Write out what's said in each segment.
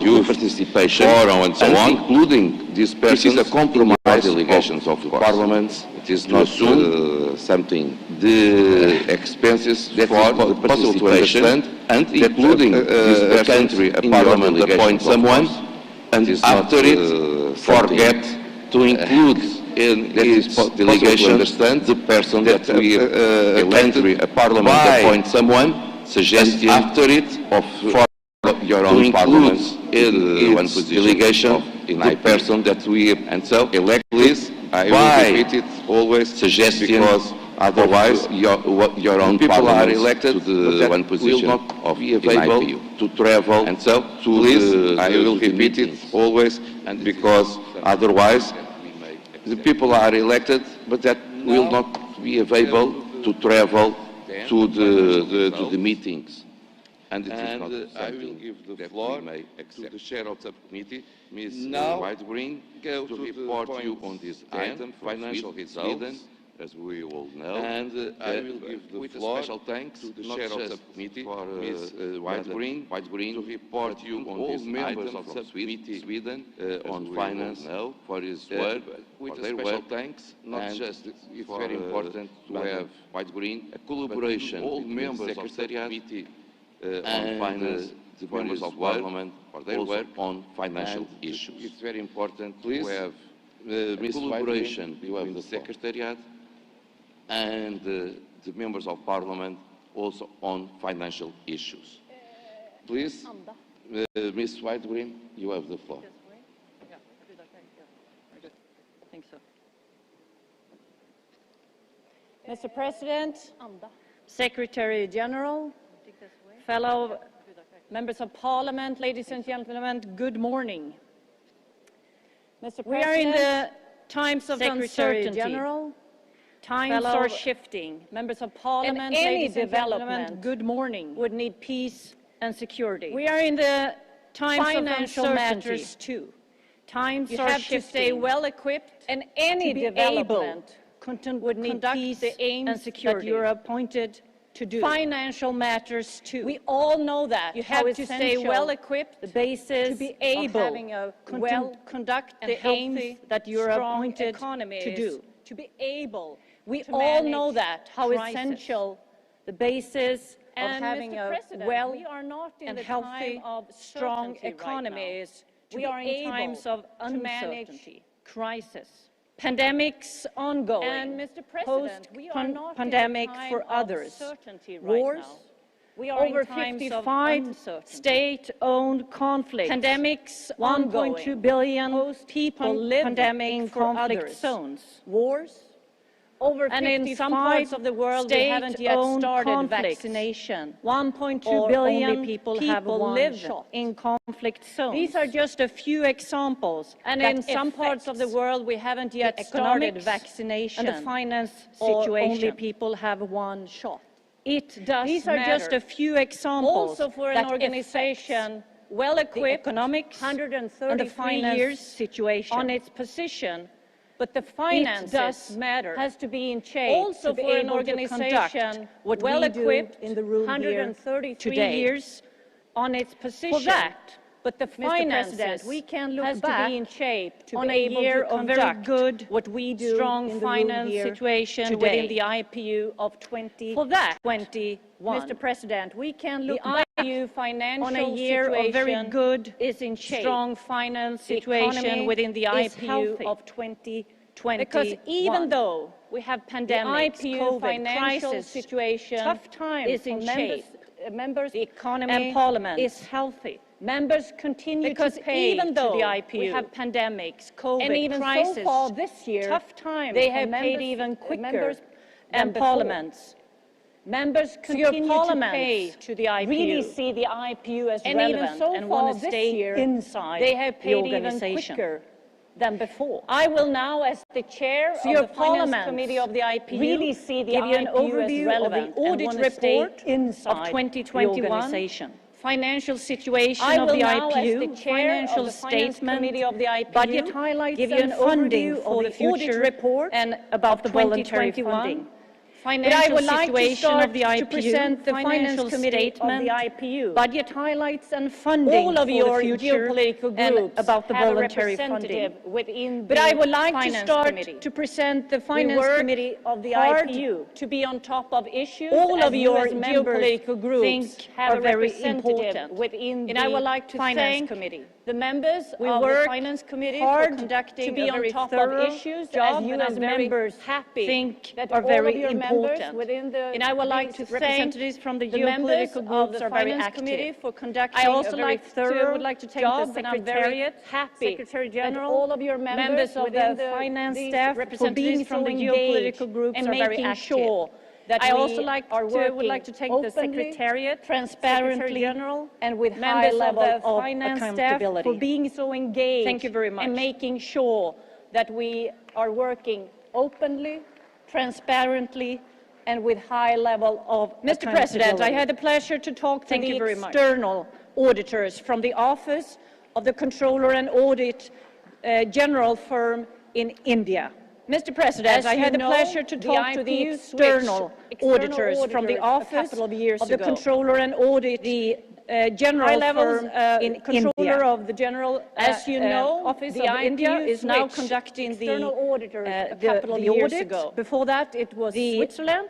youth participation, forum and so on, including this person, is a compromise delegations of parliaments. It is not something. The expenses that for the participation and including a country, a parliament appoints someone, and after it forget to include in this delegation the person that we a country, a parliament appoints someone, suggesting after it for your own parliament in one delegation the person that we and so elect. Please, I will repeat it always, suggesting, because otherwise your own people are elected to the one position will not of be available to travel, and so please, I will repeat it always, and because otherwise the people are elected, but that will not be available to travel to the meetings. And it is not I will give the floor to the chair of the subcommittee, Ms. White-Green, to report you on this item, financial results, as we all know. And I will give the floor special thanks to the chair of the subcommittee, Ms. White-Green, to report you on this members of the Sweden on finance for his work, with a special thanks, not just, it's very important to have White-Green, a collaboration all members of the secretariat on finance, the members of parliament for their work on financial issues. It's very important, please, to have collaboration between the secretariat and the members of parliament also on financial issues. Please, Ms. White-Green, you have the floor. I think so. Mr. President, Secretary General, fellow members of parliament, ladies and gentlemen, good morning. Mr. President, we are in the times of uncertainty. General, times are shifting. Members of parliament, ladies and gentlemen, good morning, would need peace and security. We are in the times of uncertainty too. Times are shifting. You have to stay well equipped, and any development would need peace and security that you're appointed to do. Financial matters too. We all know that. You have to stay well equipped, the basis to be able of having a conduct the aims that you're appointed to do. To be able, we all know that how essential the basis of having a well and healthy, strong economy is. We are in times of uncertainty, crisis. Pandemics ongoing, and Mr. President, post-pandemic for others, wars, we are over 55 state-owned conflicts, pandemics, 1.2 billion people live in conflict zones, wars, over 55 and in some parts of the world we haven't yet started vaccination. 1.2 billion people have live in conflict zones. These are just a few examples. And in some parts of the world we haven't yet started vaccination. And the finance situation. Only people have one shot. It does These are matter. Just a few examples. Also for an organization well equipped, economics, 133 years situation on its position. But the finances has to be in shape also for an organization well equipped in the room 133 years on its position. For that, but the finances we can look has back to be in shape to on be able a year to of very good what we do strong finance situation today. Within the IPU of 2021. Mr. President, we can look the IPU financial on a year of very good is in shape. Strong finance situation within the IPU of 2021. Because even though we have pandemics, the IPU COVID, financial crisis, situation, tough times is in shape. Members, the economy and parliament is healthy. Members continue because to pay even though to the IPU, we have pandemics, COVID, and even crisis, so far this year, tough times, they have paid even quicker than parliaments. Members continue to pay to the IPU. Really see the IPU as relevant so and want to stay inside they have paid the organization. Even quicker than before. I will now, as the chair of the Finance Committee of the IPU, really see the give you an overview of the audit report of 2021, financial situation of the IPU, financial statement, budget highlights, give you an funding for the future report and about the voluntary funding. financial situation of the IPU, to present the financial Finance Committee of statement, the IPU. budget highlights and funding All of for your the future, geopolitical and groups about the have a voluntary representative funding. within But the I would like to Finance start Committee. to present the We Finance work Committee of the hard IPU to be on top of issues All as of your you as members geopolitical groups think have are a very representative important. within And the I would like to Finance thank Committee. the members We of the work Finance Committee hard for conducting to be a on very top of thorough issues job, as you and as I'm very members happy think that are all very of your important. members within the And I would like these to thank representatives from the members geopolitical of groups the are very Finance active. Committee for conducting I also a very thorough would like to thank job, the and I'm very Secretariat, happy Secretary that General, all of your members of within the finance these staff, for representatives being from so the engaged geopolitical groups and are very making active. sure that I we also would like to thank the openly, Secretariat, transparently, Secretary General, and with high members level of the of finance staff accountability. for being so engaged. Thank you very much. And making sure that we are working openly, transparently, and with high level of Mr. President, I had the pleasure to talk to the external auditors from the Office of the Controller and Audit General firm in India. Mr. President, I had the pleasure to talk to the external auditors from the Office of the Controller and Audit General firm in Controller of the General As you know, Office the of India IPU is now switched conducting external auditors a couple of the years audit. ago. Before that, it was Switzerland.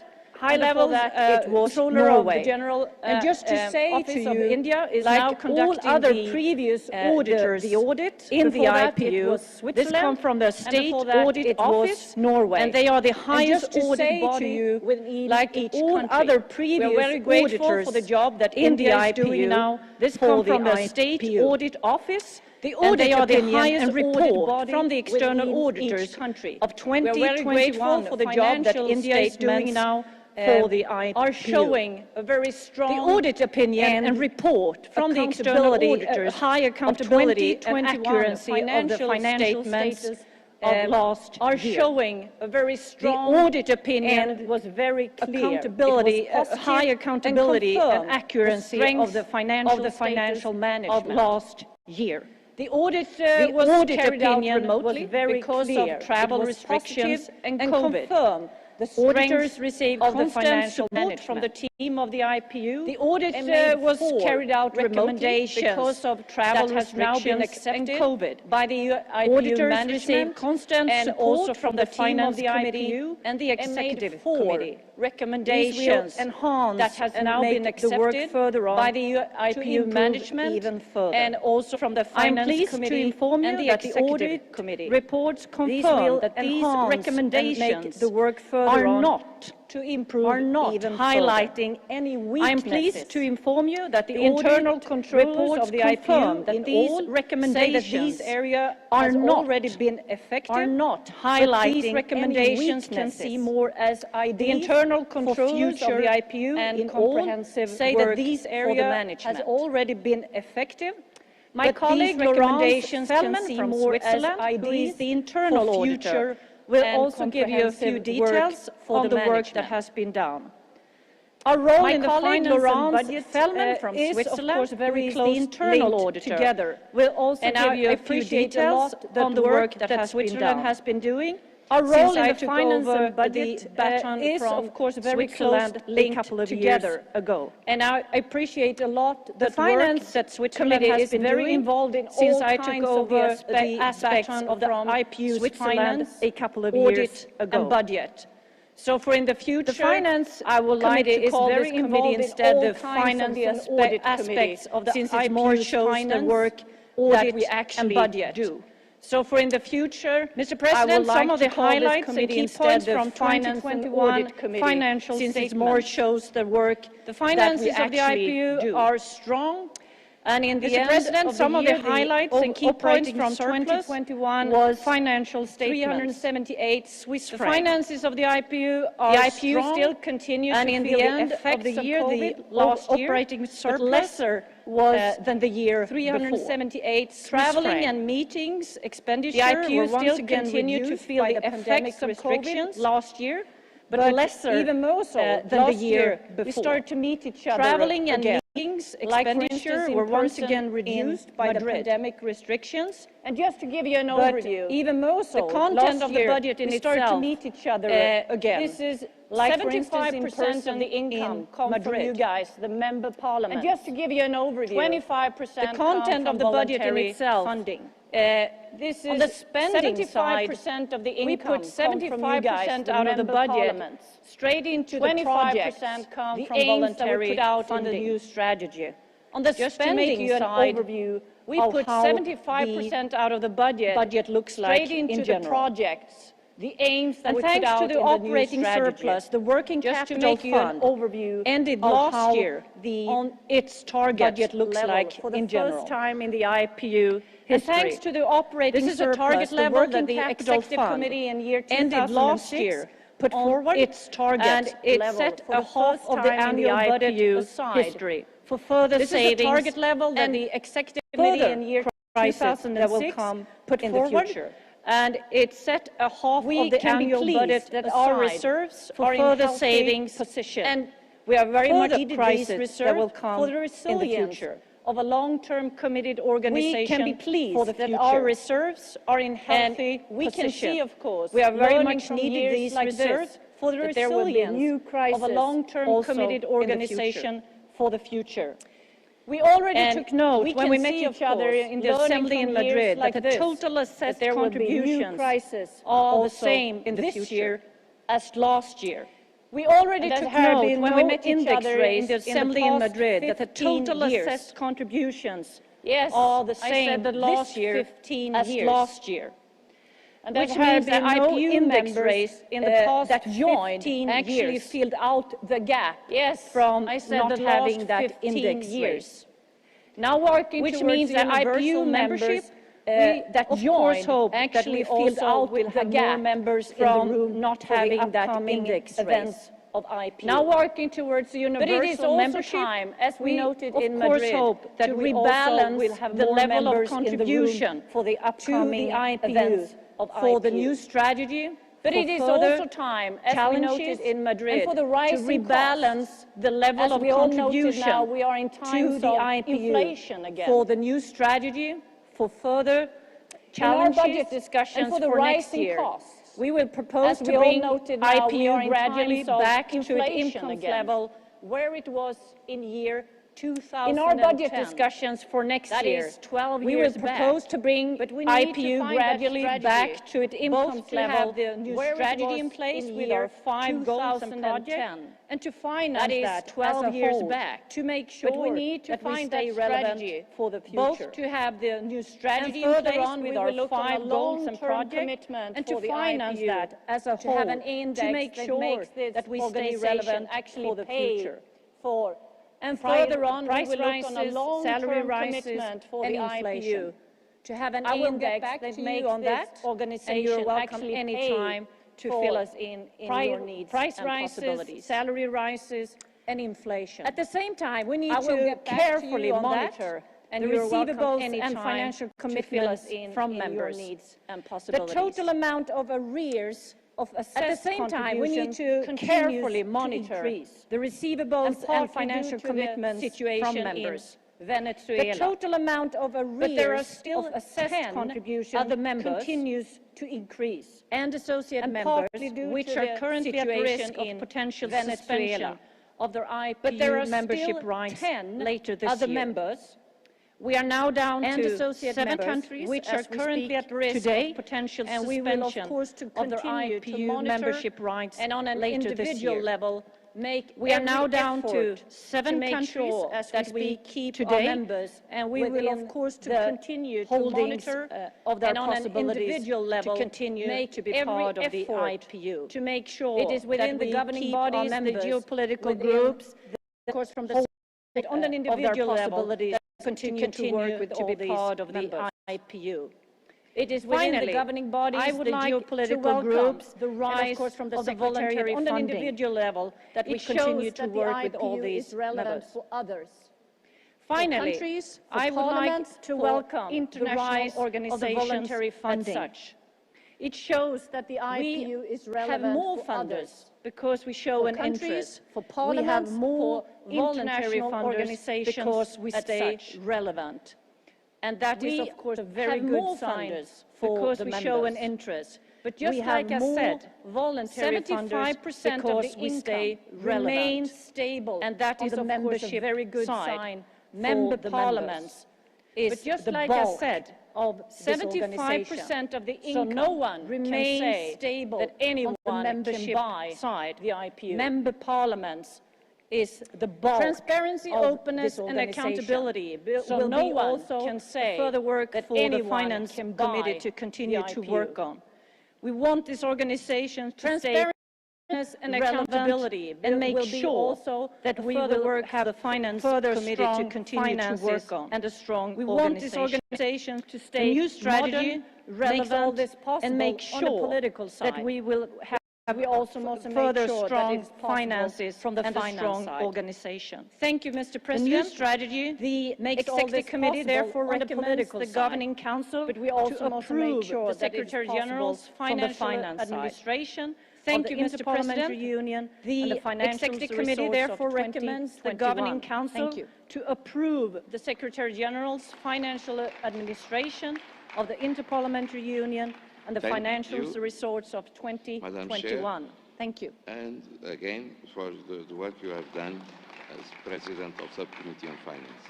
High level, It was Controller of Norway. the General And just to say Office to of you, India is like now all conducting other the, previous auditors, the audit in the before that, it IPU, was this Switzerland, come from the and State before that, Audit it Office, was Norway. and they are the And highest just to audit say to body. you, Like each all country, other we're previous very grateful auditors for the job that in the India is IPU, doing now this for come the from the State IPU. Audit Office. The And they audit are the opinion highest and audit report body from the external within auditors each country of We're very 2021 grateful for the job that financial India is doing statements, now for the IPU. are showing a very strong The audit opinion and report from the external auditors, high accountability and accuracy of the financial statements of last are year. showing a very The strong audit opinion and was very clear. accountability, It was positive high accountability and confirmed accuracy the of the strength financial of management of last year. The audit The was audit carried out opinion remotely was very because clear. of travel It was restrictions positive and and COVID. confirmed The Auditors strength received of the constant financial support from the management. team of the IPU. The audit and made was four carried out remotely recommendations because of travel that has now been restrictions and accepted COVID. by the IPU Auditors management received constant and support also from the team finance of the committee IPU and the and made executive four committee. Recommendations These will enhance that has and now make been the accepted work further on by the to IPU improve management even further. and also from the I'm finance pleased to committee inform you and the that the executive audit committee. reports These confirm will that these enhance and recommendations make the work further are on not to improve are not even highlighting further. any I weaknesses. am pleased to inform you that the internal audit controllers reports of the confirm IPU that in these all recommendations say that these area are has not- already been effective, are not but highlighting these any recommendations can weaknesses. see more as ideas The internal for controllers of future the IPU and in all comprehensive say work that these for the area management has already been effective. My But colleague these Laurence recommendations can Fellman see from more as Switzerland, who ideas is the internal for auditor, future will and also give you a few comprehensive details work on for the work management that has been done. Our role My in the colleague finance and Laurence budget Fellman from is Switzerland, of course very who is close the internal linked auditor, together. will also And give I you a few appreciate a details lot on the work that has been Switzerland done. has been doing. Our role Since in I the took finance over and budget the baton is, from of course, very Switzerland close a linked couple of together years ago. And I appreciate a lot The the finance work that Switzerland committee has is been very doing involved in since all I took kinds over of the aspects baton of the from IPU's Switzerland finance, a couple of audit years ago. and budget. So for in the future, The finance I would like committee to is call very this committee involved in instead all the kinds of finance the and audit aspects of the since it more IPU's shows the finance, work audit that we actually and budget. do. So for in the future, Mr. I President, would like some of to the call this highlights and committee key instead points the from finance and 2021 audit committee, financial since it statements. more shows the work The that finances we of the actually IPU do. are strong. And in the Mr. end President, of some the of the year, highlights and key points operating from surplus 2021 was financial statements. 378 Swiss The francs. finances of the IPU are The IPU strong, still continues and to in feel the the end effects of the of year, COVID the last year, operating but surplus lesser was than the year 378 before. Swiss Traveling francs. and meetings expenditure The IPU were once still again continue to reduced feel by the pandemic effects of restrictions COVID last year, but lesser even more so than the last year year, before. we started to meet each other Traveling and again. like, for expenditure instance, were once in-person again reduced by the Madrid. pandemic restrictions. And just to give you an But overview, even more so, the content last of the year, budget in we started to itself, meet each other again. This is Like, for instance, 75% of the income come from you guys, the member parliament. And just to give you an overview, 25% the content of the budget in itself, funding. This is on the spending 75% of the income. we put 75% out of the budget straight into the projects. Come the from aims that we voluntary put out funding. in the new strategy. On the Just to make spending you an side, overview, we of put how 75% out of the budget looks straight like into in the general. projects, the aims that And we put thanks out to the in operating the new strategy. surplus, the working Just to capital make you an fund overview ended of last how year on its target budget looks level like for the in first general. time in the IPU history. And thanks to the operating This is a surplus, target the level working that the capital Executive fund Committee in year 2006 ended last year put on forward its target and it level set for a the half first of the time in the annual budget IPU aside history for further This savings is a target level that and the Executive Committee further in year crisis 2006 that will come put in forward, the future. And it set a half we of the can be annual pleased budget that aside our reserves for are in further healthy savings position. and we are very much further needed crisis these that reserves will come for the in the resilience future. of a long-term committed organization. We can be pleased for the that future. our reserves are in healthy And we can position. see, of course, we are very learning much from needed years these like reserves this, for the that there will be resilience new of a crisis long-term also committed in the organization for the future. We already And took note we when can we met see, of each other course, in the learning assembly in from years Madrid like that the this, total that assessed there will be new contributions crisis are the also same in the this future year as last year. We already And took there have note been when we no met each index other raise in the in the assembly in past Madrid that the 15 total years. assessed contributions Yes, are the I same said that this last year 15 as years. last year. And Which there have means that been no IPU index members raise in the past that joined 15 actually years. filled out the gap Yes, from I said not the having last that 15 index years. raise. Now working Which towards means that universal IPU membership members that of joined course hope actually that we filled also out will the have gap more members from in the room not for the having that upcoming index events raise. of IPU. Now working towards the But it is universal also membership, time, as we noted of in course Madrid, hope that to we rebalance will have the more level of members contribution in the room for the upcoming to the IPU events of for IPU. the new strategy. But for it is further also time, as we challenges noted in Madrid, and for the rise to rebalance the level As of we all noted contribution now, we are in to times the of IPU inflation again. for the new strategy, for further challenges, budget discussions and for the for next rising year. costs. We will propose As to we all bring noted now, we are IPU in gradually times of back to its inflation income again. level where it was in year 2010. In our budget discussions for next That year, is 12 we years will propose back. to bring But we need to IPU find gradually that back strategy, to its income both to level have the new where it strategy was in place in with year our 5 goals and 2010, projects, and to finance that is that 12 as a years whole, back. to make sure But we need to that we find stay that relevant strategy, for the future. both to have the new strategy And in further place on, with we our will look on a 5 goals and long-term projects, commitment and for to the finance IPU, that as a to whole, have an index to make that sure makes this that we stay organization relevant actually for the pay future. for And price- further on, price we will look on a rises, long-term salary rises, commitment for and the inflation. IPU to have an I will get index back that to you makes on this that, organization and you're welcome actually anytime to for fill us in your needs price and rises, possibilities. salary rises, and inflation. At the same time, we need I will to get back to carefully you on that, monitor and the you're welcome receivables anytime and financial to fill commitments us in from in your members needs and The possibilities. total amount of arrears of assessed At the same time, we need to contribution carefully continues to monitor increase. the receivables partly and due financial to the commitments situation from in members. The total amount of arrears But there are still of assessed 10 contribution other members continues to increase. and associate And members, partly due which to are the currently at risk situation in of potential Venezuela. suspension of their But there are IPU membership still rights 10 later this other year. members We are now down and to associate 7 members, countries which as are we currently speak at risk today, of potential and we suspension will, of course, to of their continue to IPU monitor membership rights and on an later this individual year. level make We are now every down to effort 7 make countries sure as that we we keep today, our members, and we will, within of course, to the continue to holdings, monitor of their and on an possibilities individual level to continue make to be every part of the effort IPU. to make sure It is within that the we governing keep our bodies, the members geopolitical within groups, of course, from the on an individual level, possibilities that continue to work with to all be these part of members. the IPU. It is within Finally, the governing bodies, I would the like to geopolitical welcome groups, the and rise of course from the of the Secretariat voluntary on an funding. individual level, that we It continue shows to that the work with all IPU these is relevant members. for others. Finally, countries, for I would like parliaments, to for welcome the international rise of the organizations voluntary as funding. such. It shows that the IPU is relevant have more for funders others. because we show For an countries, interest. for We parliaments, have more for voluntary international funders organizations because we as stay such. relevant. And that is, We of course, a have very good more sign funders for because the we show an members. interest. But just We have like I more said, voluntary funders 75% of because the we stay income remains relevant. stable, And that on is, the of course, a membership very good side sign. for Member the parliaments is But just the like I bulk said, of this 75% of the So income. no one remains can say stable that anyone on the can membership buy side the IPU. member parliaments is the bulk. Transparency, of openness, this and organization. accountability So will no be one also can say further work that for the anyone finance can committee buy to continue the to IPU. work on. We want this organization to stay Transparency and relevant accountability and and make will be sure also that a we further will work have the finance further committee to strong continue to finances work on. and a strong We want this organization to The stay new strategy modern, makes all relevant, this possible and make on the sure political side. that we will have We also must make further sure that strong it is possible finances from the and a finance strong side. organization. Thank you, Mr. The President. new strategy The makes all Executive this Committee possible therefore on the recommends political the side. Governing Council But we also to must approve make sure the that it is Secretary possible General's from the financial finance side. administration. Thank of you, the Mr. Interparliamentary President. Union The and the financial Executive Committee resource therefore of recommends the 2021. Governing Council Thank you. to approve the Secretary General's financial administration of the Interparliamentary Union and the Thank financial you, resource of Madam 2021. Thank you. and again for the work you have done as President of Subcommittee on Finance.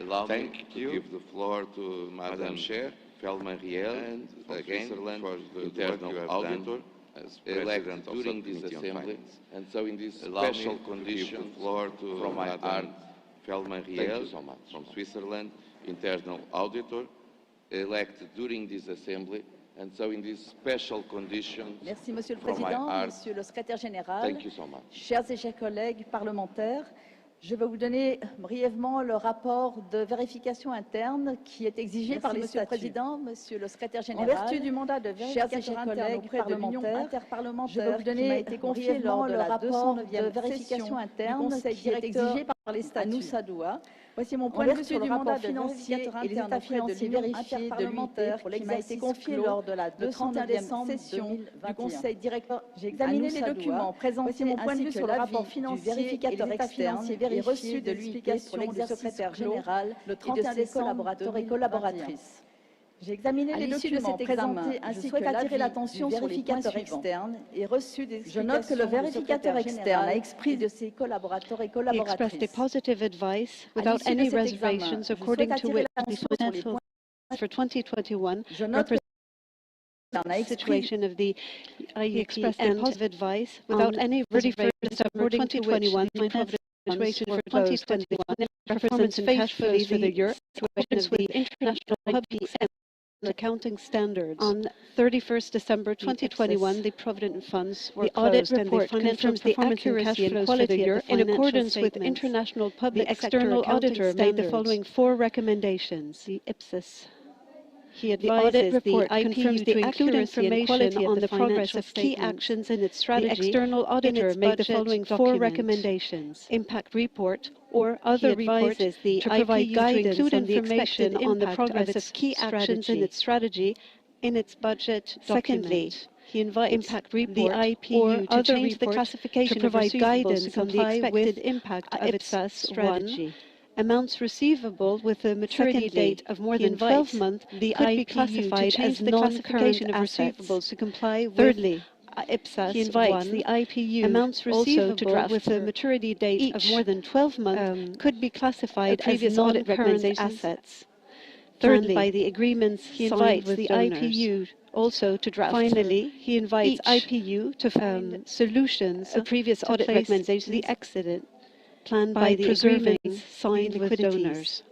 Allow me to give the floor to Madam Chair, Felma Riel, and again for the Internal Auditor, as President during this Assembly. And so in this special condition, the floor to from my heart, Felma Riel from Switzerland, Internal Auditor, elected during this Assembly. And so in this special condition, Merci, Monsieur le from my Président, heart, Monsieur le Secrétaire Général, thank you so much. chers et chers collègues parlementaires. Je vais vous donner brièvement le rapport de vérification interne qui est exigé par les Monsieur le statuts. Président, Monsieur le Secrétaire En Général, vertu du mandat de chers et vérificateur chers interne collègues auprès de l'Union parlementaires, interparlementaire je vais vous qui donner m'a été confié lors brièvement de le la rapport 209e de vérification session interne du Conseil qui est directeur exigé par les à statuts. Nusa Dua. Voici mon En point de vue vertu sur le du rapport mandat de financier vérificateur et les interne états auprès de financiers l'Union vérifiés de l'unité interparlementaire pour qui m'a été l'exercice confié clos lors de la le 31 209e décembre session 2021. du Conseil directeur. J'ai examiné à les Nusa Dua. documents présentés Voici mon point de ainsi vue que sur le l'avis rapport du financier vérificateur et les états externe financiers et vérifiés reçu de de l'UIP l'explication pour du l'exercice secrétaire clos général le et de 31 ses décembre collaborateurs et 2021. collaboratrices. J'ai examiné À les l'issue de documents cet examen, présentés je ainsi que souhaite attirer l'avis l'attention du sur les points vérificateur suivants. externe et reçu des Je note que le explications du vérificateur secrétaire externe général a et exprimé de ses collaborateurs et He expressed a collaboratrices. positive advice À without l'issue de any cet examen, reservations, je according souhaite to attirer which the l'attention sur les financial points. for 2021 Je note que represents a the exprimé situation of the He IUP expressed a and positive advice without any 31st reservations, December according to which 2021 the financial situation for closed 2021 performance represents and cash faithfully flows for the year situation of the international public and accounting standards. On 31st December 2021, the provident funds were closed, and the financial performance and cash flows for the year in accordance with international public external auditor made the following 4 recommendations. The Ipsos. He advises the IPU to include information on the progress of key actions in its strategy. The external auditor made the following 4 recommendations. Impact report or other report to provide guidance on the information on the progress of key actions in its strategy in its budget document. Secondly, he invites impact report the IPU to change the classification to provide guidance on the expected impact of its strategy. Amounts receivable with a maturity date of more than 12 months could be classified as non-current receivables to comply with. Thirdly, he invites the IPU amounts receivable with a maturity date of more than 12 months could be classified as non-current assets. Thirdly, by the agreements he invites the IPU also to draft. Finally, he invites IPU to find solutions of previous audit recommendations the accident planned by the agreements signed with donors.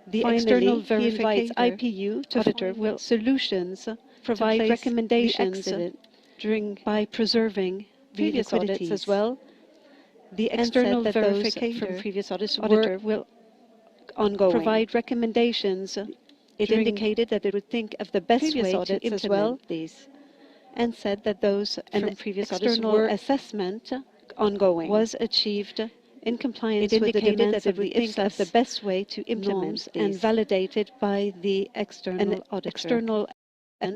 The external verificator IPU to auditor will solutions provide recommendations during by preserving previous audits as well. The external verificator from previous auditor will ongoing provide recommendations. It indicated that it would think of the best way to implement as well these, and said that those from previous external assessment ongoing was achieved in compliance with the demands of the IPSAS, the best way to implement and validated by the external auditor. External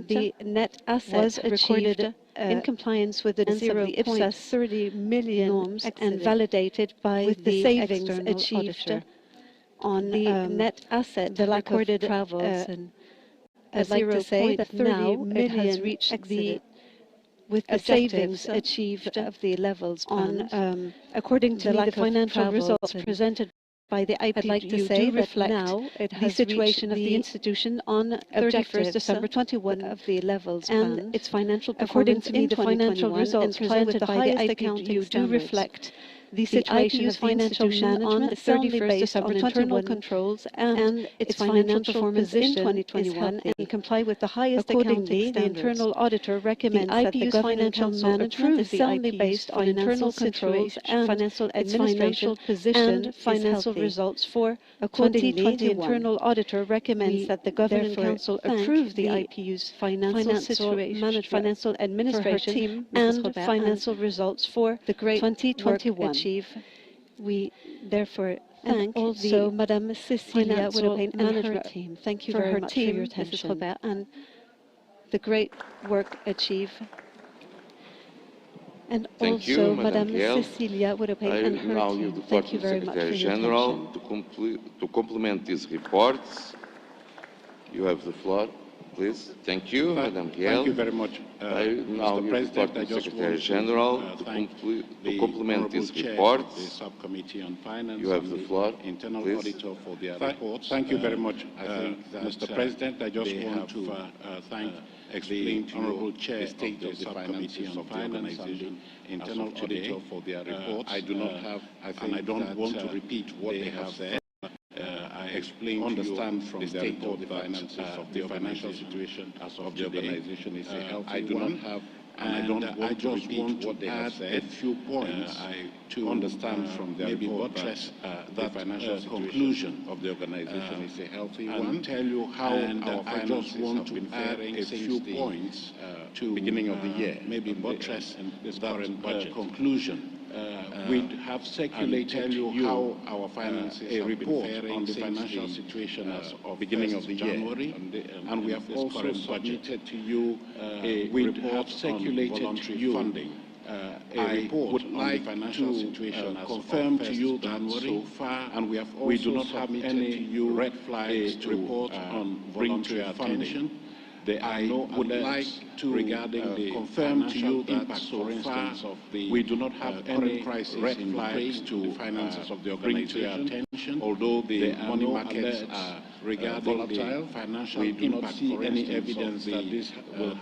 the net asset was recorded in compliance with the 0.30 million norms and validated by the savings achieved on the net asset, the recorded travels. And I'd like to say that now it has reached with the savings achieved of the levels on, according to the financial results presented by the IPU, I'd like to say that now it has the situation of the institution on 31st December 21 of the levels and its financial performance. According to the financial results presented by the IPU do reflect the situation of the institution on 31st December 21 controls and its financial performance in 2021 and comply with the highest accounting standards. The internal auditor recommends that the financial management is soundly based on internal controls and financial administration position, financial results for 2021. The internal auditor recommends that the Governing Council approve the IPU's financial administration and financial results for the great 2021. We therefore thank also Madame Cecilia Widopain and her team. Thank you very much for your attention, Mrs. Robert, and the great work achieved. And Thank you, also Madame Cecilia Widopain and her team. Thank you very much for your General attention. to complement these reports. You have the floor, please. Thank you, Madame Giel. Thank you very much, Mr. President. I just Secretary General to complement these reports. The Subcommittee on Finance. You have the floor, Internal please. Auditor for their reports. Thank you very much, Mr. President. I just want to thank the Honourable Chair of the Subcommittee on Finance and the Internal Auditor for their reports. I do not have, and I don't want to repeat what they have said. I explained understand from the state of the finances of the financial situation of the organization is a healthy I do not have, and I don't want to repeat what they have said. A few points to understand from the report that the financial conclusion of the organization is a healthy one. And tell you how our finances have been faring a few points to beginning of the year. Maybe buttress this current budget conclusion. We have circulated you how our finances a report on the financial situation as of beginning of the January, and we have also submitted to you a report circulated to you funding. A report on the financial situation as confirm to you that so far, and we have also we do not have any red flags to report on voluntary attention. I would like to regarding the confirm to you that so far we do not have any red flags to the finances of the organization. Although the money markets are regarding the financial we do not see any evidence that this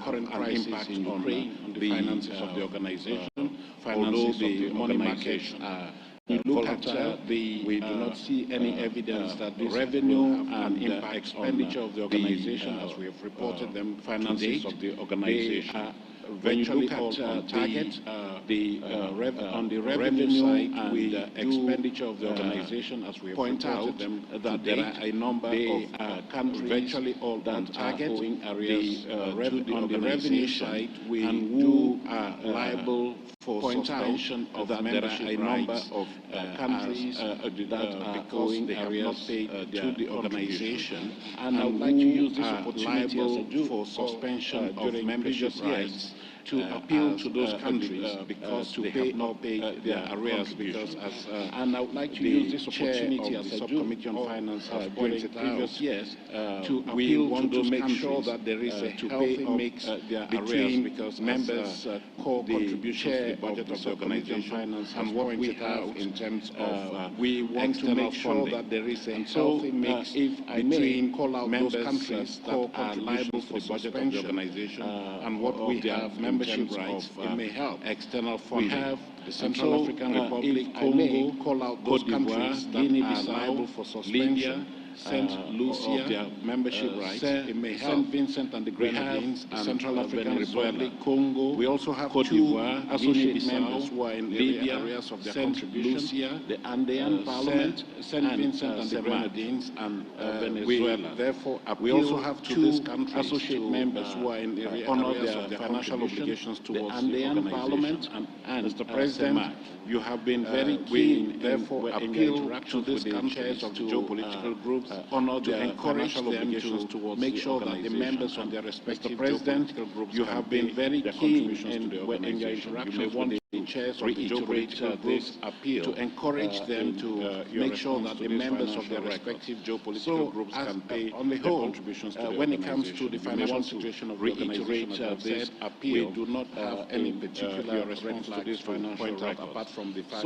current crisis in Ukraine on the finances of the organization. Although the money markets are we look at we do not see any evidence that this revenue and expenditure of the organization, as we have reported them, finances of the organization. When you look at target, on the revenue side and the expenditure of the organization, as we have point out them, that there are a number of countries, virtually all on target, areas on the revenue side, we do liable for suspension of that membership there are a number of countries that are going areas to the organization, and I would like to use this opportunity as a do for suspension of membership rights to appeal to those countries because they have not paid their arrears because as and I would like to use this opportunity as a subcommittee on finance has pointed previous years to appeal to those make sure that there is a healthy mix between because members core contributions to the budget of the organization finance and what we have in terms of we want to make sure that there is a healthy mix between call out those countries that are liable for the budget of the organization and what we have membership rights, it may help. External funding. We have the Central African Republic, Congo, call out those countries that are liable for suspension. St. Lucia, of their membership rights, it may help. St. Vincent and the Grenadines, and Central African Republic, Congo. We also have two associate members who are in Libya, areas of their contribution. Lucia, the Andean Parliament, St. Vincent and the Grenadines, and Venezuela. Therefore, we also have two associate members who are in areas of their financial obligations towards the Andean Parliament. And Mr. President, you have been very keen, therefore, appeal to these countries of the geopolitical groups honor their financial obligations towards make sure that the members of their respective geopolitical groups you have been very keen in your interactions with the chairs of the geopolitical groups appeal to encourage them to make sure that the members of their respective geopolitical groups can pay on the whole contributions to the when it comes to the financial situation of the organization, this appeal, we do not have any particular response to this point out apart from the fact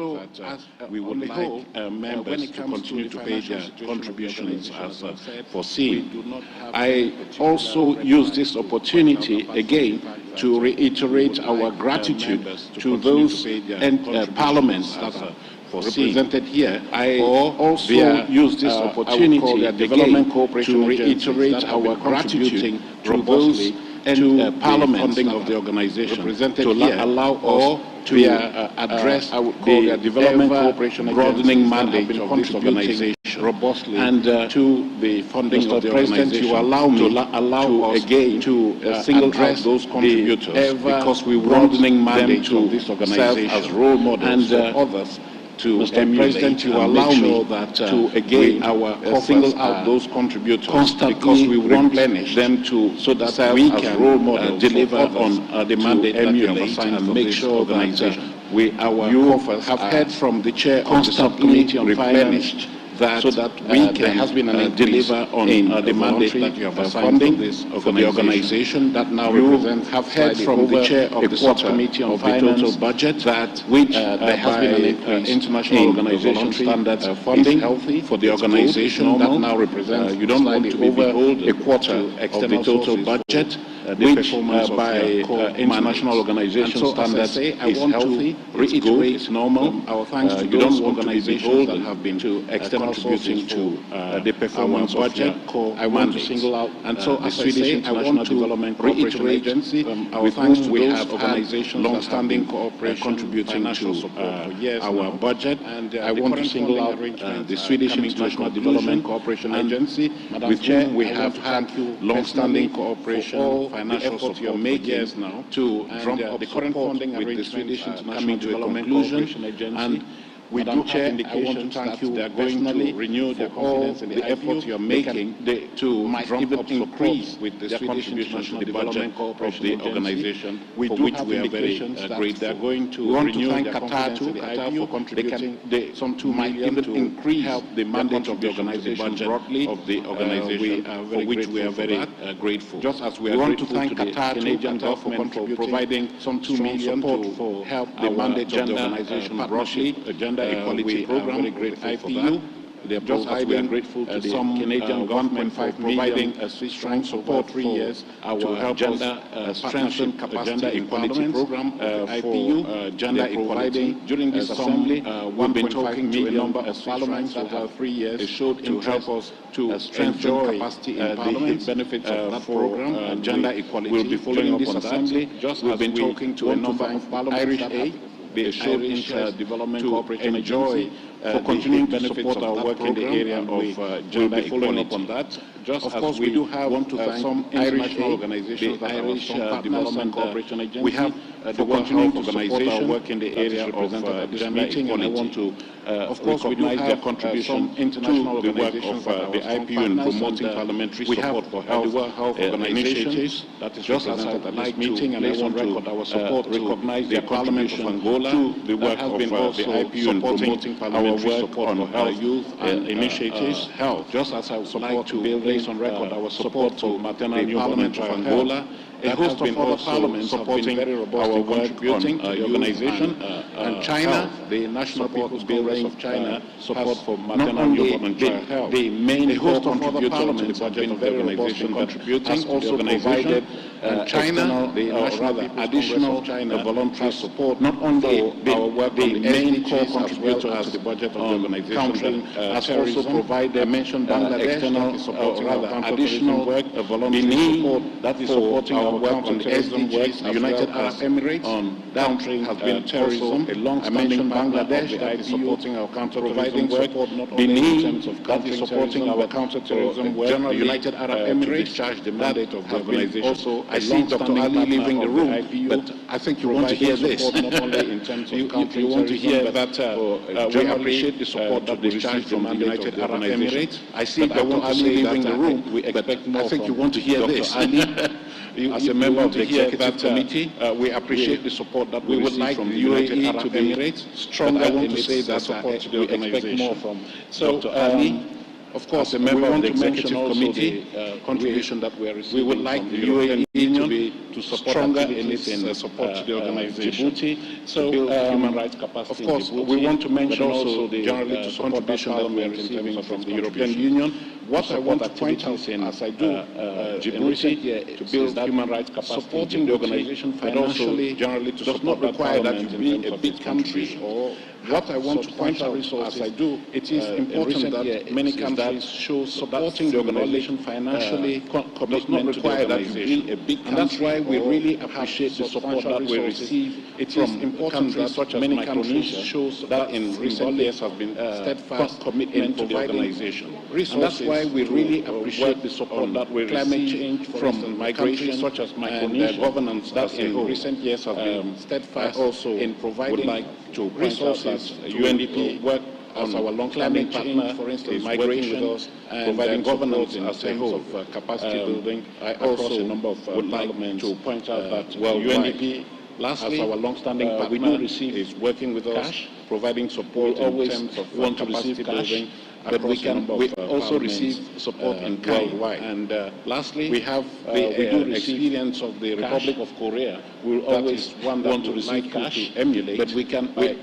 that we would like members to continue to pay their contributions as foreseen. I also use this opportunity again to reiterate our gratitude to those parliaments that are represented here. I also use this opportunity again to reiterate our gratitude to those parliaments of the organization represented to allow us to address the development cooperation broadening mandate of this organization robustly and to the funding of the organization. You allow me to allow us again to single out those contributors because we want them to serve as role models and others. To Mr. President, you allow me to again single out those contributors constantly because we replenish them to so that we can role models deliver on the mandate that you have assigned and make sure that we have heard from the chair of the subcommittee on replenished that so that we can deliver on the mandate that you have assigned for the organization that now represents. Have heard from the chair of the subcommittee on finance total budget that which there has been an increase international organization standards funding healthy for the organization that now represents. You don't want to behold a quarter of the total budget. Which by international organization standards is healthy, reiterate it's normal. Our thanks to those organizations that have been contributing to the performance budget. I want to single out and so as I say, I want to reiterate our thanks to those organizations long-standing cooperation contributing to our budget. And I want to single out the Swedish International Development Cooperation Agency, with whom we have had long-standing cooperation. Financial support you're making now to drum up the current funding with the Swedish International Development Cooperation Agency. We do have indications that they are going to renew their confidence in the effort you are making to even increase with the Swedish International Development Cooperation of the organization, for which we are very grateful. They are going to renew their confidence in the Ipuw for contributing some 2 million to increase the mandate of the organization broadly of the organization, for which we are very grateful. Just as we are grateful to the Canadian government for providing some 2 million to help the mandate of the organization broadly, equality program, very grateful for that. They are just as we are grateful to the Canadian government for providing a strong support 3 years to help gender strengthen capacity equality program for gender equality. During this assembly, we've been talking to a number of parliaments that have 3 years to help us to strengthen capacity in parliament. The benefits of that program, gender equality. We'll be following up on that. Just as we've been talking to a number of parliaments that have the Irish Development Cooperation Agency for continuing to support our work in the area of gender equality. On that. Just of course, we do have some international organizations, the Irish Development Cooperation Agency. We have the continuing to support our work in the area of gender equality. And I want to, of course, recognize their contribution to the work of the Ipuw in promoting parliamentary support for health initiatives. That is just as I would like meeting, and I want to support recognize their Parliament of Angola to the work of the Ipuw in promoting our work on health youth and initiatives, health. Just as I would support to place on record our support to maternal newborn of Angola. A host of other parliaments supporting our work on the organization, and China, the National People's Congress of China, support for maternal newborn and child health. The main host of other parliaments have been very organization contributing, has also provided China, the National additional China voluntary support, not only our work on the main core contributor as the budget of the organization, has also provided, I mentioned Bangladesh, external, rather additional work, voluntary support that is supporting our our work on the SDGs, the United Arab Emirates, on countering has been terrorism. A long-standing Bangladesh that is supporting our counter-providing work. Benin, in terms of that is supporting our counter-terrorism work. The United Arab Emirates discharge the mandate of the organization. Also, I see Dr. Ali leaving the room, but I think you want to hear this. Not only in terms of you want to hear that we appreciate the support that we receive from the United Arab Emirates. I see Dr. Ali leaving the room, but I think you want to hear this. As a member of the executive committee, we appreciate the support that we receive from the United Arab Emirates. Stronger I want to say that support to the organization. More from Dr. Ali. Of course, a member of the executive committee, contribution that we are receiving. We would like the European Union to support stronger in its support to the organization. Djibouti, so human rights capacity. Of course, we want to mention also generally to contribution that we are receiving from the European Union. What I want to point out, as I do, Djibouti, to build human rights capacity, supporting the organization financially, generally to does not require that you be a big country. Or what I want to point out, as I do, it is important that many countries show supporting the organization financially. Does not require that you be a big country. And that's why we really appreciate the support that we receive. It is important that such as many countries shows that in recent years have been steadfast commitment to the organization. And that's why we really appreciate the support that we receive from migration, such as Micronesia, governance that in recent years have been steadfast also in providing to resources. UNDP work as our long-standing partner, for instance, migration with us, and providing governance in terms of capacity building. I also would like to point out that UNDP, lastly, as our long-standing partner, we do receive is working with us, providing support in terms of capacity building. But we also receive support in worldwide. And lastly, we have the experience of the Republic of Korea. We will always want to receive cash to emulate, but we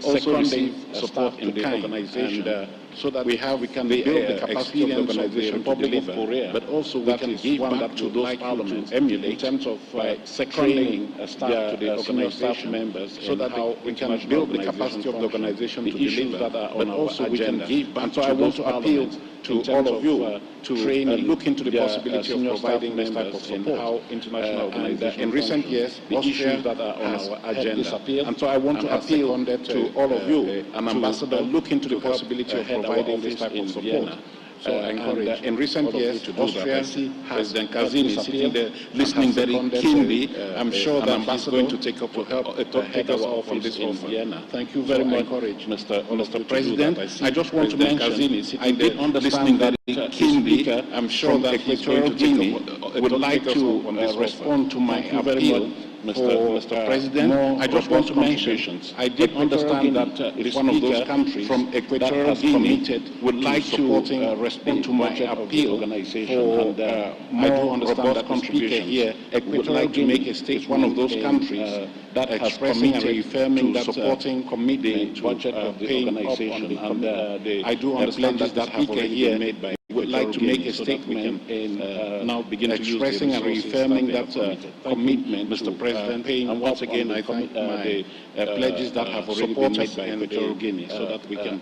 also receive support in the organization. So that we can build the capacity of the organization of the Republic of Korea, but also we can give back to those parliaments, emulate in terms of training staff to the organization members, so that how we can build the capacity of the organization to deliver, but also we can give back to those appeal to all of you to look into the possibility of providing this type of support. How international organizations in recent years, the issues that are on our agenda. And so I want to appeal to all of you, an ambassador, look into the possibility of providing this type of support. So I encourage in recent years, Austria has President Kazini sitting there listening very keenly. I'm sure that he's going to take up us off on this offer. Thank you very much, Mr. President. I just want to mention, Kazini sitting there listening very keenly. I'm sure that Equatorial Guinea would like to respond to my appeal. Mr. President, I just want to mention, I did understand that if one of those countries from Equatorial Guinea would like to respond to my appeal organization, and I do understand that contribution here, would like to make a state one of those countries that has committed and reaffirming that supporting commitment to budget of the organization. And I do understand that the speaker here made by would like to make a statement in now begin expressing and reaffirming that commitment, Mr. President. And once again, I thank my pledges that have already been made by Equatorial Guinea, so that we can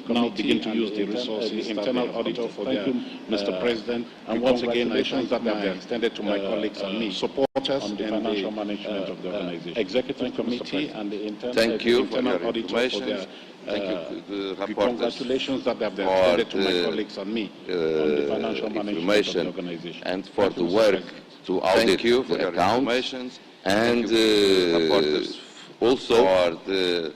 now begin to use the resources, internal auditor for their Mr. President. And once again, I thank that they have extended to my colleagues and me, supporters on the financial management of the organization, executive committee, and the internal auditor for their. Thank you, congratulations that they have extended to my colleagues and me on the financial management of the organization. And for the work to audit you for the accounts, and also for the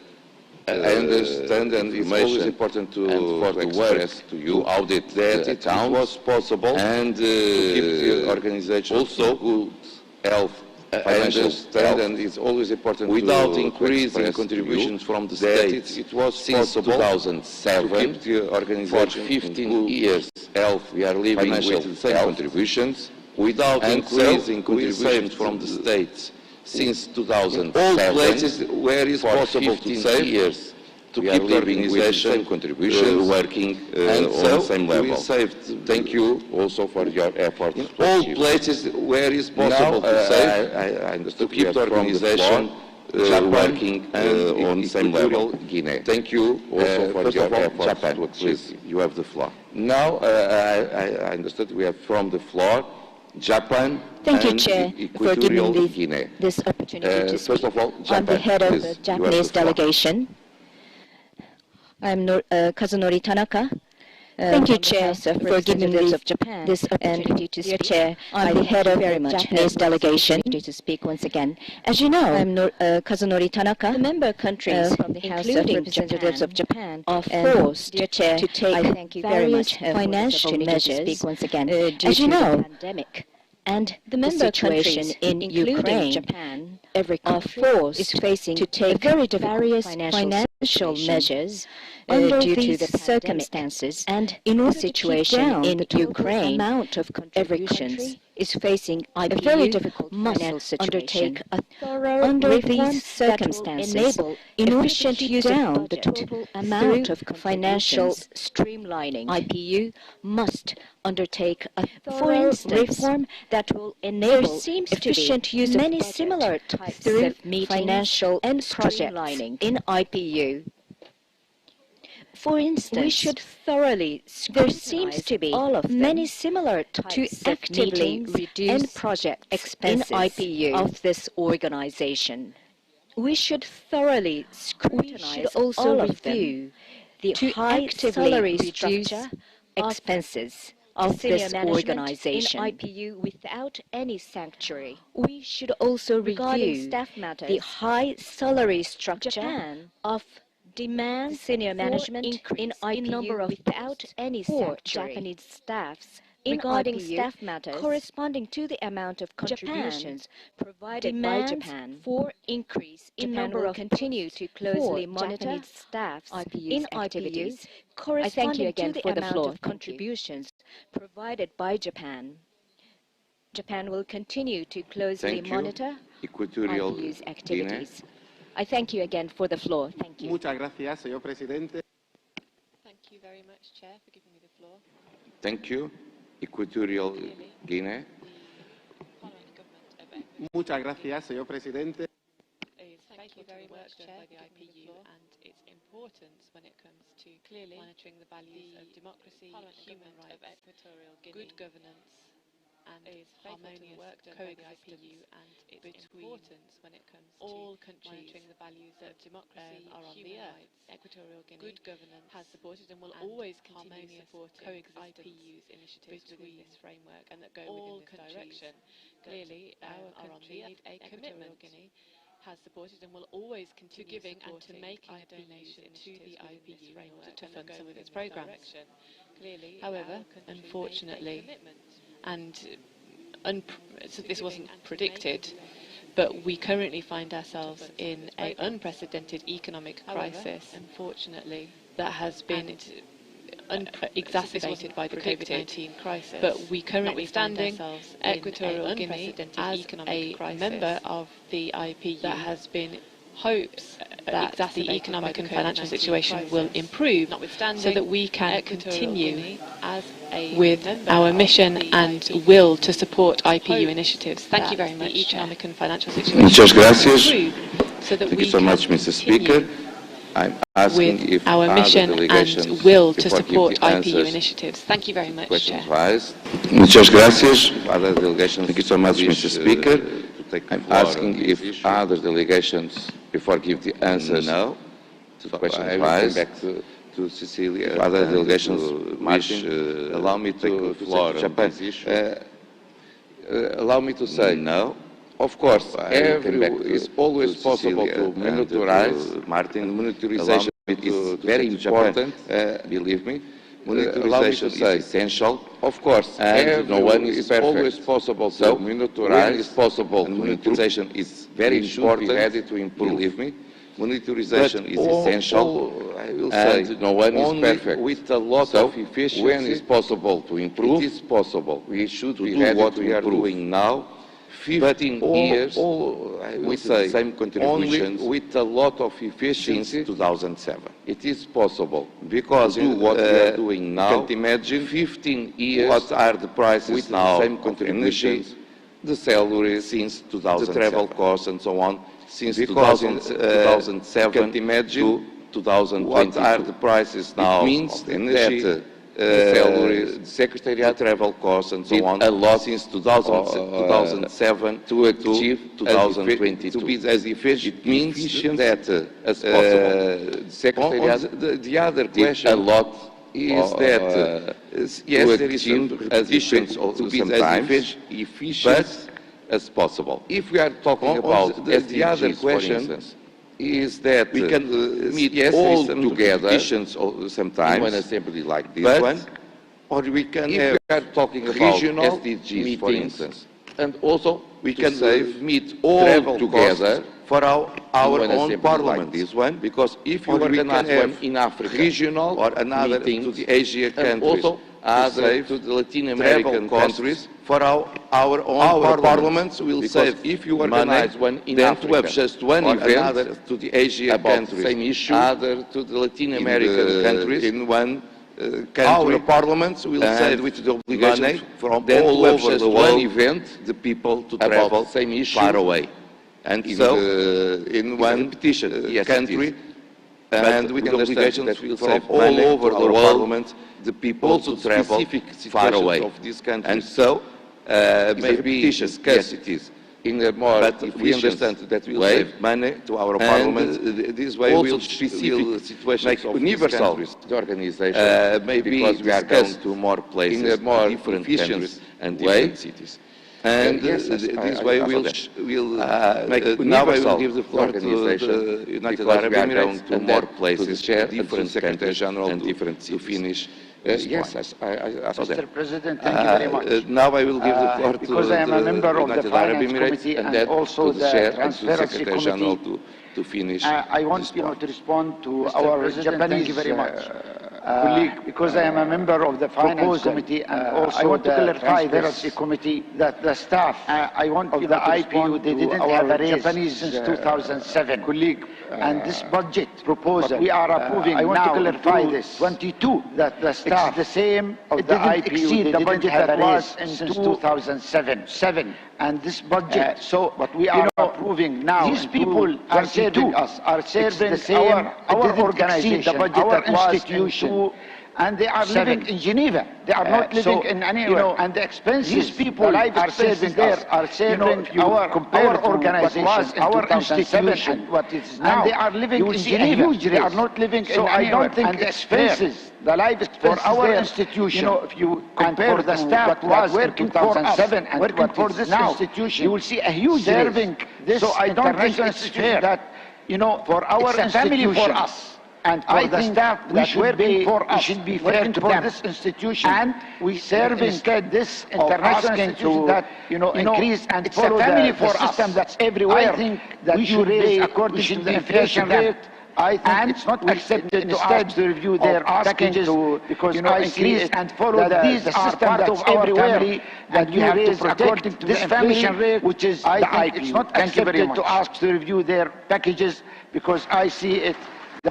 I understand, and it's always important to express to you to audit that it was possible, and to keep the organization also good health. I understand, and it's always important without increasing contributions from the states. It was possible 2007 to keep the organization for 15 years. Health, we are living with the same contributions without increasing contributions from the states since 2007. All places where it's possible to save years. To keep the organization contributions working on the same level. We saved. Thank you also for your efforts. In all places where it's possible to save, I understood to keep the organization working on the same level. Guinea. Thank you also for your efforts. Japan, please, you have the floor. Now, I understood we have from the floor Japan Thank you, and Chair, for Equatorial giving me Guinea. this opportunity to First speak. of all, Japan, I'm the head of please, the you have Japanese the floor. delegation. I'm Kazunori Tanaka. Thank you, Chair, for giving me this opportunity to speak. Chair, I'm the head of the Japanese delegation. To speak once again. As you know, I'm Kazunori Tanaka. The member countries from the House of Representatives of Japan are forced to take various financial measures. Speak once again. As you know, the pandemic and the member countries in Ukraine, Japan, are forced is facing to take very various financial measures due to the circumstances and in order situation in Ukraine. Amount of contributions is facing a very difficult financial situation. Undertake a thorough under these circumstances enable efficient use of the total amount of financial streamlining. IPU must undertake a thorough reform that will enable efficient use of many similar types of financial and streamlining in IPU. For instance, we should thoroughly there seems to be all of many similar types to actively reduce and project expenses in IPU of this organization. We should thoroughly scrutinize also review the high salary structure expenses of this organization in IPU without any sanctuary. We should also review staff matters, the high salary structure of demands senior management in IPU number of without any sanctuary. Japanese staffs regarding IPU, staff matters corresponding to the amount of contributions provided by Japan for increase in number of continue to closely monitor Japanese staffs in activities corresponding to the amount of contributions provided by Japan. Japan will continue to closely monitor IPU's activities. I thank you again for the floor. Thank you. Muchas gracias, señor presidente. Thank you very much, Chair, for giving me the floor. Thank you. Equatorial Guinea. Muchas gracias, señor presidente. Thank you very much, Chair, for the IPU and its importance when it comes to clearly monitoring the values of democracy, human rights, of Equatorial Guinea, good governance, and harmonious coexistence and its importance when it comes to all countries monitoring the values of democracy are on the earth. Equatorial Guinea, good governance, has supported and will always continue supporting IPU's initiatives within this framework and that go within this direction. Clearly, our country need a commitment. Guinea has supported and will always continue to giving and to making a donation to the IPU framework to fund some of its programs. Clearly, however, unfortunately, and so this wasn't predicted, but we currently find ourselves in an unprecedented economic crisis, unfortunately, that has been exacerbated by the COVID-19 crisis. But we currently find ourselves Equatorial Guinea as a member of the IPU that has been hopes that the economic and financial situation will improve so that we can continue with our mission and will to support IPU initiatives. Thank you very much. The economic and financial situation Muchas gracias. So that Thank you so much, Mr. Speaker. I'm asking with if our mission delegations, and will to before I support give the IPU answers, initiatives. Thank you very much, questions Chair. raised. Muchas gracias. Other delegations. Thank you so much, Mr. Speaker. I'm asking if other delegations, before I give the answers, to the questions raised. Back to Cecilia. If other delegations wish, allow me to floor Japan. Allow me to say no. Of course, it's always possible to monitorize. Martin, monitorization is very important. Believe me, monitorization is essential. Of course, and no one is perfect. Always possible to monitorize. It's possible. Monitorization is very important. Ready to improve. Believe me, monitorization is essential. I will say, no one is perfect. With a lot of efficiency, when it's possible to improve, it is possible. We should be ready what we are doing now. 15 years, I will say, same contributions with a lot of efficiency since 2007. It is possible because to do what we are doing now. Can't imagine 15 years. What are the prices with now? The same contributions, the salaries since 2007, the travel costs and so on since 2007. Can't imagine to 2020. What are the prices now? It means that salaries, secretariat, travel costs, and so on, a lot since 2007 to achieve 2022. To be as efficient, it means that as possible. Secretariat, the other question a lot is that yes, there is some repetitions sometimes, efficient as possible. If we are talking about the other question is that we can meet all together sometimes in an assembly like this one, or we can if we are talking about SDGs, for instance, and also we can meet all together for our own parliament, like this one, because if you organize one in Africa, regional or another to the Asia countries, also other to the Latin American countries, for our own parliaments will save. If you organize one in Africa, to have just one event, another to the Asia countries, same issue, other to the Latin American countries, in one country, our parliaments will save with the obligation from all over the world event the people to travel same issue far away. And so, in one petition, country, and with the obligations will save all over the world, parliament, the people also travel far away of this country. And so, maybe yes, it is in a more, but we understand that we will save money to our parliament. This way, we will specific situations of universal the organization, maybe because we are going to more places, in a more different countries and different cities. And yes, this way we'll make now I will give the floor to the United Arab Emirates and more places, different Secretary General and different to finish. Yes, Mr. President, thank you very much. Now I will give the floor to because I am a member of the Finance Committee and also the Transparency Committee. To finish, I want to respond to our Japanese colleague, because I am a member of the Finance Committee and also the Transparency Committee, that the staff I want of the IPU, they didn't have a raise Japanese since 2007. Colleague, and this budget proposal we are approving I want to clarify this 22 that the staff the same of the IPU exceed the budget that was since 2007. And this budget, so what we are approving now, these people are serving us, are serving the same, our organization, the budget our institution, and they are living in Geneva. They are not living in anywhere. And the expenses, these people are serving there, are serving our organization, our institution, and what is now. And they are living in Geneva. They are not living in anywhere. I don't think the expenses, the life expenses for our institution, if you compare the staff that was working for 2007 and working for this institution, you will see a huge serving this. So I don't think it's fair that, for our institution, for us. And for the staff we should be fair to them. This institution, and we serve instead this international institution that increase and follow the system that's everywhere. I think that we should raise according to the inflation rate. I think it's not accepted to ask to review their packages because I see it and follow the system that's everywhere that you have to protect this inflation rate, which is the IPU. It's not accepted to ask to review their packages because I see it.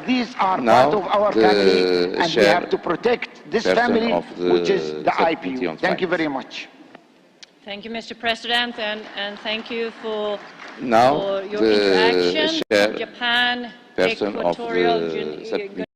These are now part of our family, and we have to protect this family, which is the IPU. Thank you very much. Thank you, Mr. President, and thank you for your interaction from Japan, Equatorial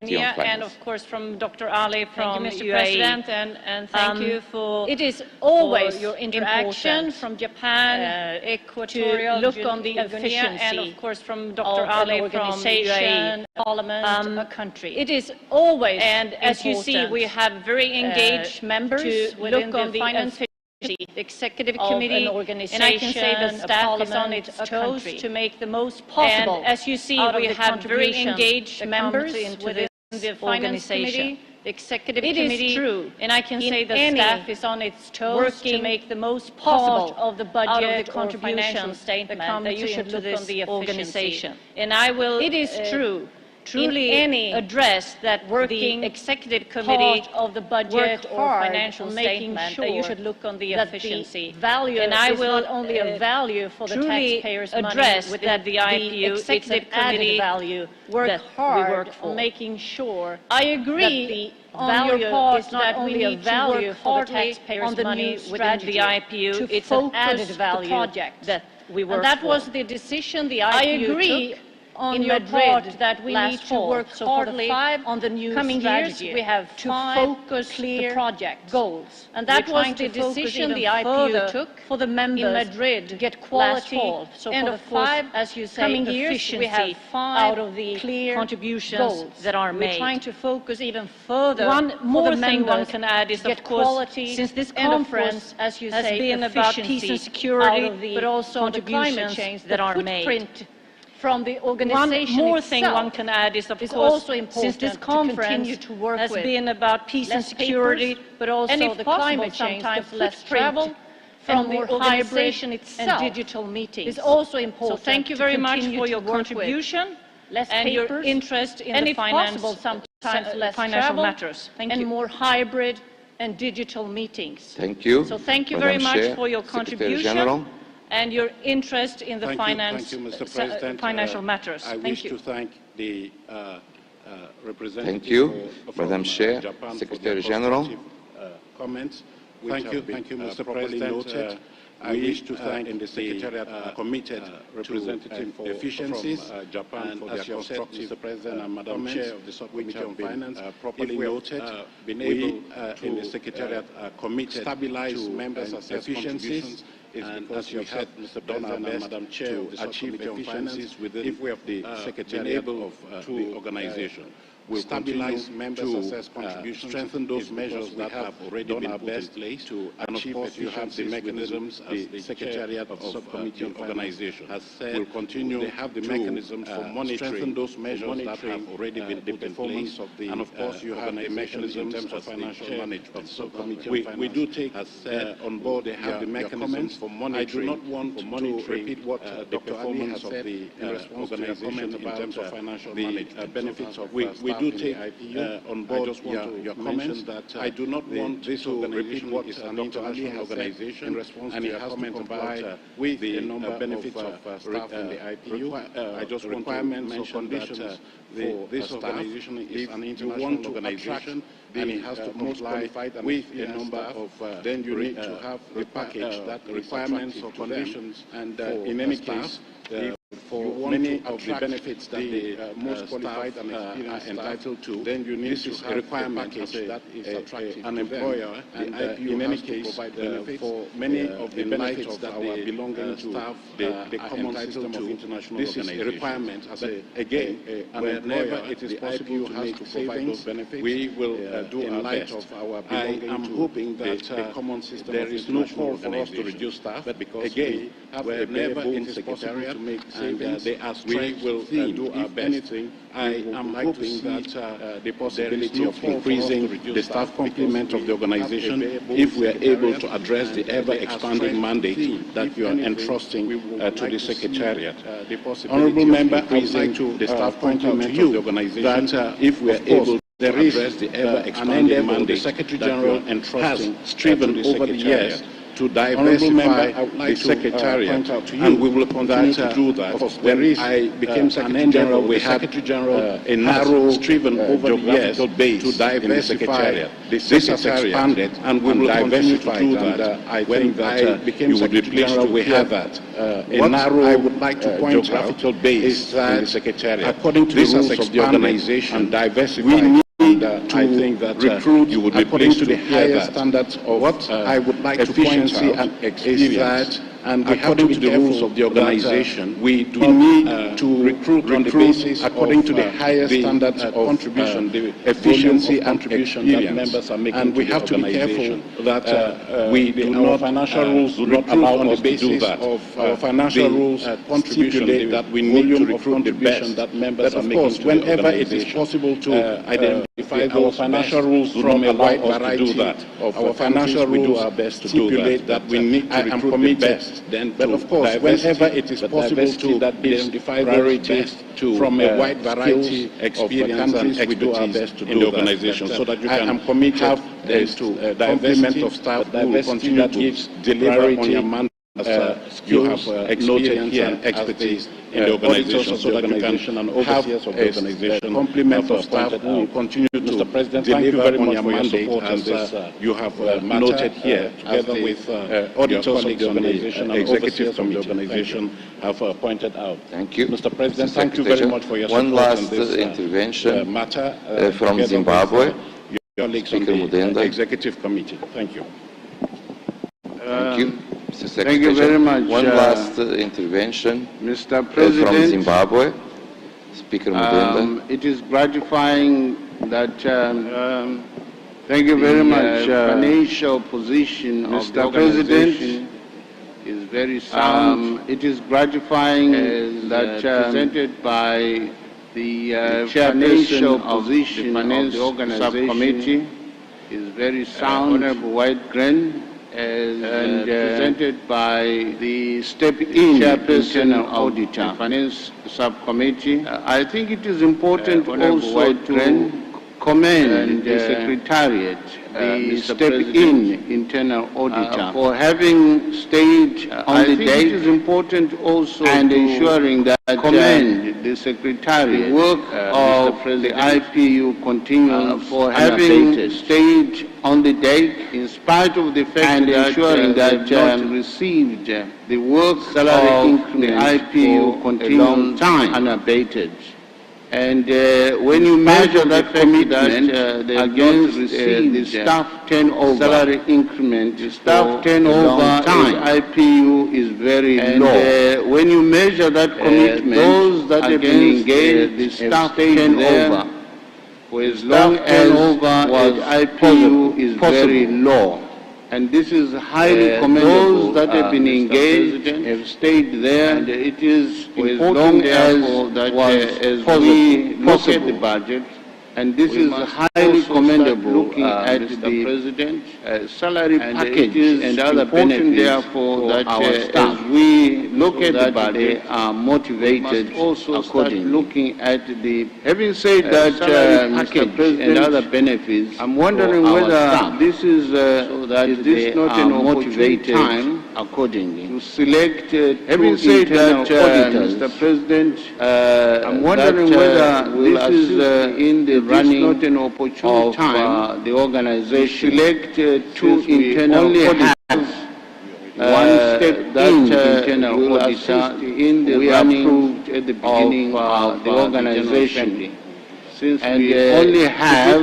Guinea, and of course from Dr. Ali from Mr. UAE. President, and thank you for it is always your interaction from Japan, Equatorial look on the efficiency, and of course from Dr. Ali from UAE, Parliament, a country. It is always, and as you see, we have very engaged members within the finance. The executive committee, and I can say the staff is on its toes to make the most possible. And as you see, we have very engaged members within the finance committee, the executive committee. It is true, and I can say the staff is on its toes to make the most possible of the budget, the contribution statement that you should look on the organization. And I will. It is true. Truly any address that working executive committee of the budget or financial statement that you should look on the efficiency value, and I will not only a value for the taxpayers' address money that the IPU executive committee value work hard on making sure. I agree. On your part, is not only a value for the taxpayers' money within the IPU, it's an added value project that we work. And that was the decision the IPU took. in Madrid that we need to work hardly on the new strategy. We have to focus clear project goals, and that was the decision the IPU took for the members in Madrid to get quality So and of course, as you say, coming years we have 5 out of the clear contributions that are made. We're trying to focus even further. One more thing one can add is, of course, since this conference, as you say, has been about peace and security, but also the climate change that are made. From the organization one more thing one can add is, of course, also important since this conference has been about peace and security, but also the climate change, sometimes less travel from the organization itself and digital meetings is also important. So thank you very much for your contribution and your interest in the financial matters. Thank you. And more hybrid and digital meetings. Thank you. So thank you very much for your contribution and your interest in the financial matters. I wish to thank the representative. Thank you, Madam Chair, Secretary General. Comments. Thank you, Mr. President. I wish to thank the Secretariat committed representative for efficiencies Japan for their constructive, Mr. President and Madam Chair of the Subcommittee on Finance, properly noted, been able in the Secretariat committed stabilize members' efficiencies. And as you said, Mr. President and Madam Chair, to achieve efficiencies within the Secretariat of the organization. We'll stabilize members' assessed contributions, strengthen those measures that have already been put in place to achieve efficiency mechanisms as the Secretariat of the Subcommittee on Organization has said. We'll continue to have the mechanisms for monitoring, strengthen those measures that have already been put in place, and of course you have the mechanisms in terms of financial management. So we do take on board they have the mechanisms for monitoring. I do not want to repeat what Dr. Ali has said in response to your comment in terms of financial management. Benefits of do take on board your comments that I do not want this to repeat what is an international organization in response to your comment about with the benefits of staff in the IPU. I just want to mention that this organization is an international organization and it has to comply with a number of, then you need to have the package that requirements or conditions, and in any case, for many of the benefits that the most qualified and experienced are entitled to, then you need to have a requirement that is attractive an employer, and in any case, for many of the benefits that they belonging to staff, the common system of international this is a requirement. As again, whenever it is possible to make to provide those benefits, we will do in light of our belonging to. I am hoping that the common system there is no call for us to reduce staff, but because again, whenever it is possible to make savings, we will do our best. I am hoping that the possibility of increasing the staff complement of the organization, if we are able to address the ever-expanding mandate that you are entrusting to the Secretariat. Honourable Member, increasing the staff complement of the organization, that if we are able there is the ever-expanding mandate the Secretary General has striven over the years to diversify the Secretariat, and we will continue to do that. There is, I became Secretary General, we had a narrow, striven over the years to diversify the Secretariat, and we will diversify to do that. I think that you would be pleased to hear that. A narrow, I would like to point out, base in the Secretariat. According to the rules of the organization, diversify. I think that recruit, you would be pleased to the higher standards of what I would like efficiency and experience. And according to the rules of the organization, we do need to recruit on the basis according to the higher standards of contribution, the efficiency and contribution that members are making. And we have to be careful that we do not financial rules do not allow us to do that. Our financial rules stipulate that we need to recruit the best that members are making. Of course, whenever it is possible to identify those financial rules from a wide variety of our financial rules, we do our best to stipulate that we need to recruit the best. But of course, whenever it is possible to identify priorities from a wide variety experience and expertise in the organization, so that you can commit have to diversity of staff who will continue to deliver on your mandate you have experience and expertise in the organization of the organization and overseers of the organization, complement of staff who continue to deliver on your mandate, and this you have noted here, together with auditors of the organization and executives from the organization have pointed out. Thank you. Mr. President, thank you very much for your support. One last on this, intervention matter from Zimbabwe. Your colleagues on the Executive Committee. Thank you. Thank you. Mr. Secretary. Thank you very much. One last intervention Mr. President, from Zimbabwe. Speaker Mudenda. it is gratifying that thank you very much. Financial position of the organization is very sound. It is gratifying that presented by the financial position of the organization subcommittee is very sound. Honorable Whitegren, and presented by the step-in chairperson and auditor finance subcommittee. I think it is important also to commend the secretariat, the step-in internal auditor, for having stayed on the date. It is important also and ensuring that commend the secretariat, the work of the IPU continues for having stayed on the date in spite of the fact and that ensuring that not received the work salary increment the IPU continues unabated. And when you measure that commitment against the staff turnover salary increment, the staff turnover at IPU is very low. When you measure that commitment, those that have been engaged, the staff turnover for as long as IPU is very low. And this is highly commendable. Those that have been engaged have stayed there, and it is important therefore that as we look at the budget, and this is highly commendable looking at the President salary package and other benefits therefore that as we look at the budget are motivated also accordingly. Looking at the having said that Mr. President and other benefits, I'm wondering whether this is so that is this not an motivated time accordingly to select having said that Mr. President I'm wondering whether this is in the running not an opportune time the organization select two internal auditors. One step that internal will assist in the running at the beginning of the organization. Since we only have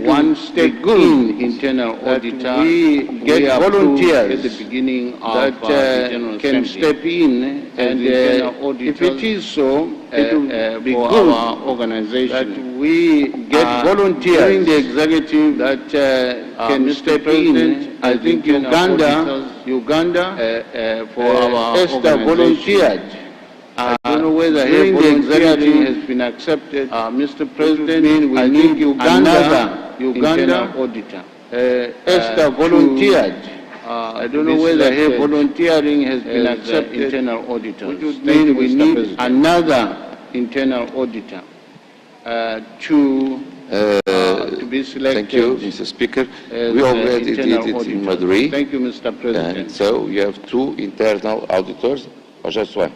one step in internal auditor, we get volunteers at the beginning of that can step in, and if it is so, it will be good our organization that we get volunteers during the executive that can step in. I think Uganda for our Esther volunteered. I don't know whether hearing the executive has been accepted. Mr. President, I think Uganda auditor. Esther volunteered. I don't know whether her volunteering has been accepted. Internal auditor. Which means we need another internal auditor to be selected. Thank you, Mr. Speaker. We already did it in Madrid. Thank you, Mr. President. And so you have two internal auditors, or just one?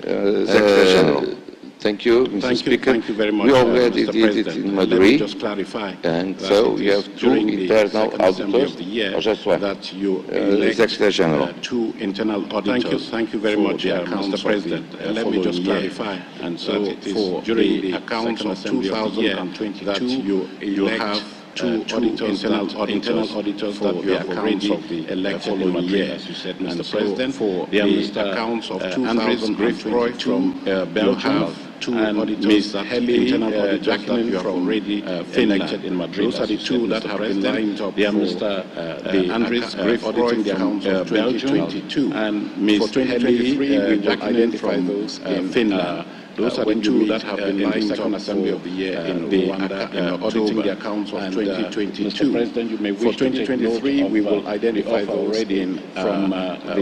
Secretary General. Thank you, Mr. Speaker. Thank you very much. We already did it in Madrid. Let me just clarify. And so we have two internal auditors, or just one? That you elect Secretary General. Two internal auditors. Thank you very much, Mr. President. Let me just clarify. And so it is during the accounts of 2022 that you have two internal auditors that you have already elected in Madrid, as you said, Mr. President. For the accounts of 2022 from Belgium, two auditors that internal auditors that you have already elected in Madrid. Those are the two that have been lined up. They are Mr. Andres auditing the accounts of Belgium, and Ms. 2023 we will identify those in Finland. Those are the two that have been lined up Second Assembly of the Year in Rwanda, auditing the accounts of 2022. Mr. President, you may wish for 2023, we will identify already from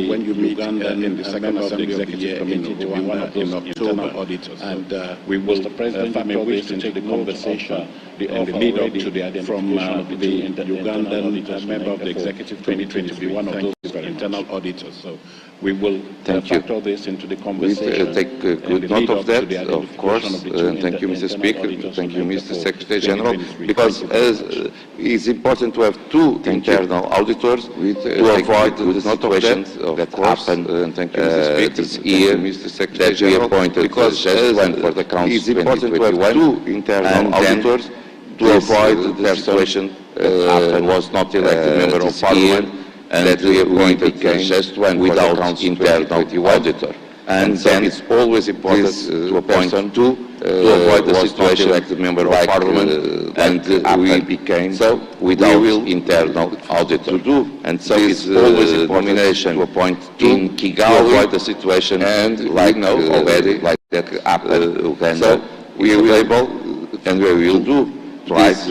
when you meet in the Second Assembly of the Year in Rwanda in October, auditors. And we will, Mr. President, you may wish to take the conversation and the lead up to the identification of the Ugandan member of the executive committee to be one of those internal auditors. So we will factor this into the conversation. We take good note of that, of course. Thank you, Mr. Speaker. Thank you, Mr. Secretary General. Because it's important to have two internal auditors to avoid the situations that happened. Thank you, Mr. Speaker. This year, Mr. Secretary General, appointed just one for the Council. It's important to have two internal auditors to avoid the situation that happened. Was not elected member of Parliament, and that we appointed just one without internal auditor. And then it's always important to appoint two to avoid the situation like the member of Parliament, and we became so without internal auditor to do. And so it's always a nomination to appoint two in Kigali to avoid the situation, and like already like that happened Uganda. So we will able and we will do this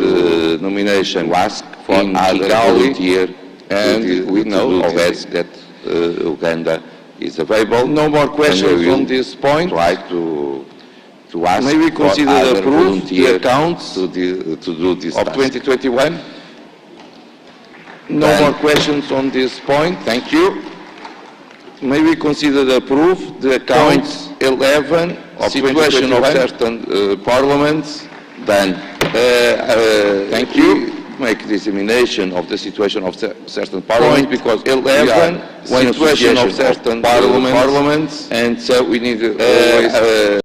nomination to ask for in Kigali here. And we know already that Uganda is available. No more questions on this point. Try to ask. May we consider approve the accounts to do this of 2021? No more questions on this point. Thank you. May we consider approve the accounts 11 of situation of certain parliaments? Then thank you. Make dissemination of the situation of certain parliaments, because 11 when situation of certain parliaments, and so we need always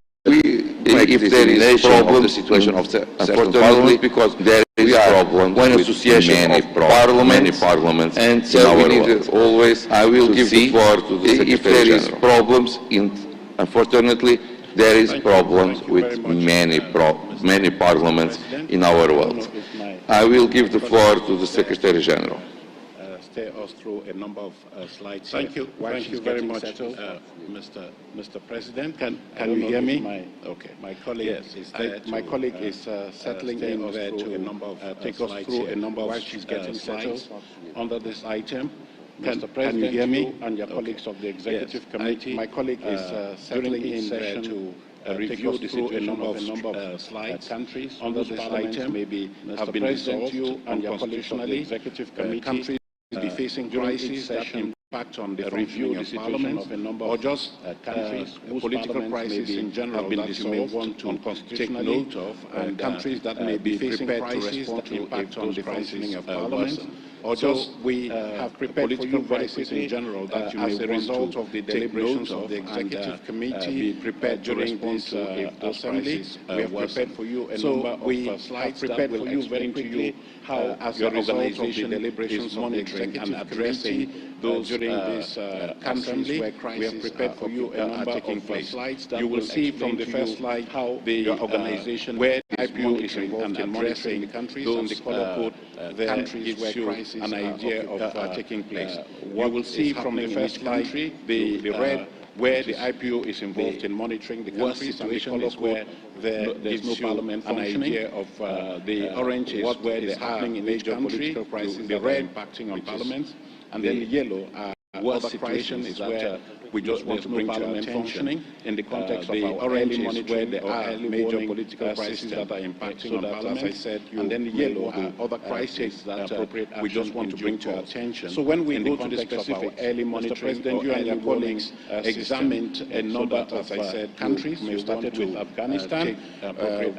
make dissemination of the situation of certain parliaments, because there is problem when association of many parliaments, and so we need always. I will give the floor to the Secretary General. If there is problems, unfortunately, there is problems with many parliaments in our world. I will give the floor to the Secretary General. Stay us through a number of slides. Thank you. Thank you very much, Mr. President. Can you hear me? Okay. My colleague is settling in there to take us through a number of slides under this item. Can you hear me? And your colleagues of the Executive Committee. My colleague is settling in there to review the situation of a number of slides. Countries under this item maybe have been resolved you and your colleagues of the Executive Committee. Countries be facing crises that impact on the review of Parliament of a number of just countries political crises in general have been resolved want to take note of, and countries that may be facing crises that impact on the functioning of Parliament. Or just we have prepared political crises in general that you as a result of the deliberations of the Executive Committee be prepared during this assembly. We have prepared for you a number of slides prepared for you very quickly how as a result of the deliberations monitoring and addressing those during this countries where crises we have prepared for you a number of slides that you will see from the first slide how the organization where IPU is involved in monitoring the countries and the color code the countries where crises an idea of taking place. You will see from the first slide the red where the IPU is involved in monitoring the countries, and the color where there is no parliament functioning. An idea of the orange is where there are major political crises that are impacting on parliaments, and then the yellow are other crises is where we just want to bring parliament functioning in the context of our early monitoring where there are major political crises that are impacting on parliament. As I said, and then the yellow are other crises that we just want to bring to our attention. So when we go to the specific early monitoring, you and your colleagues examined a number of, as I said, countries. We started with Afghanistan,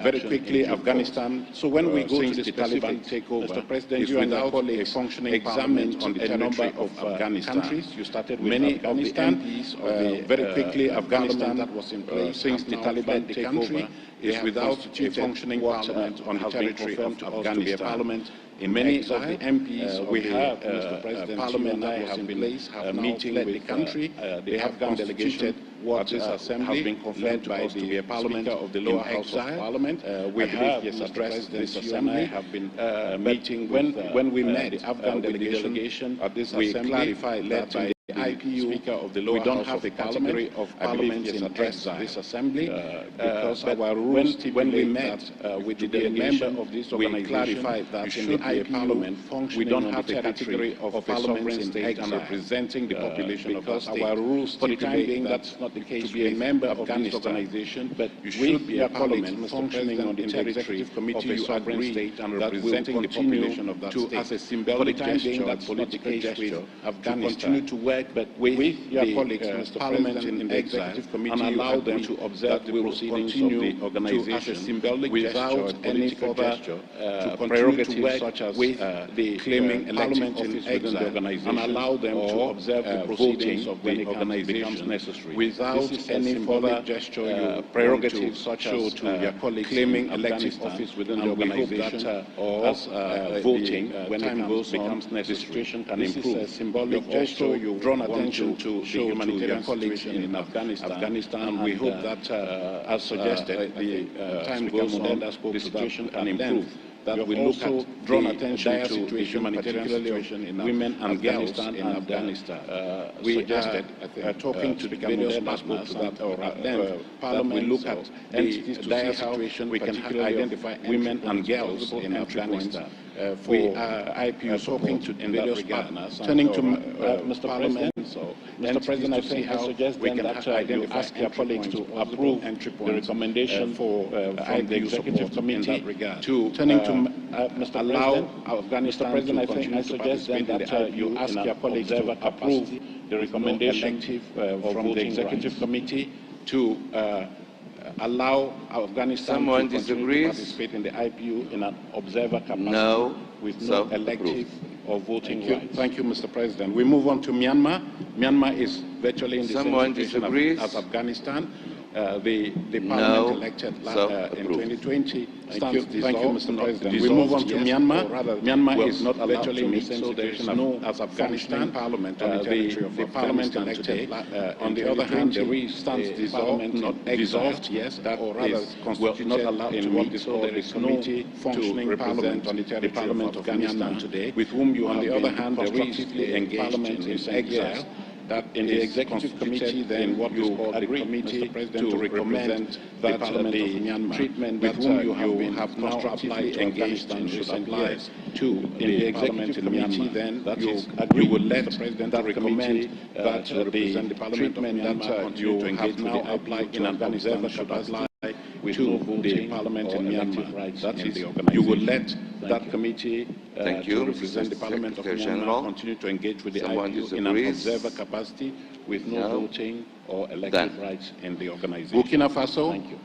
very quickly Afghanistan. So when we go to the Taliban takeover, Mr. President, you and your colleagues functioning parliament on the territory of Afghanistan. You started with many Afghanistan. Very quickly, Afghanistan that was in place since the Taliban takeover is without a functioning parliament on the territory of Afghanistan. In many of the MPs we have, Mr. President, Parliament that was in place have meeting with the country. They have constituted what this assembly have been confirmed by the Parliament of the lower house of Parliament. We have addressed this assembly. Have been meeting when we met the Afghan delegation at this assembly, we clarified led by the IPU Speaker of the lower house of the category of parliaments in this assembly, because our rules when we met with the delegation of this organization, we clarified that in the IPU parliament we don't have the category of parliaments in exile and representing the population of our state. Our rules for the time being that's not the case. To be a member of this organization, but you should be a parliament functioning on the executive committee of a sovereign state and representing the population of that state. As a symbolic gesture, that political gesture, to continue to work with your colleagues, Mr. Parliament in executive committee, and allow them to observe the proceedings of the organization without any further prerogatives such as the claiming elective office within the organization, and allow them to observe the proceedings of the organization necessary without any further gesture prerogatives such as to your colleagues claiming elective office within the organization or voting when time goes becomes necessary. This is a symbolic gesture. You've drawn attention to the humanitarian situation in Afghanistan, and we hope that, as suggested, the time goes on, the situation can improve. That we look at drawn attention to the humanitarian situation in women and girls in Afghanistan. We suggested, talking to the various partners that we look at the dire situation, we can identify women and girls in Afghanistan. We are IPU talking to various partners. Turning to Mr. President, Mr. President, I suggest we can identify your colleagues to approve the recommendation from the executive committee to turning to Mr. Allow Afghanistan President, I suggest then that you ask your colleagues to approve the recommendation from the executive committee to allow Afghanistan to continue to participate in the IPU in an observer capacity with no elective or voting rights. Thank you, Mr. President. We move on to Myanmar. Myanmar is virtually in the same situation as Afghanistan. The parliament elected in 2020 stands dissolved. Thank you, Mr. President. We move on to Myanmar. Myanmar is not virtually in the same situation as Afghanistan. Parliament on the territory of parliament elected. On the other hand, there stands dissolved, not dissolved, yes, that is not allowed to meet the committee functioning parliament on the territory of Afghanistan today, with whom you, on the other hand, constructively engaged in exile. That in the executive committee, then what you agree, Mr. President, to recommend that the treatment with whom you have now constructively engaged in recent years to the executive committee, then that you will let the President recommend that the treatment that you have now applied in Afghanistan should apply to the parliament in Myanmar. That is, you will let that committee to represent the parliament of Myanmar continue to engage with the IPU in an observer capacity with no voting or elective rights in the organization. Burkina Faso. Thank you.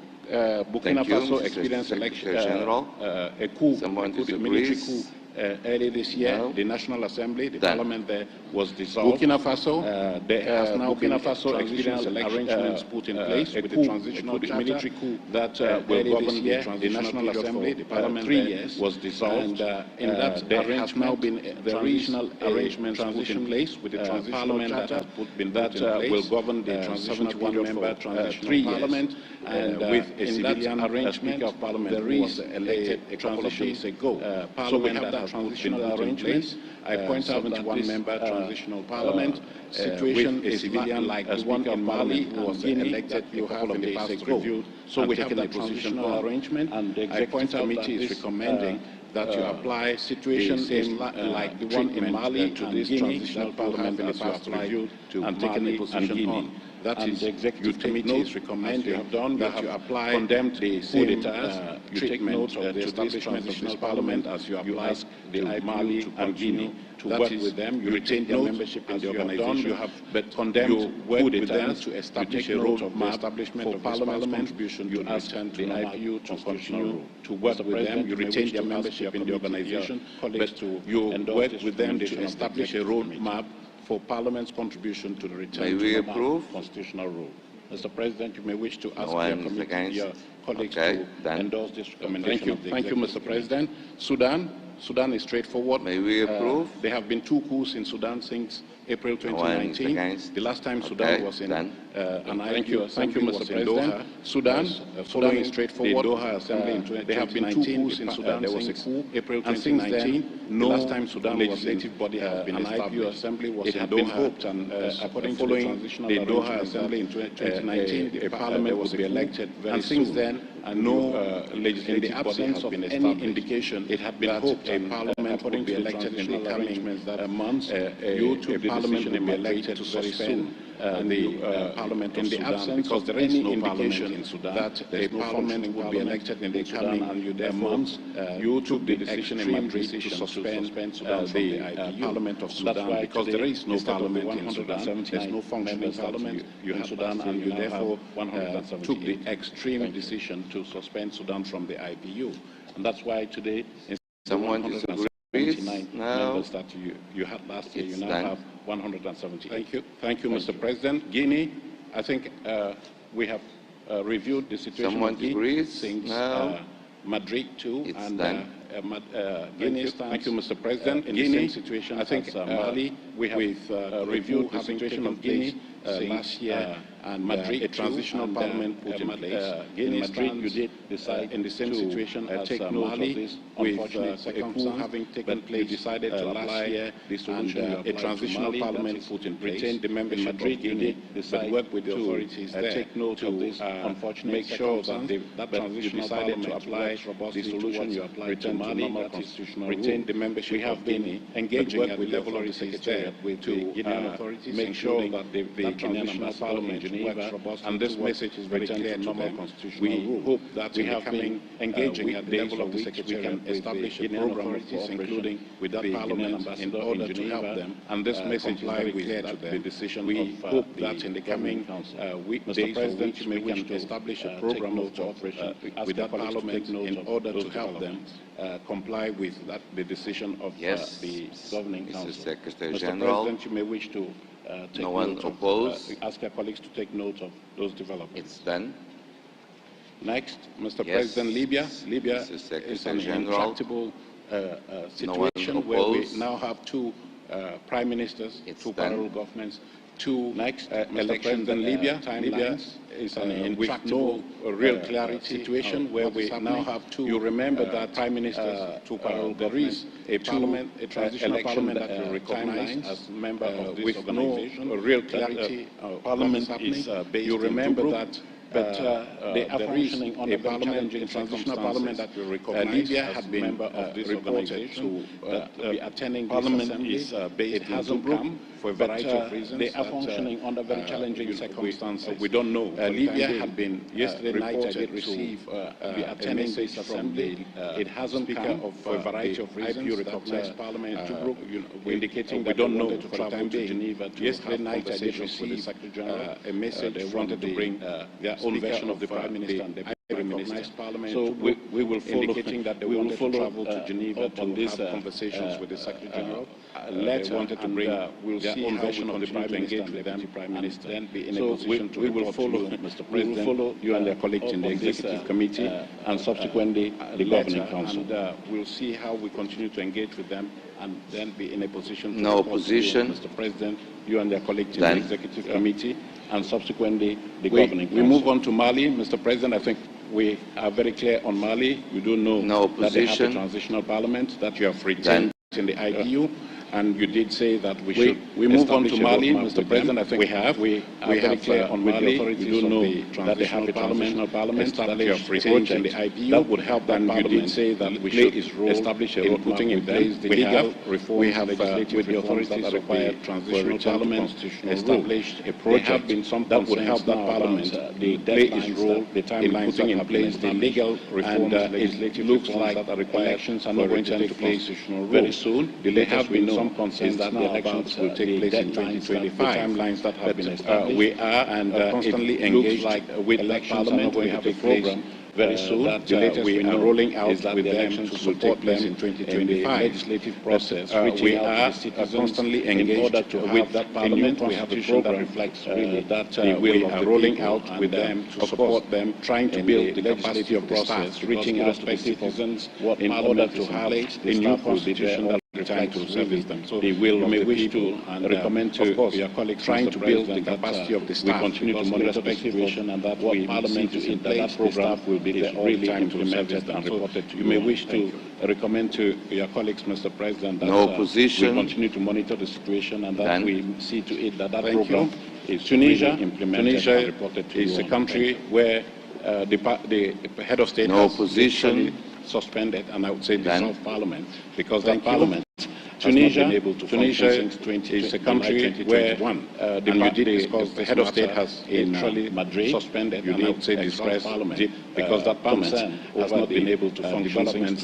Burkina Faso experienced a coup, a military coup early this year. The National Assembly, the parliament there, was dissolved. Burkina Faso, there has now been experienced arrangements put in place with the transitional military coup that will govern the National Assembly. The parliament 3 years was dissolved, and in that there has now been the regional arrangements put in place with the transitional charter that will govern the 71-member transitional parliament, and with a civilian arrangement of parliament there is elected a couple of days ago. So we have that transitional arrangement. I point out that one-member transitional parliament situation is civilian like the one in Mali who was elected a couple of days ago. So we have that transitional arrangement, and the executive committee is recommending that you apply situations like the one in Mali to this transitional parliament as you have reviewed and taken a position on. That is, the executive committee is recommending that you apply condemned the coup d'etats. You take note of the establishment of this parliament as you apply the Mali and Guinea to work with them. You retain their membership in the organization. You have condemned work with them to establish a roadmap for parliament's contribution. You ask the IPU to continue to work with them. You retain their membership in the organization, but you work with them to establish a roadmap for Parliament's contribution to the return to constitutional rule. Mr. President, you may wish to ask your colleagues to endorse this recommendation. Thank you, Mr. President. Sudan is straightforward. May we approve? There have been 2 coups in Sudan since April 2019. The last time Sudan was in an IPU assembly was in Doha. Sudan, following a straightforward Doha assembly in 2019. There have been 2 coups in Sudan. There was a coup April 2019. The last time Sudan legislative body has been established. Assembly was it had been hoped, and according to the Doha assembly in 2019, the parliament would be elected very soon. And since then, no legislative body has been established. Any indication it had been hoped a parliament would be elected in the coming months. You took the decision to be elected to suspend the parliament in the absence because there is no indication in Sudan that a parliament would be elected in the coming months. You took the decision in Madrid to suspend the parliament of Sudan because there is no parliament in Sudan. There is no functioning parliament in Sudan, and you therefore took the extreme decision to suspend Sudan from the IPU. And that's why today, someone disagrees? Members that you had last year, you now have 178. Thank you, Mr. President. Guinea, I think we have reviewed the situation of Guinea since Madrid too, and Guinea. Thank you, Mr. President. In the same situation, I think Mali, we have reviewed the situation of Guinea last year, and Madrid, a transitional parliament put in place. In Madrid, you did decide in the same situation as Mali, with a coup having taken place, decided to last year the solution a transitional parliament put in place. Retain the membership of Guinea, but work with the authorities there. Take note of this unfortunate make sure that transitional parliament to apply the solution you applied to Mali, that is retain the membership. We have been engaging at the level of the secretariat with the Guinean authorities, make sure that the Guinean parliament and this message is very clear to them. We hope that we have been engaging at the level of the secretariat. We can establish a program of cooperation with that parliament in order to help them. And this message is very clear to them. The decision we hope that in the coming Mr. President, you may wish to establish a program of cooperation with that parliament in order to help them comply with the decision of the governing council. Secretary Mr. General. President, you may wish to take no one note opposed. ask our colleagues to take note of those developments. It's done. Next, Mr. President, Libya. Libya is an intractable situation where we now have 2 prime ministers, 2 parallel governments, 2 elections in Libya. Libya is an intractable, real clarity situation where we now have 2. You remember that prime ministers, 2 parallel governments, a parliament, a transitional parliament that will recognize as member of this organization. No real clarity. Parliament is based. You remember that. But they are functioning on a parliament, a transitional parliament that will recognize Libya had been member of this organization to be attending parliament is based. It hasn't come for a variety of reasons. They are functioning under very challenging circumstances. We don't know. Libya had been yesterday night I did receive be attending this assembly. It hasn't come for a variety of reasons. Ipuw recognized parliament indicating we don't know for the time being. Geneva. Yesterday night I did receive a message they wanted to bring their own version of the Prime Minister and the Prime Minister. Parliament. So we will follow, indicating that they wanted to travel to Geneva to have conversations with the Secretary General. Wanted to bring we'll their own version of the Prime Minister and the Prime Minister. Then be in a position to report to you, Mr. President. We will follow you and their colleagues in the Executive Committee and subsequently the Governing Council. And we'll see how we continue to engage with them and then be in a position to no opposition. You, Mr. President, you and their colleagues in the Executive Committee and subsequently the Governing Council. We move on to Mali, Mr. President. I think we are very clear on Mali. We do know that they have a transitional parliament that you have retained in the IPU. And you did say that we move on to Mali, Mr. President. I think we are very clear on Mali. We do know that they have a transitional parliament that they have retained in the IPU. That would help them. You did say that we should establish a road putting in place the legal reforms. We have with the authorities that require transitional parliament established a project. There have been some that would help that parliament. The play its role, the timelines putting in place the legal reforms. It looks like elections are not going to take place very soon. There have been some concerns that the elections will take place in 2025. The timelines that have been established. We are constantly engaged with elections Parliament. We have a program very soon. The latest we are rolling out with the elections to support them in 2025 legislative process. We are constantly engaged with that Parliament. We have a program that reflects that we are rolling out with them to support them, trying to build the legislative process, reaching out to citizens in order to have a new constitution that return to service them. So you may wish to recommend to your colleagues trying to build the capacity of the staff. We continue to monitor the situation, and that what Parliament is in place, that program will be there all the time to implemented and reported to you. You may wish to recommend to your colleagues, Mr. President, that we continue to monitor the situation, and that we see to it that that program is Tunisia implemented and reported to you. Tunisia is a country where the head of state has position suspended, and I would say dissolved Parliament, because that Parliament, Tunisia is a country where the head of state has literally Madrid suspended, and I would say dissolved Parliament, because that Parliament has not been able to function since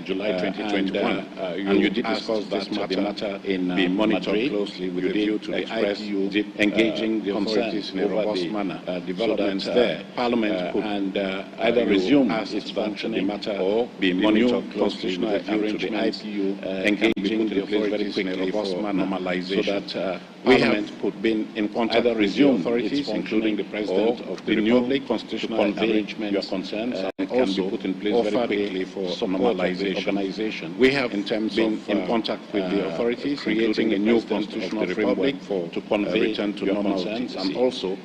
July 2021. And you did discuss this matter in be monitored closely with a view to express engaging the authorities in a robust manner. Developments there. Parliament could either resume its functioning matter or be monitored closely with a view to the IPU engaging the authorities in a robust manner, normalization, so that Parliament could be in contact with the authorities, including the President of the Republic, constitutional arrangement, your concerns, and can be put in place very quickly for some normalization. We have been in contact with the authorities, creating a new constitutional framework to convey return to normality, and also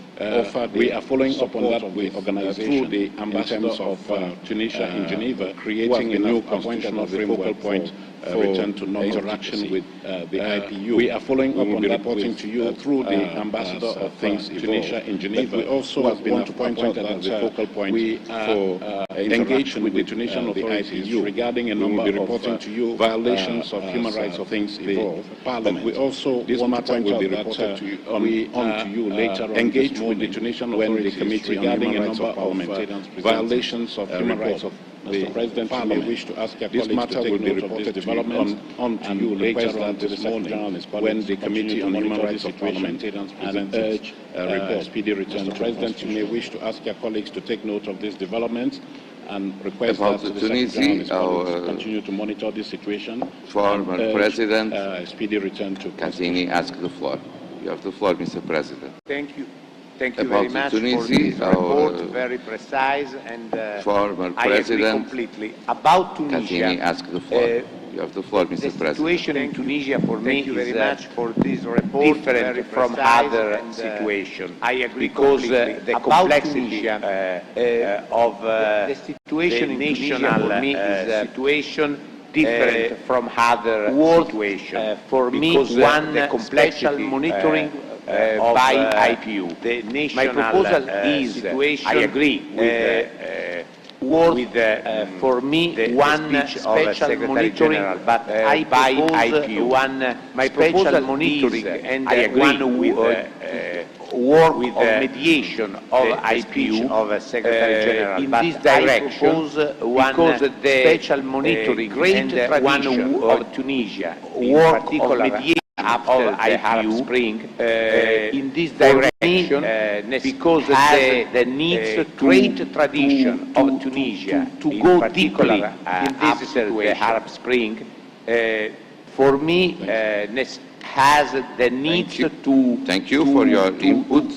we are following up on that with through the ambassador of Tunisia in Geneva, creating a new constitutional framework point for return to normal interaction with the IPU. We are following up on reporting to you through the ambassador of Tunisia in Geneva. We also want to point out that as a focal point for engagement with the Tunisian authorities regarding a number of reporting to you violations of human rights of things involved. Parliament. We also this matter will be reported to you on to you later on. Engage with the Tunisian authorities committee regarding a number of violations of human rights of Mr. President, you may wish to ask your colleagues to take note of this development on to you later on this morning when the Committee on Human Rights of Parliamentarians and urge report speedy return. Mr. President, you may wish to ask your colleagues to take note of this development and request that the Tunisia continue to monitor this situation. Former President speedy return to Casini, ask the floor. You have the floor, Mr. President. Thank you. Thank you very much for this report, very precise, and I agree completely. About Tunisia, ask the floor. You have the floor, Mr. President. The situation in Tunisia for me is very much for this report different from other situations. I agree because the complexity of the situation in Tunisia for me is a situation different from other situations. For me, one special monitoring by IPU. The national my proposal is situation. I agree with for me one special monitoring, but I by IPU. One my special monitoring, and I agree with work with mediation of IPU of Secretary General. In this direction, because the special monitoring great and one of Tunisia, work of mediation after the Arab Spring, in this direction, because the needs great tradition of Tunisia to go deeply in this the Arab Spring, for me has the need to thank you for your input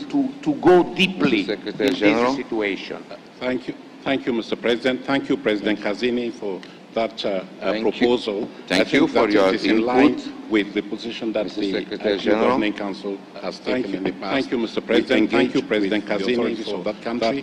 to go deeply in this situation. Thank you, Mr. President. Thank you, President Casini, for that proposal. Thank you for your input in line with the position that the Governing Council has taken in the past. Thank you, Mr. President. Thank you, President Casini, for that country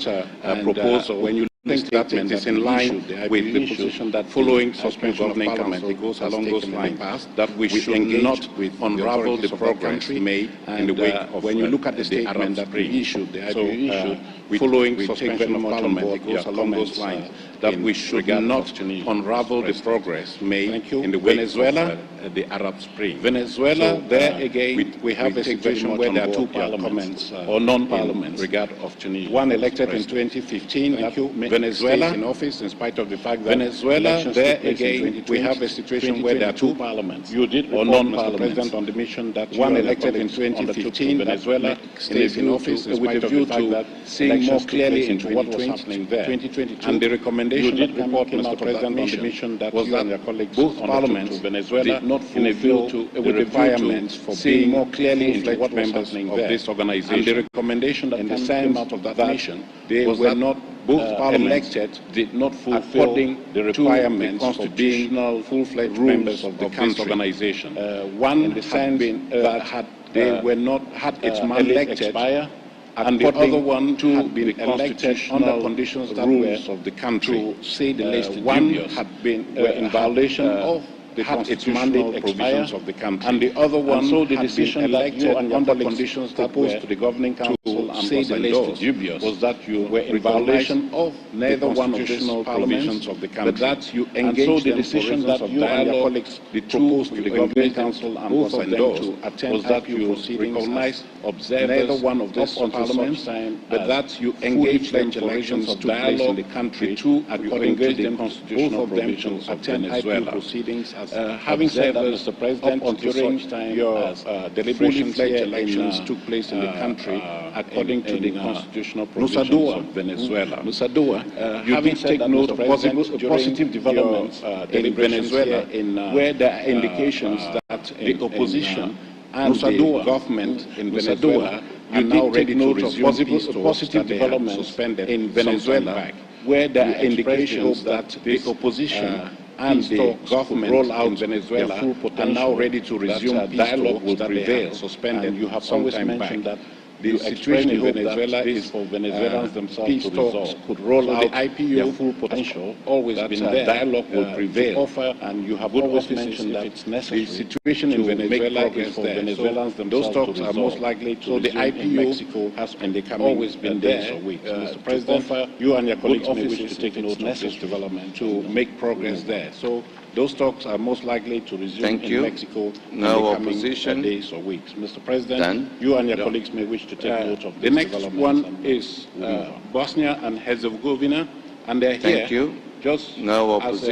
proposal. When you think that it is in line with the position that following suspension of Parliament, it goes along those lines, that we should not unravel the progress made in the wake of when you look at the statement that we issued, the IPU issued, following suspension of Parliament, it goes along those lines, that we should not unravel the progress made in the Venezuela, the Arab Spring. Venezuela, there again, we have a situation where there are two parliaments or non-parliaments regard of Tunisia. One elected in 2015, Venezuela in office in spite of the fact that Venezuela, there again, we have a situation where there are two parliaments. You did or non-parliament on the mission that one elected in 2015, Venezuela stays in office in spite of the fact that seeing more clearly into what was happening there. And the recommendation that came out, Mr. President, on the mission that you and your colleagues both parliaments Venezuela did not fulfill the requirements for seeing more clearly into what was happening of this organization. And the recommendation that came out of that mission, they were not both parliaments did not fulfill the requirements for being full-fledged members of this organization. One had been that they were not had its mandate expire, and the other one had been elected under conditions that rules of the country. To say the least, one had been in violation of the constitutional provisions of the country, and the other one so the decision elected under conditions that were to the governing council and say the least dubious was that you were in violation of neither one of these provisions of the country, but that you engaged so the decision that you and your colleagues proposed to the governing council and was endorsed to attend was that you recognize neither one of these parliaments, but that you engaged them in elections of dialogue in the country to according to the constitutional provisions of Venezuela proceedings. Having said that, Mr. President, during your deliberations here, elections took place in the country according to the constitutional provisions of Venezuela. Nusa Dua, you did take note of positive developments in Venezuela, where there are indications that the opposition and the government in Venezuela are now ready to resume positive developments suspended in Venezuela, where there are indications that the opposition and the government roll out Venezuela full potential, and now ready to resume dialogue will prevail, suspended. And you have always mentioned that the situation in Venezuela is for Venezuelans themselves to resolve. Could roll out the IPU full potential, always been there. Dialogue will prevail. Offer, and you have always mentioned that it's necessary. The situation in Venezuela is for Venezuelans themselves. Those talks are most likely to resume. So the IPU in Mexico has always been there. Mr. President, you and your colleagues may wish to take note of this development to make progress there. So those talks are most likely to resume in Mexico in the coming days or weeks. Mr. President, you and your colleagues may wish to take note of this. The next one is Bosnia and Herzegovina, and they're here just as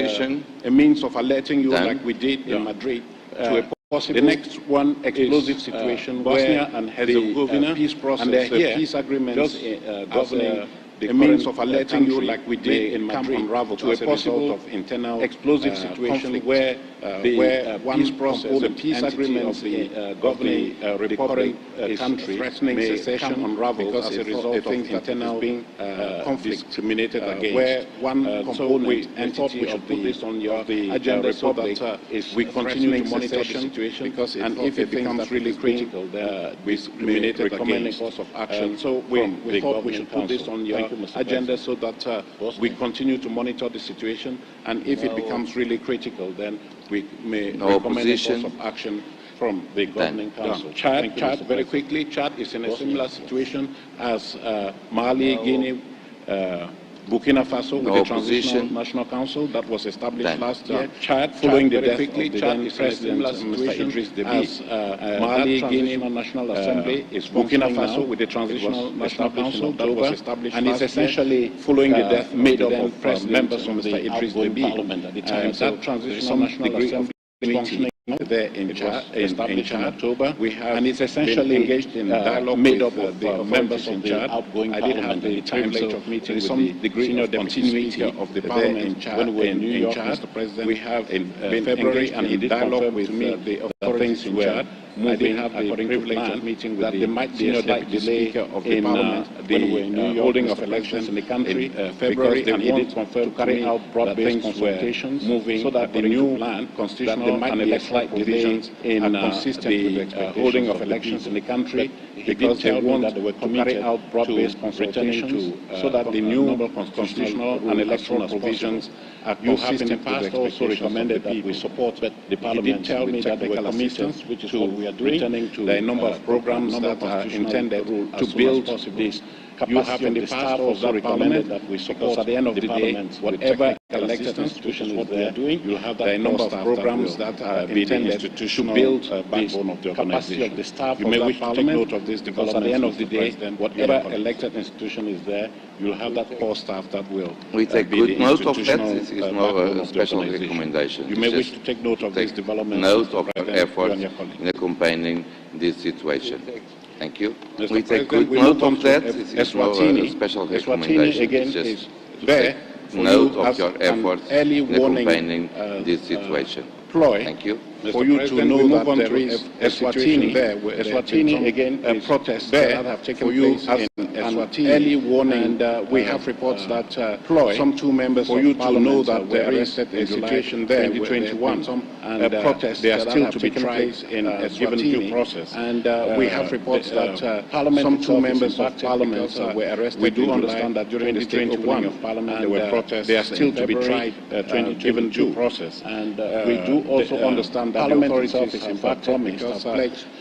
a means of alerting you, like we did in Madrid, to a possible. The next one, explosive situation, Bosnia and Herzegovina, peace process, and they're here, peace agreements governing a means of alerting you, like we did in Madrid, to a possible of internal explosive situation where the peace process, the peace agreements governing Republic country threatening secession unravels as a result of internal conflict discriminated against. Where one component entity of this on your agenda so that we continue to monitor the situation, because and if it becomes really critical, then we may recommend a course of action. So we thought we should put this on your agenda so that we continue to monitor the situation, and if it becomes really critical, then we may recommend a course of action from the governing council. Chad, very quickly, Chad is in a similar situation as Mali, Guinea, Burkina Faso with the Transitional National Council that was established last year. Chad, following the death of the then President Mr. Idris Deby, as Mali, Guinea National Assembly is Burkina Faso with the Transitional National Council that was established and is essentially following the death made up of members of Mr. Idris Deby. Parliament at the time. That Transitional National Assembly functioning there in Chad, established in October. We have and it's essentially engaged in dialogue made up of the members of Chad. I did have the privilege of meeting with some degree of continuity of the Parliament in Chad when we were in New York, Mr. President. We have in February and in dialogue with the authorities in Chad. I did have the privilege of meeting with there might be a slight delay of the Parliament when we're in New York, holding of elections in the country in February, and he did confirm to carry out broad-based consultations moving so that the new plan, constitutional and electoral provisions are consistent with the holding of elections in the country, because they want that they were to carry out broad-based consultations so that the new constitutional and electoral provisions are consistent with the past. Also recommended that we support the Parliament. He did tell me that there were commissions, which is what we are doing. There are a number of programs that are intended to build this. You have in the past also recommended that we support at the end of the day, whatever elected institution is what we are doing. You have that number of programs that are intended to build backbone of the capacity of the staff. You may wish to take note of this development. At the end of the day, whatever elected institution is there, you'll have that core staff that will. We take good note of that. This is more a special recommendation. You may wish to take note of this development. Note of your efforts in accompanying this situation. Thank you. We take good note of that. Eswatini, special recommendation. Again is there note of your efforts in accompanying this situation. Thank you. For you to know that there is Eswatini there. Eswatini again, protests there that have taken place in early warning, and we have reports that some 2 members for you to know that there is a situation there, 2021, and protests they are still to be tried in a given due process. And we have reports that some 2 members of Parliament were arrested. We do understand that during the state opening of Parliament there were protests. They are still to be tried given due process. And we do also understand that the authorities is impacted because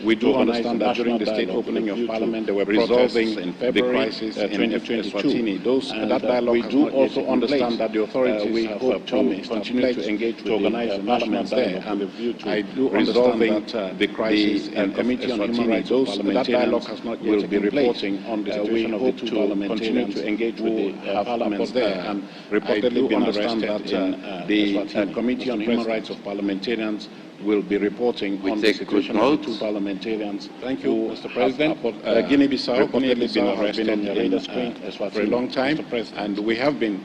we do understand that during the state opening of Parliament there were resolving in February the crisis in 2022. That dialogue we do also understand that the authorities we hope to continue to engage to organize the Parliament there, and I do resolving the crisis in Committee on Human Rights. That dialogue has not yet will be reporting on the situation of the 2 continue to engage with the Parliaments there, and reportedly been arrested in the Committee on Human Rights of Parliamentarians will be reporting on the situation of the 2 parliamentarians. Thank you, Mr. President. Guinea-Bissau reportedly been arrested on the radar screen for a long time, and we have been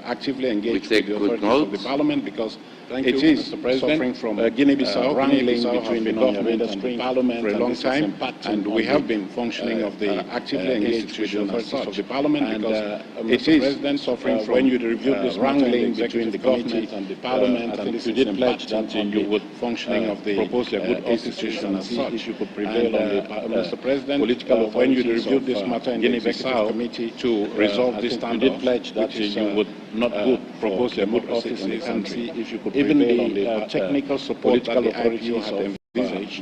actively engaged with the authorities of the Parliament because it is suffering from Guinea-Bissau wrangling between the government and the Parliament for a long time, and we have been functioning of the actively engaged with the authorities of the Parliament because it is suffering from when you reviewed this wrangling between the government and the Parliament. I think you did pledge that you would functioning of the propose a good institution as such. If you could prevail on the Mr. President, political when you reviewed this matter in the Executive Committee to resolve this standoff, you did pledge that you would not propose a good office in the country. If you could even the technical support that the IPU had envisaged,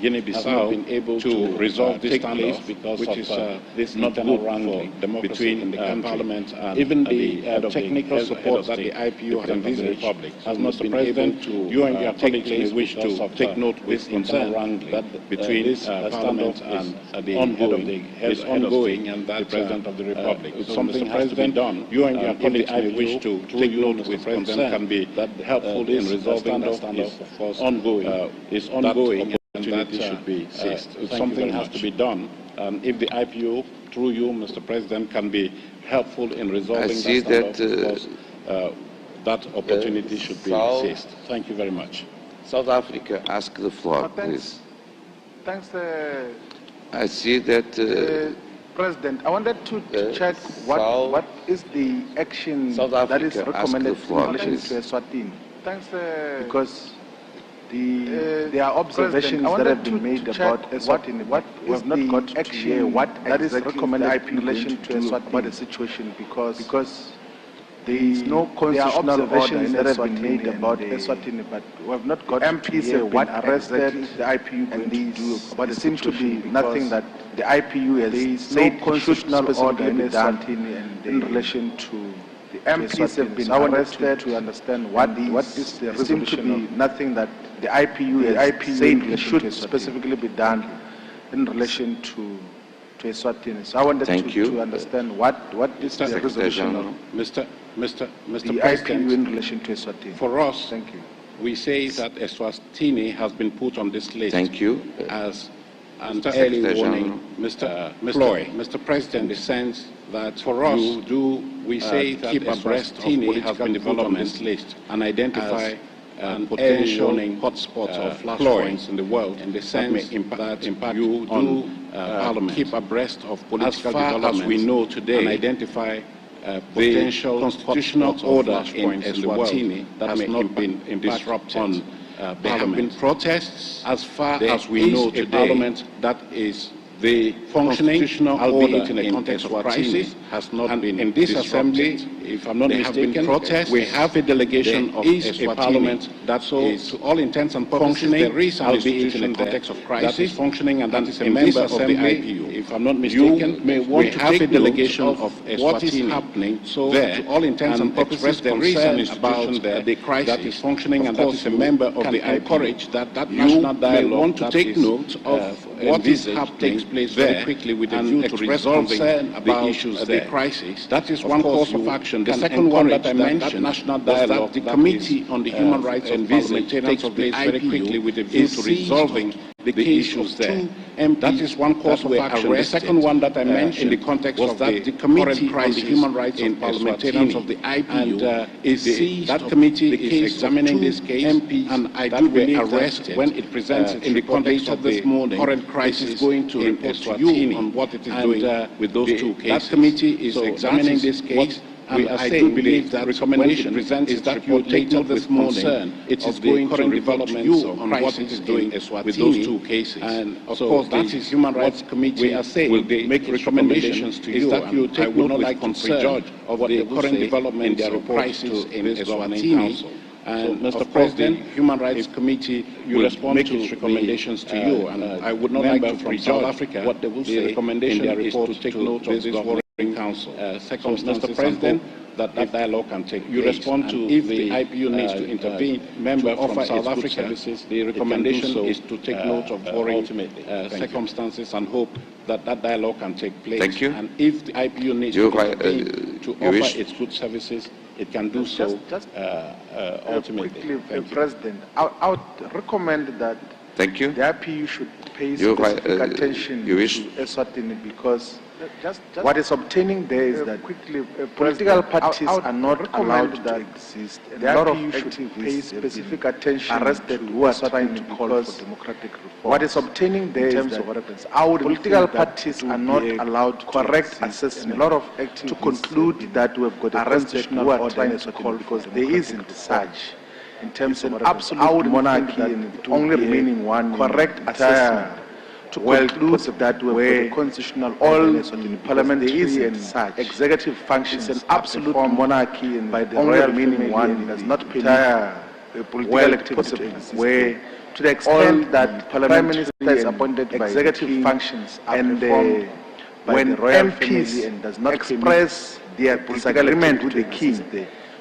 Guinea-Bissau been able to resolve this standoff because which is this not good wrangling between the Parliament and even the technical support that the IPU had envisaged has not been able to. You and your colleagues wish to take note with concern that between Parliament and the ongoing is ongoing, and that the President of the Republic. So something has to be done. You and your colleagues may wish to take note with concern can be helpful in resolving that standoff. Of course, ongoing is ongoing. And that should be ceased. Something has to be done. If the IPO, through you, Mr. President, can be helpful in resolving that standoff, of course, that opportunity should be seized. Thank you very much. South Africa, ask the floor, please. Thanks, I see that... President, I wanted to check what is the action that is recommended in relation to Eswatini. Thanks, because there are observations that have been made about Eswatini. What is not got action that is recommended in relation to Eswatini about the situation? Because there is no constitutional order that have been made about Eswatini, but we have not got MPs have been arrested. The IPU and these, but it seems to be nothing that the IPU has said constitutional order in Eswatini and in relation to. The MPs have been arrested to understand what is the resolution. Seems to be nothing that the IPU has said should specifically be done in relation to Eswatini. So I wanted to understand what is the resolution of Mr. the President, IPU in relation to Eswatini. For us, we say that Eswatini has been put on this list as an early warning. Mr. President, in the sense that for us, we say that keep abreast of political developments list and identify potential hotspots or flashpoints in the world, in the sense that impact you on Parliament. Keep abreast of political developments as we know today and identify potential constitutional order in Eswatini that may not been disrupted on there have been protests as far as we know today. Parliament that is the constitutional order in a context of crisis has not been in this assembly. If I'm not mistaken, protests. We have a delegation of a parliament that is, to all intents and purposes, there is an institution in a context of crisis that is functioning, and that is a member of the IPU. If I'm not mistaken, we have a delegation of what is happening. So, to all intents and purposes, there is an institution there the crisis that is functioning, and that is a member of the IPU. Encourage that national dialogue. You want to take note of what is happening place very quickly with a view to resolving the issues the crisis. That is one course of action. The second one that I mentioned national dialogue, the Committee on the Human Rights and Parliamentarians takes place very quickly with a view to resolving the issues there. That is one course of action. The second one that I mentioned in the context was that the Committee on the Human Rights of Parliamentarians of the IPU, that committee is examining this case, and I do believe that when it presents in the context of this current crisis, is going to report to you on what it is doing with those two cases. That committee is examining this case. And I do believe that recommendation is that you take note with concern. It is going to report to you on what it is doing with those two cases. And of course, that is Human Rights Committee we are saying will make recommendations to you. That you take note with concern of what the current development in their crisis in Eswatini. And Mr. President, Human Rights Committee will make its recommendations to you. And I would not like to prejudge what they will say. The recommendation is to take note of this governing council. Second, Mr. President, that dialogue can take place. You respond to if the IPU needs to intervene, member from South Africa services, the recommendation is to take note of worrying circumstances and hope that dialogue can take place. Thank you. And if the IPU needs to intervene to offer its good services, it can do so ultimately. Quickly, President, I would recommend that the IPU should pay specific attention to Eswatini because what is obtaining there is that political parties are not allowed to exist. And a lot of activists pay specific attention arrested who are trying to call for democratic reform. What is obtaining there is that political parties are not allowed correct assessment. A lot of activists to conclude that we have got a constitutional order in Eswatini because there isn't such. In terms of absolute monarchy and only remaining one correct assessment to conclude that we have constitutional all parliamentary and such executive functions an absolute monarchy and by the only remaining one does not permit political activities where to the extent that Prime Minister is appointed by executive functions and when MPs and does not express their disagreement with the king,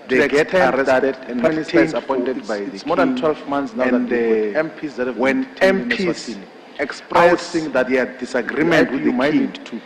they get arrested and Prime Minister is appointed by the king. More than 12 months now and the MPs that have when MPs expressing that their disagreement with the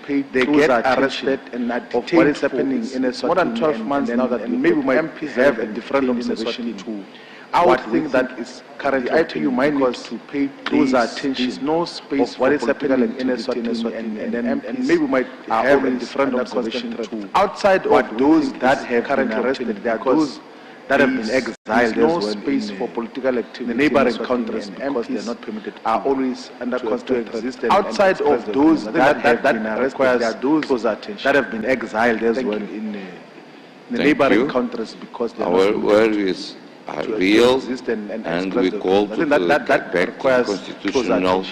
king, they get arrested and are detained of what is happening in Eswatini. More than 12 months now that maybe my MPs have a different observation too. I would think that is currently IPU might need to pay closer attention. There is no space of what is happening in Eswatini and maybe might have a different observation too. Outside of those that have currently arrested, there are those that have been exiled. There is no space for political activity. The neighboring countries, because they are not permitted, are always under constant resistance. Outside of those that have been arrested, there are those that have been exiled as well in the neighboring countries because they are not permitted. Are real, and we call to the back constitutional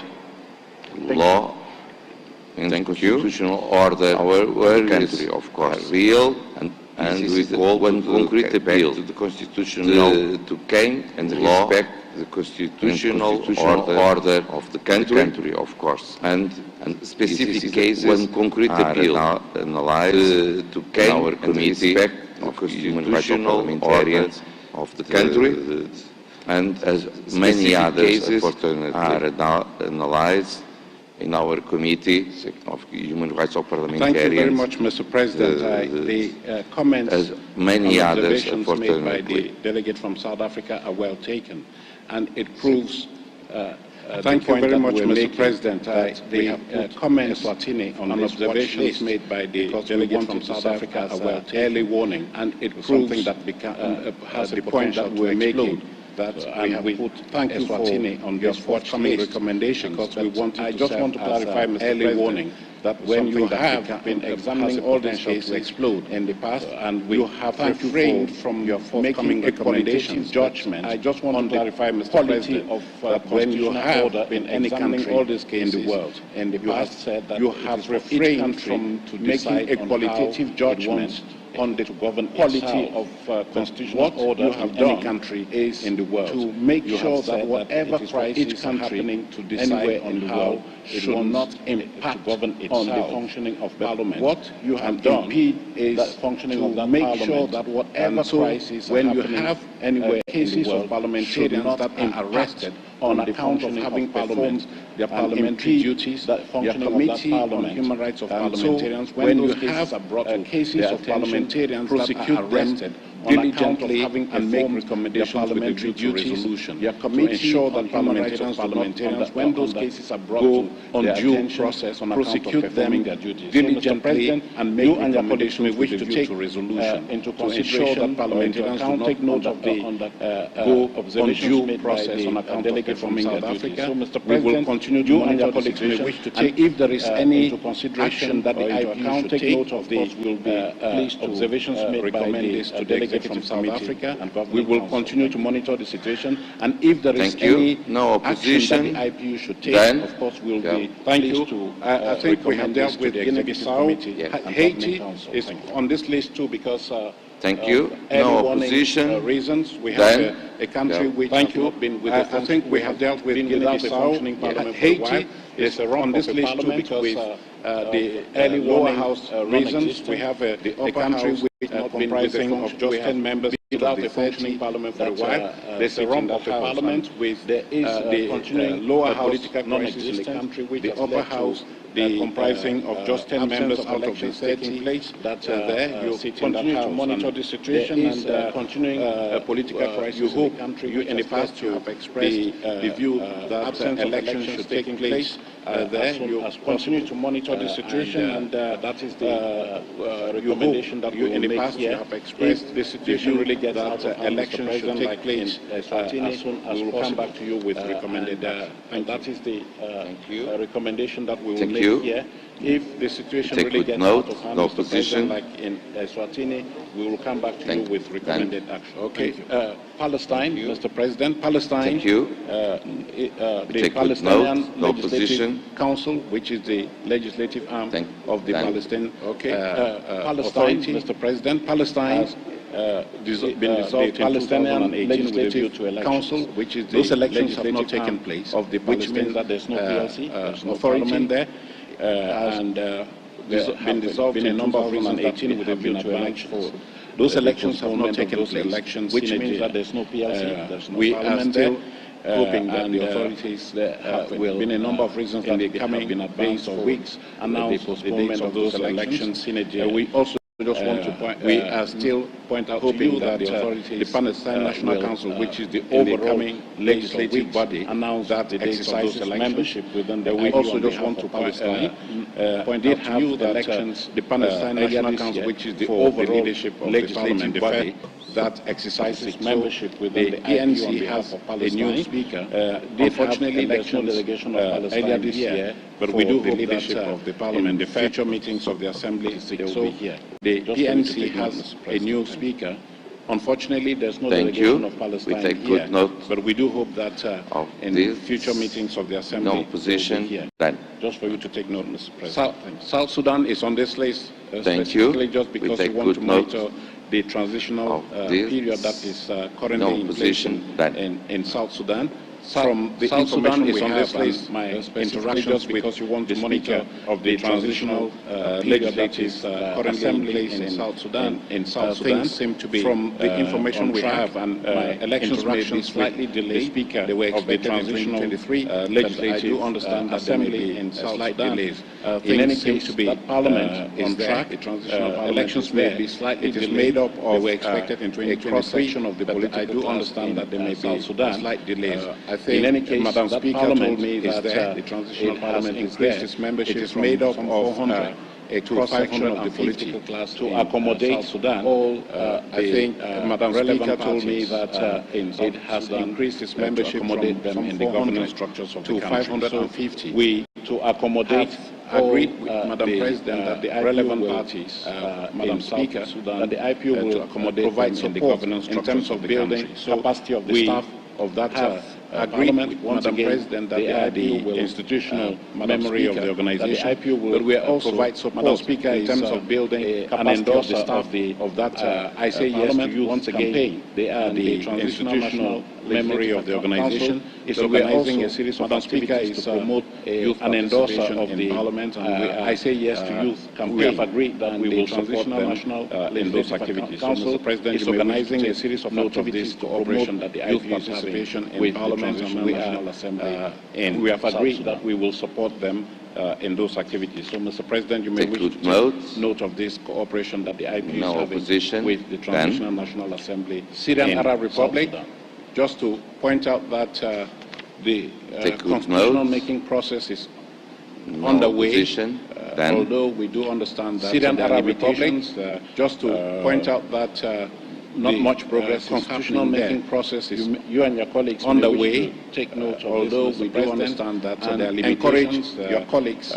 law and constitutional order our country, of course, are real, and we call one concrete appeal to the constitutional to gain and respect the constitutional order of the country, of course, and specific cases one concrete appeal analyzed to gain our committee of constitutional parliamentarians of the country, and as many other cases are now analyzed in our committee of human rights of parliamentarians. Thank you very much, Mr. President. The comments as many and others observations made by the delegate from South Africa are well taken, and it proves thank you very much, Mr. President. The comments on observations made by the delegate from South Africa are well taken. Early warning, and it proves something that has the point that we're making. That we put thank you for on this forthcoming recommendation because we want to just want to clarify, Mr. Early warning, that when you have been examining all these cases explode in the past, and you have refrained from your forthcoming recommendations, judgment. I just want to clarify, Mr. President, that when you have been examining all these cases in the world, in the past, said that you have refrained from making a qualitative judgment on the quality of constitutional order you have done country is in the world to make sure that whatever crisis is happening to decide on how should not impact on the functioning of Parliament. What you have done is the functioning of that make sure that whatever crisis when you have anywhere cases of parliamentarians that are arrested on account of having performed their parliamentary duties, their committee on human rights of parliamentarians. When you have cases of parliamentarians that are arrested diligently and make recommendations with the duties, your committee ensure that parliamentarians, when those cases are brought on due process, prosecute them diligently and make recommendations with the view to resolution, to ensure that parliamentarians do not take note of the on due process on account of performing South Africa. We will continue to monitor the situation, and if there is any action that the IPU should take, of course, we will be pleased to observations made recommend this to the Executive South Africa. We will continue to monitor the situation, and if there is any action that the IPU should take, of course, we will be pleased to I think we have dealt with Guinea-Bissau. Haiti is on this list too because thank you. No opposition. Reasons. We have a country which has not been with I think we have dealt with Guinea-Bissau. Haiti is on this list too because the early lower house reasons. We have a country which not comprising of just 10 members without a functioning parliament for a while. There's a rump of a parliament with the lower house crisis in the country, which the upper house comprising of just 10 members out of the 30 place. That's there. You continue to monitor the situation and continuing political crisis in the country. In the past, you have expressed the view that elections should take place. There, you continue to monitor the situation, and that is the recommendation that you in the past you have expressed. The situation really gets out of elections should take place as soon as we will come back to you with recommended. And that is the recommendation that we will make here. If the situation really gets out of hand, Mr. President, like in Eswatini, we will come back to you with recommended action. Okay. Palestine, Mr. President, Palestine. Thank you. The Palestinian Legislative Council, which is the legislative arm of the Palestinian Palestine, Mr. President, Palestine been dissolved in 2018 Legislative Council, which is the those elections have not taken place, of the which means that there's no PLC, there's no authority there, and been dissolved in a number of 2018 with a view to elections. Those elections have not taken place, which means that there's no PLC, there's no parliament there. Hoping that the authorities have been a number of reasons that they have been advanced for weeks announced the postponement of those elections. We also just want to point, we are still point out hoping that the authorities, the Palestine National Council, which is the overcoming legislative body, announced that the exercises membership within the. We also just want to point out to you that the Palestine National Council, which is the overall leadership of legislative body, that exercises membership within the PNC has a new speaker. Unfortunately, there's no delegation of Palestine earlier this year, but we do hope leadership of the parliament, the future meetings of the assembly, so the PNC has a new speaker. Unfortunately, there's no delegation of Palestine here, but we do hope that in the future meetings of the assembly, no position here. Just for you to take note, Mr. President. South Sudan is on this list specifically just because we want to monitor the transitional period that is currently in place in South Sudan. From the South Sudan is on this list. My interactions because you want to monitor of the transitional legislative currently in place in South Sudan. Things seem to be from the information we have, and my elections may be slightly delayed. They were expected in 2023. Legislative, I do understand that assembly in South Sudan. In any case, to be Parliament is on track. The transitional elections may be slightly delayed. It is made up of a cross-section of the political. I do understand that there may be slight delays. I think in any case, Madam Speaker told me that the transitional parliament increased its membership. It is made up of 400 a cross-section of the political class to accommodate Sudan. I think Madam Speaker told me that it has increased its membership from them in the governance structures of the country. 550. We to accommodate. Agreed with Madam President that the relevant parties, Madam Speaker, that the IPU will accommodate provide support in the governance in terms of building capacity of the staff of that. Agreed with Madam President that the IPU will institutional memory of the organization, that the IPU will we also provide support. Madam Speaker, in terms of building an endorser of that. I say yes to you once again. They are the institutional memory of the organization, is organizing a series of activities to promote youth an endorser of the Parliament, and I say yes to youth campaign. We have agreed that we will support them in those activities. Council is organizing a series of activities to promote that the youth participation in Parliament, and we have agreed that we will support them in those activities. So, Mr. President, you may wish to take note of this cooperation that the IPU is having with the Transitional National Assembly Syrian Arab Republic. Just to point out that the constitutional making process is underway, although we do understand that Syrian Arab Republic, just to point out that not much progress is happening there. Constitutional making process is you and your colleagues underway. Take note, although we do understand that there are limitations. Encourage your colleagues,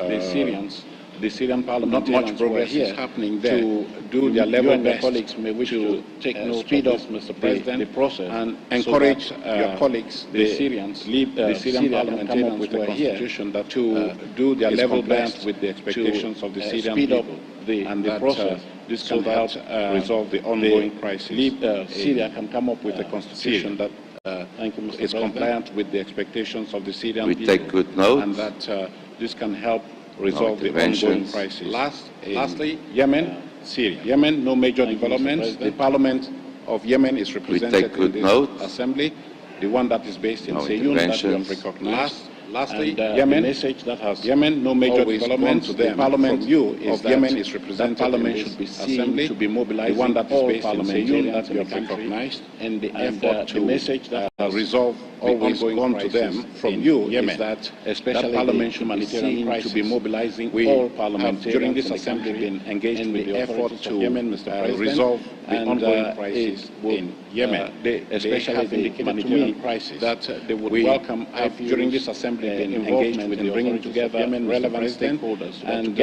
the Syrian Parliament, not much progress is happening there. To do their level best, colleagues may wish to take note, speed up, Mr. President, the process, and encourage your colleagues, the Syrians, the Syrian parliamentarians with a constitution that to do their level best with the expectations of the Syrian people, and the process. This can help resolve the ongoing crisis. Syria can come up with a constitution that is compliant with the expectations of the Syrian people. We take good note, and that this can help resolve the ongoing crisis. Lastly, Yemen, Syria. Yemen, no major developments. The Parliament of Yemen is represented in this assembly, the one that is based in Seyun, that we have recognized. Lastly, Yemen, the message that has Yemen, no major developments. The Parliament view is that Yemen is represented. Parliament should be seen to be mobilizing the one that is based in Seyun, that we have recognized, and the effort to message that resolve always gone to them from you, Yemen, is that especially that Parliament should be seen to be mobilizing all parliamentarians during this assembly been engaged in the effort to Yemen, Mr. President, resolve the ongoing crisis in Yemen. Especially the humanitarian crisis that they would welcome during this assembly been engaged in bringing together relevant stakeholders and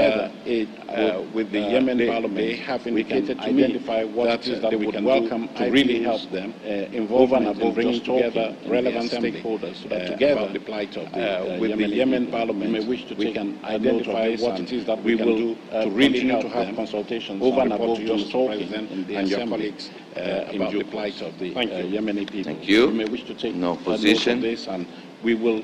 with the Yemen Parliament. They have indicated to identify what it is that we can welcome to really help them involve and bringing together relevant stakeholders together the plight of the with the Yemen Parliament. We can identify what it is that we will do to really help to have consultations over and above just talking and your colleagues about the plight of the Yemeni people. Thank you. You may wish to take note of this, and we will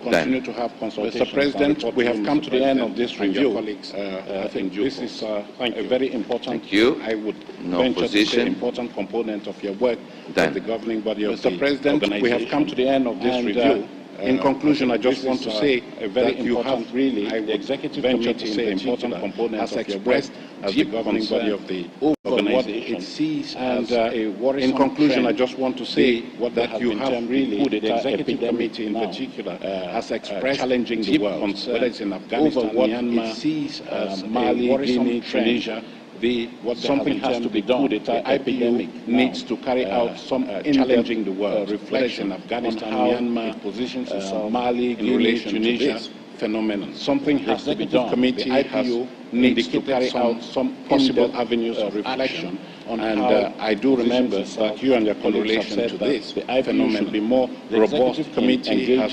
continue to have consultations. Mr. President, we have come to the end of this review. I think this is a very important, I would venture to say, important component of your work as the governing body of the organization. We have come to the end of this review. In conclusion, I just want to say that you have really, the executive committee, the important component has expressed as the governing body of the organization. It sees as a worrisome. In conclusion, I just want to say that you have really, the executive committee in particular, has expressed challenging the world, whether it's in Afghanistan, Myanmar, it sees as Mali, Guinea, Tunisia. Something has to be done. The IPU needs to carry out some challenging the world, reflection in Afghanistan, Myanmar, positions of Mali, Guinea, Tunisia phenomenon. Something has to be done. The IPU needs to carry out some possible avenues of reflection on how I do remember that you and your colleagues have said that the IPU should be more robust. The committee has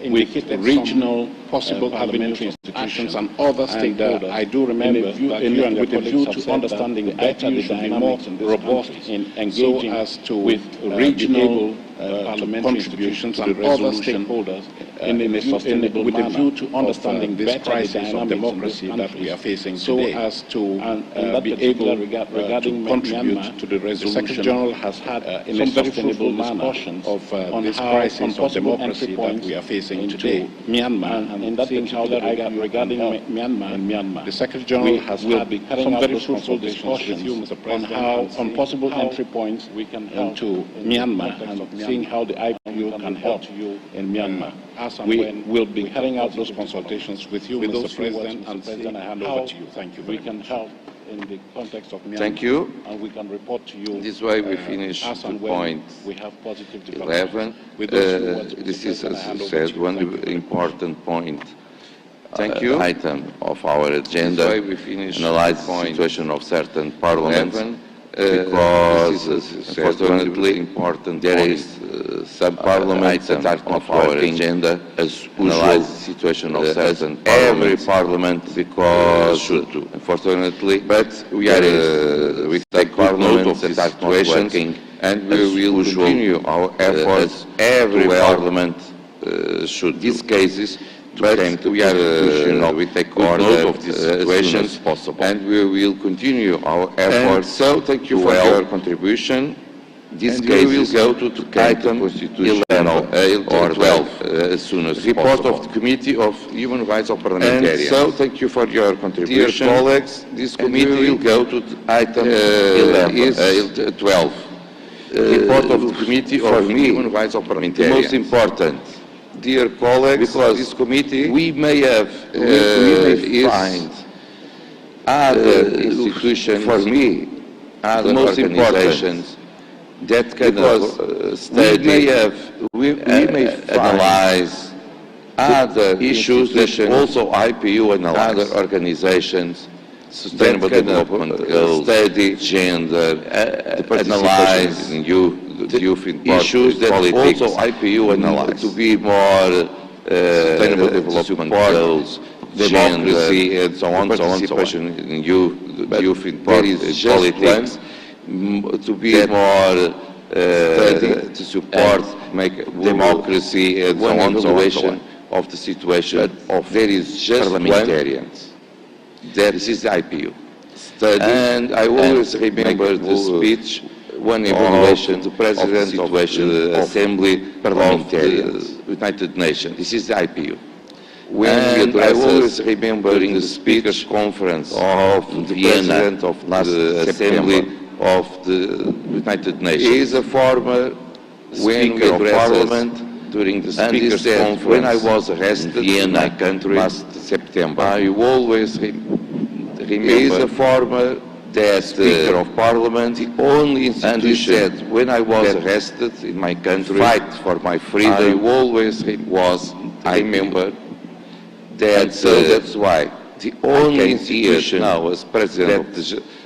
with regional possible parliamentary institutions and other stakeholders. I do remember that you and your colleagues have said that the IPU should be more robust in engaging as to with regional parliamentary institutions and other stakeholders in a sustainable manner, with a view to understanding this crisis of democracy that we are facing today, so as to be able to contribute to the resolution. The Secretary General has had in a sustainable manner of this crisis of democracy that we are facing today. Myanmar, and in that particular regarding Myanmar, the Secretary General has had some very fruitful discussions with you, Mr. President, on how on possible entry points we can help to Myanmar and seeing how the IPU can help you in Myanmar. We will be carrying out those consultations with you, Mr. President, and President, I hand over to you. Thank you very much. We can help in the context of Myanmar. Thank you. And we can report to you. This way we finish the point we have positive 11. This is, as I said, one important point. Thank you. Item of our agenda. This way we finish analyze the situation of certain parliaments. Because, unfortunately, important there is some parliament of our agenda as usual the situation of certain every parliament because should unfortunately, but we are we take note of the situation And we will continue our efforts. Every parliament should these cases we take note of this situation as possible, and we will continue our efforts. So thank you for your contribution. This case will go to item 11 or 12 as soon as report possible. Of the Committee of Human Rights of Parliamentarians. And so thank you for your contribution. Dear colleagues, this committee will go to item 12. Report of the Committee of Human Rights of Parliamentarians. The most important. Dear colleagues, because this committee, we may have, we may find other institutions, for me, other organizations that can study, we may analyze other issues that also IPU and other organizations, sustainable development goals, study gender, analyze youth in issues that politics, also IPU analyze to be more sustainable development goals, democracy, and so on, participation in youth in politics, to be more to support, make democracy, and so on, evaluation of the situation of there is just parliamentarians. This is the IPU. And I always remember the speech, one evaluation, the President of the Assembly Parliamentarians, United Nations. This is the IPU. When I always remember in the Speakers' Conference of the President of the Assembly of the United Nations. He is a former Speaker of Parliament during the Speakers' Conference when I was arrested in my country last September. I always remember he is a former Speaker of Parliament, the only institution, and he said, when I was arrested in my country, fight for my freedom, I always remember that, so that's why the only institution now as President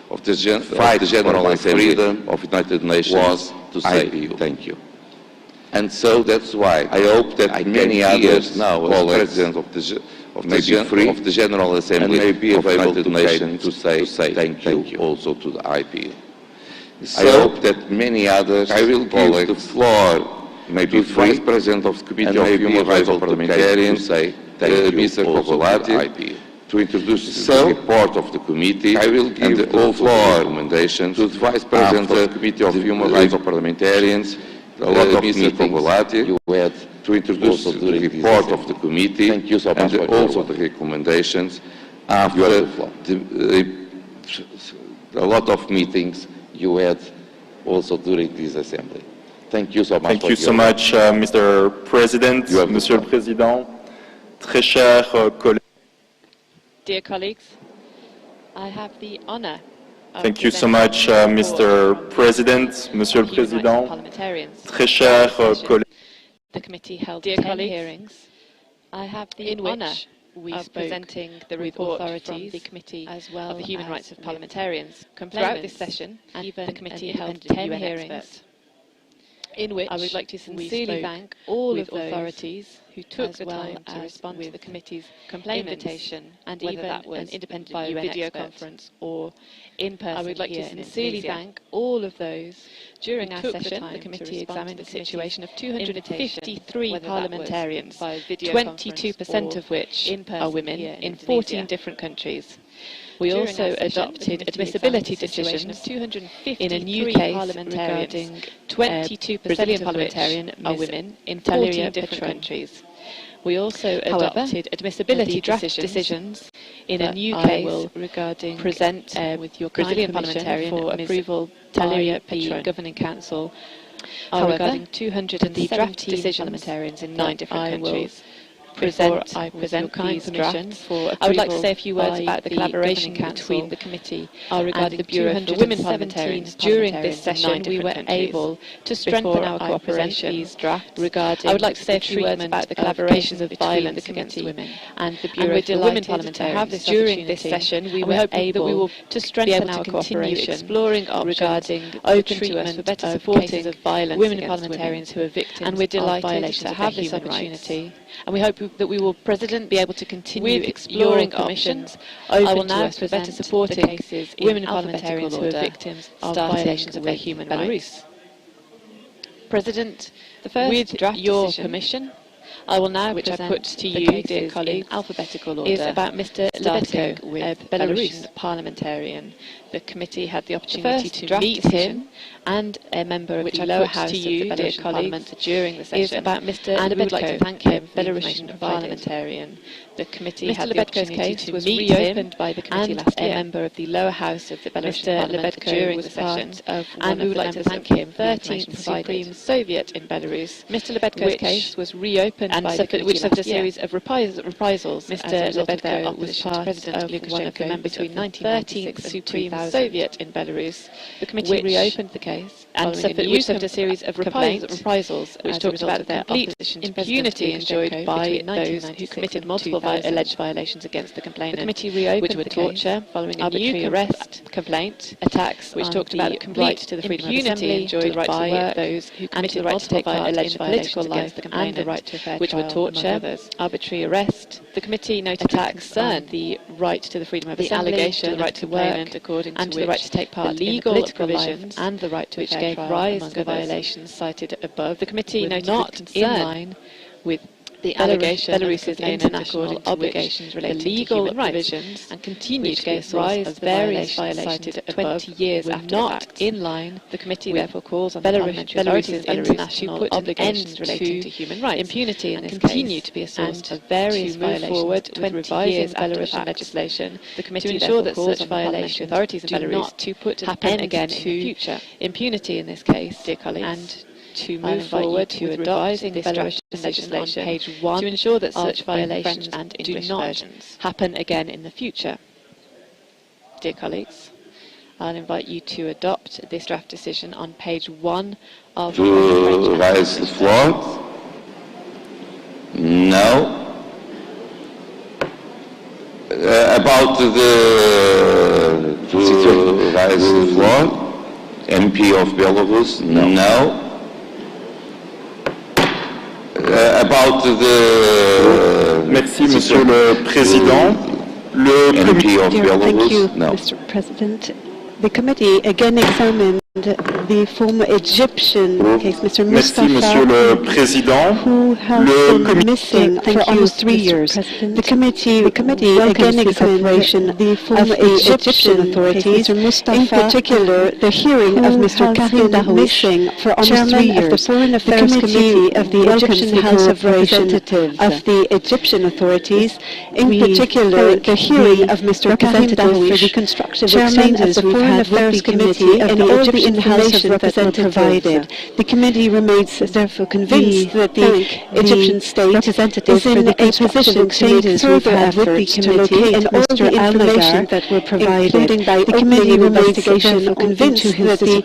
of the General Assembly of United Nations was to say thank you. And so that's why I hope that many others now as President of the General Assembly may be available to Nations to say thank you also to the IPU. So I hope that many others, I will give the floor maybe to the Vice President of the Committee of Human Rights of Parliamentarians, say thank you Mr. Povolati, to introduce the report of the committee. I will give the floor recommendations to the Vice President of the Committee of Human Rights of Parliamentarians, a lot of Mr. Povolati, you had to introduce the report of the committee. Thank you so much and also the recommendations after a lot of meetings you had also during this assembly. Thank you so much. Thank you so much, Mr. President, Monsieur le Président, très chers collègues. Dear colleagues, I have the honor of Thank you so much, Mr. President, Monsieur le Président, très chers collègues. The committee held 10 hearings. I have the honor of presenting the report from the committee as well of the human rights of parliamentarians. Throughout this session, the committee held 10 hearings, in which I would like to sincerely thank all of those authorities who took the time to respond to the committee's invitation, and even that was an independent UN video conference or in person. I would like to sincerely thank all of those during our session. The committee examined the situation of 253 parliamentarians, 22% of which are women, in 14 different countries. We also adopted admissibility decisions in a new case regarding 22% Brazilian parliamentarians are women in 14 different countries. We also adopted admissibility decisions in a new case regarding present with your Brazilian parliamentarian for approval by the Governing Council regarding 217 parliamentarians in 9 different countries. I present these drafts for approval. I would like to say a few words about the collaboration between the committee regarding the Bureau for Women Parliamentarians. During this session, we were able to strengthen our cooperation regarding. I would like to say a few words about the collaboration of violence against women and the Bureau for Women Parliamentarians. During this session, we were able to strengthen our cooperation exploring regarding open to us for better supporting of violence women parliamentarians who are victims of violations to have this opportunity. And we hope that we will, President, be able to continue exploring options open to us for better supporting women parliamentarians who are victims of violations of their human rights. President, with your permission, I will now which I put to you, dear colleagues, in alphabetical order, is about Mr. Lebedko, a Belarusian parliamentarian. The committee had the opportunity to meet him and a member of the lower house of the Belarusian Parliament during the session. Is about Mr. Lebedko, would like to thank him, Belarusian parliamentarian. The committee had the opportunity to meet him by the committee last year. A member of the lower house of the Belarusian Parliament during the session, and we would like to thank him, 13th Supreme Soviet in Belarus. Mr. Lebedko's case was reopened by the committee which suffered a series of reprisals. Mr. Lebedko was part of one of the members between 1913th Supreme Soviet in Belarus. The committee reopened the case and suffered a series of reprisals which talked about the complete impunity enjoyed by those who committed multiple alleged violations against the complainant. The committee reopened which were torture following arbitrary arrest, complaint, attacks which talked about the complete to the freedom of assembly enjoyed by those who committed the right to take part in alleged political life and the right to a fair trial, which were torture, arbitrary arrest. The committee noted attacks concerned the right to the freedom of assembly, the allegation, the right to work, according to and the right to take part in legal political provisions, and the right to which gave rise to the violations cited above. The committee noted not in line with the allegation Belarus's international obligations related to human rights and continued to give rise to various violations 20 years after not in line. The committee therefore calls on Belarus's international obligations relating to human rights, impunity in this continue to be a source of various violations 20 years after Belarusian legislation. The committee to ensure that such violations authorities in Belarus to put happen again in the future. Impunity in this case, dear colleagues, and to move forward to revising this draft legislation on page 1 to ensure that such violations and English versions happen again in the future. Dear colleagues, I'll invite you to adopt this draft decision on page 1 of the To raise the floor? No. About the to raise the floor, MP of Belarus? No. About the Merci, Monsieur le Président. Le MP of Thank Belarus? you, No. Mr. President. The committee again examined the former Egyptian case, Mr. Merci, Monsieur le Président. who has been missing for almost 3 years. The committee again examined the former Egyptian authorities, in particular the hearing of Mr. Karim missing for almost 3 years. The Foreign Affairs Committee of the Egyptian House of Representatives of the Egyptian authorities, in particular the hearing of Mr. Karim for the constructive exchanges we've had with the committee and all the information that were provided. The committee remains therefore convinced that the Egyptian state is in a position to make further efforts to locate and all the information that were provided. The committee remains therefore convinced that the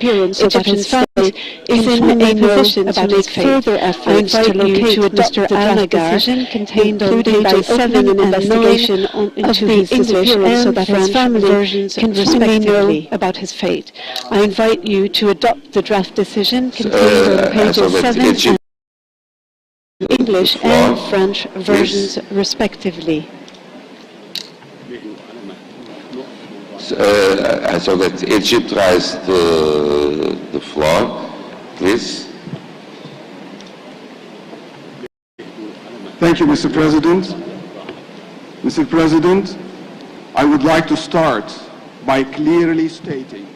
Egyptian state is in a position to make further efforts to locate Mr. Al-Nagar, contained on pages 7 and 9 into his disappearance so that his family can respectively about his fate. I invite you to adopt the draft decision contained on pages 7 and English and French versions respectively. I saw that Egypt raised the floor, please. Thank you, Mr. President. Mr. President, I would like to start by clearly stating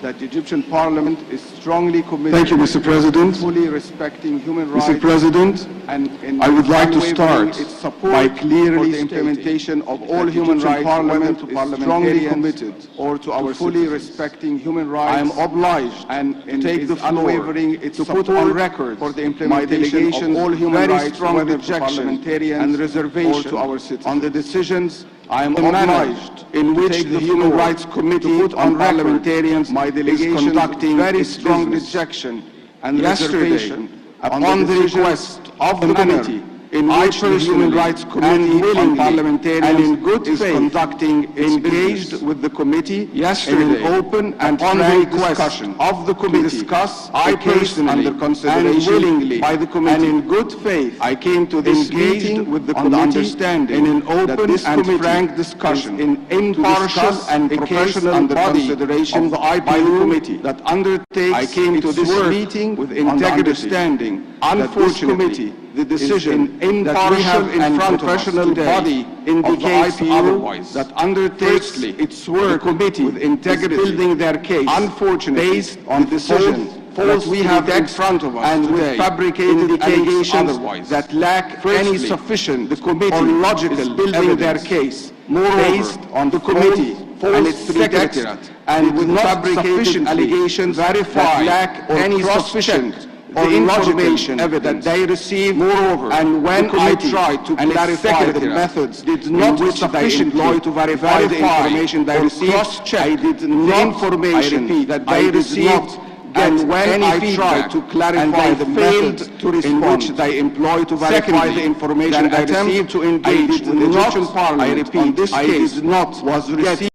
that the Egyptian Parliament is strongly committed Thank you, Mr. President. to fully respecting human rights. Mr. President, and I would like to start its support by for clearly the implementation of all that human Egyptian rights, Parliament to is strongly parliamentarians, committed or to our fully citizens. respecting human rights. I am obliged and to take the floor unwavering its to support put on record for the my implementation delegation's of all human very rights, strong whether to rejection parliamentarians and or reservation to our citizens. on the decisions I am the manner obliged in to which take the the Human floor Rights Committee to put on on record Parliamentarians my is delegation's conducting very its strong business. rejection and Yesterday, reservation upon the decisions request of the manner committee, in which the Human Rights Committee on Parliamentarians and in good faith conducting engaged with the committee yesterday in an open and frank discussion of the committee to discuss I personally under consideration and willingly by the committee and in good faith I came to this meeting with the committee understanding in an open and frank discussion in impartial and professional under consideration of the IPU committee that undertakes I came to this meeting with integrity understanding unfortunately the decision that we have in front of us today indicates otherwise, that undertakes its work committee with integrity building their case, unfortunately, based on the decision that we have in front of us and with fabricated allegations that lack any sufficient the committee or logical building their case, based on the committee and its secretariat and with fabricated allegations verified that lack any sufficient the information that they received, moreover, and when I tried to clarify the methods did not sufficiently to verify the information they received, I did not information that they received, and when I tried to clarify the methods in which they employ to verify the information they received to engage with the Egyptian Parliament on this case was received.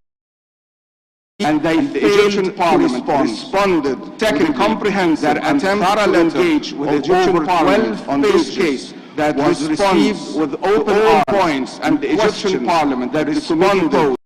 And the Egyptian Parliament responded technically comprehensive their attempt to engage with the Egyptian Parliament on this case that was received with open points, and the Egyptian Parliament that responded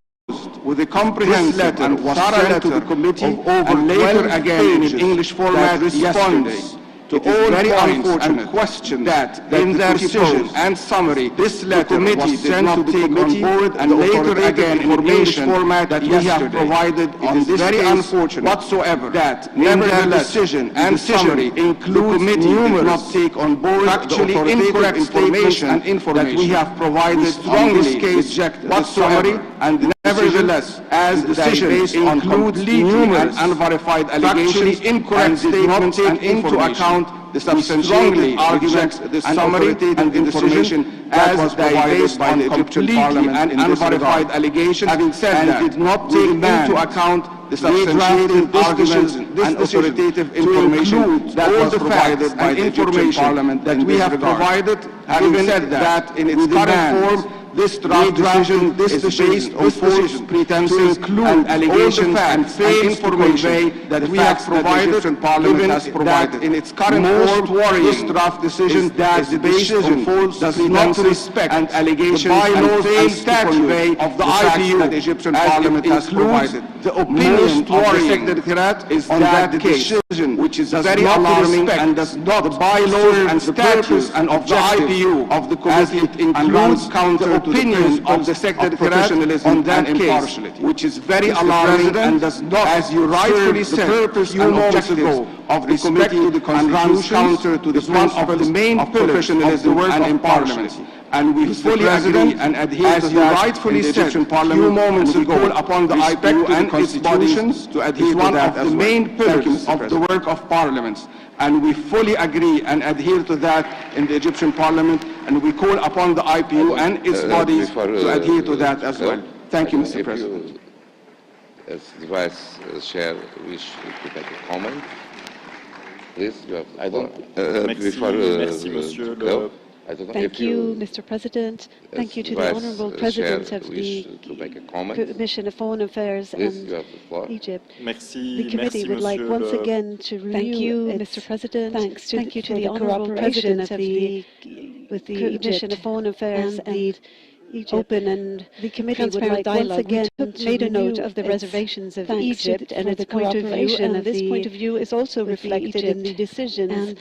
with a comprehensive letter and was sent to the committee and later again in English format yesterday. To all very points and questions that in their decision and summary, this letter was sent to the committee on board and later again in English format that we have provided on this very unfortunate whatsoever that nevertheless decision and summary includes numerous take on board actually incorrect information that we have provided on this case whatsoever and nevertheless, as the decision based on completely numerous unverified allegations, incorrect statements and into account the substantiated arguments, the summary and the information as was provided by the Egyptian Parliament and unverified allegations, having said that, did not take into account the substantiated arguments and authoritative information that was provided by the Egyptian Parliament that we have provided, having said that in its current form, this draft decision is based on false pretenses and allegations and fake information that we have provided, Parliament has provided. In its current form, this draft decision is based on false does not respect and allegations and fake statute of the IPU that the Egyptian Parliament has provided. The opinion of the Secretariat is on that decision, which is very alarming and does not the bylaws and statutes and of the IPU of the committee. It includes counter opinion of the Secretariat on that case, which is very alarming and does not, as you rightfully said, a few moments ago, of the committee and runs counter to the one of the main pillars of the work of Parliament. And we fully agree and adhere to that, rightfully said, a few moments ago, upon the IPU and its institutions to adhere to one of the main pillars of the work of Parliament. And we fully agree and adhere to that in the Egyptian Parliament, and we call upon the IPU and its bodies to adhere to that as well. Thank you, Mr. President. As the Vice Chair wish to make a comment, please, you have the floor. Thank you, Mr. President. Thank you to the Honourable President of the Commission of Foreign Affairs and Egypt. The committee would like once again to renew Mr. President. Thank you to the Honourable President of the Commission of Foreign Affairs and Egypt. Open and the committee would like once again made a note of the reservations of Egypt and its point of view, and this point of view is also reflected in the decisions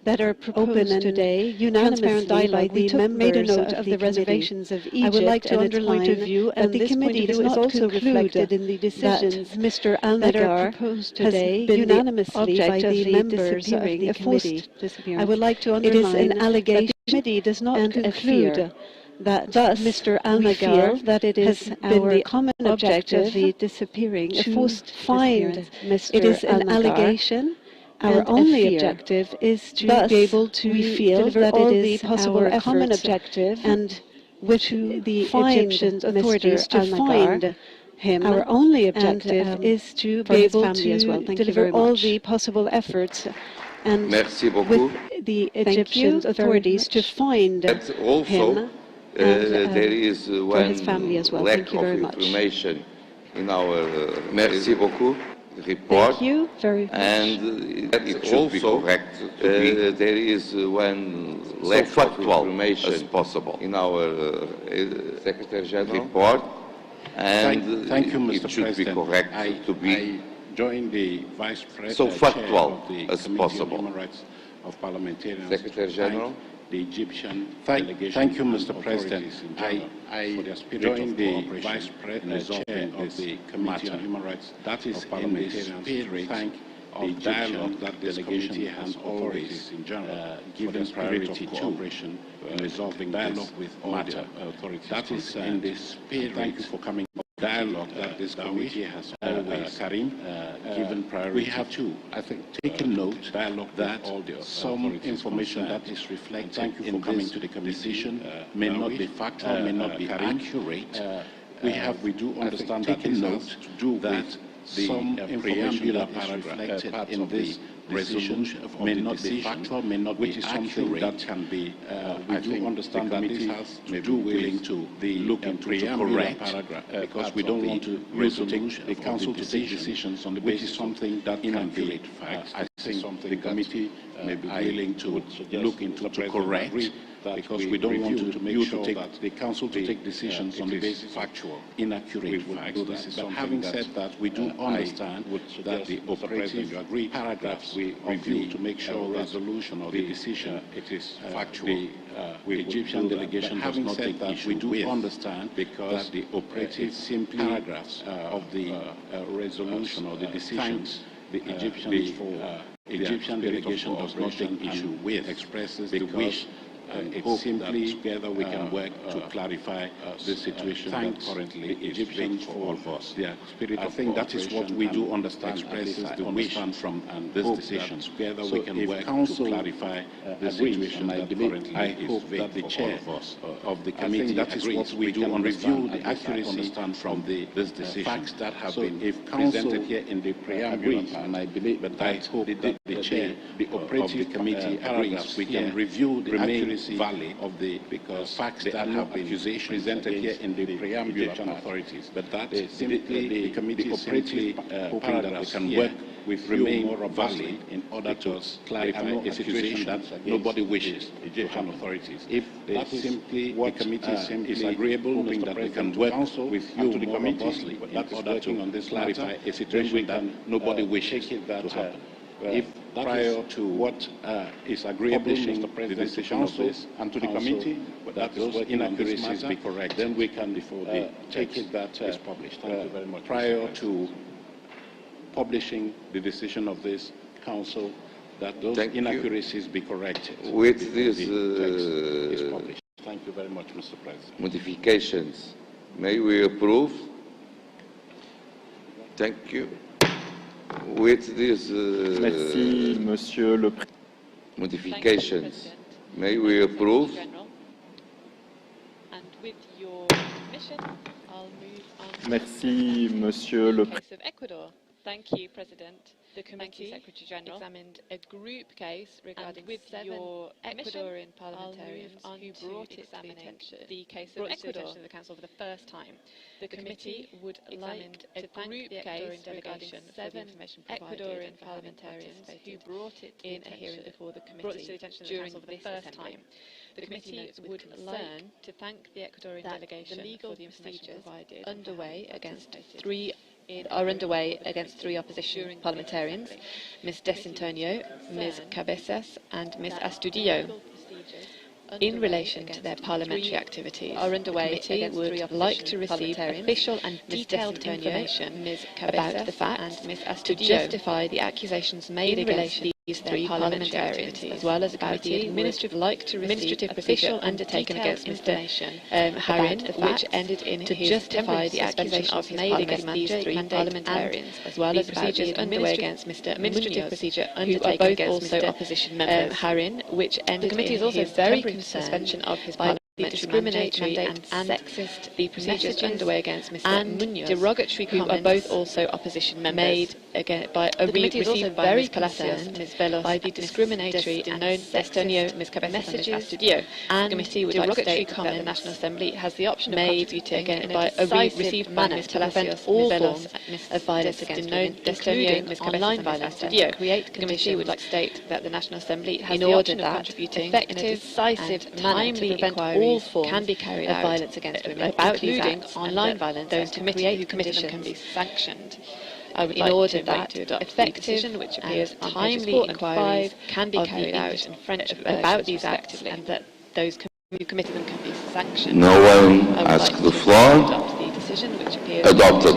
that are proposed today unanimously by the members made a note of the reservations of Egypt. I would like to underline that the committee is also reflected in the decisions Mr. Al-Nagar proposed today unanimously by the members of the committee. I would like to underline it is an allegation that the committee does not conclude that thus Mr. Al-Nagar that it has been the common objective of the disappearing to find Mr. It is an allegation. Our only objective is to be able to deliver all the possible common objective and which the Egyptian authorities to find him. Our only objective is to be able to deliver all the possible efforts and with the Egyptian authorities to find him and his family as well. Thank you very much. Information in our Merci beaucoup report. Thank you very much. And it should be correct. There is one lack of information as possible in our Secretary General report, and thank you, Mr. it should President. be correct to be I join the Vice President so factual of the as Committee possible. on Human Rights of Parliamentarians. Secretary General. The Egyptian delegation. Thank you, Mr. President. I join the Vice President Chair of the Committee on Human Rights. That is in the spirit of dialogue that this committee has always given priority to cooperation in resolving dialogue with matter. That is in the spirit. Thank you for coming. Dialogue that this committee has always given priority. We have to, I think, taken note that some information that is reflected in coming to the decision may not be factual, may not be accurate. We do understand that this has to do with some preambular paragraph in this resolution may not be factual, may not be accurate. That can be. We do understand that this has to do with look into preambular paragraph because we don't want to the council to take decisions on the basis of something that inaccurate facts. I think the committee may be willing to look into to correct. Because we don't want to take the council to take decisions on the basis of factual, inaccurate facts. But having said that, we do understand that the operative paragraphs we review to make sure resolution of the decision it is factual. The Egyptian delegation does not take issue. We do understand because the operative paragraphs of the resolution or the decisions the Egyptian delegation does not take issue with, expresses the wish and hope simply together we can work to clarify the situation that currently the Egyptians for all of us. I think that is what we do understand, expresses the wish from this decision. Together we can work to clarify the situation that currently I hope that the chair of the committee that is what we do review the accuracy from this decision. Facts that have been presented here in the preamble, and I believe, but I hope that the chair of the committee agrees. We can review the accuracy valid of the facts that have been presented here in the preamble authorities, but that is simply the committee operating hoping that we can work with remain more valid in order to clarify a situation that nobody wishes to have authorities. If that is simply what the committee is agreeable, hoping that we can work with you more robustly in order to clarify a situation that nobody wishes to happen. If prior to what is agreeable, Mr. President, the decision of this and to the committee, that those inaccuracies be correct, then we can, before the take it that is published. Thank you very much. Prior to publishing the decision of this council, that those inaccuracies be corrected. With this is published. Thank you very much, Mr. President. Modifications, may we approve? Thank you. With this Merci, Monsieur le Président. Modifications, may we approve? And with your permission, I'll move on. Merci, Monsieur le Président. Case of Ecuador. Thank you, President. The Committee Secretary General examined a group case regarding with your Ecuadorian parliamentarians who brought it to the case of Ecuador to the Council for the first time. The committee would like to thank the Ecuadorian delegation for the information provided Ecuadorian parliamentarians who brought it in a hearing before the committee during the first time. The committee would like to thank the Ecuadorian delegation for the information provided underway against three opposition parliamentarians, Ms. Desantonio, Ms. Cabezas and Ms. Astudillo. In relation to their parliamentary activities, the committee would like to receive official and detailed information about the facts to justify the accusations made against these three parliamentary activities, as well as about the administrative procedure undertaken against Mr. Harin, which ended in to justify the accusations made against these three parliamentarians, as well as procedures underway against Mr. Administrative procedure undertaken against Mr. Opposition members Harin, which ended in his temporary suspension of his the discriminatory and sexist the procedures underway against Mr. and Munoz, derogatory comments, who are both also opposition members, made again by a received by Ms. Palacios, Ms. Velos, by the discriminatory and sexist messages, and the committee would derogatory comments. The National Assembly has the option of contributing again by a received by Ms. Palacios, all forms of violence against women, including online violence, to create. The committee would like to state that the National Assembly has the option of contributing in a decisive manner to prevent all forms can be carried out of violence against women, about including online violence. Those who committed them can be sanctioned. I would like to invite to adopt effective decision which appears timely inquiries can be carried out in French about these acts, and that those who committed them can be sanctioned. No one asked the floor. Adopt the decision which appears Adopted.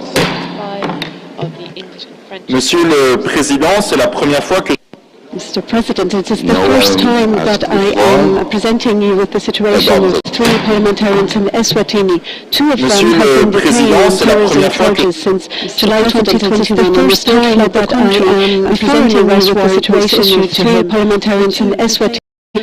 of the English and French. Monsieur le Président, c'est la première fois que Mr. President, it is the first time that I am presenting you with the situation of 3 parliamentarians in Eswatini. 2 of them have been detained on terrorism charges since July 2021. It is the first time that I am presenting you with the situation of 3 parliamentarians in Eswatini.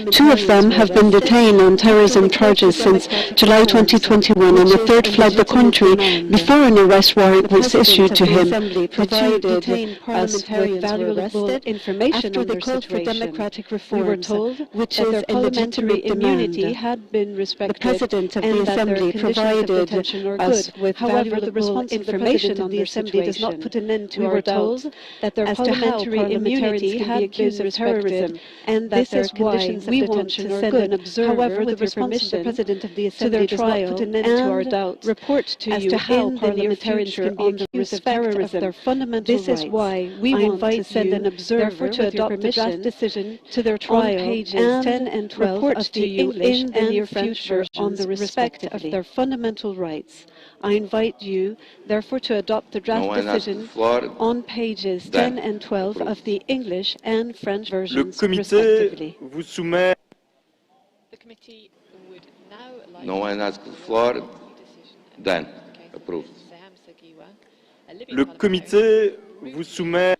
2 of them have been detained on terrorism charges since July 2021, and the third fled the country before an arrest warrant was issued to him. Provided us with valuable information on their situation. Democratic reforms, we were told which is their parliamentary immunity had been respected. The President of the Assembly provided us with valuable information on the Assembly does not put an end to our doubts that their parliamentary immunity had been respected, and that their conditions we want to send an observer. However, the response of the President of the Assembly does not put an end to our doubts report to you to how parliamentarians can be accused of terrorism. Their fundamental rights. This is why we want to send an observer to adopt the draft decision to their trial on pages 10 and 12 of the English and the French versions on the respect of their fundamental rights. I invite you, therefore, to adopt the draft decision on pages 10 and 12 of the English and French versions, respectively. vous soumet. The committee would now like No one asked the floor. Done. Approved. Le comité vous soumet.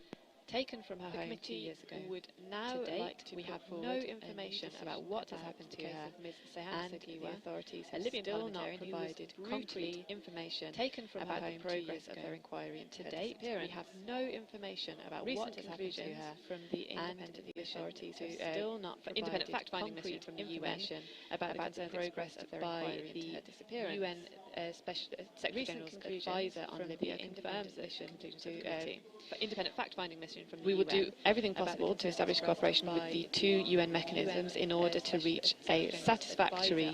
Taken from her home 2 years ago. Would now like to have no information about what has happened to her, and the authorities have still not provided concrete information taken from about the progress of their inquiry. To date, we have no information about what has happened to her from the independent authorities have still not independent fact-finding mission from the UN about the progress of their inquiry into her disappearance. UN Special Secretary General's advisor on Libya confirms this independent fact-finding mission from the UN. We will do everything possible to establish cooperation with the 2 UN mechanisms in order to reach a satisfactory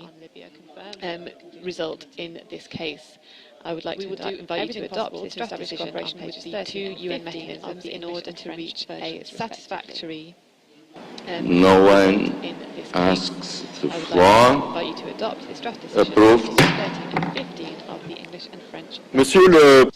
result in this case. I would like to invite you to adopt this draft decision on pages 2 UN mechanisms in order to reach a satisfactory No one asks the floor. Invite you to adopt this draft decision. Approved. 13 and 15 of the English and French. Monsieur le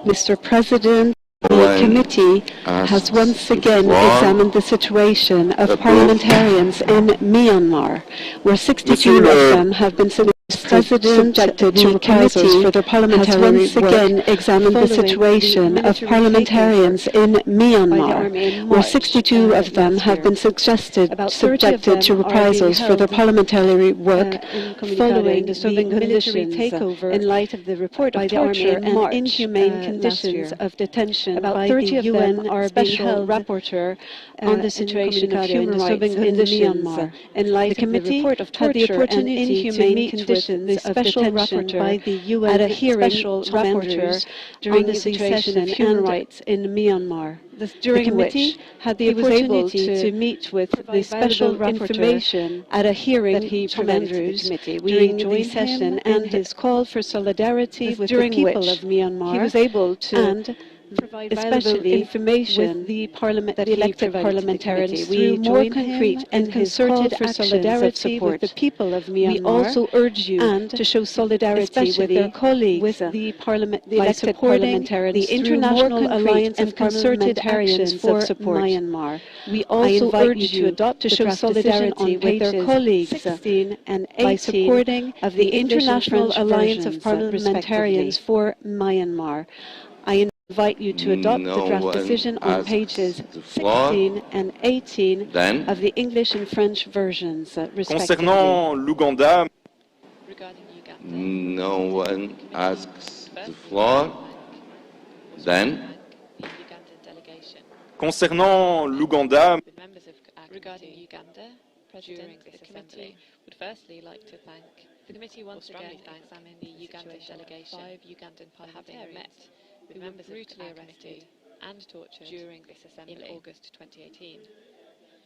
Mr. President, the committee has once again examined the situation of parliamentarians in Myanmar, where 62 of them have been subjected to reprisals for their parliamentary work. Has once again examined the situation of parliamentarians in Myanmar, where 62 of them have been subjected to reprisals for their parliamentary work following the military takeover in light of the report of torture and inhumane conditions of detention. About 30 of them are Special Rapporteur on the situation of human rights in Myanmar. In light of the report of torture and inhumane conditions the Special Rapporteur by the UN at a hearing rapporteur during the situation of human rights in Myanmar. The committee had the opportunity to meet with the Special Rapporteur at a hearing that he presented to the committee. We joined session and his call for solidarity with the people of Myanmar. He was able to provide especially information with the elected parliamentarians through more concrete and concerted for solidarity with the people of Myanmar. We also urge you to show solidarity with their colleagues, with the elected parliamentarians, the International Alliance of Concerted Actions for Myanmar. We also urge you to show solidarity with their colleagues 16 and 18 by supporting of the International Alliance of Parliamentarians for Myanmar. I invite you to adopt the draft decision on pages 16 and 18 of the English and French versions, respectively. Concernant l'Ouganda, No one asks the floor. Then, concernant l'Ouganda, regarding Uganda, President of the committee would firstly like to thank the committee once again examine the Ugandan delegation, 5 Ugandan parliamentarians met with members brutally arrested and tortured during this assembly in August 2018.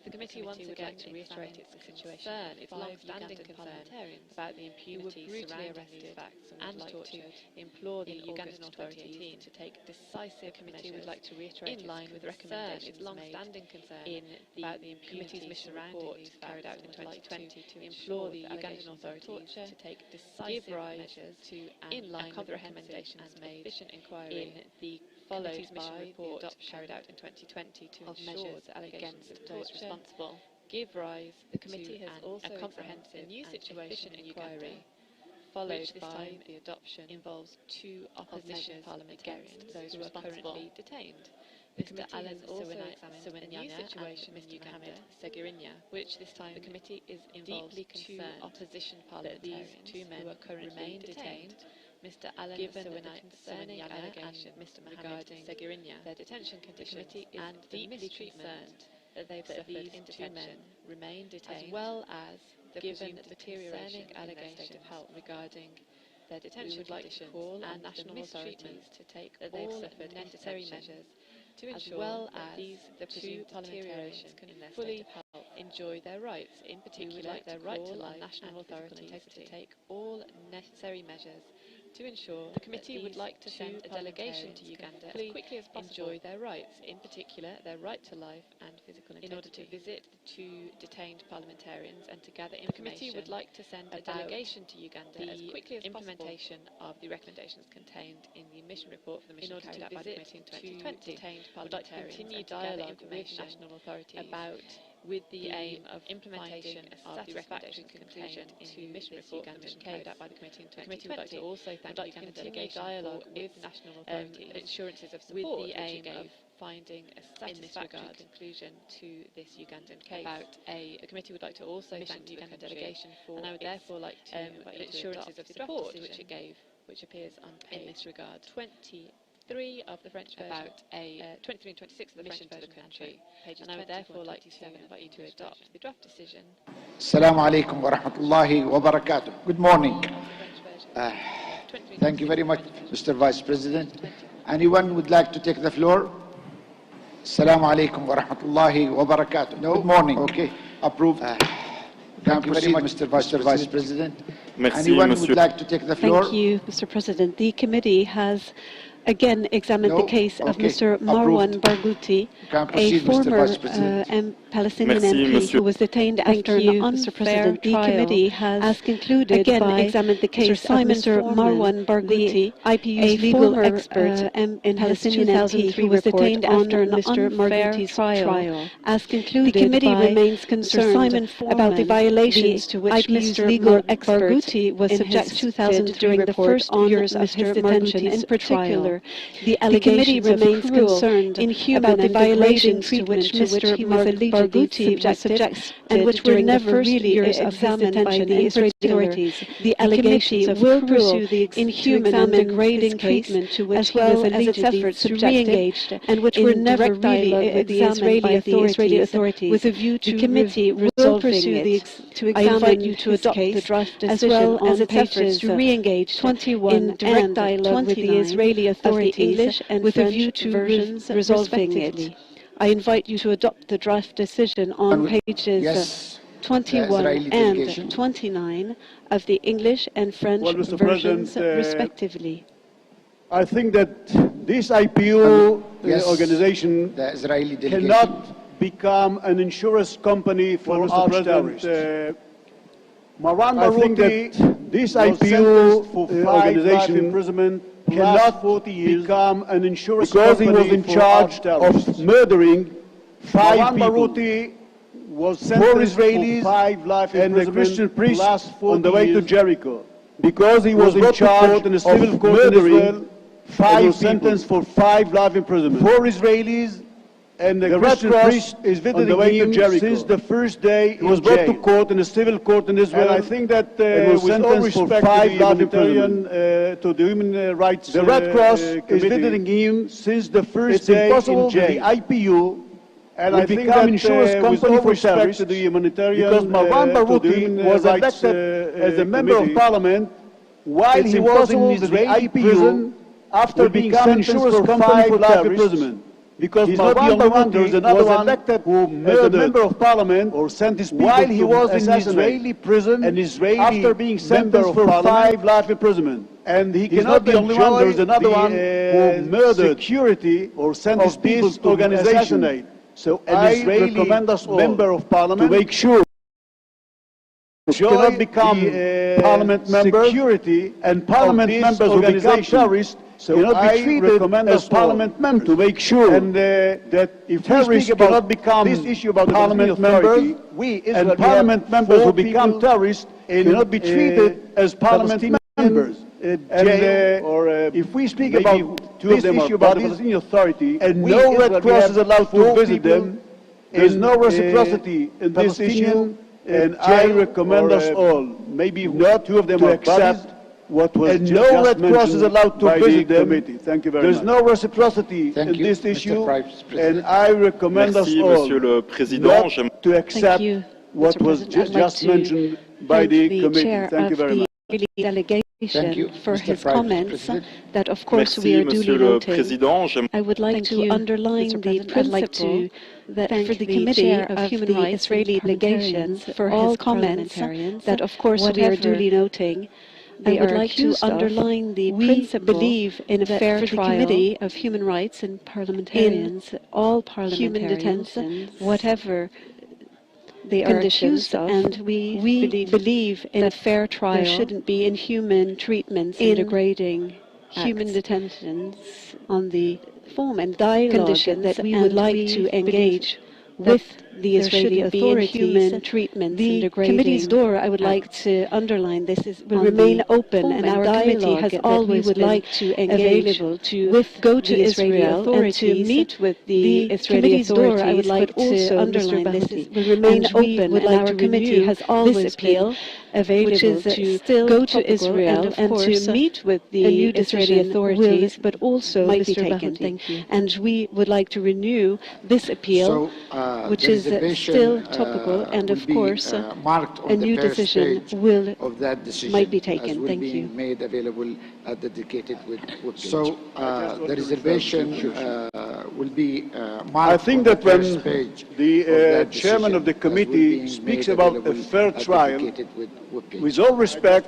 The committee once again to reiterate its concern, its long-standing concern about the impunity surrounding these facts and tortured, implore the Ugandan authorities to take decisive measures. Would like to reiterate in line with recommendations its long-standing concern about the impunity mission report carried out in 2020 to implore the Ugandan authorities to take decisive measures to in line with recommendations made in the followed by report carried out in 2020 to ensure that against those responsible. Give rise. The committee has also a comprehensive new situation inquiry, followed by the adoption involves 2 opposition parliamentarians, those who are currently detained. Mr. Alan also examined a new situation in Uganda, Segirinya, which this time the committee is deeply concerned opposition parliamentarians these 2 men who are currently detained. Mr. Alan given the concerning allegation Mr. regarding Segirinya, their detention conditions, and deeply concerned that they've suffered in detention, remain detained, as well as the given the deteriorating allegation regarding their detention conditions and national authorities to take all necessary measures to ensure that the 2 parliamentarians can fully enjoy their rights, in particular their right to life, national authorities to take all necessary measures to ensure the committee would like to send a delegation to Uganda as quickly as possible enjoy their rights, in particular their right to life and physical integrity. In order to visit the 2 detained parliamentarians and to gather information, the committee would like to send a delegation to Uganda as quickly as implementation of the recommendations contained in the mission report for the mission carried out by the committee in 2020. Detained parliamentarians continue dialogue with national authorities about with the aim of implementation of the recommendations contained in the mission report the mission carried out by the committee in 2020. The committee would like to also thank the Uganda delegation dialogue with national authorities assurances of support with the aim of finding a satisfactory conclusion to this Ugandan case. The committee would like to also thank the Uganda delegation for, and I would therefore like to assurances of support which it gave, which appears on page in this regard 23 of the French version, about 23 and 26 of the French version to the country. And I would therefore like to invite you to adopt the draft decision. Assalamu alaikum wa rahmatullahi wa barakatuh. Good morning. Thank you very much, Mr. Vice President. Anyone would like to take the floor? Assalamu alaikum wa rahmatullahi wa barakatuh. No? Good morning. Okay. Approved. Thank you very much, Mr. Vice President. Merci, Anyone Monsieur. would like to take the floor? Thank you, Mr. President. The committee has again examined the case of Mr. Marwan Barghouti, a former Palestinian MP who was detained after an unfair trial. The committee has concluded again examined the case of Mr. Marwan Barghouti, IPU's legal expert in Palestinian MP who was detained after an unfair trial. As concluded, the committee remains concerned about the violations to which Mr. legal expert Barghouti was subjected during the first years of his detention. In particular, the committee remains concerned about the violations to which Mr. Barghouti was subjected and which were never really examined by the Israeli authorities. The allegations of cruel, inhuman and degrading treatment to which he was allegedly subjected and which were never really examined by the Israeli authorities with a view to the committee will pursue to examine you to adopt the draft decision as well as its efforts to re-engage 21 in direct dialogue with the Israeli authorities English and with French a view to versions resolving it. I invite you to adopt the draft decision on pages 21 and 29 of the English and French versions respectively. I think that this IPU organization cannot become an insurance company for armed terrorists. Marwan Barghouti, this IPU organization cannot become an insurance company because he was in charge of murdering 5 people. Was 4 Israelis and a Christian priest on the way to Jericho. Because he was in charge in a civil of murdering 5 people. Sentenced for 5 life imprisonment. 4 Israelis And the Christian priest is visiting him since the first day he was brought to court in a civil court in Israel. And I think that with all respect to the human rights, the Red Cross is visiting him since the first day in jail. The IPU and I think that insurance company for terrorists, to the humanitarian, because Marwan Barouti was elected as a member of parliament while he was in Israeli prison after being sentenced for 5 life imprisonment. Because he's not the only one, there is another one elected who murdered a member of parliament or sent his people while he was in Israeli prison after being sentenced for 5 life imprisonment. And he cannot be the only one, there is another one who murdered security or sent his people to assassinate. So I recommend us all member of parliament to make sure cannot become parliament members security and parliament members who become terrorists cannot be treated as parliament members to make sure and that if terrorists cannot become this issue about parliament members and parliament members who become terrorists cannot be treated as parliament members. If we speak about this issue about the Palestinian Authority and no Red Cross is allowed to visit them, there is no reciprocity in this issue, and I recommend us all, maybe not 2 of them to accept what was and no Red Cross is allowed to visit them. Thank you very much. There's no reciprocity in this issue, and I recommend us all not to accept what was just mentioned by the committee. Thank you very much. Delegation for his comments that of course we are duly noting. I would like to underline the principle that for the Committee of Human Rights Israeli delegation for his comments that of course we are duly noting. I would like to underline the principle believe in a fair trial for the Committee of Human Rights and parliamentarians, all parliamentarians, human detention, whatever they are accused of, and we believe in a fair trial. There shouldn't be inhuman treatments and degrading human detentions on the form and dialogue conditions that we would like to engage with the Israeli authorities. Human treatment the committee's door, I would like to underline this, will remain open, and our committee has always would like to engage go to Israel and to meet with the Israeli authorities. I would like to underline this will remain open, and our committee has always appeal available to go to Israel and to meet with the Israeli authorities, but also might be taken. Thank you. And we would like to renew this appeal, which is still topical, and of course a new decision might be taken. Thank you. Made available at the dedicated webpage. So the reservation will be marked. I think that when the chairman of the committee speaks about a fair trial, with all respect,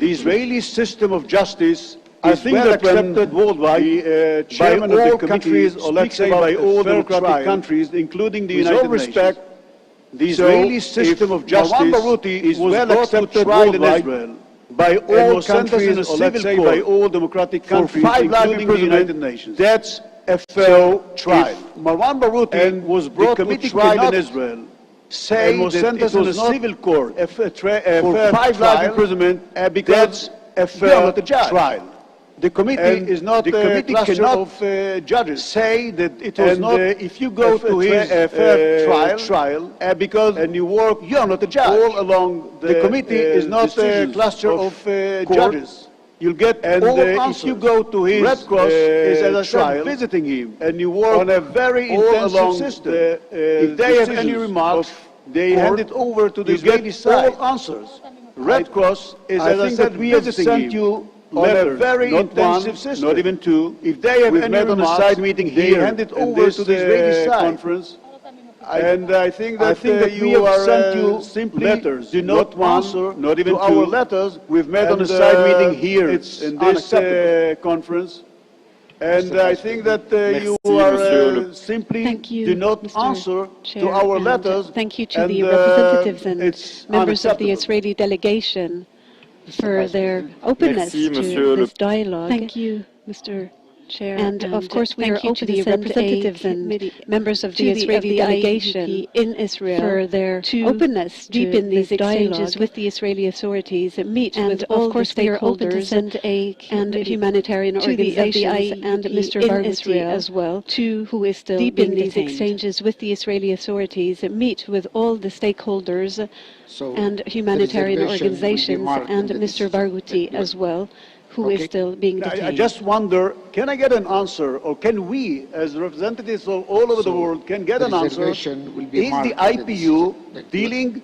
the Israeli system of justice I think well that accepted worldwide by all countries, or let's say by all democratic countries, including the United Nations. The Israeli system of justice is well accepted worldwide by all countries, or let's say by all democratic countries, including the United Nations. That's a fair trial. Marwan Barouti was brought to trial in Israel, say and was sentenced in a civil court for 5 life imprisonment because a fair trial. The committee is not a cluster of judges. Say that it was not. If you go to his fair trial, because and you work, you're not a judge. All along the committee is not a cluster of judges. You'll get all answers. If you go to his Red Cross is as I said, visiting him, and you work on a very intensive system. If they have any remarks, they hand it over to the Israeli side. All answers. Red Cross is as I said, we have sent you on a very intensive system. Not even 2. If they have any remarks, on a side meeting here, they hand it over to the Israeli side conference. And I think that you are sent you simply letters. Do not answer, not even to our letters. We've met on a side meeting here in this conference. And I think that you are simply do not answer to our letters. Thank you to the representatives and members of the Israeli delegation for their openness to this dialogue. Thank you, Mr. Chair. And of course, we are open to send representatives and members of the Israeli delegation in Israel for their openness to deepen these exchanges with the Israeli authorities, meet with all the stakeholders and humanitarian organizations and Mr. Barghouti as well, who is still deepen these exchanges with the Israeli authorities, meet with all the stakeholders and humanitarian organizations and Mr. Barghouti as well, who is still being detained. I just wonder, can I get an answer, or can we, as representatives of all over the world, can get an answer? Is the IPU dealing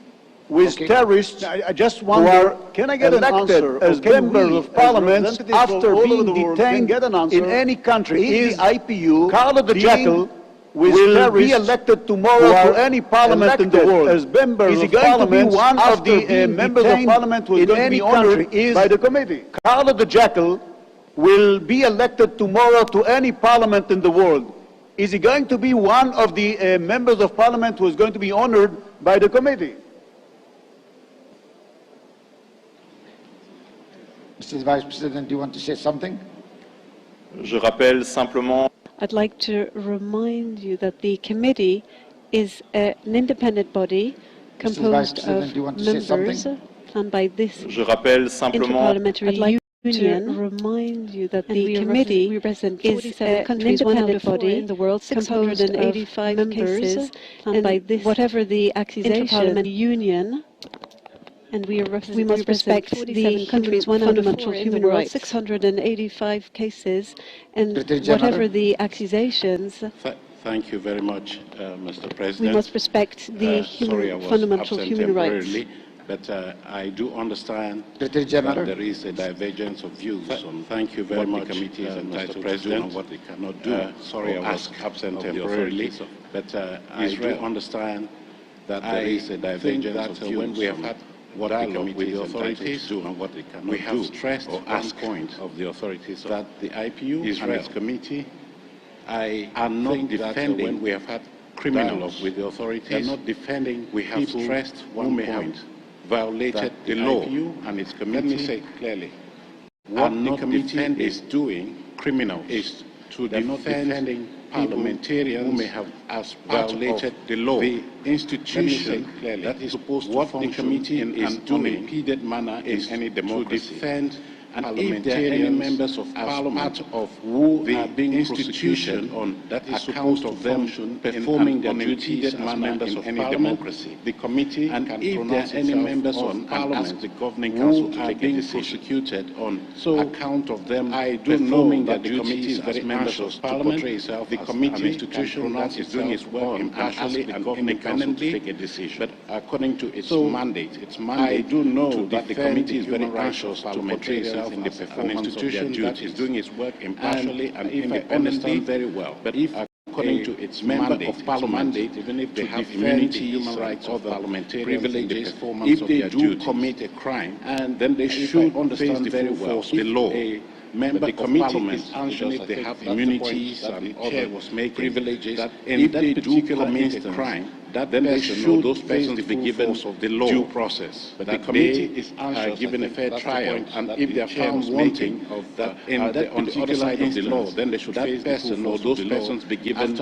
with terrorists? I just wonder, can I get an answer as members of parliament after being detained in any country? Is the IPU, Carlo the Jackal, will be elected tomorrow to any parliament in the world as members of parliament one of the members of parliament who is going to be honored by the committee? Carlo the Jackal will be elected tomorrow to any parliament in the world. Is he going to be one of the members of parliament who is going to be honored by the committee? Mr. Vice President, do you want to say something? Je rappelle simplement. I'd like to remind you that the committee is an independent body composed of members planned by this interparliamentary union. To remind you that the committee represents 47 countries, one out of body in the world, 685 members planned by this whatever the accusation union. And we must respect the country's fundamental human rights. 685 cases, and whatever the accusations. Thank you very much, Mr. President. We must respect the fundamental human rights. But I do understand that there is a divergence of views. Thank you very much, Mr. President, on what they cannot do. Sorry, I was absent temporarily, but I do understand that there is a divergence of views. When we have had what dialogue with the authorities do and what they cannot do. We have stressed or asked point of the authorities that the IPU Israel's committee are not defending when we have had criminals with the authorities. They're not defending. We have stressed one point violated the law and its committee. Let me say clearly, what the committee is doing, criminals, is to defend parliamentarians who may have violated the law. The institution that is supposed to function the committee in an unimpeded manner is any democracy. To defend and if there are any members of parliament of who are being institution on that is supposed to function performing their duties as members of any democracy, the committee and if there are any members of parliament the governing council who are being prosecuted on account of them performing their duties as members of parliament, the committee institution that is doing its work impartially and independently to take a decision. But according to its mandate, I do know that the committee is very anxious to portray itself in the performance of their duties, is doing its work impartially and independently very well. But if according to its member of parliament, even if they have immunity, human rights, or parliamentary privileges, if they do commit a crime, and then they should understand very well the law. Member of parliament, even if they have immunities and other privileges, that if they do commit a crime, that then they should those persons be given the law due process. But the committee is given a fair trial, and if they are found wanting of that in on the other side of the law, then they should face the full force of the law. Those persons be given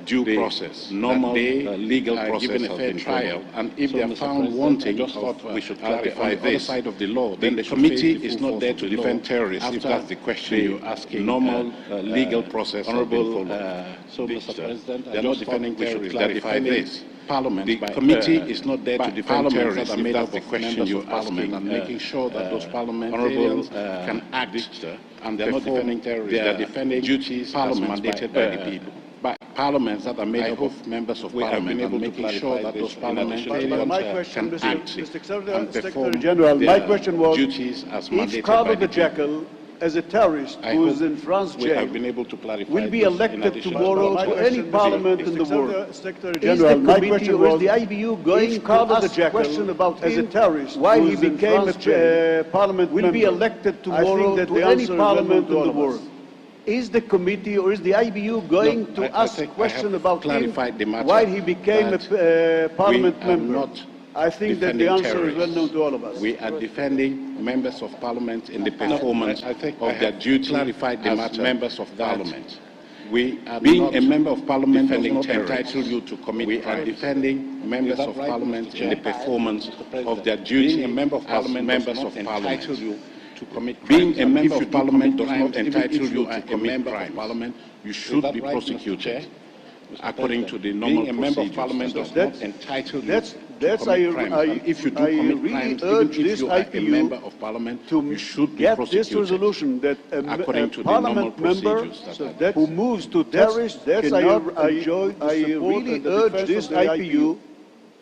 due process, normal legal process, given a fair trial. And if they are found wanting, just thought we should clarify this. On the other side of the law, then the committee is not there to defend terrorists. If that's the question you're asking, normal legal process. Honorable, so Mr. President, they're not defending terrorists. They're defending this. Parliament, the committee is not there to defend terrorists. If that's the question you're asking, and making sure that those parliamentarians can act, and they're not defending terrorists. They're defending duties as mandated by the people. By parliaments that are made up of members of parliament, and making sure that those parliamentarians can act and perform their duties as mandated by the people. As a terrorist who is in France jail, will be elected tomorrow to any parliament in the world. Secretary General, my question was, the IBU going to ask a question about as a terrorist, why he became a parliament will be elected tomorrow to any parliament in the world. Is the committee or is the IBU going to ask a question about him, why he became a parliament member? I think that the answer is well known to all of us. We are defending members of parliament in the performance of their duty as members of parliament. Being a member of parliament does not entitle you to commit crimes. We are defending members of parliament in the performance of their duty as members of parliament. Being a member of parliament does not entitle you to commit crime. You should be prosecuted according to the normal procedures. Being a member of parliament does not entitle you to commit crimes. If you do commit crimes, even if you are a member of parliament, you should be prosecuted this resolution that according to the normal parliament member procedures who moves to terrorists cannot enjoy the support and the urge this IPU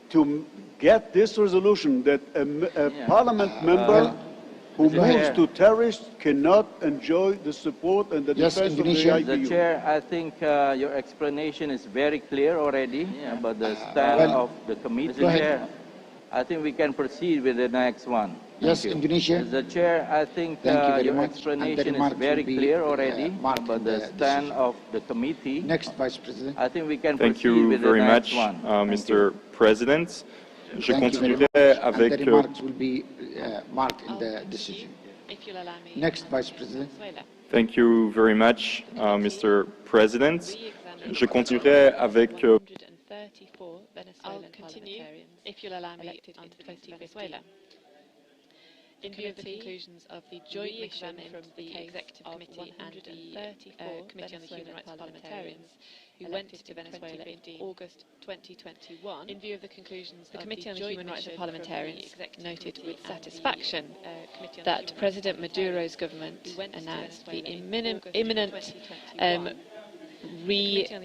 to get this resolution that a parliament member who moves to terrorists cannot enjoy the support and the defense of the IPU. The Chair, I think your explanation is very clear already about the stand of the committee. Chair, I think we can proceed with the next one. Yes, Indonesia. The Chair, I think your explanation is very clear already about the stand of the committee. Next, Vice President. I think we can Thank proceed you with very the next much, one. Mr. President. Je continuerai avec... And the remarks will be marked in the decision. Next, Vice President. Thank you very much, Mr. President. Je continuerai avec... I'll continue, if you'll allow me, on 2015. In view of the conclusions of the joint mission from the Executive Committee and the Committee on the Human Rights Parliamentarians who went to Venezuela in August 2021, in view of the conclusions the Committee on the Human Rights Parliamentarians noted with satisfaction that President Maduro's government announced the imminent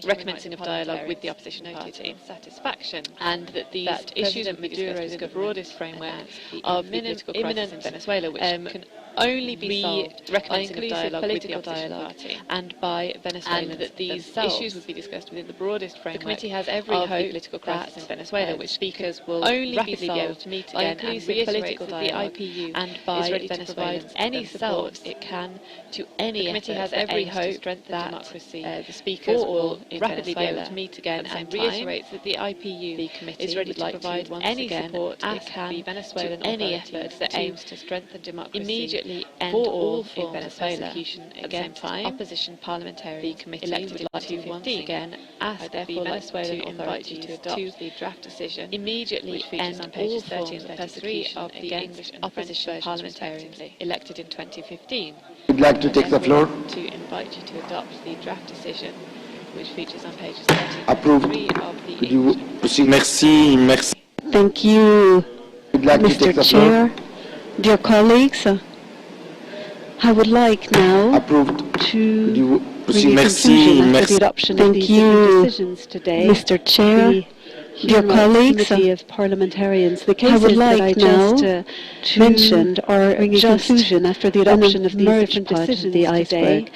recommencing of dialogue with the opposition party, satisfaction, and that these issues of Maduro's broadest framework of imminent crisis in Venezuela, which can only be solved by inclusive dialogue with the opposition party and by Venezuelans, and that these issues would be discussed within the broadest framework. The committee has every hope the political crisis in Venezuela, which speakers will only be able to meet again and reiterate that the IPU and by ready to provide any support it can to any effort has every hope to strengthen democracy. The speakers will rapidly be able to meet again and reiterates that the IPU is ready to provide any support it can to any effort that aims to strengthen democracy, immediately end all forms of persecution against opposition parliamentarians. The committee elected to once again ask the Venezuelan authorities to adopt the draft decision, immediately end all forms of persecution against opposition parliamentarians elected in 2015. Would like to take the floor. To invite you to adopt the draft decision, which features on pages 33 Approved. of the Could you proceed? Merci, merci. Thank you, Would like to take Mr. the Chair. floor. Dear colleagues, I would like now Approved. to Could you bring proceed? a conclusion after the adoption of these decisions today. Mr. Chair. Dear colleagues, Committee of Parliamentarians, the cases I would like now to mentioned are just conclusion after the adoption of these different decisions the iceberg.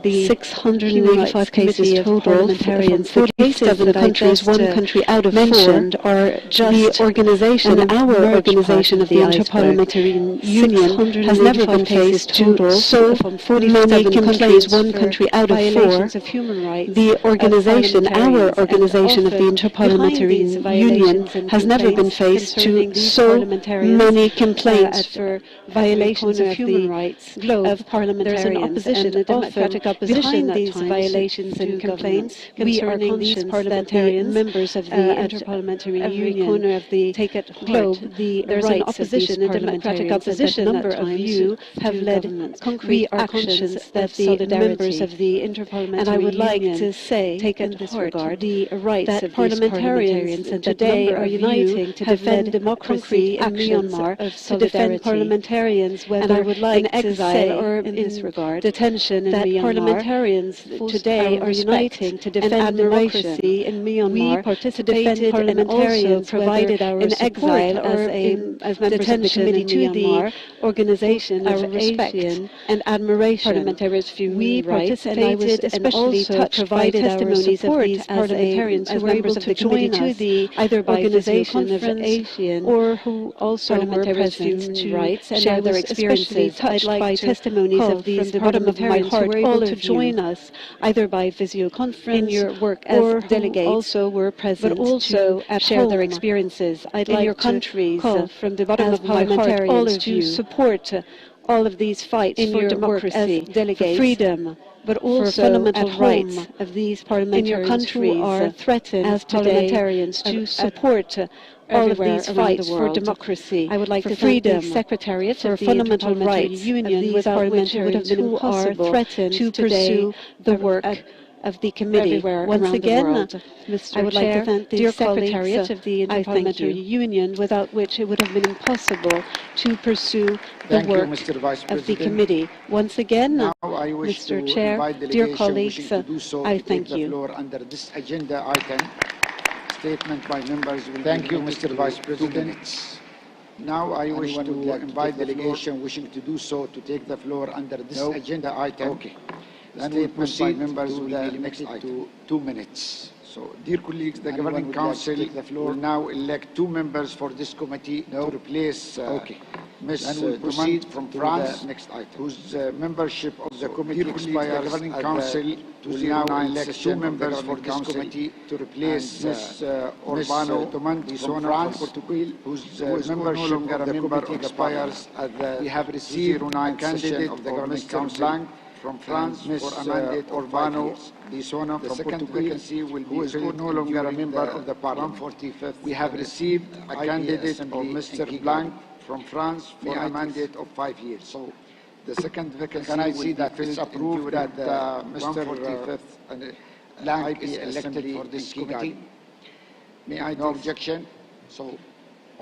The 685 cases total parliamentarians, 47 countries, one country out of mentioned are just the organization and our organization of the Interparliamentary Union has never been faced to so many countries, one country out of four. The organization, our organization of the Interparliamentary Union has never been faced to so many complaints for violations of human rights of parliamentarians. There's an opposition, a democratic opposition behind these violations and complaints. We are conscious parliamentarians, members of the Interparliamentary Union, corner of the globe. There's an opposition, a democratic opposition. A number of you have led concrete actions that the members of the Interparliamentary and I would like to say, take in this regard, the rights of parliamentarians and today are uniting to defend democracy in Myanmar, to defend parliamentarians, whether I would like in exile or in this regard, detention in Myanmar. Parliamentarians today are uniting to defend democracy in Myanmar. We participated and also provided our in exile or as members of the committee to the organization of respect and admiration. Parliamentarians' we participated and also provided our support as parliamentarians who were able to join us the either by Organization of conference Asian or who also were present human to rights and share I their was especially experiences. touched I'd by like to testimonies call of these from the bottom of my parliamentarians who heart were all able to of join you, us either by video conference in your work as or delegates, who also were present but also to at share their home experiences. I'd in like your to countries, call from the bottom as of my heart all parliamentarians of to you support all of these fights in for your work as democracy, delegates, for freedom, but for also fundamental at rights home of these in your parliamentarians countries who are threatened as today parliamentarians to to support all of these fights for democracy, I would like for to freedom, thank the Secretariat for of the fundamental Interparliamentary rights Union, of these without which it would have parliamentarians been who are impossible threatened to today pursue the work of the committee. everywhere Once around again, the world. Mr. I would like to Chair, thank the dear Secretariat colleagues, of the I thank Interparliamentary you. Union, without which it would have been impossible to pursue the Thank you, work Mr. Vice of the President. committee. Once again, Now I wish Mr. to Chair, invite dear delegation colleagues, wishing to do so I to take thank the you. floor under this agenda item. Statement by members will Thank you, Mr. Vice President. 2 minutes. Now I wish to invite delegation wishing to do so to take the floor under this agenda item. Okay. Then we'll proceed members will be limited to 2 minutes. So, dear colleagues, the Governing Council will now elect 2 members for this committee to replace Ms. Proceed from France, whose membership of the committee expires. The Governing Council will now elect 2 members for this committee to replace Ms. Urbano from France, whose membership of the committee expires. We have received a candidate of the Governing Council from France, Ms. Urbano Bisona from Portugal, who is no longer a member of the Parliament. We have received a candidate of Mr. Blanc from France for a mandate of 5 years. So the second vacancy can I see that it's approved that Mr. Blanc is elected for this committee? May I no objection? So,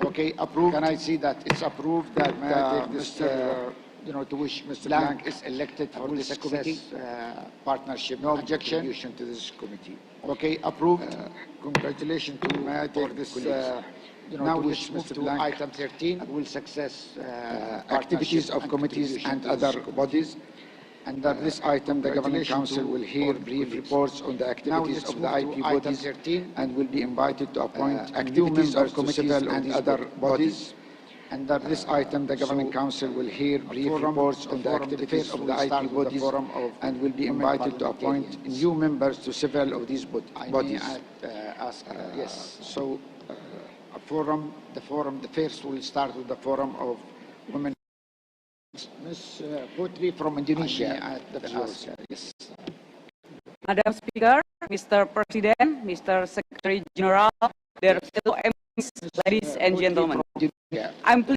okay, approved. Can I see that it's approved that Mr. to wish Mr. Blanc is elected for this committee, partnership, no objection to this committee. Okay, approved. Congratulations to for this. Now let's move to item 13. Will success activities of committees and other bodies. Under this item, the Governing Council will hear brief reports on the activities of the IP bodies and will be invited to appoint activities of committees and other bodies. Under this item, the Governing Council will hear brief reports on the activities of the IP bodies and will be invited to appoint new members to several of these bodies. Yes. So, the first will start with the forum of women. Ms. Putri from Indonesia. Yes. Madam Speaker, Mr. President, Mr. Secretary General, dear fellow MPs, ladies and gentlemen. I'm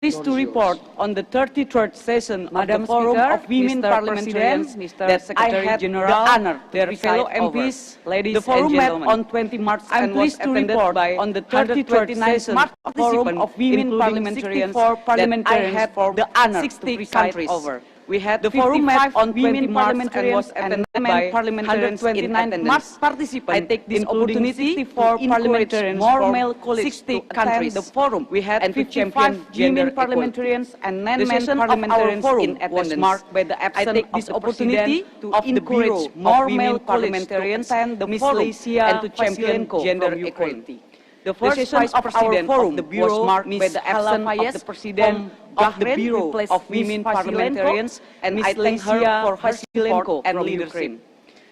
pleased to report on the 33rd session of the Forum of Women Parliamentarians that I had the honor, dear fellow MPs, ladies and gentlemen. The forum met on 20 March and was attended by on the 33rd session of the Forum of Women Parliamentarians that I had the honor to preside over. We had the forum met on 20 March and was attended by 129 participants. I take this opportunity for parliamentarians more male colleagues to attend the forum. We had 55 women parliamentarians and 9 men parliamentarians in attendance. Was marked by the absence of the opportunity to encourage more male parliamentarians to attend the forum and to champion gender equality. The first vice president of the Bureau was marked by the absence of the president of the Bureau of Women Parliamentarians, and I thank her for her support and leadership.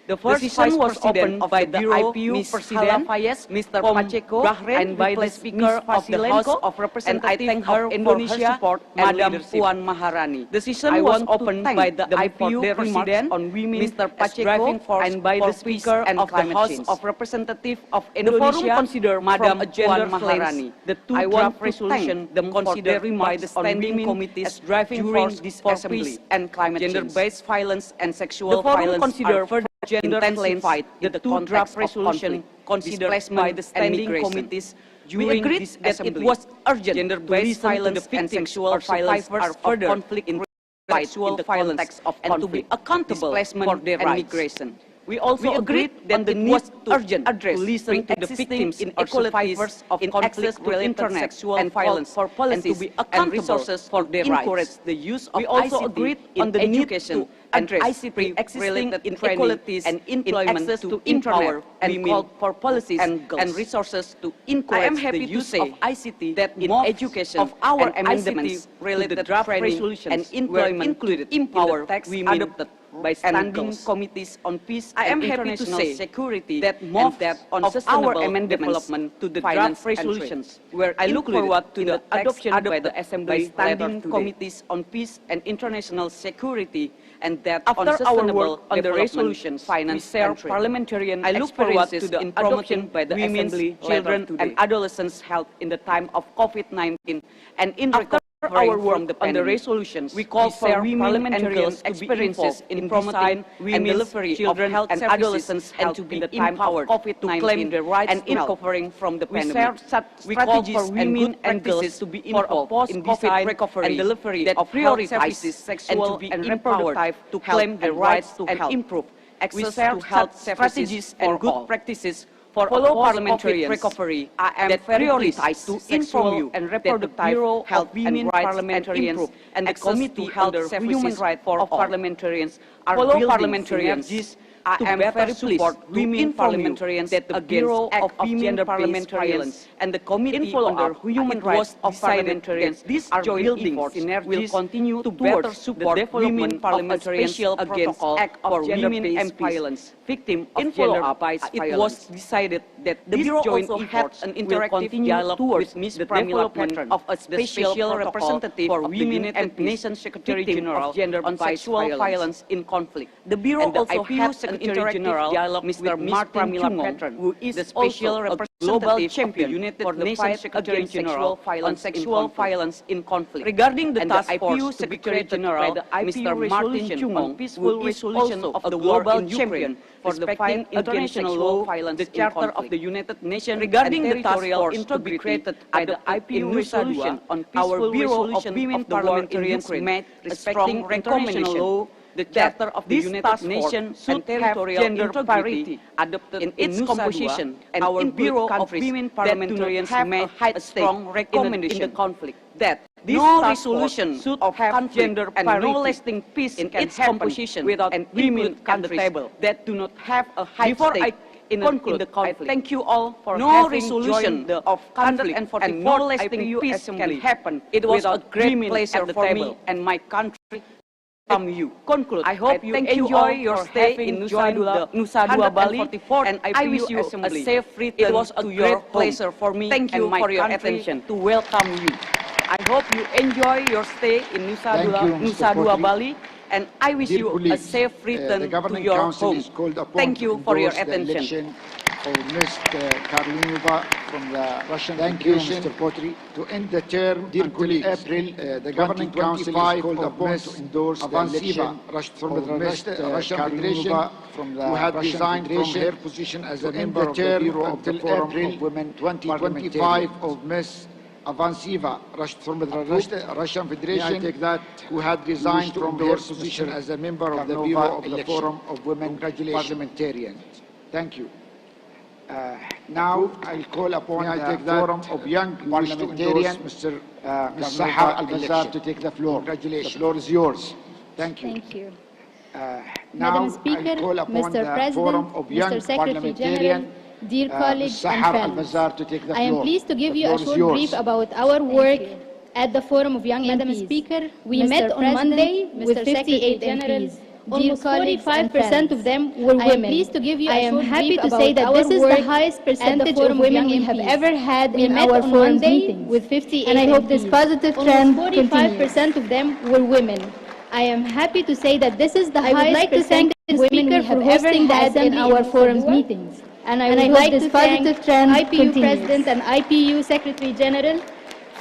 The first session was opened by the Ipuw President, Mr. Pacheco, and by the Speaker of the House of Representatives of Indonesia, Madam Puan Maharani. The session was opened by the Ipuw President on women, Mr. Pacheco, and by the Speaker of the House of Representatives of Indonesia, Madam Puan Maharani. The two draft resolutions considered by the standing committees during this assembly and climate change, gender-based violence and sexual violence are further intensified the two draft resolution considered by the standing committees during this assembly. It was urgent gender-based violence and sexual violence are further conflict in sexual violence and to be accountable for their migration. We also agreed that it was urgent to listen to the victims in inequalities of conflict related sexual and violence for policies and to be accountable for their rights. The use of also agreed on the education and ICT existing inequalities and employment to empower and called for policies and resources to encourage the use of ICT that in education of our amendments related to draft resolutions and employment included empower women adopted by standing committees on peace and international security that moved on sustainable development to the draft resolutions, where I look forward to the adoption by the Assembly standing committees on peace and international security, and that after our work on the resolutions, finance, and parliamentarian I look forward to the adoption by the Assembly, children and adolescents' health in the time of COVID-19, and in after our work on the resolutions, we call for women and girls' experiences in promoting and delivery of health and adolescents' health to be empowered to claim their rights and in covering from the pandemic. We call for women and girls to be involved in design and delivery of prioritizes sexual and reproductive to claim their rights to and improve access to health strategies and good practices for parliamentary recovery that prioritize to inform you and reproductive health and rights parliamentarians and the Committee on the Human Rights for parliamentarians are parliamentarians to better support women parliamentarians that the Bureau of Gender-Based Violence and the Committee on the Human Rights of Parliamentarians these joint efforts will continue to better support women parliamentarians against act of gender-based violence victim of gender-based violence. It was decided that the Bureau joint efforts an interactive dialogue with Ms. development of a special representative for women and Nation Secretary General on sexual violence in conflict. The Bureau also has an interactive General, Mr. Martin Chungong, who is the special representative champion United Nations Secretary General on sexual violence in conflict. Regarding the task force Secretary General, Mr. Martin Chungong, peaceful resolution of the global champion for the fight international law violence, the Charter of the United Nations regarding the task force to be created by the Ipuw resolution on peaceful resolution of the parliamentarians made respecting international law. The Charter of the United Nations should have gender parity adopted in its composition, and our Bureau of Women Parliamentarians made a strong recommendation in the conflict that this resolution should have gender and no lasting peace in its composition without women at the table that do not have a high stake in the conflict. I thank you all for having joined the of conflict and no lasting peace can happen. It was a great pleasure for me and my country. You conclude. I hope you enjoy your stay in Nusa Dua Bali, and I wish you a safe return. It was a great pleasure for me and my attention to welcome you. I hope you enjoy your stay in Nusa Dua Bali, and I wish you a safe return to your home. Thank you for your attention. For Ms. Karlinova from the Russian Federation to end the term until April, the Governing Council is called upon to endorse the election from the Russian Federation who had resigned from her position as a member of the Bureau of the Forum of Women 2025 of Ms. Avanciva from the Russian Federation who had resigned from her position as a member of the Bureau of the Forum of Women Parliamentarians. Thank you. Now I'll call upon the Forum of Young Parliamentarians, Mr. Sahar Al-Bazar, to take the floor. Congratulations. The floor is yours. Thank you. Thank you. Now Speaker, I'll call upon Mr. the President, Forum of Young Mr. Secretary Parliamentarians, General, dear colleagues and Sahar friends, Al-Bazar, to take the floor. I am pleased to give The you a floor is short yours. brief about our work at the Forum of Young Madam MPs. Speaker, We Mr. met on President, Monday with Mr. 58 Secretary MPs. General, Almost 45% of them were I am women. pleased to give you a I am short happy brief to say about that our this is the work highest at the percentage Forum of of women Young we have MPs. ever had We in met our on forum Monday meetings. with 58 and I hope this MPs. positive Almost trend 45% of them were women. I am happy to say that this is the I would highest like to thank percentage the of women Speaker we have for ever hosting the had in assembly our in forums Nusa Dua. meetings. And I And would I'd hope like this to thank positive trend IPU continues. President and IPU Secretary General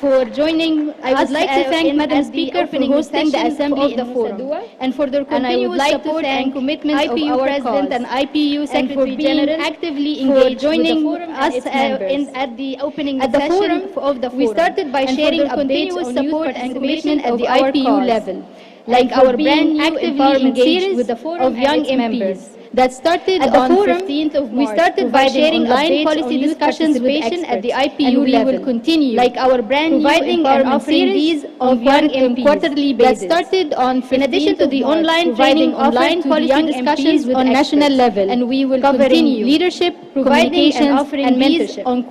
for joining I would like to thank Madam Speaker for hosting the assembly of the forum and for their and I would continuous like to support thank and commitment IPU of our President cause and IPU and for Secretary being General actively for engaged joining with the forum us and its members. at the opening At the session forum of the forum. we started by and for sharing their updates continuous on youth support and participation commitment at of the our IPU cause, level, like and for our brand being new actively empowerment engaged series with the forum of and young its members. MPs. that started on 15th of March. We started by sharing online policy discussions with experts at the IPU level. We will continue, like our brand new empowerment series on quarterly basis. That started on 15th. In addition to the online training, offering policy discussions on national level, and we will continue leadership, communications, and mentorship on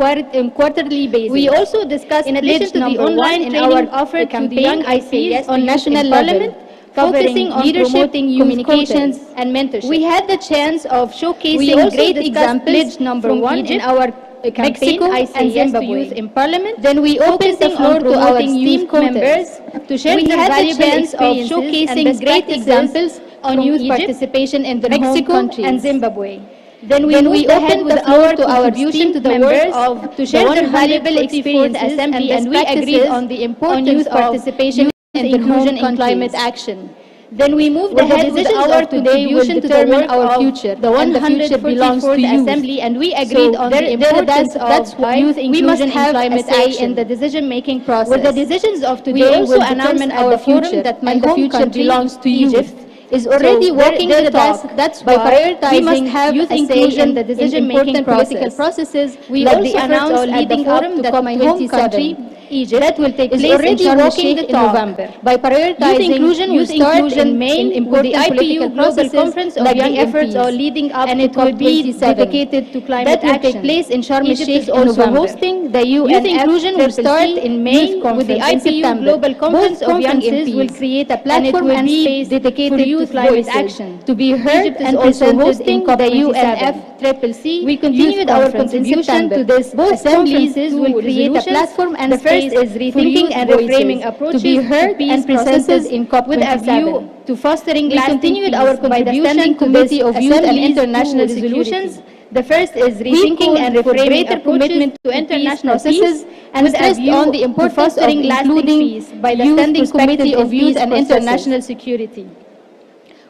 quarterly basis. We also discussed, in addition to the online training offered to the young ICs on national level, focusing on promoting communications and mentorship. We had the chance of showcasing great examples from Egypt, in our campaign, and Zimbabwe Youth in Parliament. Then we opened the floor to our esteemed members to share their valuable experiences of showcasing great examples on youth participation in their home countries and Zimbabwe. Then we opened the floor to our contribution to the members to share their valuable experiences and we agreed on the importance of participation and inclusion in climate action. Then we moved ahead with our contribution to determine our future. The 144th Assembly, and we agreed on the importance of youth inclusion in climate action in the decision-making process. With the decisions of today, we will determine our future, that my home country belongs to Egypt, is already working the talk. That's by prioritizing we must have youth inclusion in the decision-making political processes. We like also announced leading up to my home country, Egypt, that will take place in Sharm el-Sheikh in November. By prioritizing youth inclusion in May with the IPU Global Conference of Young Efforts are leading up and it will be dedicated to climate action. That will take place in Sharm el-Sheikh in November. Hosting the youth inclusion will start in May with the IPU Global Conference of Young MPs will create a platform and space dedicated to climate action to be heard and presented in the UNFCCC. We continued our contribution to this. Both assemblies will create a platform and space is rethinking and reframing approaches to be heard and presented in COP27 with a view to fostering lasting peace. We continued our contribution to this of youth and international solutions. The first is rethinking and reframing greater commitment to international processes and stressed on the importance of including peace by the Standing Committee of Youth and International Security.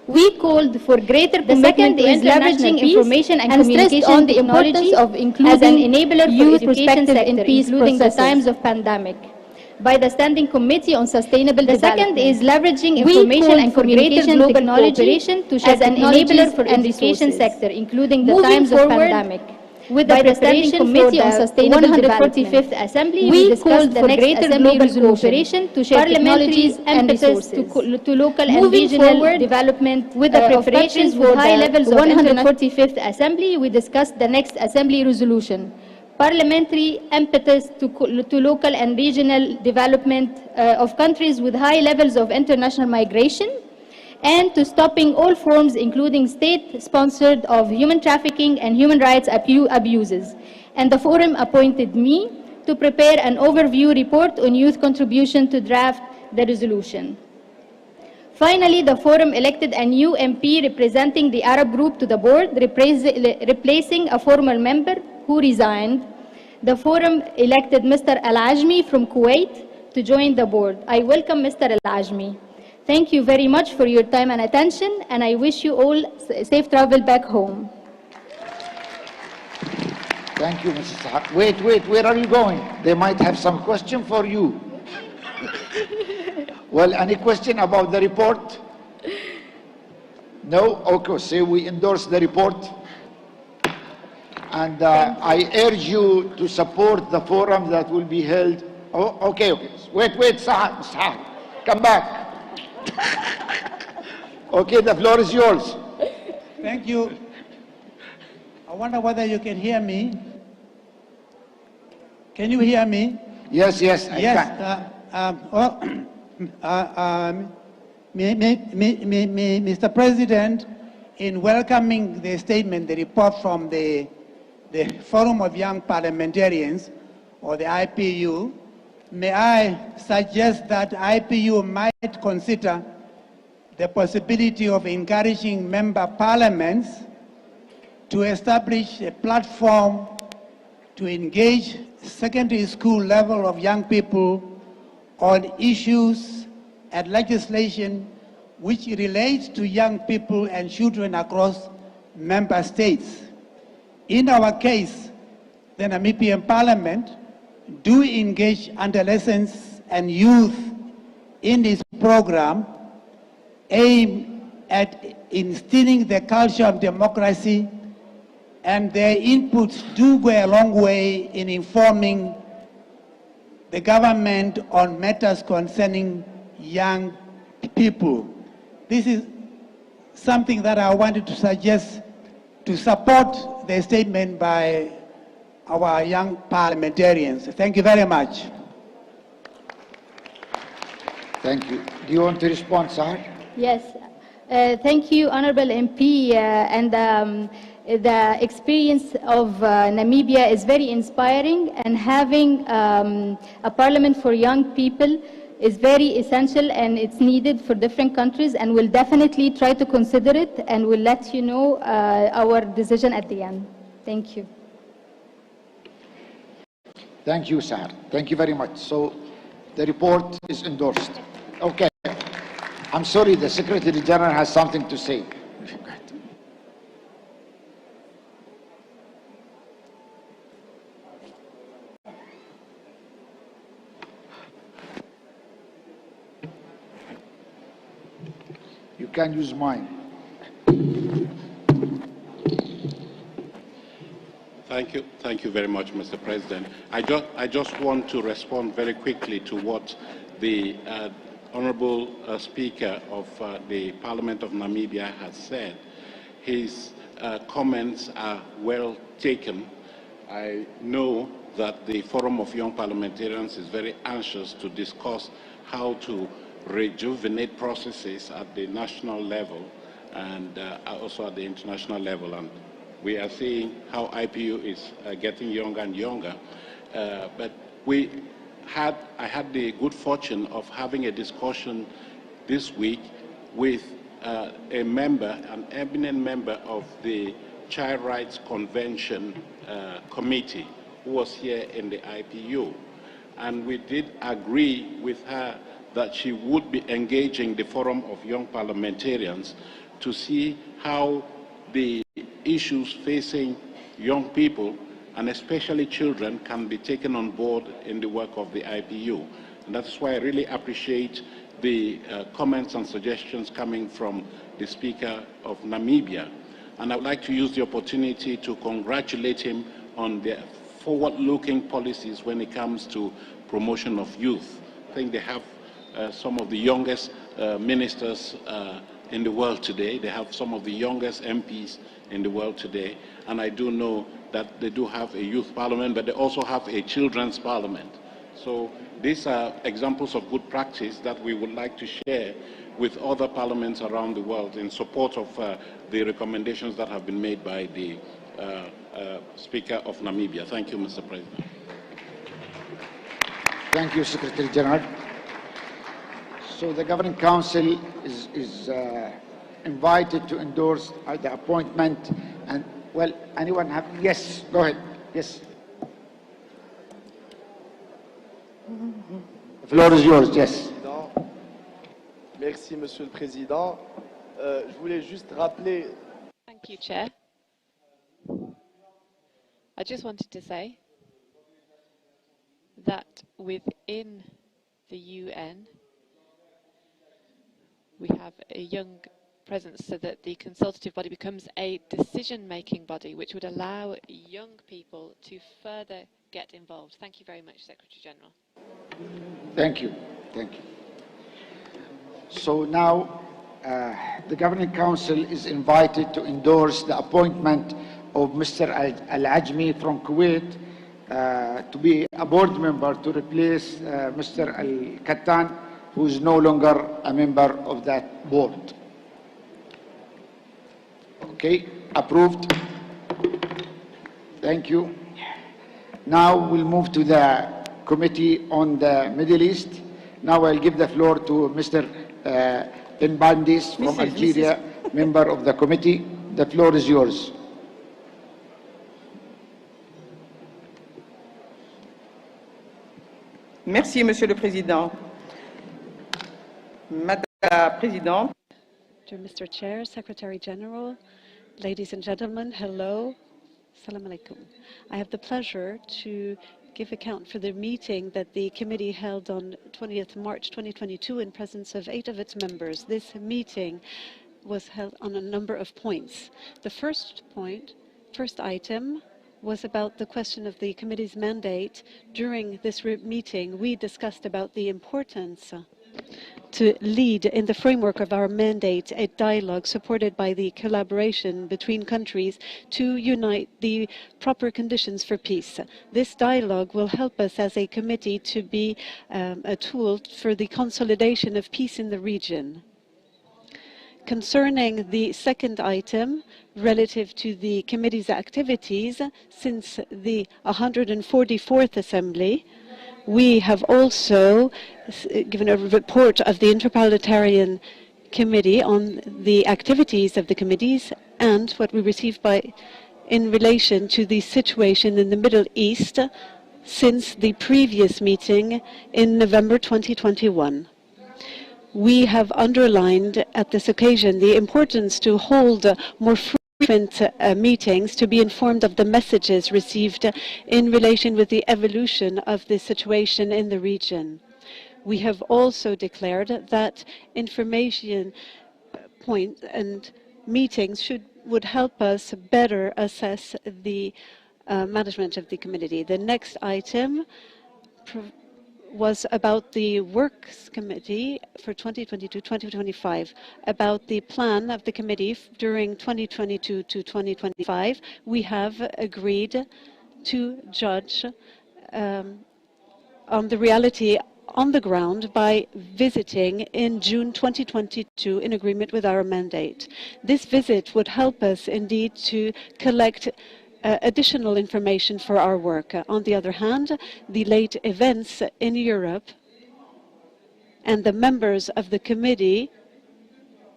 We called for greater commitment to leveraging information and communication on the importance of including as an enabler for education sector, including the times of pandemic, by the Standing Committee on Sustainable Development. The second is leveraging information and communication technology as an enabler for education sector, including the times of pandemic. With the Standing Committee on Sustainable Development, 145th Assembly, we called for greater global cooperation to share technologies and resources to local and regional development. With the preparations for high levels of 145th Assembly, we discussed the next Assembly resolution. Parliamentary impetus to local and regional development of countries with high levels of international migration, and to stopping all forms, including state-sponsored, of human trafficking and human rights abuses. And the forum appointed me to prepare an overview report on youth contribution to draft the resolution. Finally, the forum elected a new MP representing the Arab group to the board, replacing a former member who resigned. The forum elected Mr. Al-Ajmi from Kuwait to join the board. I welcome Mr. Al-Ajmi. Thank you very much for your time and attention, and I wish you all safe travel back home. Thank you, Mrs. Sahar. Wait, where are you going? They might have some question for you. Well, any question about the report? No? Okay, so we endorse the report. And I urge you to support the forum that will be held. Oh, okay. Wait, Sahar, come back. Okay, the floor is yours. Thank you. I wonder whether you can hear me. Can you hear me? Yes, I can. Mr. President, in welcoming the statement, the report from the Forum of Young Parliamentarians, or the IPU, may I suggest that IPU might consider the possibility of encouraging member parliaments to establish a platform to engage secondary school level of young people on issues and legislation which relates to young people and children across member states. In our case, the Namibian Parliament do engage adolescents and youth in this program aimed at instilling the culture of democracy, and their inputs do go a long way in informing the government on matters concerning young people. This is something that I wanted to suggest to support the statement by our young parliamentarians. Thank you very much. Thank you. Do you want to respond, Sahar? Yes. Thank you, Honorable MP. The experience of Namibia is very inspiring, and having a parliament for young people is very essential, and it's needed for different countries, and we'll definitely try to consider it, and we'll let you know our decision at the end. Thank you. Thank you, Sahar. Thank you very much. So the report is endorsed. Okay. I'm sorry, the Secretary General has something to say. You can use mine. Thank you very much, Mr. President. I just want to respond very quickly to what the Honorable Speaker of the Parliament of Namibia has said. His comments are well taken. I know that the Forum of Young Parliamentarians is very anxious to discuss how to rejuvenate processes at the national level and also at the international level. And we are seeing how IPU is getting younger and younger. But I had the good fortune of having a discussion this week with a member, an eminent member of the Child Rights Convention Committee, who was here in the IPU. And we did agree with her that she would be engaging the Forum of Young Parliamentarians to see how the issues facing young people, and especially children, can be taken on board in the work of the IPU. And that's why I really appreciate the comments and suggestions coming from the Speaker of Namibia. And I would like to use the opportunity to congratulate him on their forward-looking policies when it comes to promotion of youth. I think they have some of the youngest ministers in the world today. They have some of the youngest MPs in the world today. And I do know that they do have a youth parliament, but they also have a children's parliament. So these are examples of good practice that we would like to share with other parliaments around the world in support of the recommendations that have been made by the Speaker of Namibia. Thank you, Mr. President. Thank you, Secretary General. So the Governing Council is invited to endorse the appointment. And, well, anyone have? Yes, go ahead. Yes. The floor is yours, yes. Merci, Monsieur le Président. Je voulais juste rappeler. Thank you, Chair. I just wanted to say that within the UN, we have a young presence so that the consultative body becomes a decision-making body which would allow young people to further get involved. Thank you very much, Secretary General. Thank you. Thank you. So now the Governing Council is invited to endorse the appointment of Mr. Al-Ajmi from Kuwait to be a board member to replace Mr. Al-Kattan, who is no longer a member of that board. Okay, approved. Thank you. Now we'll move to the Committee on the Middle East. Now I'll give the floor to Mr. Ben Bandis from Algeria, member of the committee. The floor is yours. Merci, Monsieur le Président. Madame la Présidente. Dear Mr. Chair, Secretary General, ladies and gentlemen, hello. Assalamu alaikum. I have the pleasure to give account for the meeting that the committee held on 20th March 2022 in presence of 8 of its members. This meeting was held on a number of points. The first item was about the question of the committee's mandate. During this meeting, we discussed about the importance to lead in the framework of our mandate a dialogue supported by the collaboration between countries to unite the proper conditions for peace. This dialogue will help us as a committee to be a tool for the consolidation of peace in the region. Concerning the second item, relative to the committee's activities since the 144th Assembly, we have also given a report of the Interparliamentarian Committee on the activities of the committees and what we received in relation to the situation in the Middle East since the previous meeting in November 2021. We have underlined at this occasion the importance to hold more frequent meetings to be informed of the messages received in relation with the evolution of the situation in the region. We have also declared that information points and meetings would help us better assess the management of the committee. The next item was about the Works Committee for 2022-2025, about the plan of the committee during 2022 to 2025. We have agreed to judge on the reality on the ground by visiting in June 2022 in agreement with our mandate. This visit would help us indeed to collect additional information for our work. On the other hand, the late events in Europe and the members of the committee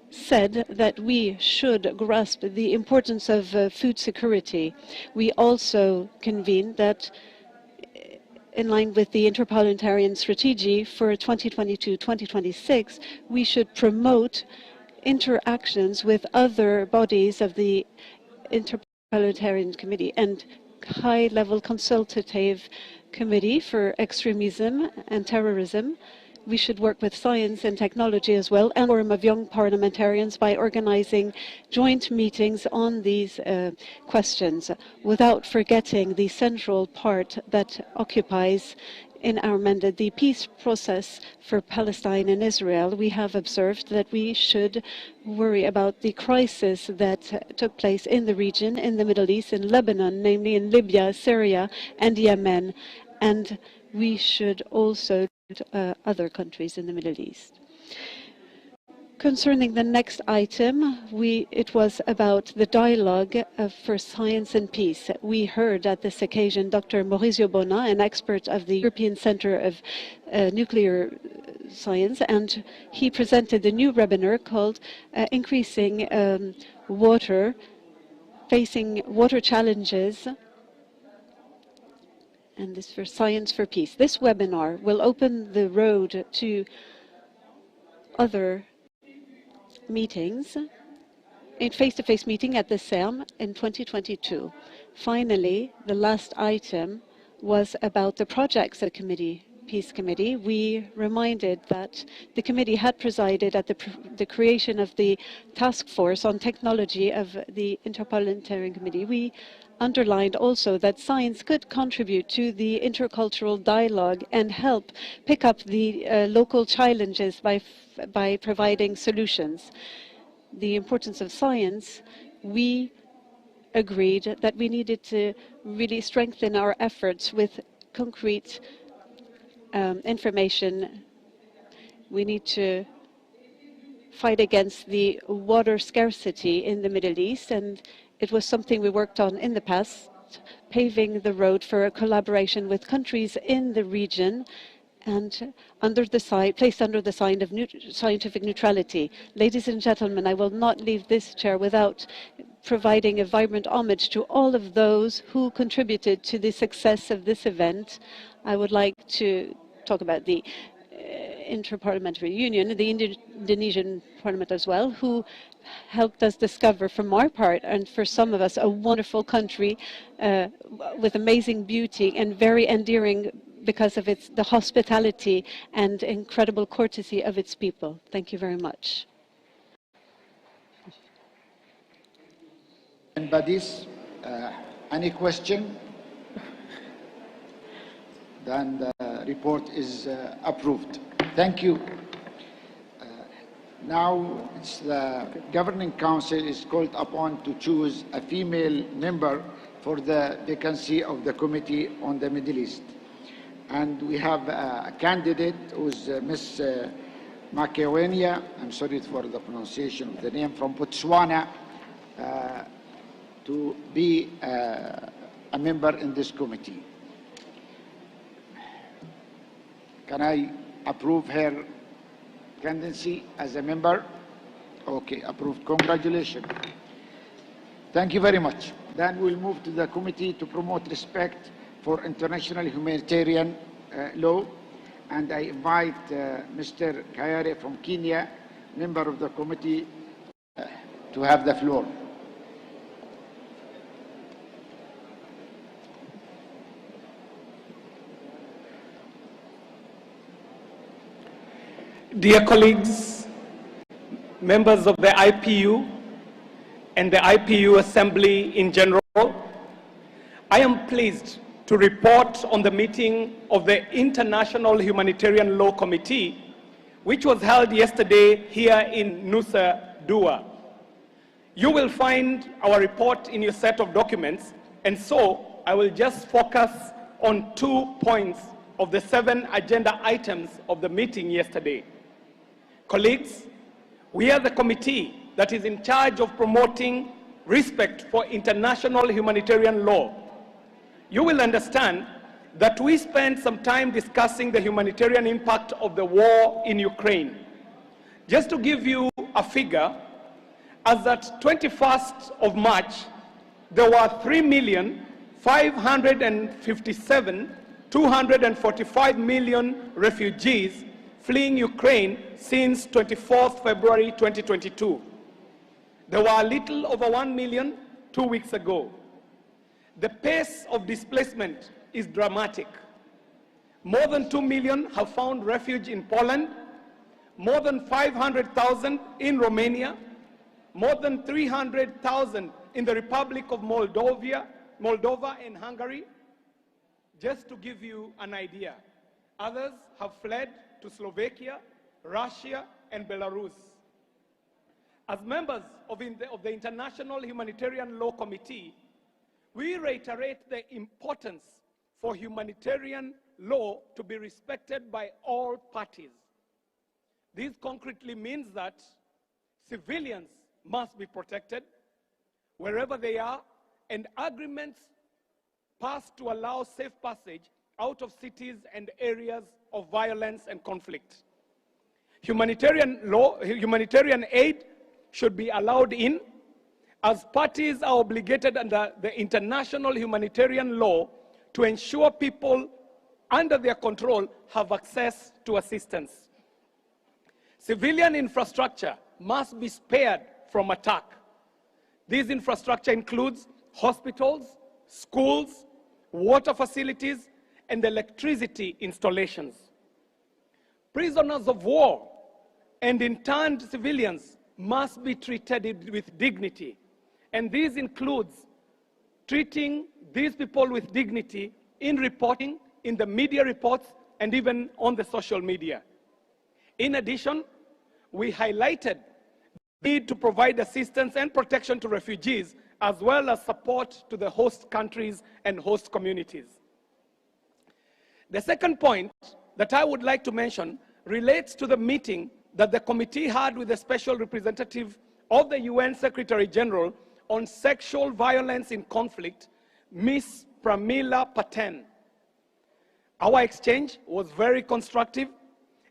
said that we should grasp the importance of food security. We also convened that in line with the Interparliamentarian Strategy for 2022-2026, we should promote interactions with other bodies of the Interparliamentarian Committee and high-level consultative committee for extremism and terrorism. We should work with science and technology as well, and a forum of young parliamentarians by organizing joint meetings on these questions, without forgetting the central part that occupies in our mandate the peace process for Palestine and Israel. We have observed that we should worry about the crisis that took place in the region, in the Middle East, in Lebanon, namely in Libya, Syria, and Yemen, and we should also other countries in the Middle East. Concerning the next item, it was about the dialogue for science and peace. We heard at this occasion Dr. Maurizio Bona, an expert of the European Center of Nuclear Science, and he presented the new webinar called Increasing Water, Facing Water Challenges, and this for Science for Peace. This webinar will open the road to other meetings, a face-to-face meeting at the CERM in 2022. Finally, the last item was about the projects of the Peace Committee. We reminded that the committee had presided at the creation of the task force on technology of the Interparliamentarian Committee. We underlined also that science could contribute to the intercultural dialogue and help pick up the local challenges by providing solutions. The importance of science, we agreed that we needed to really strengthen our efforts with concrete information. We need to fight against the water scarcity in the Middle East, and it was something we worked on in the past, paving the road for a collaboration with countries in the region and placed under the sign of scientific neutrality. Ladies and gentlemen, I will not leave this chair without providing a vibrant homage to all of those who contributed to the success of this event. I would like to talk about the Interparliamentary Union, the Indonesian Parliament as well, who helped us discover, from our part, and for some of us, a wonderful country with amazing beauty and very endearing because of the hospitality and incredible courtesy of its people. Thank you very much. bodies. Any question? Then the report is approved. Thank you. Now it's the Governing Council is called upon to choose a female member for the vacancy of the Committee on the Middle East. And we have a candidate who's Ms. Makewenia, I'm sorry for the pronunciation of the name, from Botswana, to be a member in this committee. Can I approve her candidacy as a member? Okay, approved. Congratulations. Thank you very much. Then we'll move to the Committee to Promote Respect for International Humanitarian Law. And I invite Mr. Kayare from Kenya, member of the committee, to have the floor. Dear colleagues, members of the IPU and the IPU Assembly in general, I am pleased to report on the meeting of the International Humanitarian Law Committee, which was held yesterday here in Nusa Dua. You will find our report in your set of documents, and so I will just focus on 2 points of the 7 agenda items of the meeting yesterday. Colleagues, we are the committee that is in charge of promoting respect for international humanitarian law. You will understand that we spent some time discussing the humanitarian impact of the war in Ukraine. Just to give you a figure, as at 21st of March, there were 3,557,245 million refugees fleeing Ukraine since 24th February 2022. There were a little over 1 million 2 weeks ago. The pace of displacement is dramatic. More than 2 million have found refuge in Poland, more than 500,000 in Romania, more than 300,000 in the Republic of Moldova and Hungary, just to give you an idea. Others have fled to Slovakia, Russia, and Belarus. As members of the International Humanitarian Law Committee, we reiterate the importance for humanitarian law to be respected by all parties. This concretely means that civilians must be protected wherever they are, and agreements passed to allow safe passage out of cities and areas of violence and conflict. Humanitarian aid should be allowed in, as parties are obligated under the international humanitarian law to ensure people under their control have access to assistance. Civilian infrastructure must be spared from attack. This infrastructure includes hospitals, schools, water facilities, and electricity installations. Prisoners of war and interned civilians must be treated with dignity, and this includes treating these people with dignity in reporting, in the media reports, and even on the social media. In addition, we highlighted the need to provide assistance and protection to refugees, as well as support to the host countries and host communities. The second point that I would like to mention relates to the meeting that the committee had with the Special Representative of the UN Secretary General on Sexual Violence in Conflict, Ms. Pramila Patten. Our exchange was very constructive,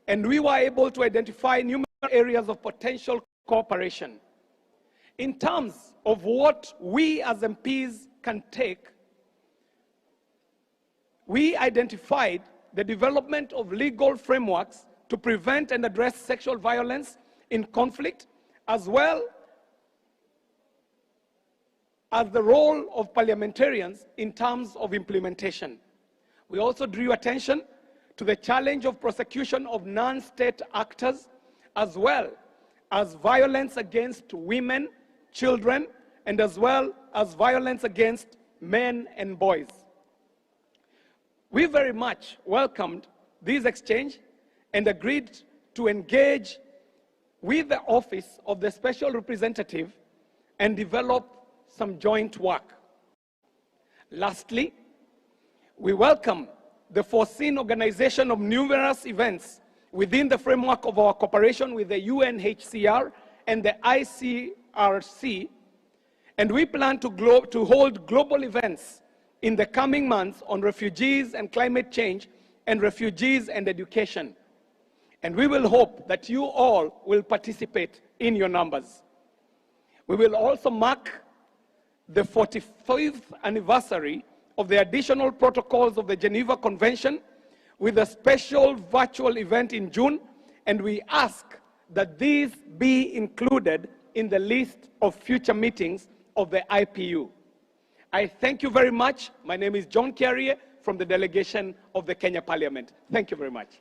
and we were able to identify numerous areas of potential cooperation. In terms of what we as MPs can take, we identified the development of legal frameworks to prevent and address sexual violence in conflict, as well as the role of parliamentarians in terms of implementation. We also drew attention to the challenge of prosecution of non-state actors, as well as violence against women, children, and as well as violence against men and boys. We very much welcomed this exchange and agreed to engage with the Office of the Special Representative and develop some joint work. Lastly, we welcome the foreseen organization of numerous events within the framework of our cooperation with the UNHCR and the ICRC, and we plan to hold global events in the coming months on refugees and climate change and refugees and education. And we will hope that you all will participate in your numbers. We will also mark the 45th anniversary of the additional protocols of the Geneva Convention with a special virtual event in June, and we ask that these be included in the list of future meetings of the IPU. I thank you very much. My name is John Carrier from the delegation of the Kenya Parliament. Thank you very much.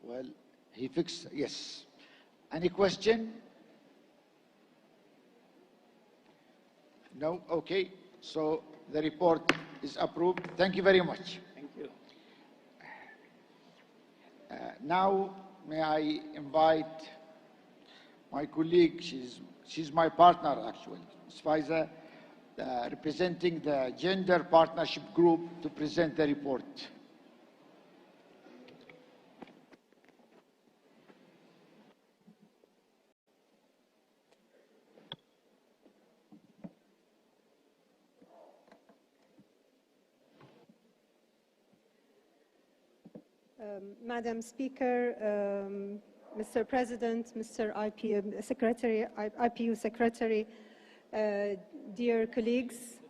Well, he fixed, yes. Any question? No? Okay. So the report is approved. Thank you very much. Thank you. Now, may I invite my colleague, she's my partner actually, Ms. Faiza, representing the Gender Partnership Group, to present the report. Madam Speaker, Mr. President, Mr. IPU Secretary, dear colleagues,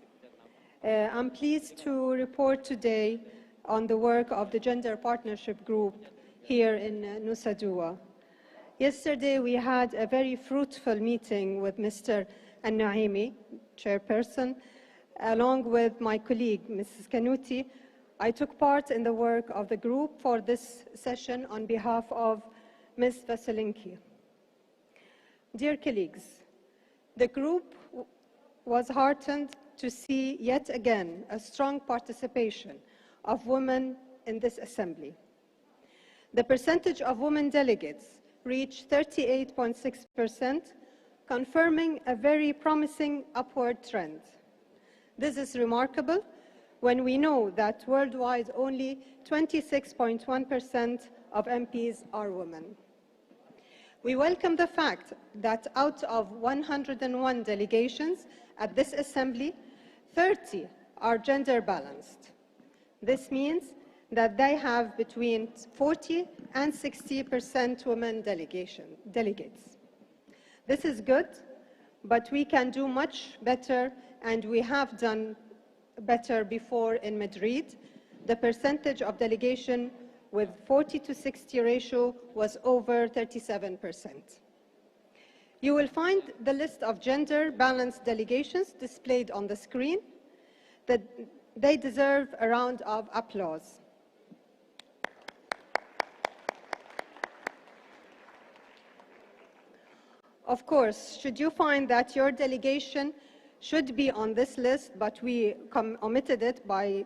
I'm pleased to report today on the work of the Gender Partnership Group here in Nusa Dua. Yesterday we had a very fruitful meeting with Mr. Al-Naimi, chairperson, along with my colleague, Mrs. Kanuti. I took part in the work of the group for this session on behalf of Ms. Vaselinki. Dear colleagues, the group was heartened to see yet again a strong participation of women in this assembly. The percentage of women delegates reached 38.6%, confirming a very promising upward trend. This is remarkable when we know that worldwide only 26.1% of MPs are women. We welcome the fact that out of 101 delegations at this assembly, 30 are gender balanced. This means that they have between 40 and 60% women delegates. This is good, but we can do much better, and we have done better before in Madrid. The percentage of delegation with 40 to 60 ratio was over 37%. You will find the list of gender balanced delegations displayed on the screen. That they deserve a round of applause. Of course, should you find that your delegation should be on this list, but we omitted it by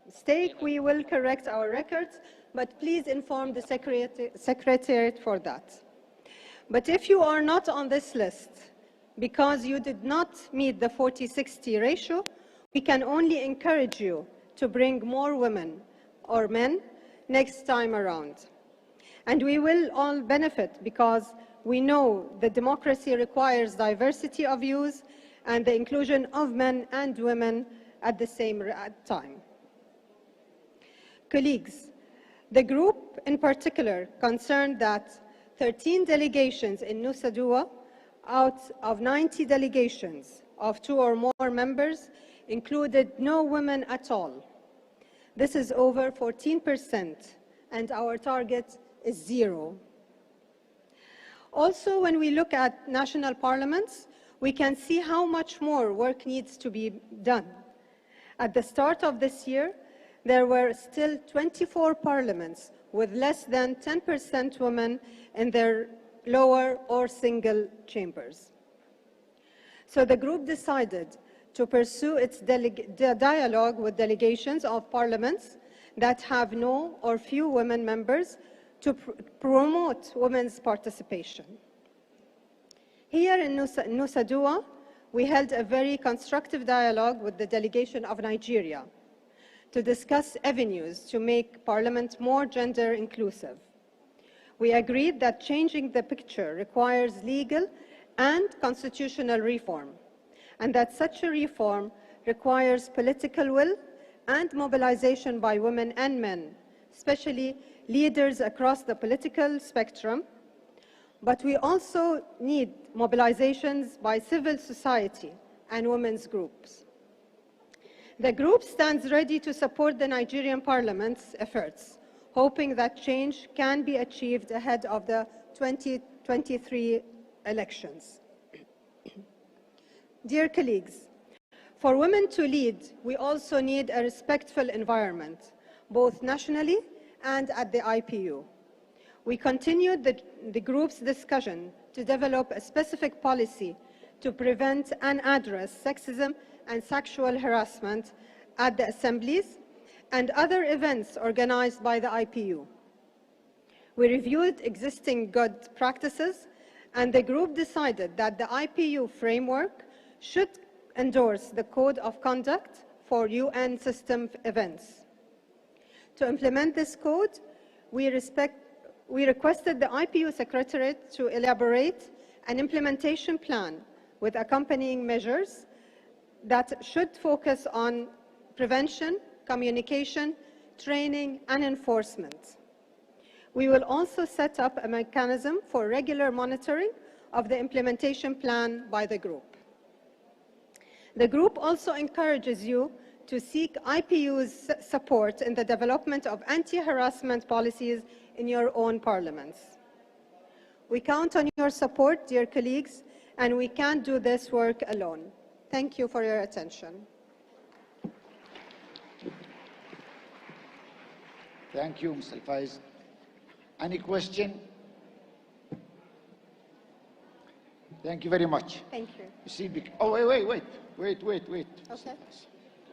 mistake, we will correct our records, but please inform the Secretariat for that. But if you are not on this list because you did not meet the 40-60 ratio, we can only encourage you to bring more women or men next time around. And we will all benefit because we know that democracy requires diversity of views and the inclusion of men and women at the same time. Colleagues, the group in particular concerned that 13 delegations in Nusa Dua out of 90 delegations of 2 or more members included no women at all. This is over 14%, and our target is 0. Also, when we look at national parliaments, we can see how much more work needs to be done. At the start of this year, there were still 24 parliaments with less than 10% women in their lower or single chambers. So the group decided to pursue its dialogue with delegations of parliaments that have no or few women members to promote women's participation. Here in Nusa Dua, we held a very constructive dialogue with the delegation of Nigeria to discuss avenues to make Parliament more gender inclusive. We agreed that changing the picture requires legal and constitutional reform, and that such a reform requires political will and mobilization by women and men, especially leaders across the political spectrum. But we also need mobilizations by civil society and women's groups. The group stands ready to support the Nigerian Parliament's efforts, hoping that change can be achieved ahead of the 2023 elections. Dear colleagues, for women to lead, we also need a respectful environment, both nationally and at the IPU. We continued the group's discussion to develop a specific policy to prevent and address sexism and sexual harassment at the assemblies and other events organized by the IPU. We reviewed existing good practices, and the group decided that the IPU framework should endorse the Code of Conduct for UN system events. To implement this code, we requested the IPU Secretariat to elaborate an implementation plan with accompanying measures that should focus on prevention, communication, training, and enforcement. We will also set up a mechanism for regular monitoring of the implementation plan by the group. The group also encourages you to seek IPU's support in the development of anti-harassment policies in your own parliaments. We count on your support, dear colleagues, and we can't do this work alone. Thank you for your attention. Thank you, Mr. Faiz. Any question? Thank you very much. Thank you. You see, oh, wait. Okay.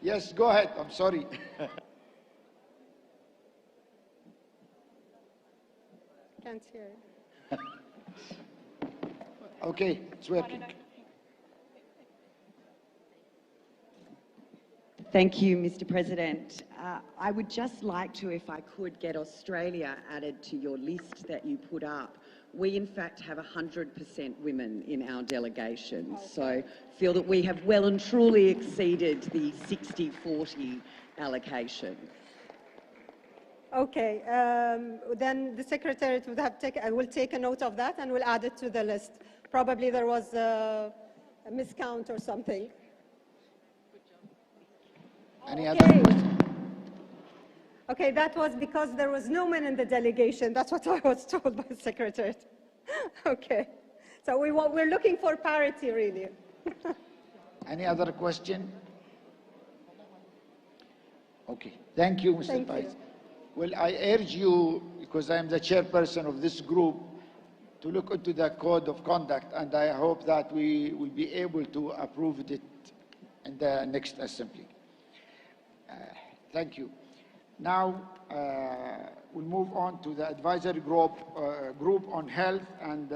Yes, go ahead. I'm sorry. Can't hear. Okay, it's working. Thank you, Mr. President. I would just like to, if I could, get Australia added to your list that you put up. We, in fact, have 100% women in our delegation, so feel that we have well and truly exceeded the 60-40 allocation. Okay, then the Secretariat would have will take a note of that and will add it to the list. Probably there was a miscount or something. Any other questions? Okay, that was because there was no men in the delegation. That's what I was told by the Secretariat. Okay, so we're looking for parity, really. Any other question? Okay, thank you, Mr. Faiz. Well, I urge you, because I am the chairperson of this group, to look into the Code of Conduct, and I hope that we will be able to approve it in the next assembly. Thank you. Now, we'll move on to the advisory group on health, and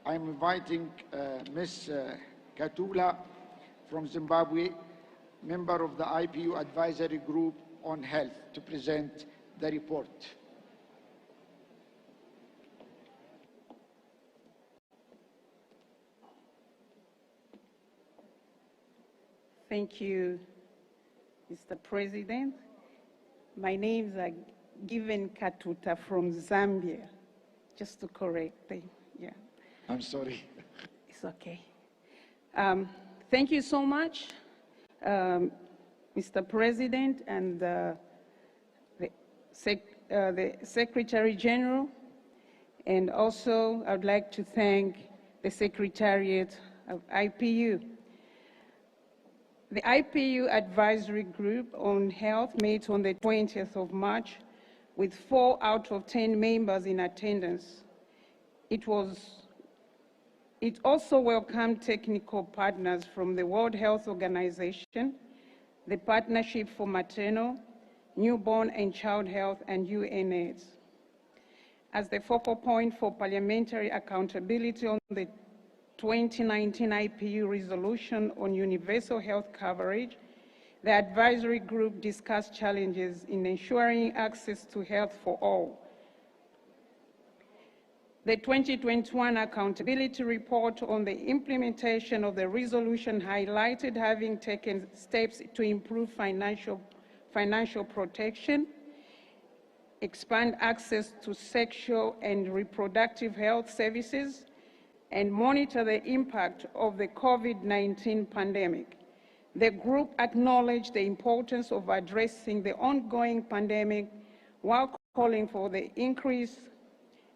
I'm inviting Ms. Katula from Zimbabwe, member of the IPU advisory group on health, to present the report. Thank you, Mr. President. My name is Given Katuta from Zambia, just to correct them. Yeah. I'm sorry. It's okay. Thank you so much, Mr. President, and the Secretary General. And also, I would like to thank the Secretariat of IPU. The IPU Advisory Group on Health met on the 20th of March with 4 out of 10 members in attendance. It also welcomed technical partners from the World Health Organization, the Partnership for Maternal, Newborn and Child Health, and UNAIDS. As the focal point for parliamentary accountability on the 2019 IPU resolution on universal health coverage, the advisory group discussed challenges in ensuring access to health for all. The 2021 accountability report on the implementation of the resolution highlighted having taken steps to improve financial protection, expand access to sexual and reproductive health services, and monitor the impact of the COVID-19 pandemic. The group acknowledged the importance of addressing the ongoing pandemic while calling for the increased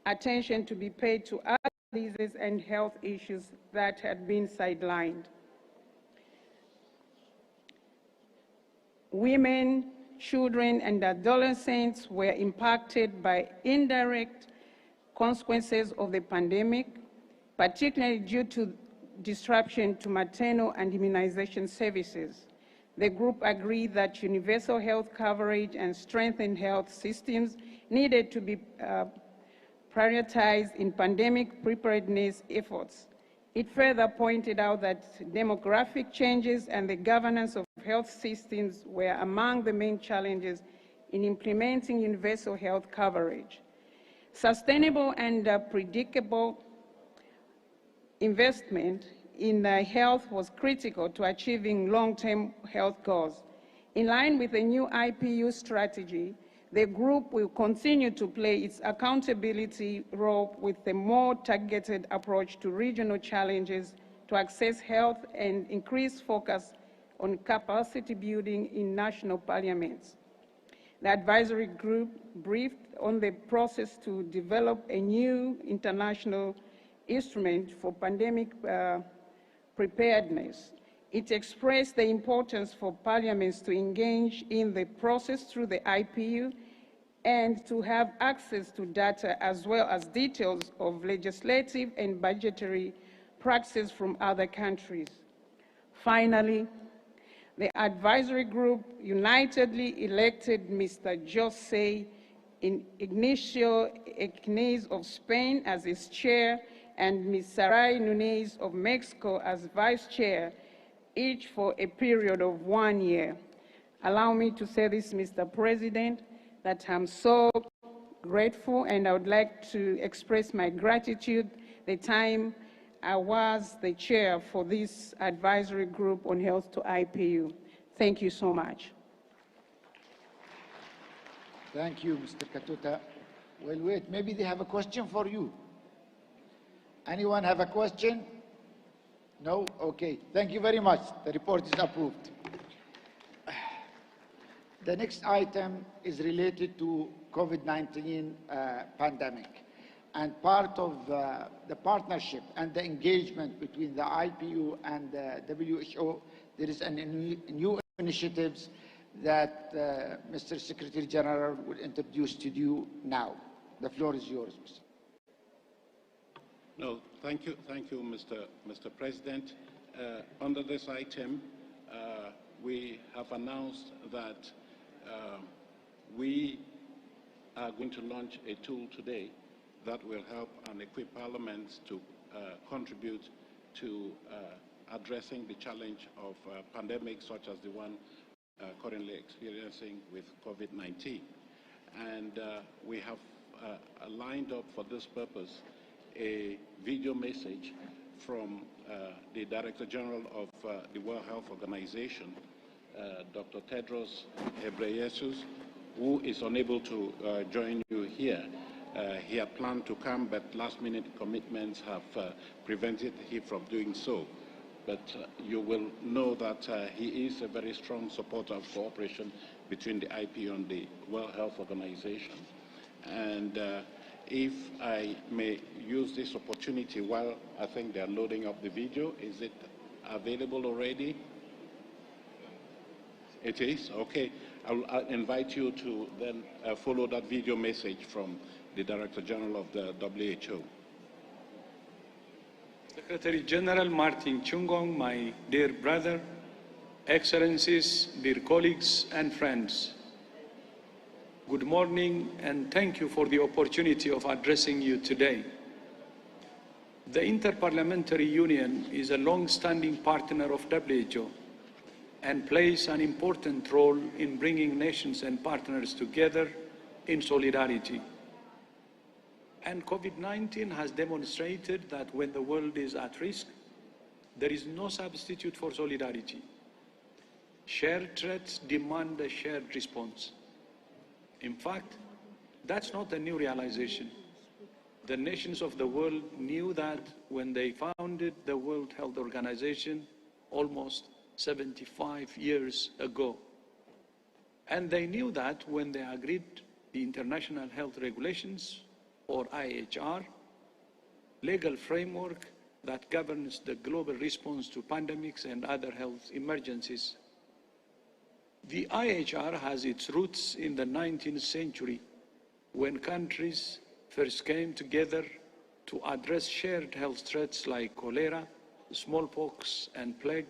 attention to be paid to other diseases and health issues that had been sidelined. Women, children, and adolescents were impacted by indirect consequences of the pandemic, particularly due to disruption to maternal and immunization services. The group agreed that universal health coverage and strengthened health systems needed to be prioritized in pandemic preparedness efforts. It further pointed out that demographic changes and the governance of health systems were among the main challenges in implementing universal health coverage. Sustainable and predictable investment in health was critical to achieving long-term health goals. In line with the new IPU strategy, the group will continue to play its accountability role with a more targeted approach to regional challenges to access health and increase focus on capacity building in national parliaments. The advisory group briefed on the process to develop a new international instrument for pandemic preparedness. It expressed the importance for parliaments to engage in the process through the IPU and to have access to data as well as details of legislative and budgetary practices from other countries. Finally, the advisory group unitedly elected Mr. José Ignacio Egnez of Spain as its chair and Ms. Saray Nunez of Mexico as vice chair, each for a period of 1 year. Allow me to say this, Mr. President, that I'm so grateful, and I would like to express my gratitude the time I was the chair for this advisory group on health to IPU. Thank you so much. Thank you, Mr. Katuta. Well, wait, maybe they have a question for you. Anyone have a question? No? Okay. Thank you very much. The report is approved. The next item is related to COVID-19 pandemic. And part of the partnership and the engagement between the IPU and the WHO, there is new initiatives that Mr. Secretary General will introduce to you now. The floor is yours, Mr. No, thank you, Mr. President. Under this item, we have announced that we are going to launch a tool today that will help and equip parliaments to contribute to addressing the challenge of pandemics such as the one currently experiencing with COVID-19. And we have lined up for this purpose a video message from the Director General of the World Health Organization, Dr. Tedros Ghebreyesus, who is unable to join you here. He had planned to come, but last-minute commitments have prevented him from doing so. But you will know that he is a very strong supporter of cooperation between the IPU and the World Health Organization. And if I may use this opportunity while I think they're loading up the video, is it available already? It is? Okay. I'll invite you to then follow that video message from the Director General of the WHO. Secretary General Martin Chungong, my dear brother, Excellencies, dear colleagues and friends, good morning and thank you for the opportunity of addressing you today. The Interparliamentary Union is a long-standing partner of WHO and plays an important role in bringing nations and partners together in solidarity. And COVID-19 has demonstrated that when the world is at risk, there is no substitute for solidarity. Shared threats demand a shared response. In fact, that's not a new realization. The nations of the world knew that when they founded the World Health Organization almost 75 years ago. And they knew that when they agreed the International Health Regulations, or IHR, legal framework that governs the global response to pandemics and other health emergencies. The IHR has its roots in the 19th century, when countries first came together to address shared health threats like cholera, smallpox, and plague,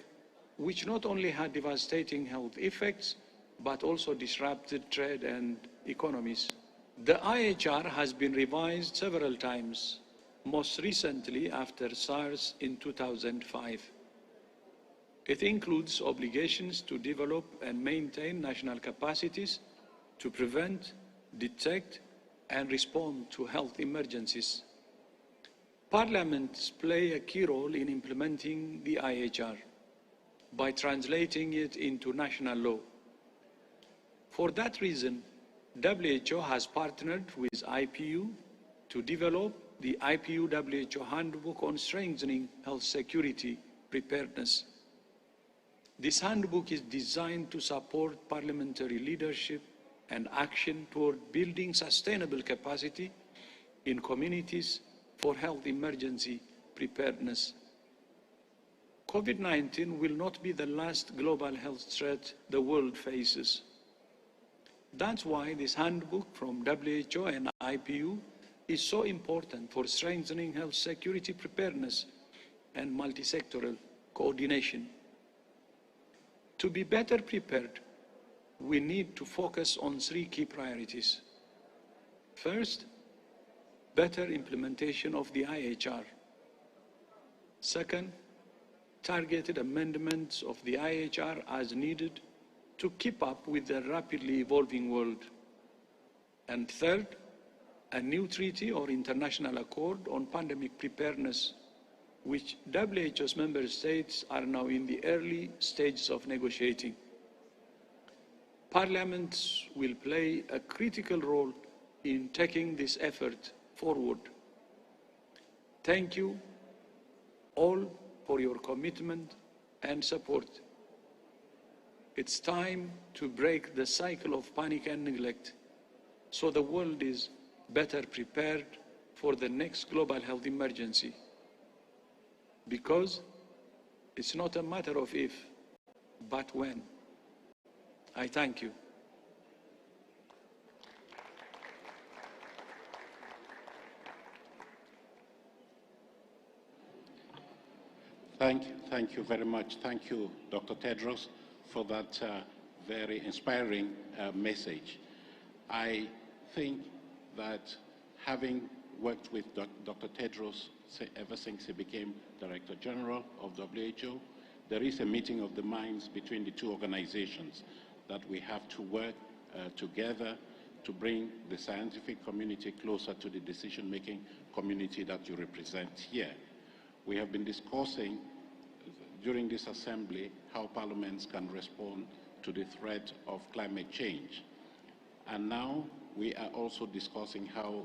which not only had devastating health effects, but also disrupted trade and economies. The IHR has been revised several times, most recently after SARS in 2005. It includes obligations to develop and maintain national capacities to prevent, detect, and respond to health emergencies. Parliaments play a key role in implementing the IHR by translating it into national law. For that reason, WHO has partnered with Ipuw to develop the Ipuw-WHO Handbook on Strengthening Health Security Preparedness. This handbook is designed to support parliamentary leadership and action toward building sustainable capacity in communities for health emergency preparedness. COVID-19 will not be the last global health threat the world faces. That's why this handbook from WHO and Ipuw is so important for strengthening health security preparedness and multi-sectoral coordination. To be better prepared, we need to focus on three key priorities. First, better implementation of the IHR. Second, targeted amendments of the IHR as needed to keep up with the rapidly evolving world. And third, a new treaty or international accord on pandemic preparedness, which WHO's member states are now in the early stages of negotiating. Parliaments will play a critical role in taking this effort forward. Thank you all for your commitment and support. It's time to break the cycle of panic and neglect so the world is better prepared for the next global health emergency. Because it's not a matter of if, but when. I thank you. Thank you very much. Thank you, Dr. Tedros, for that very inspiring message. I think that having worked with Dr. Tedros ever since he became Director General of WHO, there is a meeting of the minds between the two organizations that we have to work together to bring the scientific community closer to the decision-making community that you represent here. We have been discussing during this assembly how parliaments can respond to the threat of climate change. And now we are also discussing how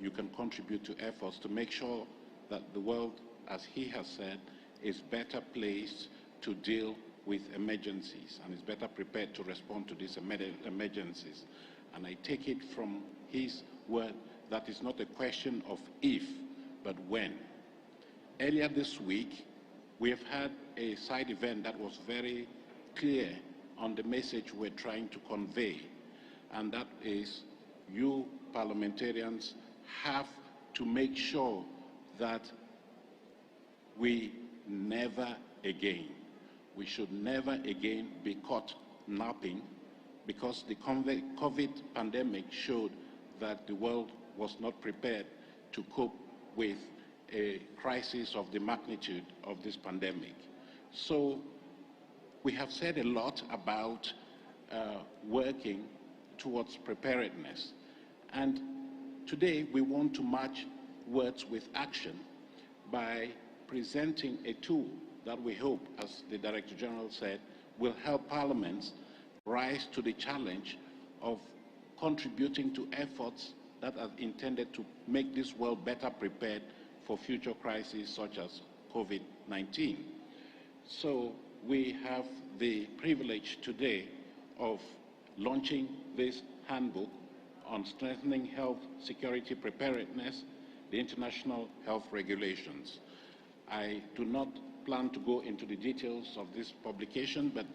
you can contribute to efforts to make sure that the world, as he has said, is better placed to deal with emergencies and is better prepared to respond to these emergencies. And I take it from his word that it's not a question of if, but when. Earlier this week, we have had a side event that was very clear on the message we're trying to convey, and that is you parliamentarians have to make sure that we never again, we should never again be caught napping, because the COVID pandemic showed that the world was not prepared to cope with a crisis of the magnitude of this pandemic. So we have said a lot about working towards preparedness. And today we want to match words with action by presenting a tool that we hope, as the Director General said, will help parliaments rise to the challenge of contributing to efforts that are intended to make this world better prepared for future crises such as COVID-19. So we have the privilege today of launching this handbook on strengthening health security preparedness, the international health regulations. I do not plan to go into the details of this publication, but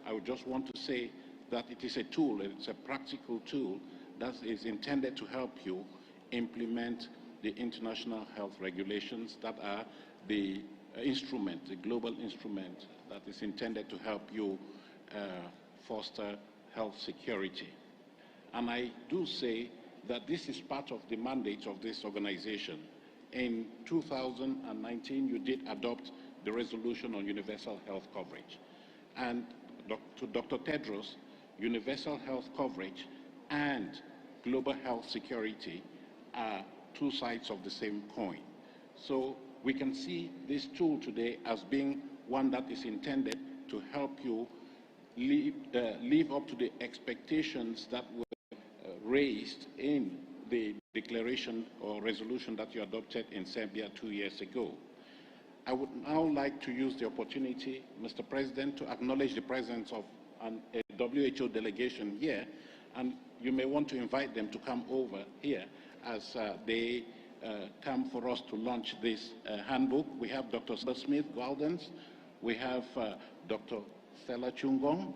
I would just want to say that it is a tool, it's a practical tool that is intended to help you implement the international health regulations that are the instrument, the global instrument that is intended to help you foster health security. And I do say that this is part of the mandate of this organization. In 2019, you did adopt the resolution on universal health coverage. And to Dr. Tedros, universal health coverage and global health security are two sides of the same coin. So we can see this tool today as being one that is intended to help you live up to the expectations that were raised in the declaration or resolution that you adopted in Serbia 2 years ago. I would now like to use the opportunity, Mr. President, to acknowledge the presence of a WHO delegation here, and you may want to invite them to come over here as they come for us to launch this handbook. We have Dr. Smith Waldens, we have Dr. Stella Chungong,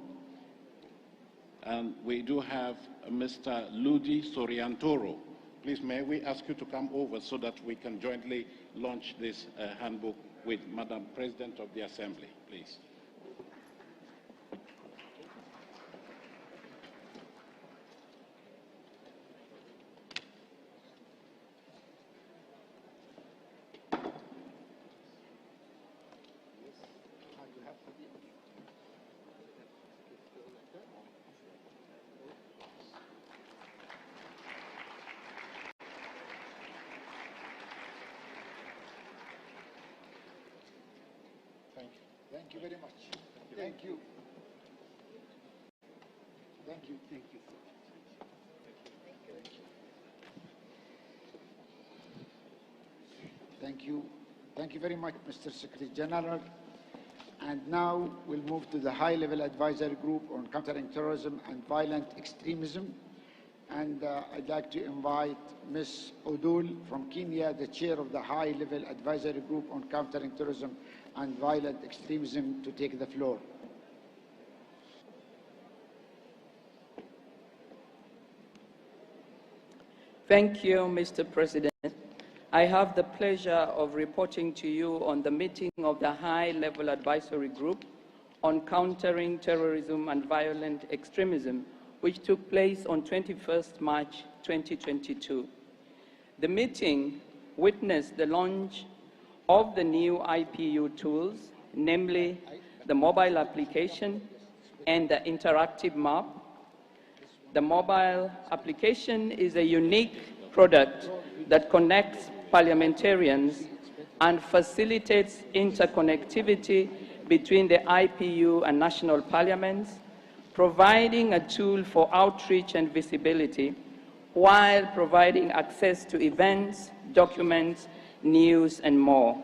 and we do have Mr. Ludi Soriantoro. Please, may we ask you to come over so that we can jointly launch this handbook with Madam President of the Assembly, please. Thank you very much. Thank you. Thank you. Thank you. Thank you. Thank you very much, Mr. Secretary General. And now we'll move to the High-Level Advisory Group on Countering Terrorism and Violent Extremism. And I'd like to invite Ms. Odul from Kenya, the chair of the High-Level Advisory Group on Countering Terrorism and Violent Extremism, to take the floor. Thank you, Mr. President. I have the pleasure of reporting to you on the meeting of the High-Level Advisory Group on Countering Terrorism and Violent Extremism, which took place on 21st March 2022. The meeting witnessed the launch of the new IPU tools, namely the mobile application and the interactive map. The mobile application is a unique product that connects parliamentarians and facilitates interconnectivity between the IPU and national parliaments, providing a tool for outreach and visibility, while providing access to events, documents, news, and more.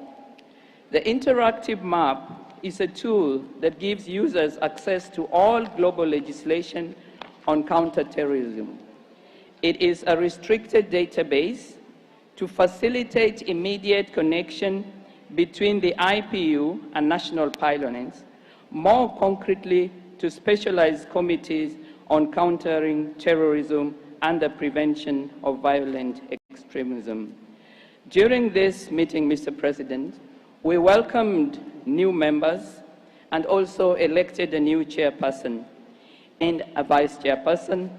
The interactive map is a tool that gives users access to all global legislation on counterterrorism. It is a restricted database to facilitate immediate connection between the IPU and national parliaments, more concretely to specialized committees on countering terrorism and the prevention of violent extremism. During this meeting, Mr. President, we welcomed new members and also elected a new chairperson and a vice chairperson,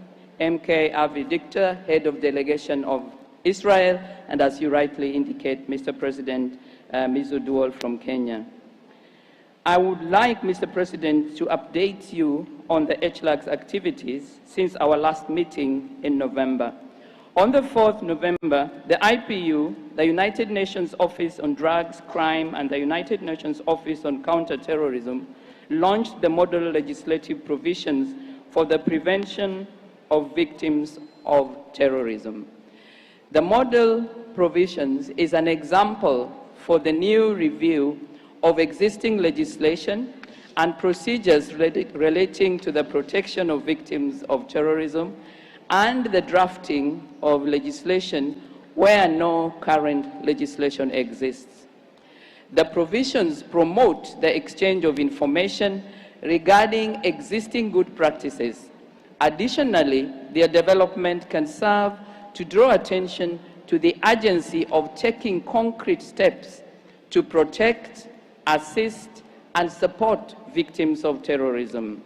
MK Avi Dictor, head of delegation of Israel, and as you rightly indicate, Mr. President, Mizu Dual from Kenya. I would like, Mr. President, to update you on the HLAG's activities since our last meeting in November. On the 4th November, the IPU, the United Nations Office on Drugs, Crime, and the United Nations Office on Counterterrorism launched the model legislative provisions for the prevention of victims of terrorism. The model provisions is an example for the new review of existing legislation and procedures relating to the protection of victims of terrorism and the drafting of legislation where no current legislation exists. The provisions promote the exchange of information regarding existing good practices. Additionally, their development can serve to draw attention to the urgency of taking concrete steps to protect, assist, and support victims of terrorism.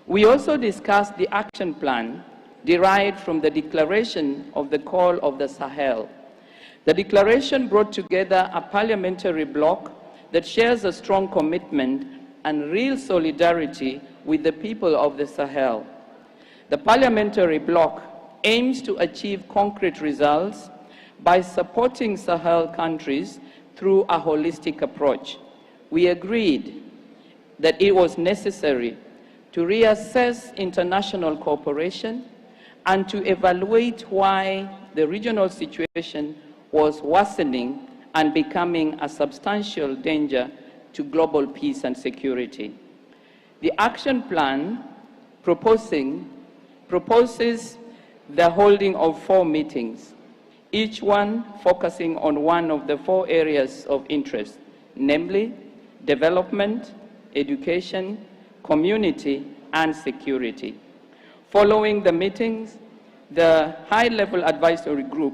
We also discussed the action plan derived from the declaration of the Call of the Sahel. The declaration brought together a parliamentary bloc that shares a strong commitment and real solidarity with the people of the Sahel. The parliamentary bloc aims to achieve concrete results by supporting Sahel countries through a holistic approach. We agreed that it was necessary to reassess international cooperation and to evaluate why the regional situation was worsening and becoming a substantial danger to global peace and security. The action plan proposes the holding of 4 meetings, each one focusing on one of the 4 areas of interest, namely development, education, community, and security. Following the meetings, the high-level advisory group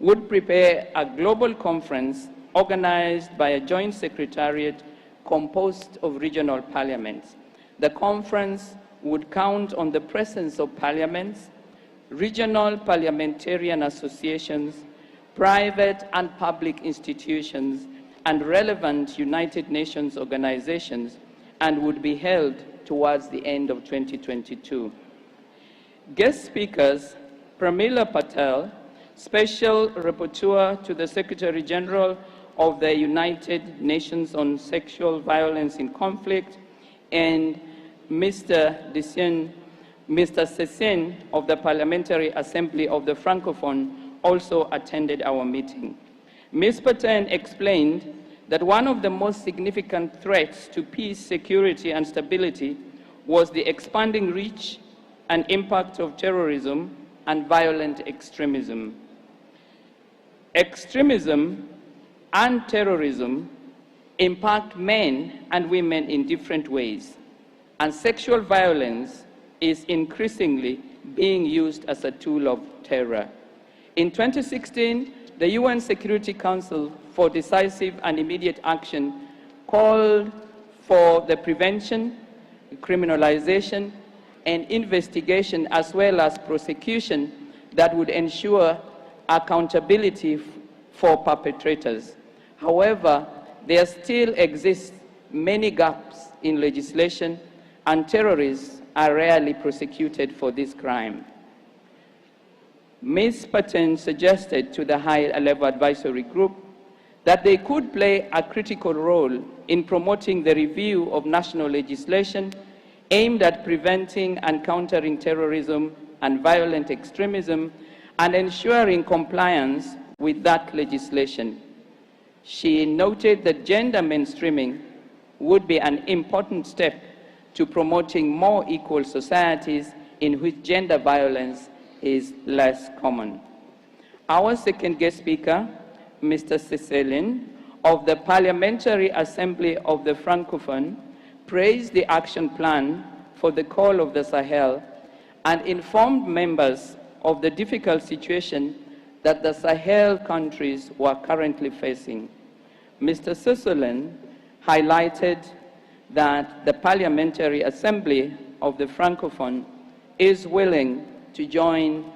would prepare a global conference organized by a joint secretariat composed of regional parliaments. The conference would count on the presence of parliaments, regional parliamentarian associations, private and public institutions, and relevant United Nations organizations, and would be held towards the end of 2022. Guest speakers, Pramila Patel, Special Rapporteur to the Secretary General of the United Nations on Sexual Violence in Conflict, and Mr. Sessin of the Parliamentary Assembly of the Francophone also attended our meeting. Ms. Patel explained that one of the most significant threats to peace, security, and stability was the expanding reach and impact of terrorism and violent extremism. Extremism and terrorism impact men and women in different ways, and sexual violence is increasingly being used as a tool of terror. In 2016, the UN Security Council for Decisive and Immediate Action called for the prevention, criminalization, and investigation, as well as prosecution, that would ensure accountability for perpetrators. However, there still exist many gaps in legislation, and terrorists are rarely prosecuted for this crime. Ms. Patten suggested to the high-level advisory group that they could play a critical role in promoting the review of national legislation aimed at preventing and countering terrorism and violent extremism and ensuring compliance with that legislation. She noted that gender mainstreaming would be an important step to promoting more equal societies in which gender violence is less common. Our second guest speaker, Mr. Sesselin, of the Parliamentary Assembly of the Francophone, praised the action plan for the call of the Sahel and informed members of the difficult situation that the Sahel countries were currently facing. Mr. Sutherland highlighted that the Parliamentary Assembly of the Francophone is willing to join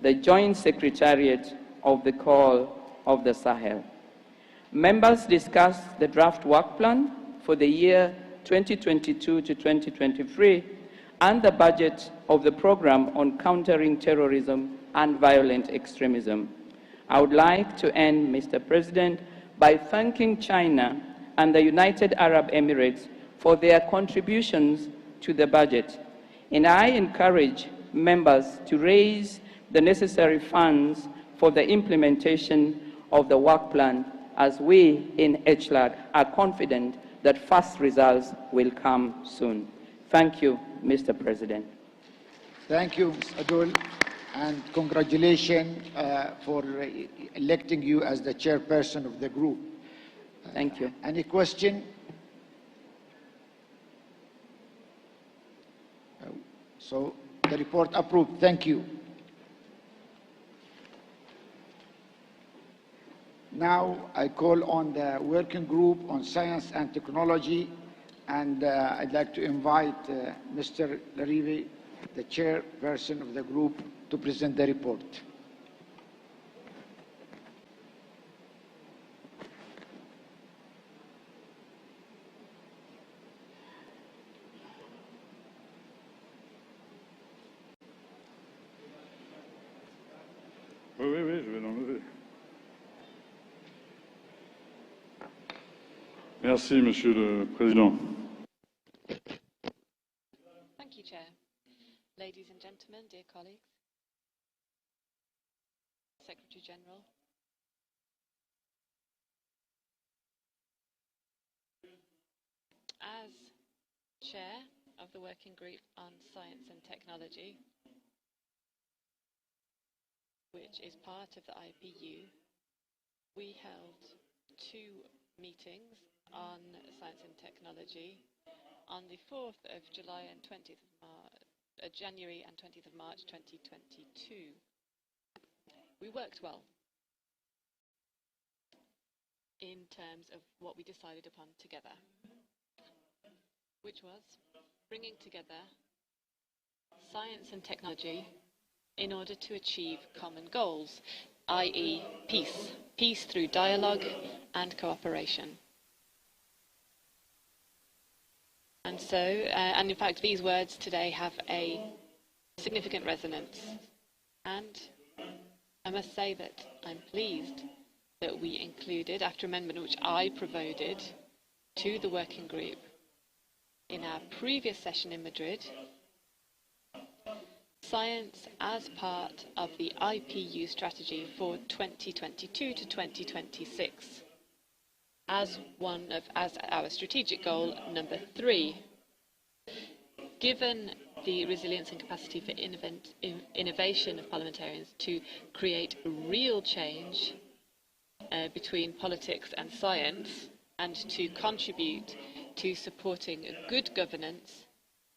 the Joint Secretariat of the Call of the Sahel. Members discussed the draft work plan for the year 2022 to 2023 and the budget of the program on countering terrorism and violent extremism. I would like to end, Mr. President, by thanking China and the United Arab Emirates for their contributions to the budget. And I encourage members to raise the necessary funds for the implementation of the work plan, as we in HLAD are confident that first results will come soon. Thank you, Mr. President. Thank you, Ms. Adol, and congratulations for electing you as the chairperson of the group. Thank you. Any question? So the report approved. Thank you. Now I call on the working group on science and technology, and I'd like to invite Mr. Larivi, the chairperson of the group, to present the report. Oui, je vais l'enlever. Merci, Monsieur le Président. Thank you, Chair. Ladies and gentlemen, dear colleagues, Secretary General, as Chair of the Working Group on Science and Technology, which is part of the IPU, we held 2 meetings on science and technology on the 4th of July and 20th of January and 20th of March 2022. We worked well in terms of what we decided upon together, which was bringing together science and technology in order to achieve common goals, i.e. peace. Peace through dialogue and cooperation. And so, and in fact, these words today have a significant resonance. And I must say that I'm pleased that we included, after amendment which I provided to the working group in our previous session in Madrid, science as part of the IPU strategy for 2022 to 2026 as our strategic goal number 3. Given the resilience and capacity for innovation of parliamentarians to create real change between politics and science, and to contribute to supporting good governance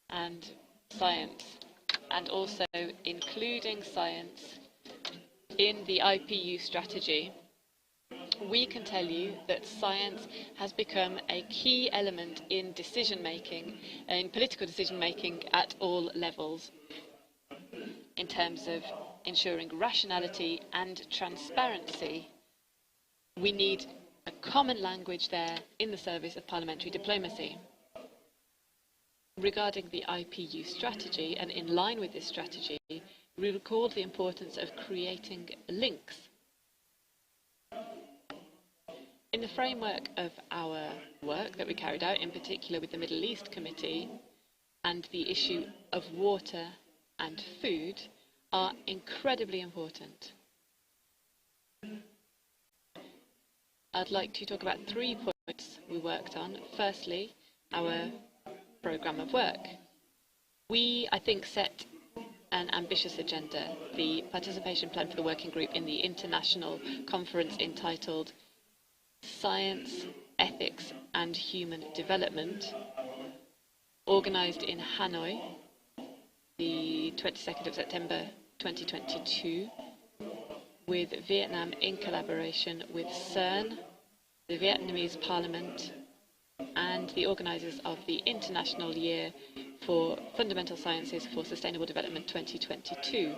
and science, and also including science in the IPU strategy, we can tell you that science has become a key element in decision-making, in political decision-making at all levels, in terms of ensuring rationality and transparency. We need a common language there in the service of parliamentary diplomacy. Regarding the IPU strategy, and in line with this strategy, we recalled the importance of creating links. In the framework of our work that we carried out, in particular with the Middle East Committee, and the issue of water and food are incredibly important. I'd like to talk about 3 points we worked on. Firstly, our programme of work. We, I think, set an ambitious agenda. The participation plan for the working group in the international conference entitled Science, Ethics and Human Development organised in Hanoi, the 22nd of September 2022, with Vietnam in collaboration with CERN, the Vietnamese Parliament, and the organisers of the International Year for Fundamental Sciences for Sustainable Development 2022.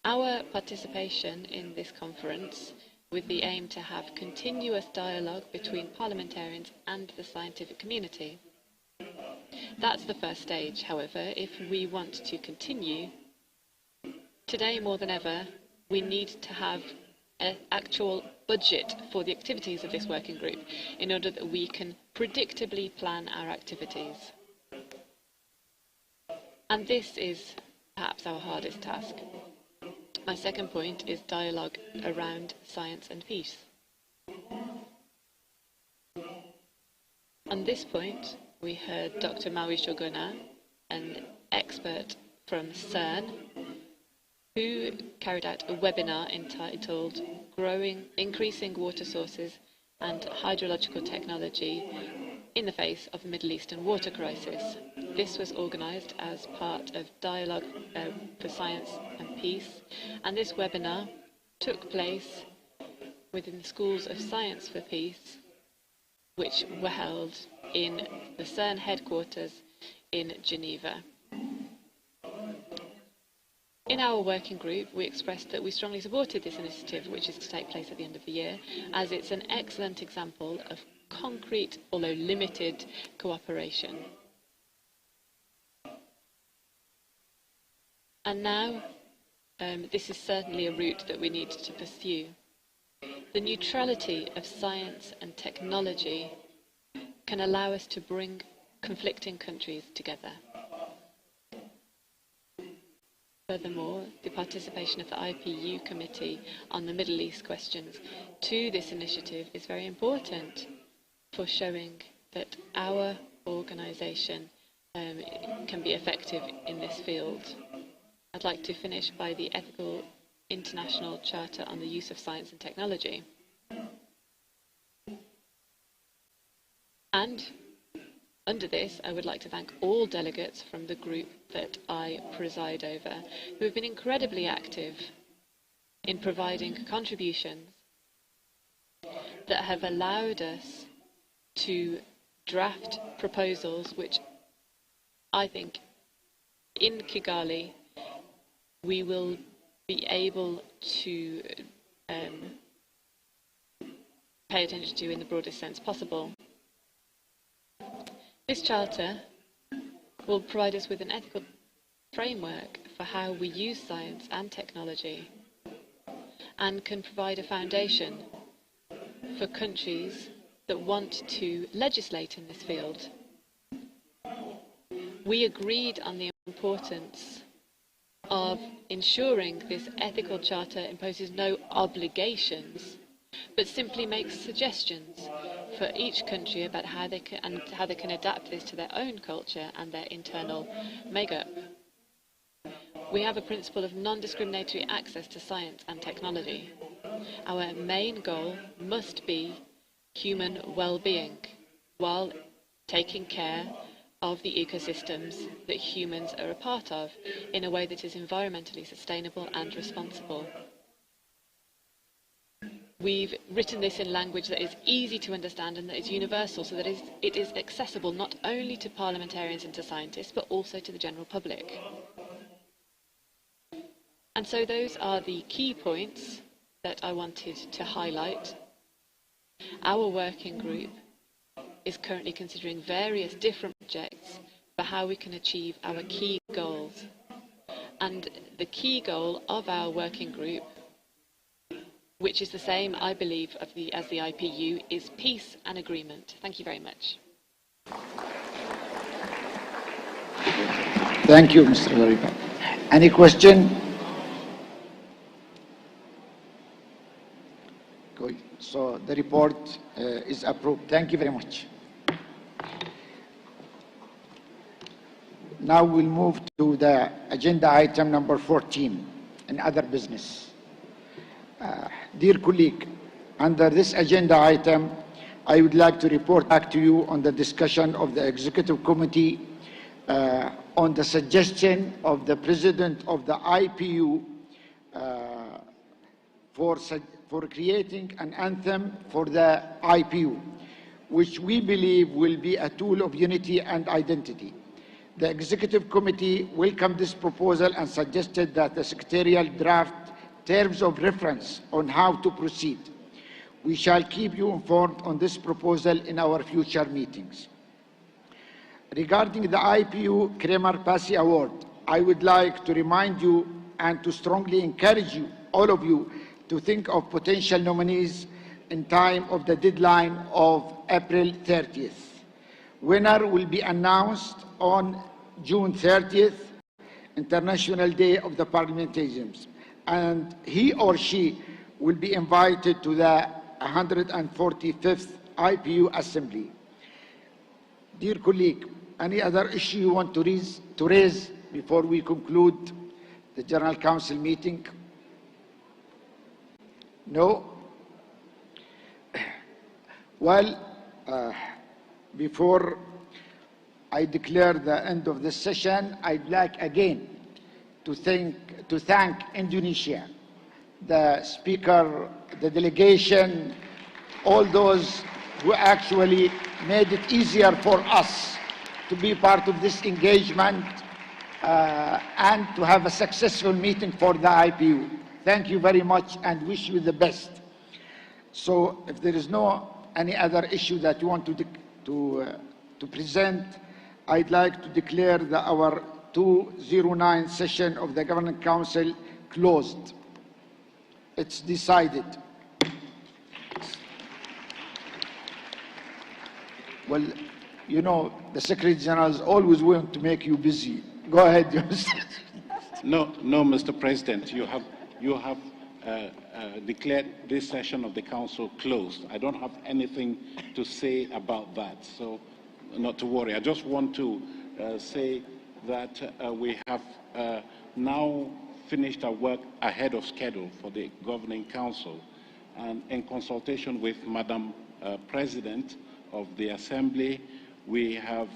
Our participation in this conference, with the aim to have continuous dialogue between parliamentarians and the scientific community. That's the first stage, however. If we want to continue, today more than ever, we need to have an actual budget for the activities of this working group in order that we can predictably plan our activities. And this is perhaps our hardest task. My second point is dialogue around science and peace. On this point, we heard Dr. Maui Shogona, an expert from CERN, who carried out a webinar entitled Increasing Water Sources and Hydrological Technology in the Face of the Middle Eastern Water Crisis. This was organised as part of Dialogue for Science and Peace, and this webinar took place within the Schools of Science for Peace, which were held in the CERN headquarters in Geneva. In our working group, we expressed that we strongly supported this initiative, which is to take place at the end of the year, as it's an excellent example of concrete, although limited, cooperation. And now, this is certainly a route that we need to pursue. The neutrality of science and technology can allow us to bring conflicting countries together. Furthermore, the participation of the IPU Committee on the Middle East questions to this initiative is very important for showing that our organisation can be effective in this field. I'd like to finish by the Ethical International Charter on the Use of Science and Technology. And under this, I would like to thank all delegates from the group that I preside over, who have been incredibly active in providing contributions that have allowed us to draft proposals which I think in Kigali we will be able to pay attention to in the broadest sense possible. This charter will provide us with an ethical framework for how we use science and technology, and can provide a foundation for countries that want to legislate in this field. We agreed on the importance of ensuring this ethical charter imposes no obligations, but simply makes suggestions for each country about how they can adapt this to their own culture and their internal makeup. We have a principle of non-discriminatory access to science and technology. Our main goal must be human well-being, while taking care of the ecosystems that humans are a part of in a way that is environmentally sustainable and responsible. We've written this in language that is easy to understand and that is universal, so that it is accessible not only to parliamentarians and to scientists, but also to the general public. And so those are the key points that I wanted to highlight. Our working group is currently considering various different projects for how we can achieve our key goals. And the key goal of our working group, which is the same, I believe, as the IPU, is peace and agreement. Thank you very much. Thank you, Mr. Lariba. Any question? Good. So the report is approved. Thank you very much. Now we'll move to the agenda item number 14, and other business. Dear colleague, under this agenda item, I would like to report back to you on the discussion of the Executive Committee on the suggestion of the President of the IPU for creating an anthem for the IPU, which we believe will be a tool of unity and identity. The Executive Committee welcomed this proposal and suggested that the Secretarial draft terms of reference on how to proceed. We shall keep you informed on this proposal in our future meetings. Regarding the IPU Kramer Passy Award, I would like to remind you and to strongly encourage you, all of you, to think of potential nominees in time of the deadline of April 30th. Winner will be announced on June 30th, International Day of the Parliamentarians, and he or she will be invited to the 145th IPU Assembly. Dear colleague, any other issue you want to raise before we conclude the General Council meeting? No? Well, before I declare the end of this session, I'd like again to thank Indonesia, the speaker, the delegation, all those who actually made it easier for us to be part of this engagement and to have a successful meeting for the IPU. Thank you very much and wish you the best. So if there is any other issue that you want to present, I'd like to declare our 209 session of the Governing Council closed. It's decided. Well, you know, the Secretary General is always willing to make you busy. Go ahead, No, Mr. President, you have declared this session of the Council closed. I don't have anything to say about that, so not to worry. I just want to say that we have now finished our work ahead of schedule for the Governing Council, and in consultation with Madam President of the Assembly, we have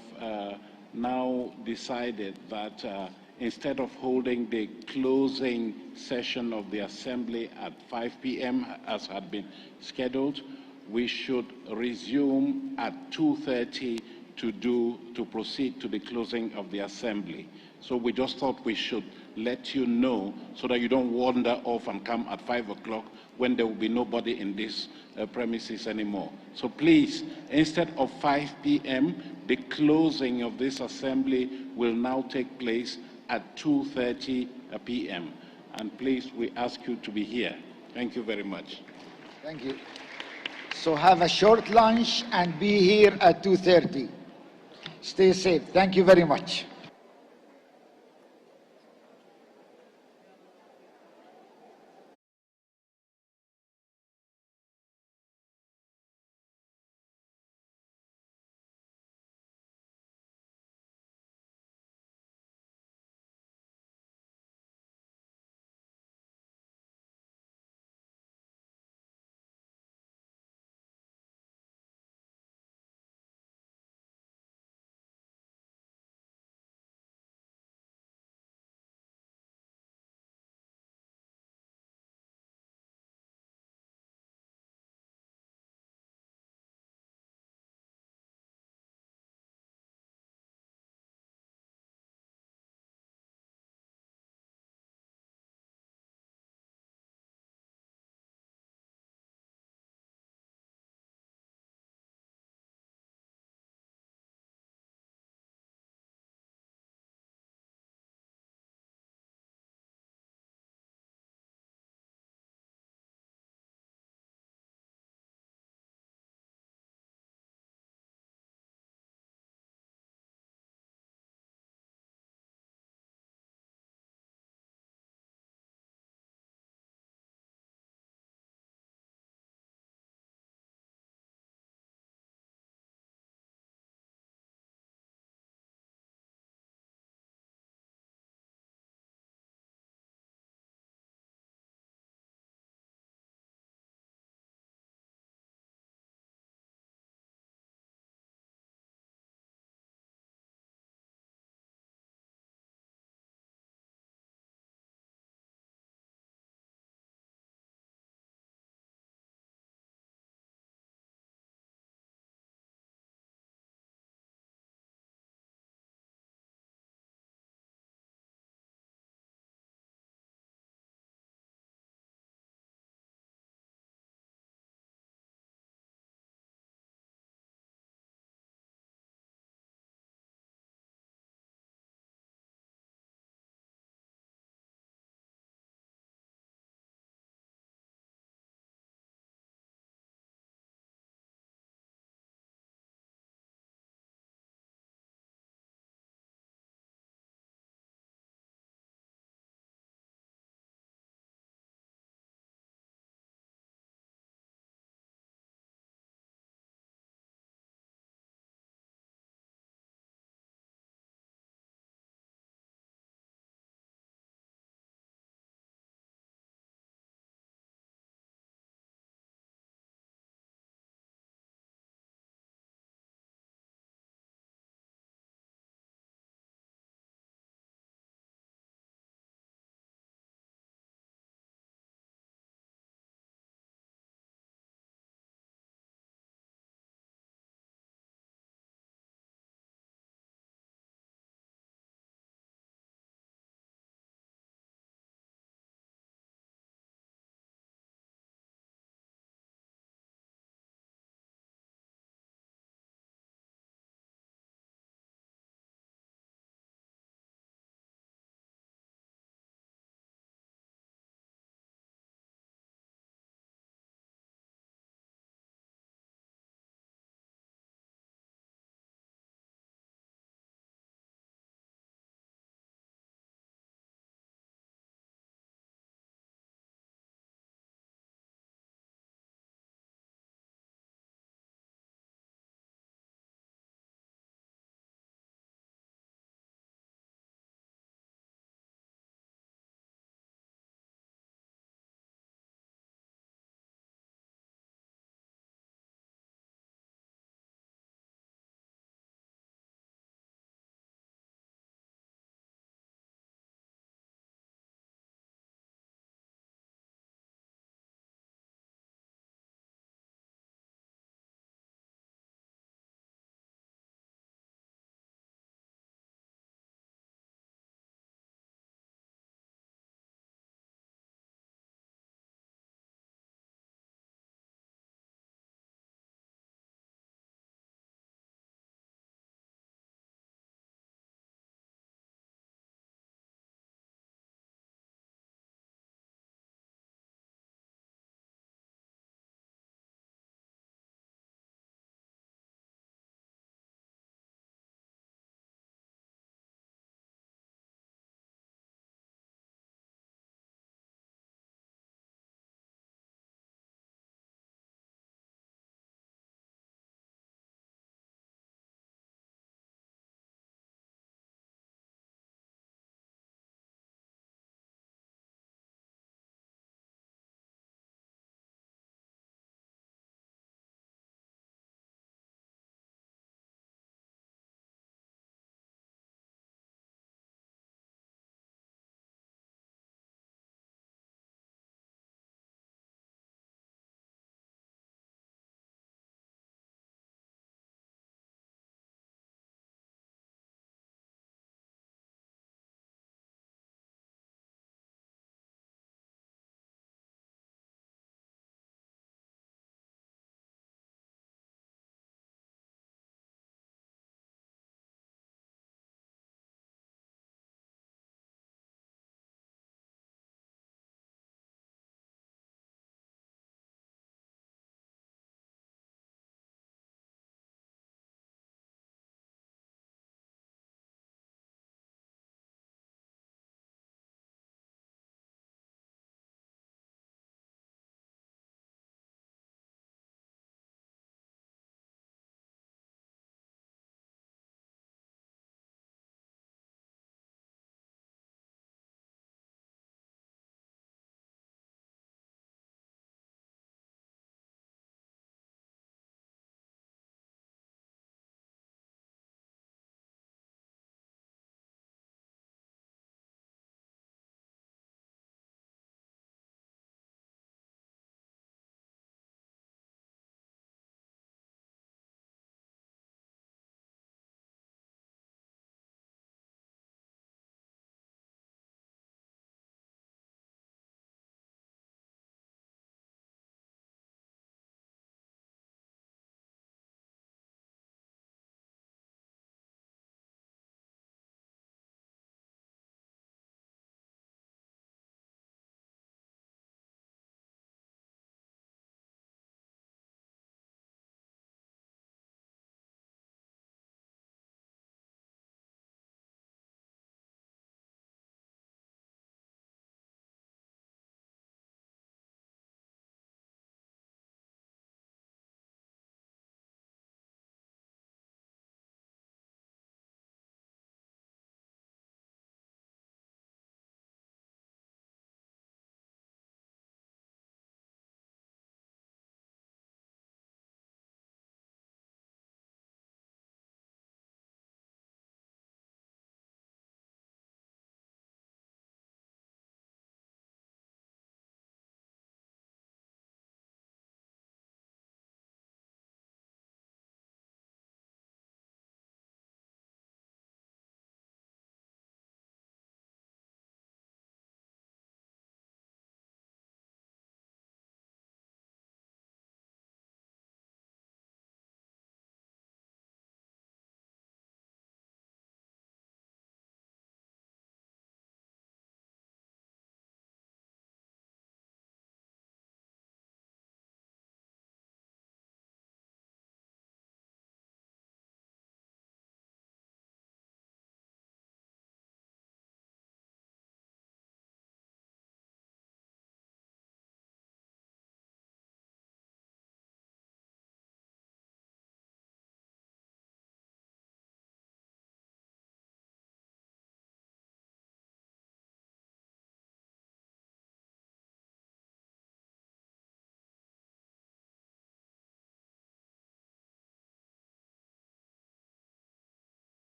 now decided that instead of holding the closing session of the Assembly at 5 p.m. as had been scheduled, we should resume at 2:30 to proceed to the closing of the Assembly. So we just thought we should let you know so that you don't wander off and come at 5 o'clock when there will be nobody in this premises anymore. So please, instead of 5 p.m., the closing of this Assembly will now take place at 2:30 p.m. And please, we ask you to be here. Thank you very much. Thank you. So have a short lunch and be here at 2:30. Stay safe. Thank you very much.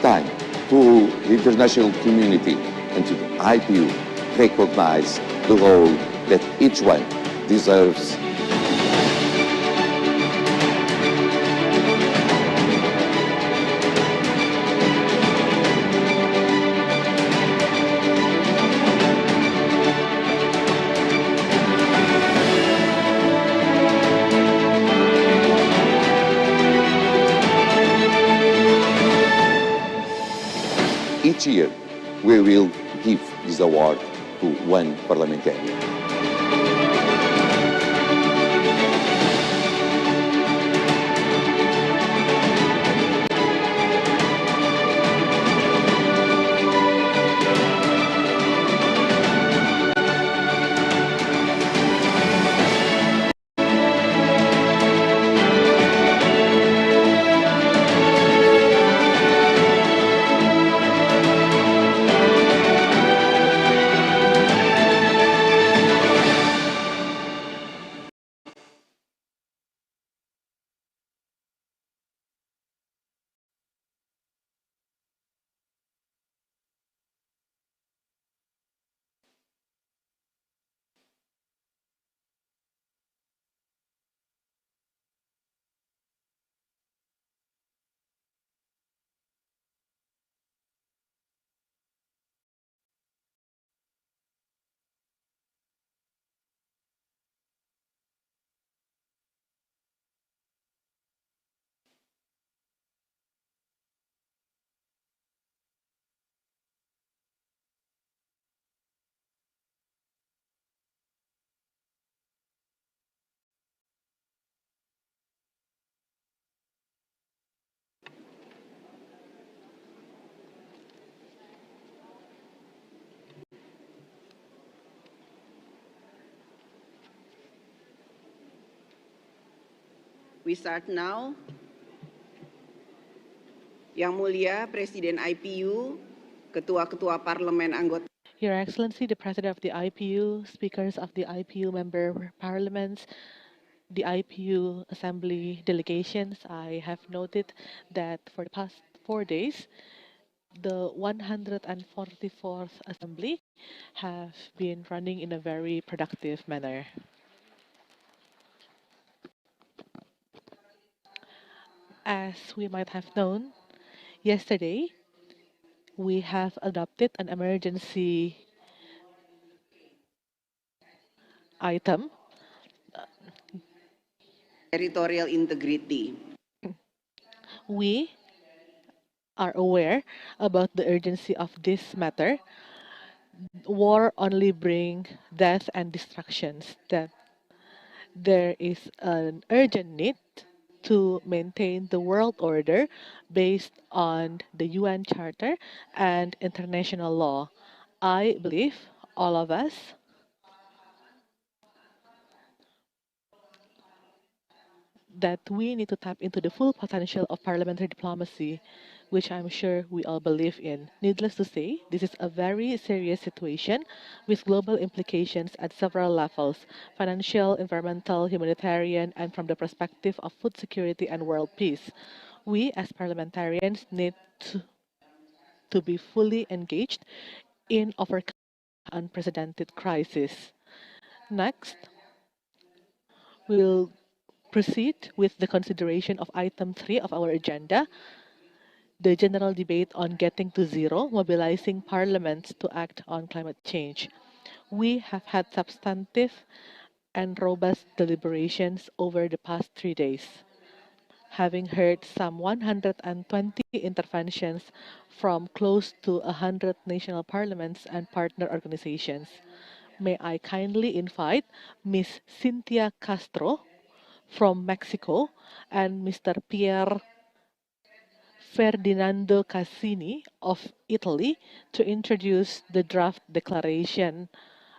time to the international community and to the IPU recognize the role that each one deserves. Each year, we will give this award to one parliamentarian. We start now. Yang Mulia Presiden IPU, Ketua-Ketua Parlemen Anggota. Your Excellency, the President of the IPU, speakers of the IPU member parliaments, the IPU assembly delegations, I have noted that for the past 4 days, the 144th assembly have been running in a very productive manner. As we might have known, yesterday we have adopted an emergency item. Territorial integrity. We are aware about the urgency of this matter. War only brings death and destructions. That there is an urgent need to maintain the world order based on the UN Charter and international law. I believe all of us that we need to tap into the full potential of parliamentary diplomacy, which I'm sure we all believe in. Needless to say, this is a very serious situation with global implications at several levels: financial, environmental, humanitarian, and from the perspective of food security and world peace. We as parliamentarians need to be fully engaged in overcoming unprecedented crisis. Next, we'll proceed with the consideration of item 3 of our agenda, the general debate on getting to zero, mobilizing parliaments to act on climate change. We have had substantive and robust deliberations over the past 3 days, having heard some 120 interventions from close to 100 national parliaments and partner organizations. May I kindly invite Ms. Cynthia Castro from Mexico and Mr. Pier Ferdinando Cassini of Italy to introduce the draft declaration,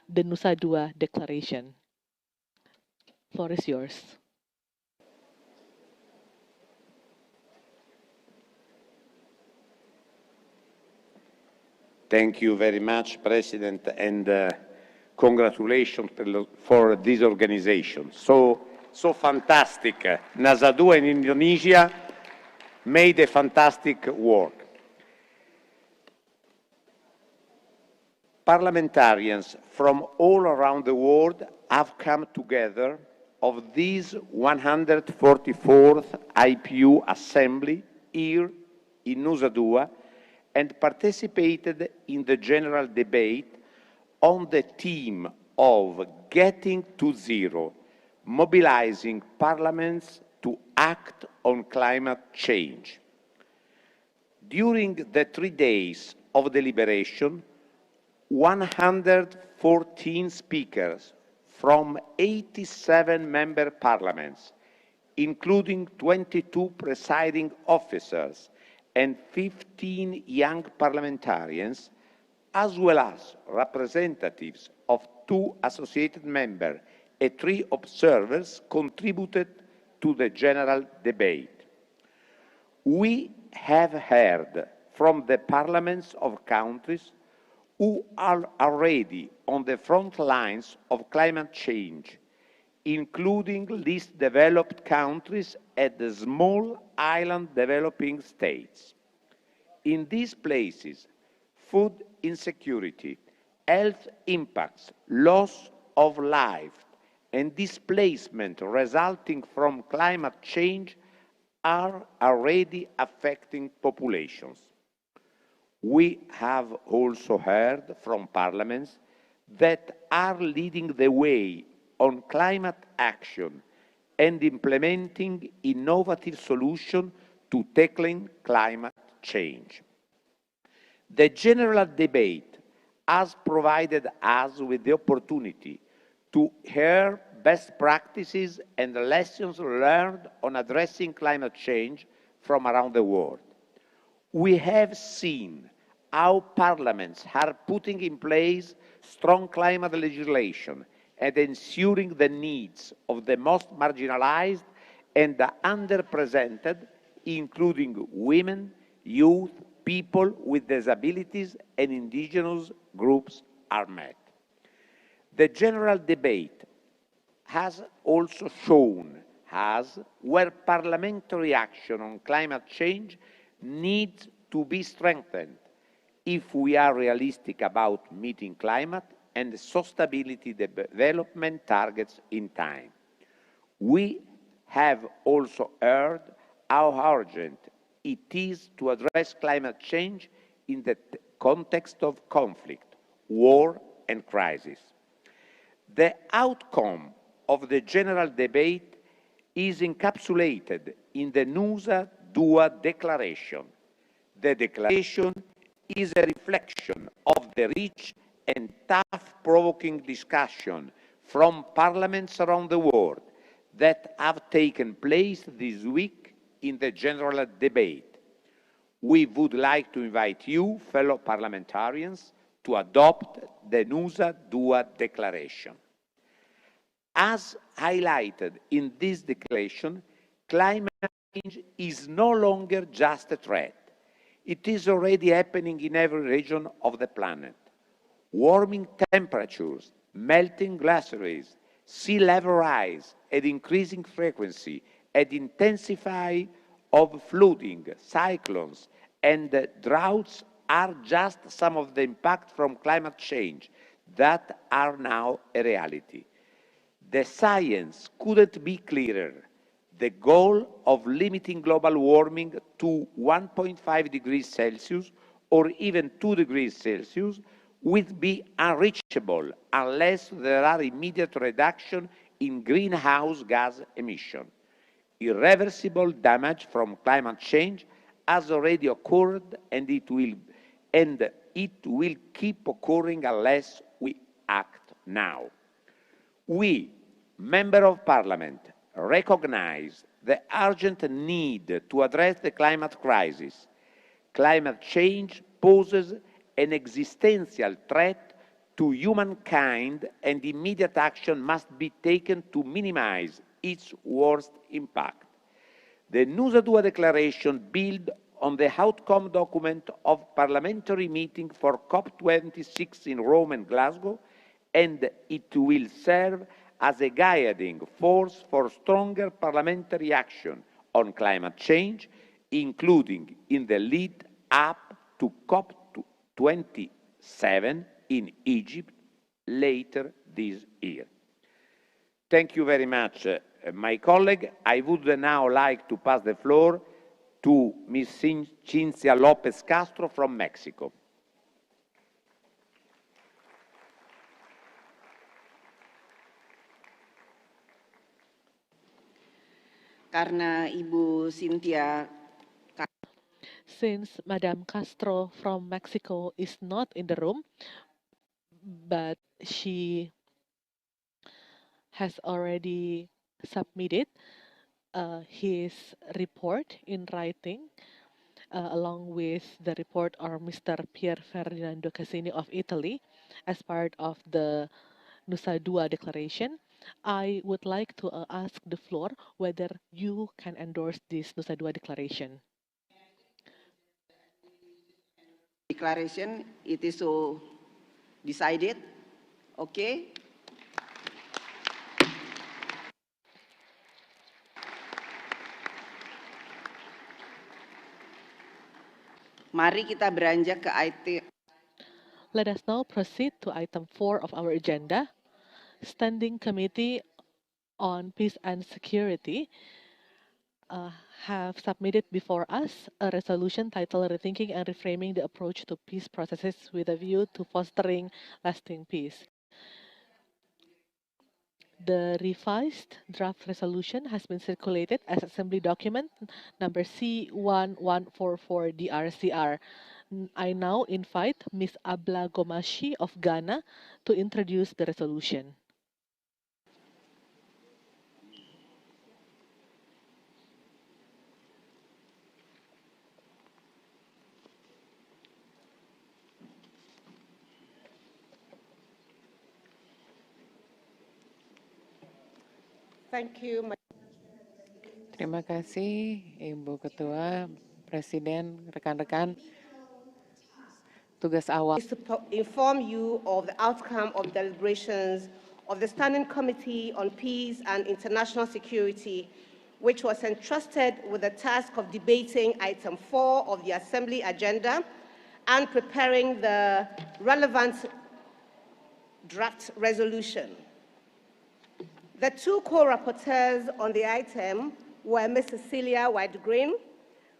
the Nusa Dua Declaration. Floor is yours. Thank you very much, President, and congratulations for this organization. So fantastic. Nusa Dua in Indonesia made a fantastic work. Parliamentarians from all around the world have come together of this 144th IPU Assembly here in Nusa Dua and participated in the general debate on the theme of getting to zero, mobilizing parliaments to act on climate change. During the 3 days of deliberation, 114 speakers from 87 member parliaments, including 22 presiding officers and 15 young parliamentarians, as well as representatives of 2 associated members and 3 observers, contributed to the general debate. We have heard from the parliaments of countries who are already on the front lines of climate change, including least developed countries and the small island developing states. In these places, food insecurity, health impacts, loss of life, and displacement resulting from climate change are already affecting populations. We have also heard from parliaments that are leading the way on climate action and implementing innovative solutions to tackling climate change. The general debate has provided us with the opportunity to hear best practices and lessons learned on addressing climate change from around the world. We have seen how parliaments are putting in place strong climate legislation and ensuring the needs of the most marginalized and the underrepresented, including women, youth, people with disabilities, and indigenous groups are met. The general debate has also shown us where parliamentary action on climate change needs to be strengthened if we are realistic about meeting climate and sustainability development targets in time. We have also heard how urgent it is to address climate change in the context of conflict, war, and crisis. The outcome of the general debate is encapsulated in the Nusa Dua Declaration. The declaration is a reflection of the rich and tough-provoking discussion from parliaments around the world that have taken place this week in the general debate. We would like to invite you, fellow parliamentarians, to adopt the Nusa Dua Declaration. As highlighted in this declaration, climate change is no longer just a threat. It is already happening in every region of the planet. Warming temperatures, melting glaciers, sea level rise at increasing frequency, and intensify of flooding, cyclones, and droughts are just some of the impacts from climate change that are now a reality. The science couldn't be clearer. The goal of limiting global warming to 1.5 degrees Celsius or even 2 degrees Celsius would be unreachable unless there are immediate reduction in greenhouse gas emission. Irreversible damage from climate change has already occurred, and it will keep occurring unless we act now. We, Member of Parliament, recognize the urgent need to address the climate crisis. Climate change poses an existential threat to humankind, and immediate action must be taken to minimize its worst impact. The Nusa Dua Declaration builds on the outcome document of parliamentary meeting for COP26 in Rome and Glasgow, and it will serve as a guiding force for stronger parliamentary action on climate change, including in the lead up to COP27 in Egypt later this year. Thank you very much, my colleague. I would now like to pass the floor to Ms. Cinzia Lopez Castro from Mexico. Karena Ibu Cynthia. Since Madame Castro from Mexico is not in the room, but she has already submitted his report in writing, along with the report of Mr. Pier Ferdinando Casini of Italy as part of the Nusa Dua Declaration. I would like to ask the floor whether you can endorse this Nusa Dua Declaration. Declaration, it is so decided. Okay. Mari kita beranjak ke item. Let us now proceed to item 4 of our agenda. Standing Committee on Peace and Security have submitted before us a resolution titled Rethinking and Reframing the Approach to Peace Processes with a View to Fostering Lasting Peace. The revised draft resolution has been circulated as Assembly Document number C1144 DRCR. I now invite Ms. Abla Gomashi of Ghana to introduce the resolution. Thank you. Terima kasih, Ibu Ketua, Presiden, rekan-rekan. Tugas awal is to inform you of the outcome of deliberations of the Standing Committee on Peace and International Security, which was entrusted with the task of debating item 4 of the Assembly agenda and preparing the relevant draft resolution. The two co-rapporteurs on the item were Ms. Cecilia Widegren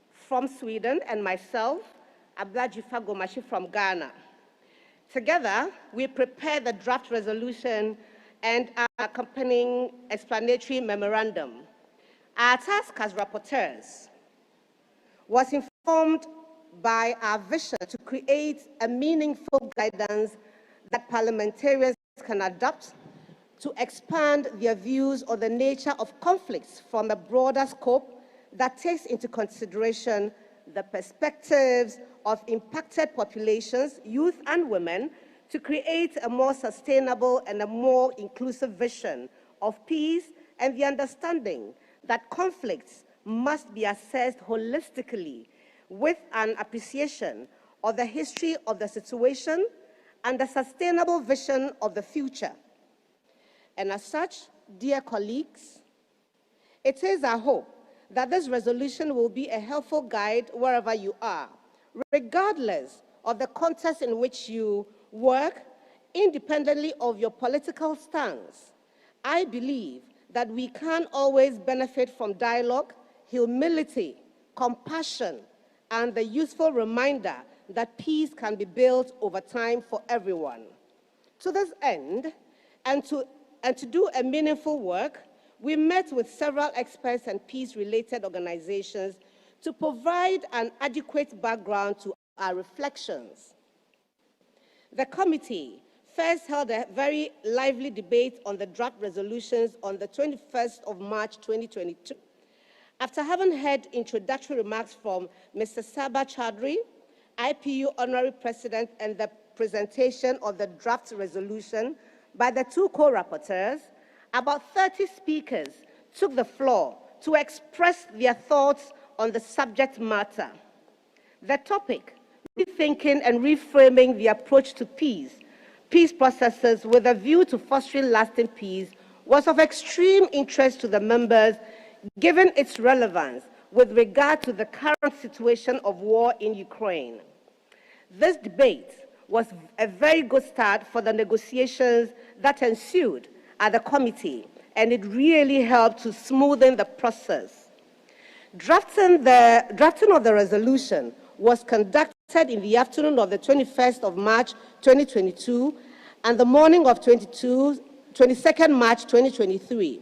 from Sweden and myself, Ablajifa Gomashi from Ghana. Together, we prepared the draft resolution and our accompanying explanatory memorandum. Our task as rapporteurs was informed by our vision to create a meaningful guidance that parliamentarians can adopt to expand their views on the nature of conflicts from a broader scope that takes into consideration the perspectives of impacted populations, youth and women, to create a more sustainable and a more inclusive vision of peace and the understanding that conflicts must be assessed holistically with an appreciation of the history of the situation and the sustainable vision of the future. And as such, dear colleagues, it is our hope that this resolution will be a helpful guide wherever you are, regardless of the context in which you work, independently of your political stance. I believe that we can always benefit from dialogue, humility, compassion, and the useful reminder that peace can be built over time for everyone. To this end, and to do a meaningful work, we met with several experts and peace-related organizations to provide an adequate background to our reflections. The committee first held a very lively debate on the draft resolutions on the 21st of March 2022. After having heard introductory remarks from Mr. Saba Chowdhury, IPU Honorary President, and the presentation of the draft resolution by the two co-rapporteurs, about 30 speakers took the floor to express their thoughts on the subject matter. The topic, rethinking and reframing the approach to peace processes with a view to fostering lasting peace, was of extreme interest to the members, given its relevance with regard to the current situation of war in Ukraine. This debate was a very good start for the negotiations that ensued at the committee, and it really helped to smoothen the process. Drafting of the resolution was conducted in the afternoon of the 21st of March 2022 and the morning of 22nd March 2023.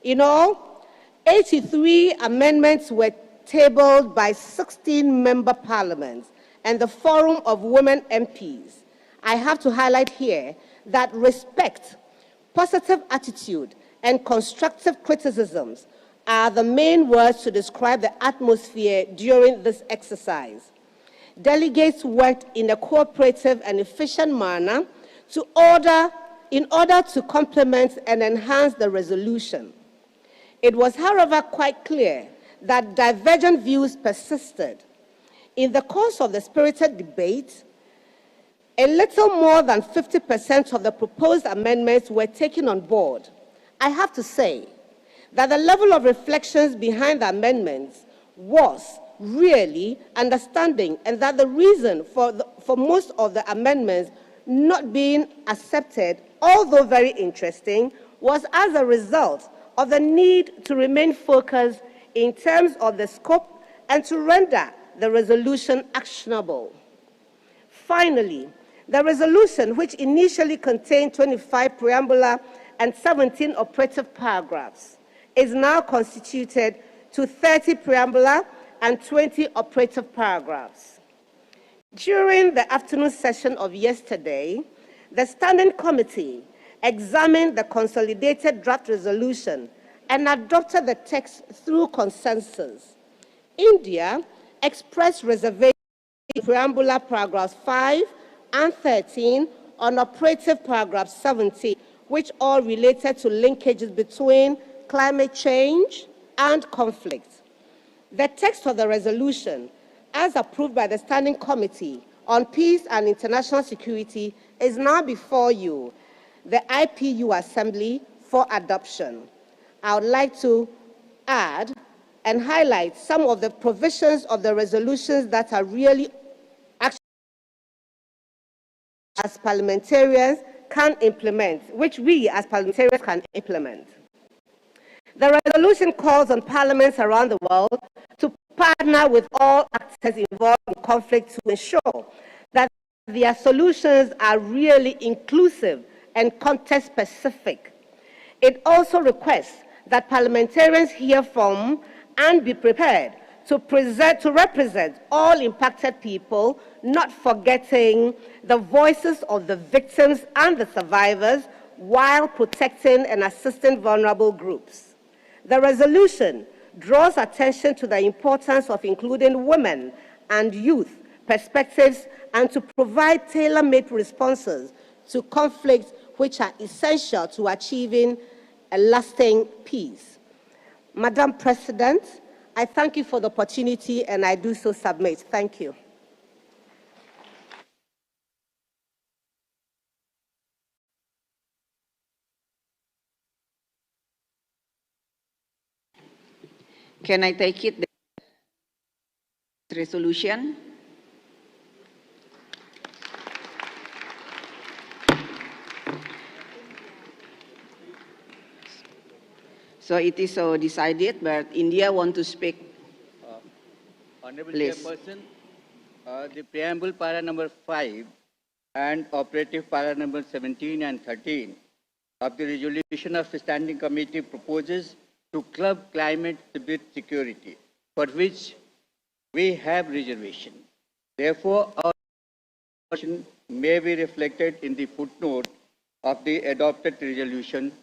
In all, 83 amendments were tabled by 16 member parliaments and the Forum of Women MPs. I have to highlight here that respect, positive attitude, and constructive criticisms are the main words to describe the atmosphere during this exercise. Delegates worked in a cooperative and efficient manner in order to complement and enhance the resolution. It was, however, quite clear that divergent views persisted. In the course of the spirited debate, a little more than 50% of the proposed amendments were taken on board. I have to say that the level of reflections behind the amendments was really understanding, and that the reason for most of the amendments not being accepted, although very interesting, was as a result of the need to remain focused in terms of the scope and to render the resolution actionable. Finally, the resolution, which initially contained 25 preambular and 17 operative paragraphs, is now constituted to 30 preambular and 20 operative paragraphs. During the afternoon session of yesterday, the Standing Committee examined the consolidated draft resolution and adopted the text through consensus. India expressed reservations in preambular paragraphs 5 and 13 on operative paragraph 17, which all related to linkages between climate change and conflict. The text of the resolution, as approved by the Standing Committee on Peace and International Security, is now before you, the IPU Assembly, for adoption. I would like to add and highlight some of the provisions of the resolutions that are really as parliamentarians can implement, which we as parliamentarians can implement. The resolution calls on parliaments around the world to partner with all actors involved in conflict to ensure that their solutions are really inclusive and context-specific. It also requests that parliamentarians hear from and be prepared to represent all impacted people, not forgetting the voices of the victims and the survivors, while protecting and assisting vulnerable groups. The resolution draws attention to the importance of including women and youth perspectives and to provide tailor-made responses to conflicts which are essential to achieving a lasting peace. Madam President, I thank you for the opportunity, and I do so submit. Thank you. Can I take it? The resolution. So it is so decided, but India want to speak. Honorable Please. Chairperson, the preamble para number 5 and operative para number 17 and 13 of the resolution of the Standing Committee proposes to club climate security, for which we have reservation. Therefore, our resolution may be reflected in the footnote of the adopted resolution.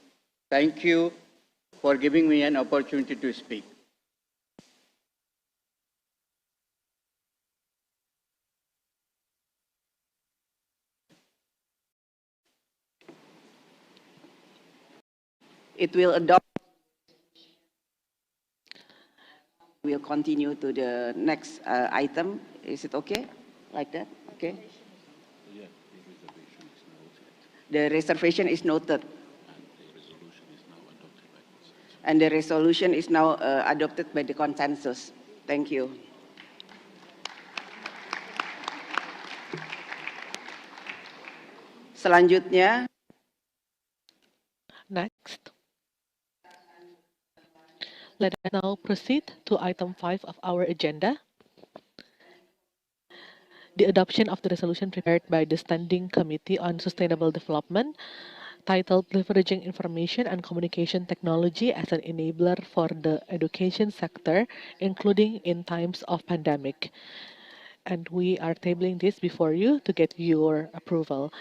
Thank you for giving me an opportunity to speak. It will adopt. We'll continue to the next item. Is it okay? Like that? Okay. The reservation is noted. And the resolution is now adopted by the consensus. Thank you. Selanjutnya. Next. Let us now proceed to item 5 of our agenda. The adoption of the resolution prepared by the Standing Committee on Sustainable Development, titled Leveraging Information and Communication Technology as an Enabler for the Education Sector, including in times of pandemic. And we are tabling this before you to get your approval.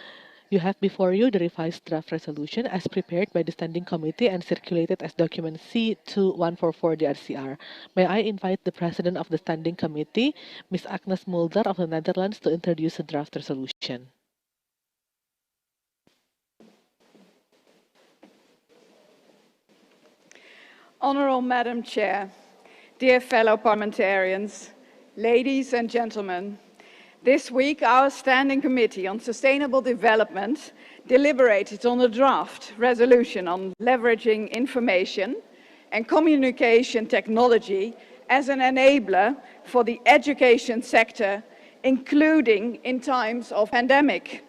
You have before you the revised draft resolution as prepared by the Standing Committee and circulated as document C2144 DRCR. May I invite the President of the Standing Committee, Ms. Agnes Mulder of the Netherlands, to introduce the draft resolution. Honourable Madam Chair, dear fellow parliamentarians, ladies and gentlemen, this week our Standing Committee on Sustainable Development deliberated on a draft resolution on leveraging information and communication technology as an enabler for the education sector, including in times of pandemic.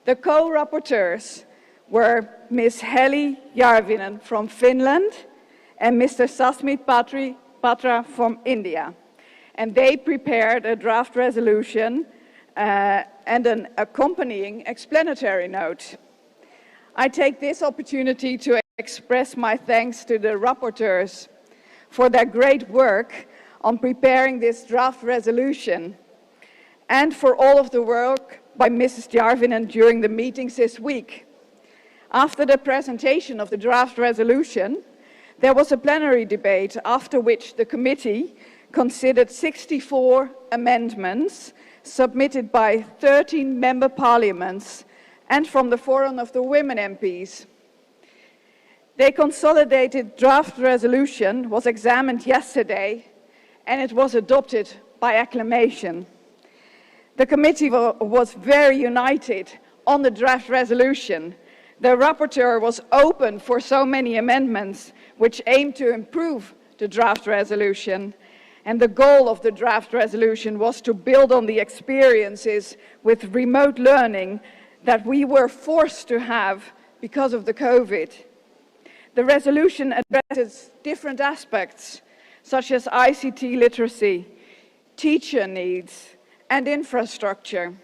The co-rapporteurs were Ms. Heli Järvinen from Finland and Mr. Sasmit Patra from India. And they prepared a draft resolution and an accompanying explanatory note. I take this opportunity to express my thanks to the rapporteurs for their great work on preparing this draft resolution and for all of the work by Mrs. Järvinen during the meetings this week. After the presentation of the draft resolution, there was a plenary debate after which the committee considered 64 amendments submitted by 13 member parliaments and from the Forum of the Women MPs. The consolidated draft resolution was examined yesterday and it was adopted by acclamation. The committee was very united on the draft resolution. The rapporteur was open for so many amendments which aim to improve the draft resolution. And the goal of the draft resolution was to build on the experiences with remote learning that we were forced to have because of the COVID. The resolution addresses different aspects, such as ICT literacy, teacher needs, and infrastructure.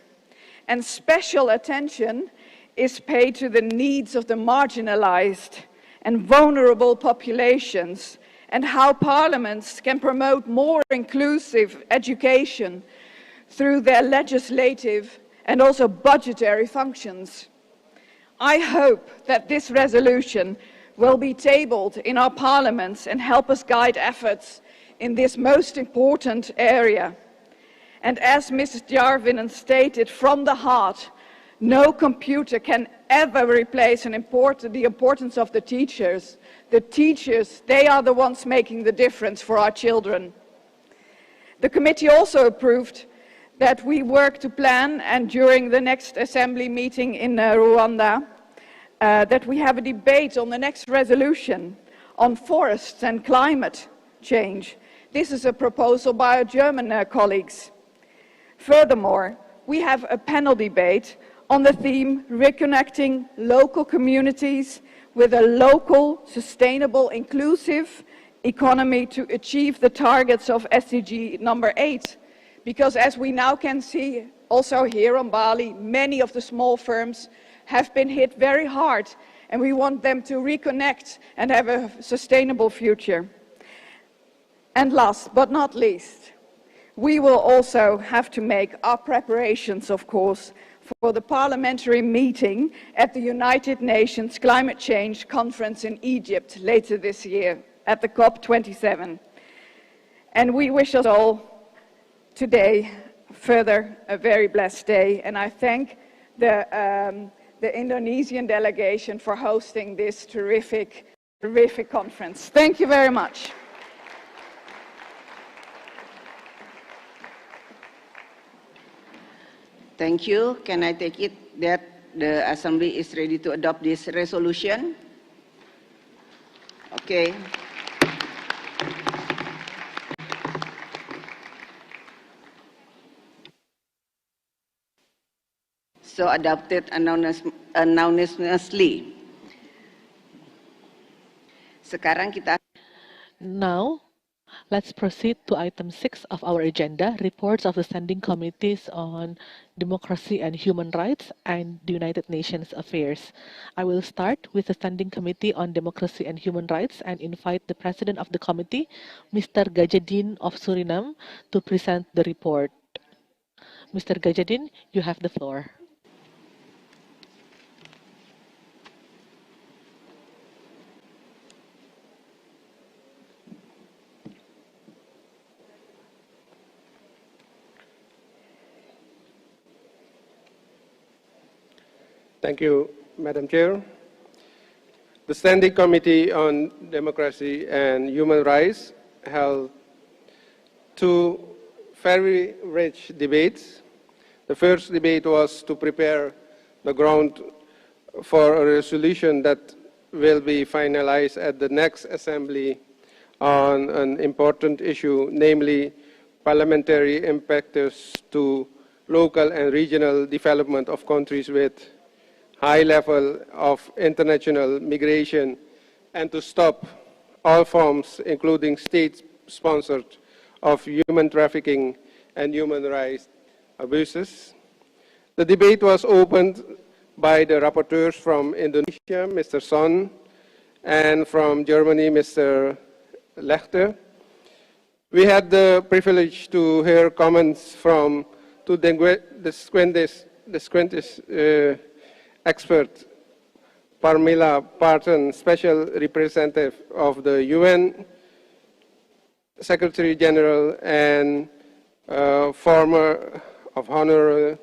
And special attention is paid to the needs of the marginalized and vulnerable populations, and how parliaments can promote more inclusive education through their legislative and also budgetary functions. I hope that this resolution will be tabled in our parliaments and help us guide efforts in this most important area. And as Mrs. Järvinen stated from the heart, no computer can ever replace the importance of the teachers. The teachers, they are the ones making the difference for our children. The committee also approved that we work to plan, and during the next assembly meeting in Rwanda, that we have a debate on the next resolution on forests and climate change. This is a proposal by our German colleagues. Furthermore, we have a panel debate on the theme Reconnecting Local Communities with a Local, Sustainable, Inclusive Economy to achieve the targets of SDG number 8. Because as we now can see, also here on Bali, many of the small firms have been hit very hard, and we want them to reconnect and have a sustainable future. And last but not least, we will also have to make our preparations, of course, for the parliamentary meeting at the United Nations Climate Change Conference in Egypt later this year at the COP27. And we wish us all today further a very blessed day, and I thank the Indonesian delegation for hosting this terrific conference. Thank you very much. Thank you. Can I take it that the Assembly is ready to adopt this resolution? Okay. so adopted anonymously. Sekarang kita. Now, let's proceed to item 6 of our agenda, reports of the Standing Committees on Democracy and Human Rights and the United Nations Affairs. I will start with the Standing Committee on Democracy and Human Rights and invite the President of the Committee, Mr. Gajadin of Suriname, to present the report. Mr. Gajadin, you have the floor. Thank you, Madam Chair. The Standing Committee on Democracy and Human Rights held two very rich debates. The first debate was to prepare the ground for a resolution that will be finalized at the next Assembly on an important issue, namely parliamentary impactors to local and regional development of countries with high level of international migration, and to stop all forms, including state-sponsored, of human trafficking and human rights abuses. The debate was opened by the rapporteurs from Indonesia, Mr. Son, and from Germany, Mr. Lechter. We had the privilege to hear comments from two distinguished expert Parmila Parton, Special Representative of the UN Secretary General and former honorary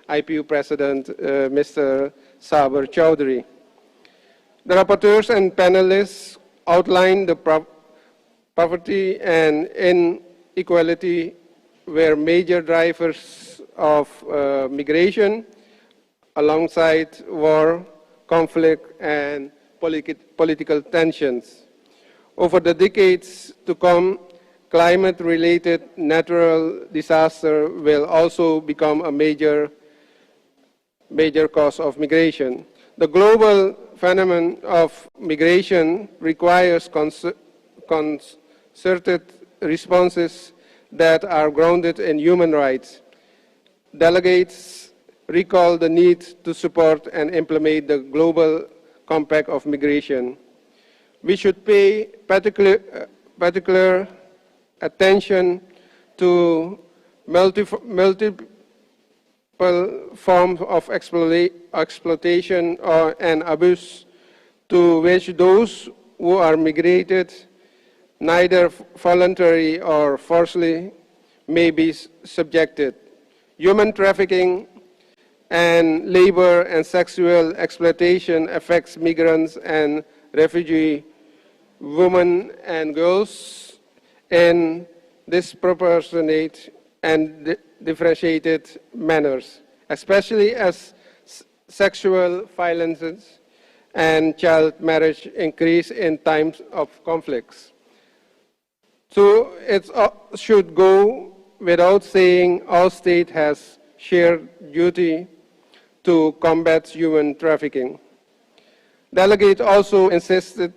IPU President, Mr. Saber Chowdhury. The rapporteurs and panelists outlined the poverty and inequality were major drivers of migration, alongside war, conflict, and political tensions. Over the decades to come, climate-related natural disaster will also become a major cause of migration. The global phenomenon of migration requires concerted responses that are grounded in human rights. Delegates recall the need to support and implement the global compact of migration. We should pay particular attention to multiple forms of exploitation and abuse to which those who are migrated, neither voluntary or forcibly, may be subjected. Human trafficking and labor and sexual exploitation affects migrants and refugee women and girls in disproportionate and differentiated manners, especially as sexual violences and child marriage increase in times of conflicts. So it should go without saying all states has shared duty to combat human trafficking. Delegates also insisted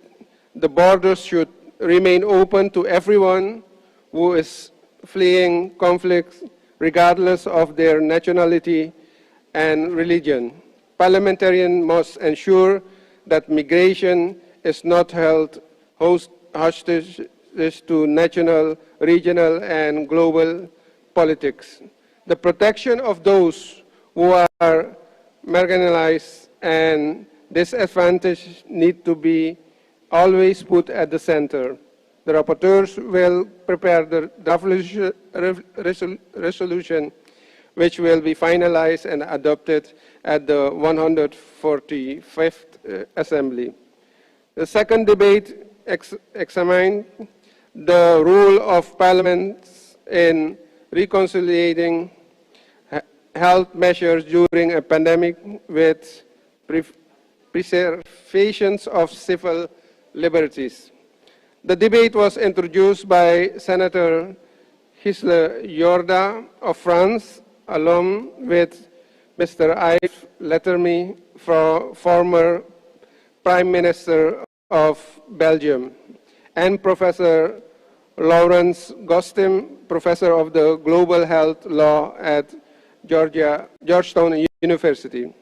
the borders should remain open to everyone who is fleeing conflict, regardless of their nationality and religion. Parliamentarians must ensure that migration is not held hostage to national, regional, and global politics. The protection of those who are marginalized and disadvantaged need to be always put at the center. The rapporteurs will prepare the draft resolution, which will be finalized and adopted at the 145th Assembly. The second debate examined the role of parliaments in reconciliating health measures during a pandemic with preservation of civil liberties. The debate was introduced by Senator Gisle Jorda of France, along with Mr. Yves Leterme, former Prime Minister of Belgium, and Professor Laurence Gostim, Professor of the Global Health Law at Georgetown University.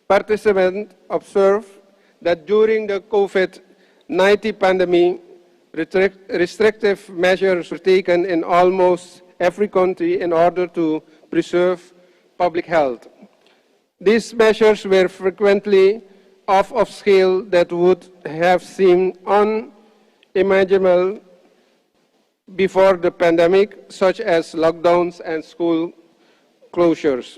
Participants observed that during the COVID-19 pandemic, restrictive measures were taken in almost every country in order to preserve public health. These measures were frequently off of scale that would have seemed unimaginable before the pandemic, such as lockdowns and school closures.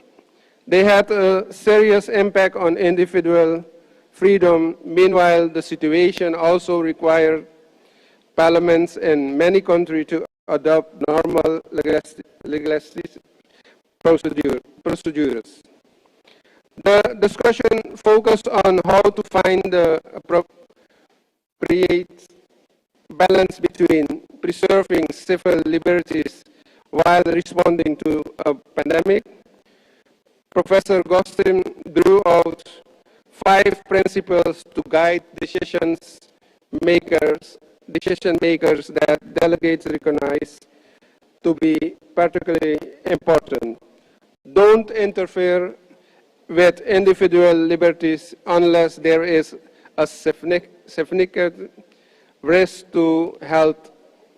They had a serious impact on individual freedom. Meanwhile, the situation also required parliaments in many countries to adopt normal legislative procedures. The discussion focused on how to find the appropriate balance between preserving civil liberties while responding to a pandemic. Professor Gostin drew out 5 principles to guide decision makers that delegates recognize to be particularly important. Don't interfere with individual liberties unless there is a significant risk to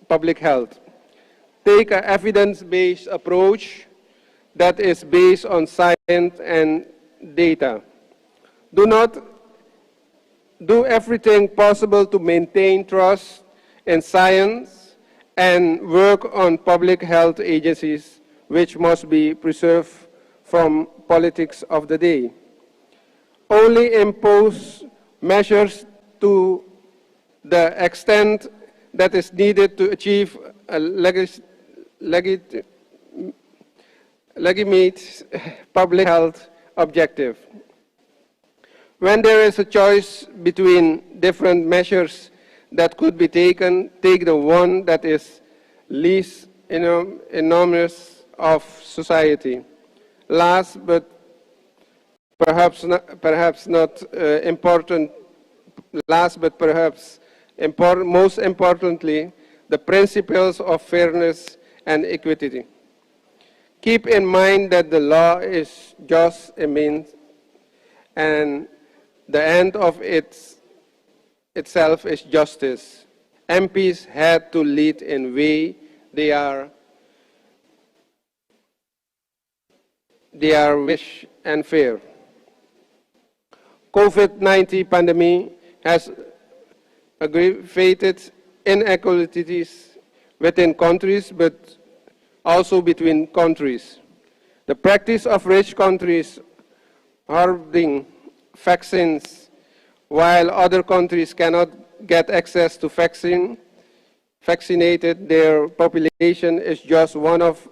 public health. Take an evidence-based approach that is based on science and data. Do not do everything possible to maintain trust in science and work on public health agencies, which must be preserved from politics of the day. Only impose measures to the extent that is needed to achieve a legitimate public health objective. When there is a choice between different measures that could be taken, take the one that is least enormous of society. Last but perhaps most importantly, the principles of fairness and equity. Keep in mind that the law is just a means, and the end of itself is justice. MPs had to lead in way they are wish and fair. COVID-19 pandemic has aggravated inequalities within countries, but also between countries. The practice of rich countries hoarding vaccines while other countries cannot get access to vaccinated their population is just one of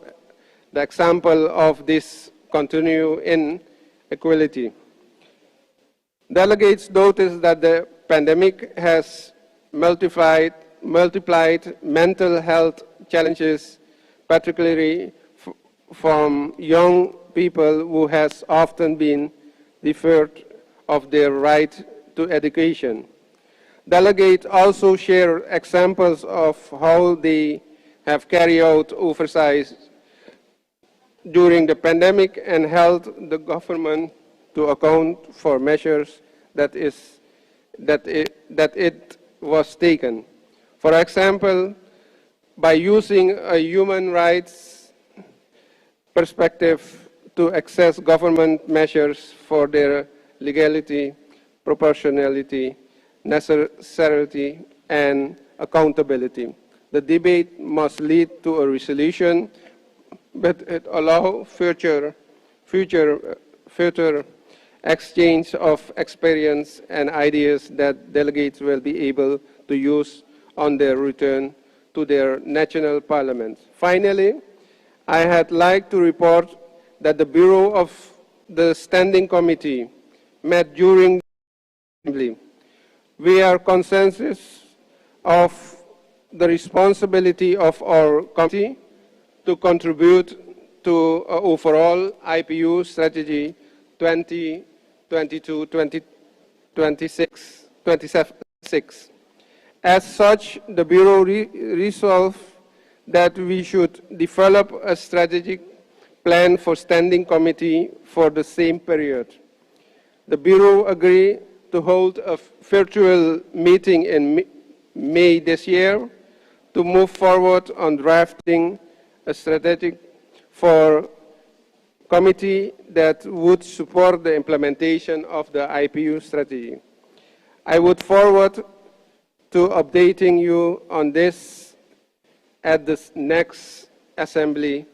the examples of this continued inequality. Delegates noticed that the pandemic has multiplied mental health challenges, particularly from young people who has often been deprived of their right to education. Delegates also share examples of how they have carried out oversight during the pandemic and held the government to account for measures that it was taken. For example, by using a human rights perspective to access government measures for their legality, proportionality, necessity, and accountability. The debate must lead to a resolution, but it allows future exchange of experience and ideas that delegates will be able to use on their return to their national parliaments. Finally, I had like to report that the Bureau of the Standing Committee met during the Assembly. We are consensus of the responsibility of our committee to contribute to overall IPU strategy 2022-2026. As such, the Bureau resolved that we should develop a strategic plan for Standing Committee for the same period. The Bureau agreed to hold a virtual meeting in May this year to move forward on drafting a strategic for committee that would support the implementation of the IPU strategy. I would forward to updating you on this at the next assembly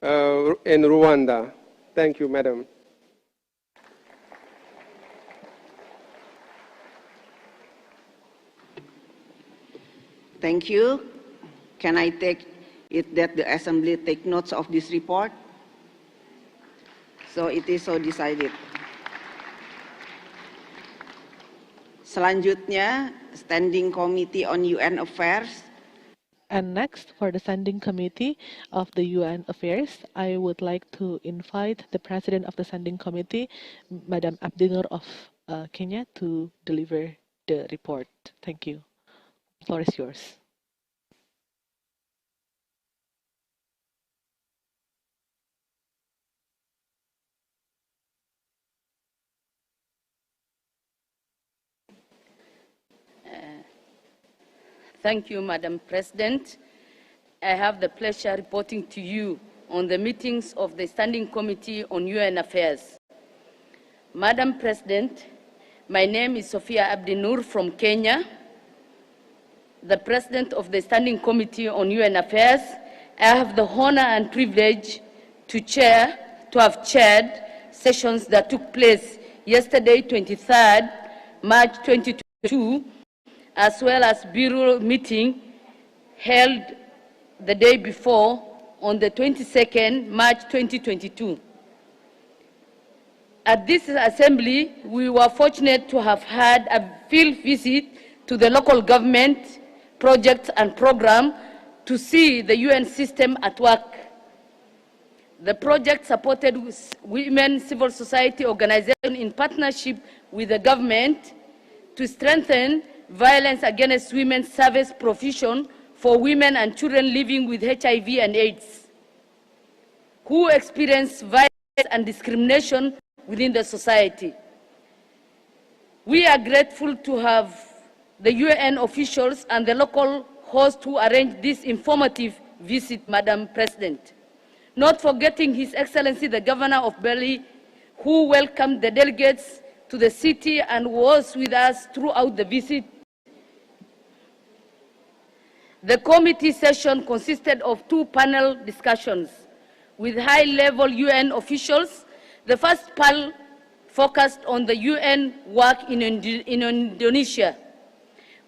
in Rwanda. Thank you, Madam. Thank you. Can I take it that the Assembly take notes of this report? So it is so decided. Selanjutnya, Standing Committee on UN Affairs. And next, for the Standing Committee of the UN Affairs, I would like to invite the President of the Standing Committee, Madam Abdinur of Kenya, to deliver the report. Thank you. The floor is yours. Thank you, Madam President. I have the pleasure reporting to you on the meetings of the Standing Committee on UN Affairs. Madam President, my name is Sophia Abdinur from Kenya, the President of the Standing Committee on UN Affairs. I have the honor and privilege to have chaired sessions that took place yesterday, 23rd March 2022, as well as Bureau meeting held the day before on the 22nd March 2022. At this assembly, we were fortunate to have had a field visit to the local government projects and program to see the UN system at work. The project supported women civil society organizations in partnership with the government to strengthen violence against women service provision for women and children living with HIV and AIDS, who experience violence and discrimination within the society. We are grateful to have the UN officials and the local host who arranged this informative visit, Madam President. Not forgetting His Excellency the Governor of Bali, who welcomed the delegates to the city and was with us throughout the visit. The committee session consisted of 2 panel discussions with high-level UN officials. The first panel focused on the UN work in Indonesia.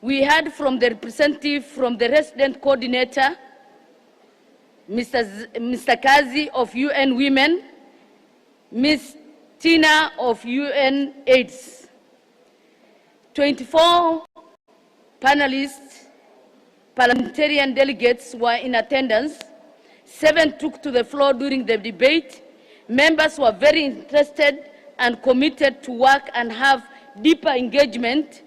We heard from the representative from the resident coordinator, Mr. Kazi of UN Women, Ms. Tina of UN AIDS. 24 panelists, parliamentarian delegates were in attendance. 7 took to the floor during the debate. Members were very interested and committed to work and have deeper engagement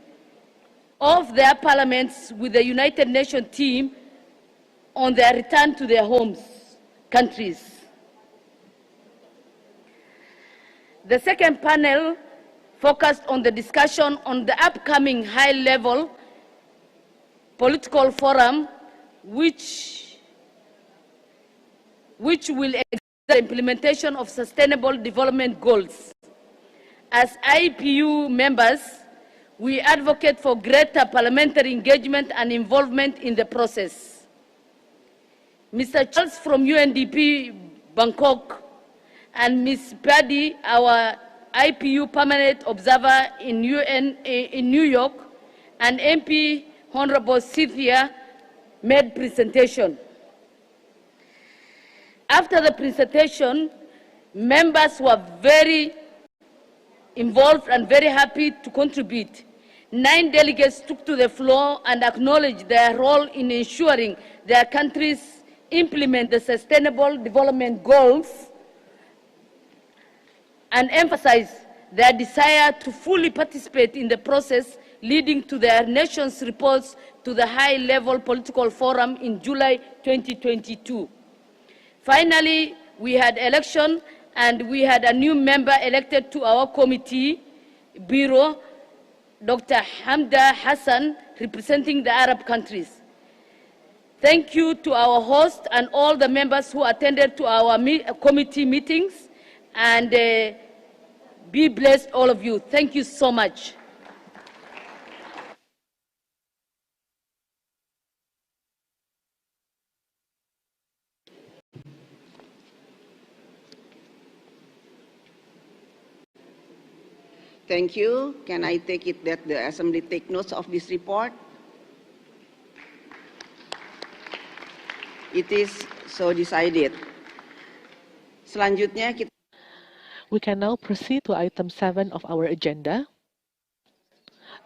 of their parliaments with the United Nations team on their return to their homes, countries. The second panel focused on the discussion on the upcoming high-level political forum, which will examine the implementation of sustainable development goals. As IPU members, we advocate for greater parliamentary engagement and involvement in the process. Mr. Charles from UNDP Bangkok and Ms. Paddy, our IPU permanent observer in New York, and MP Honorable Cynthia made presentation. After the presentation, members were very involved and very happy to contribute. 9 delegates took to the floor and acknowledged their role in ensuring their countries' implement the Sustainable Development Goals and emphasize their desire to fully participate in the process leading to their nation's reports to the high-level political forum in July 2022. Finally, we had election and we had a new member elected to our committee bureau, Dr. Hamda Hassan, representing the Arab countries. Thank you to our host and all the members who attended to our committee meetings, and be blessed, all of you. Thank you so much. Thank you. Can I take it that the Assembly take notes of this report? It is so decided. Selanjutnya kita We can now proceed to item 7 of our agenda.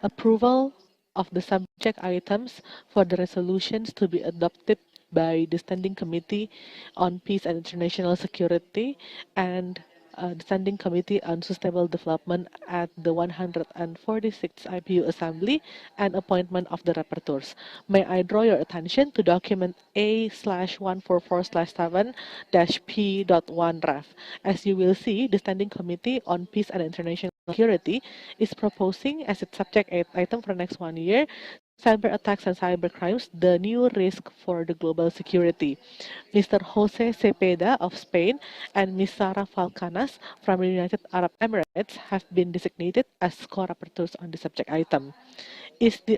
Approval of the subject items for the resolutions to be adopted by the Standing Committee on Peace and International Security and the Standing Committee on Sustainable Development at the 146th IPU Assembly and appointment of the rapporteurs. May I draw your attention to document A/144/7-P.1 ref. As you will see, the Standing Committee on Peace and International Security is proposing as its subject item for the next 1 year, cyber attacks and cyber crimes, the new risk for the global security. Mr. Jose Cepeda of Spain and Ms. Sarah Falcanas from the United Arab Emirates have been designated as co-rapporteurs on the subject item. Is the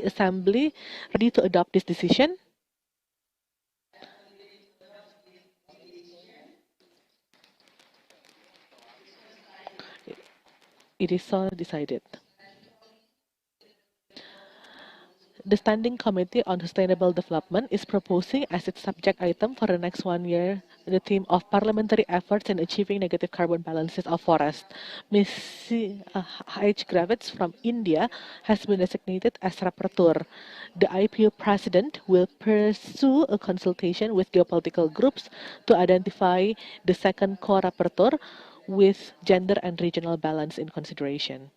Assembly ready to adopt this decision? It is so decided. The Standing Committee on Sustainable Development is proposing as its subject item for the next 1 year the theme of parliamentary efforts in achieving negative carbon balances of forests. Ms. H. Gravitz from India has been designated as rapporteur. The IPU president will pursue a consultation with geopolitical groups to identify the second co-rapporteur with gender and regional balance in consideration.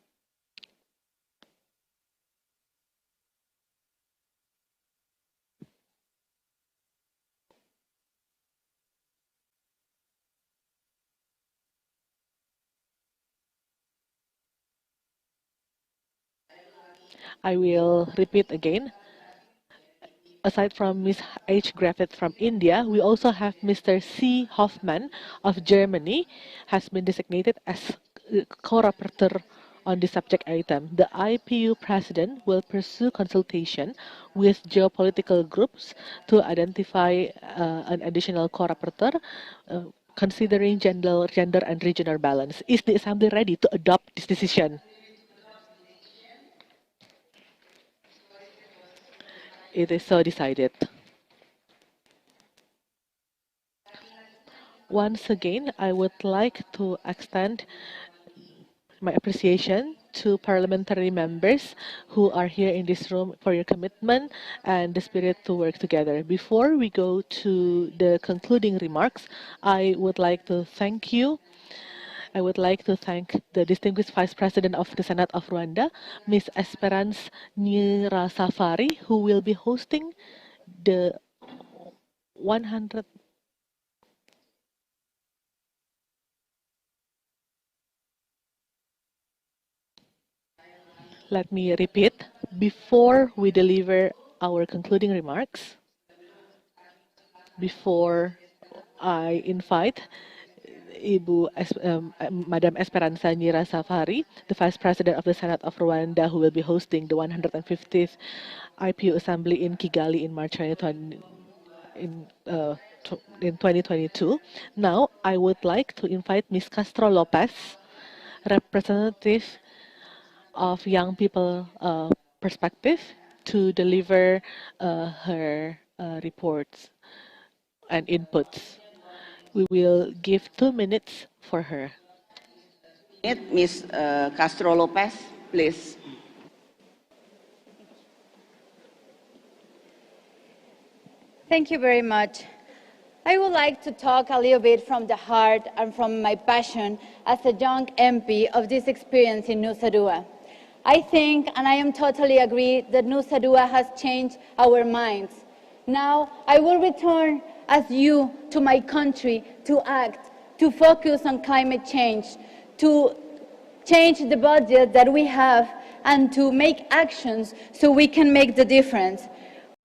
I will repeat again. Aside from Ms. H. Griffith from India, we also have Mr. C. Hoffman of Germany has been designated as co-rapporteur on the subject item. The IPU president will pursue consultation with geopolitical groups to identify an additional co-rapporteur considering gender and regional balance. Is the Assembly ready to adopt this decision? It is so decided. Once again, I would like to extend my appreciation to parliamentary members who are here in this room for your commitment and the spirit to work together. Before we go to the concluding remarks, I would like to thank you. I would like to thank the distinguished Vice President of the Senate of Rwanda, Ms. Esperance Nyirasafari, who will be hosting the 100. Let me repeat. Before we deliver our concluding remarks, before I invite Madam Esperanza Nyirasafari, the Vice President of the Senate of Rwanda, who will be hosting the 150th IPU Assembly in Kigali in March 2022. Now, I would like to invite Ms. Castro Lopez, representative of Young People Perspective, to deliver her reports and inputs. We will give 2 minutes for her. Ms. Castro Lopez, please. Thank you very much. I would like to talk a little bit from the heart and from my passion as a young MP of this experience in Nusa Dua. I think, and I am totally agree, that Nusa Dua has changed our minds. Now, I will return as you to my country to act, to focus on climate change, to change the budget that we have, and to make actions so we can make the difference.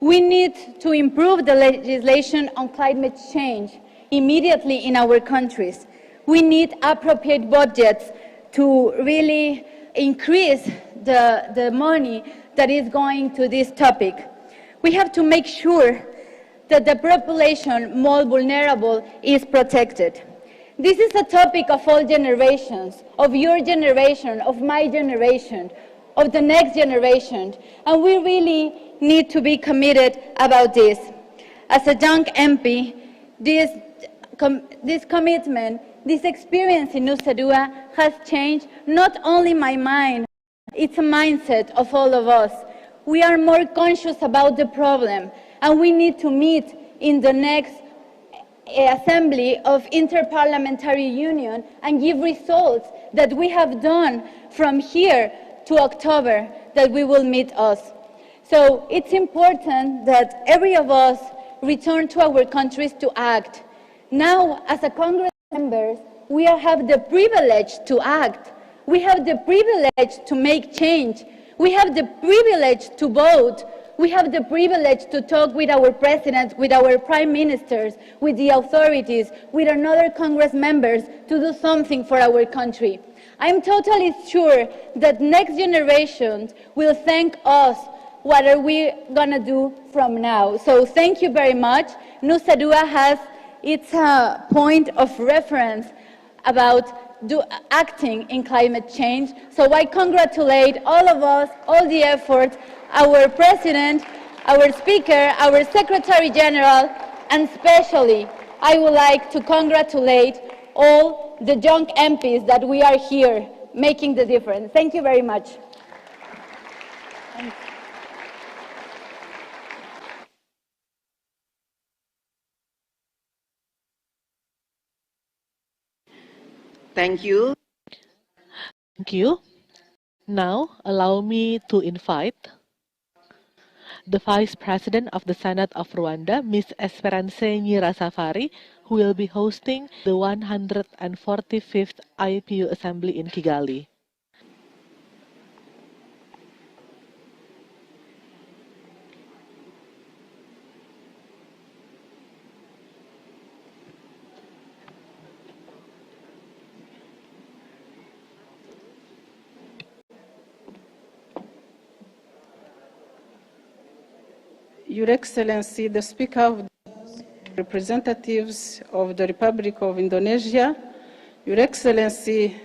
We need to improve the legislation on climate change immediately in our countries. We need appropriate budgets to really increase the money that is going to this topic. We have to make sure that the population more vulnerable is protected. This is a topic of all generations, of your generation, of my generation, of the next generation, and we really need to be committed about this. As a young MP, this commitment, this experience in Nusa Dua has changed not only my mind, it's a mindset of all of us. We are more conscious about the problem, and we need to meet in the next Assembly of Interparliamentary Union and give results that we have done from here to October that we will meet us. So it's important that every of us return to our countries to act. Now, as a Congress members, we have the privilege to act. We have the privilege to make change. We have the privilege to vote. We have the privilege to talk with our presidents, with our prime ministers, with the authorities, with another Congress members to do something for our country. I'm totally sure that next generations will thank us. What are we going to do from now? So thank you very much. Nusa Dua has its point of reference about acting in climate change. So I congratulate all of us, all the efforts, our President, our Speaker, our Secretary General, and especially I would like to congratulate all the young MPs that we are here making the difference. Thank you very much. Thank you. Thank you. Now, allow me to invite the Vice President of the Senate of Rwanda, Ms. Esperance Nyirasafari, who will be hosting the 145th IPU Assembly in Kigali. Your Excellency, the Speaker of the Representatives of the Republic of Indonesia, Your Excellency,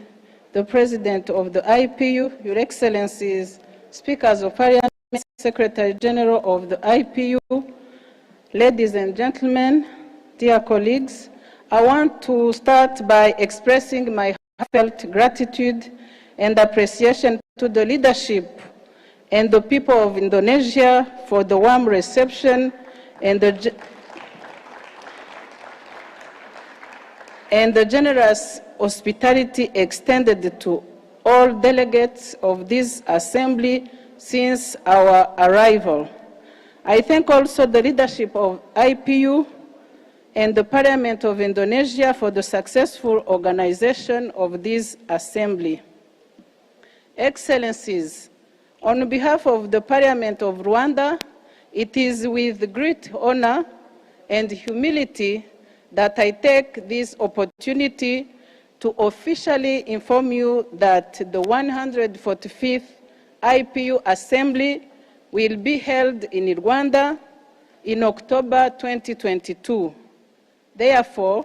the President of the IPU, Your Excellencies, Speakers of Parliament, Secretary General of the IPU, ladies and gentlemen, dear colleagues, I want to start by expressing my heartfelt gratitude and appreciation to the leadership and the people of Indonesia for the warm reception and the generous hospitality extended to all delegates of this assembly since our arrival. I thank also the leadership of IPU and the Parliament of Indonesia for the successful organization of this assembly. Excellencies, on behalf of the Parliament of Rwanda, it is with great honor and humility that I take this opportunity to officially inform you that the 145th IPU Assembly will be held in Rwanda in October 2022. Therefore,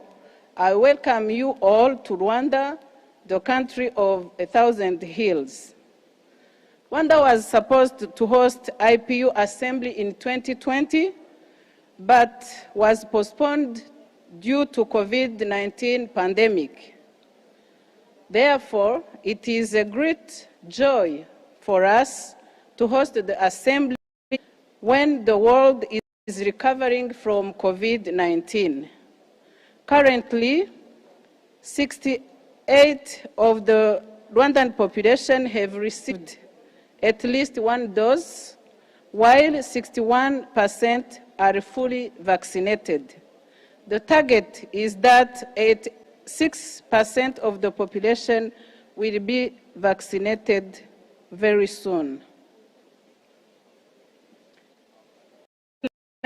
I welcome you all to Rwanda, the country of 1,000 hills. Rwanda was supposed to host IPU Assembly in 2020, but was postponed due to COVID-19 pandemic. Therefore, it is a great joy for us to host the Assembly when the world is is recovering from COVID-19. Currently, 68% of the Rwandan population have received at least one dose, while 61% are fully vaccinated. The target is that 6% of the population will be vaccinated very soon.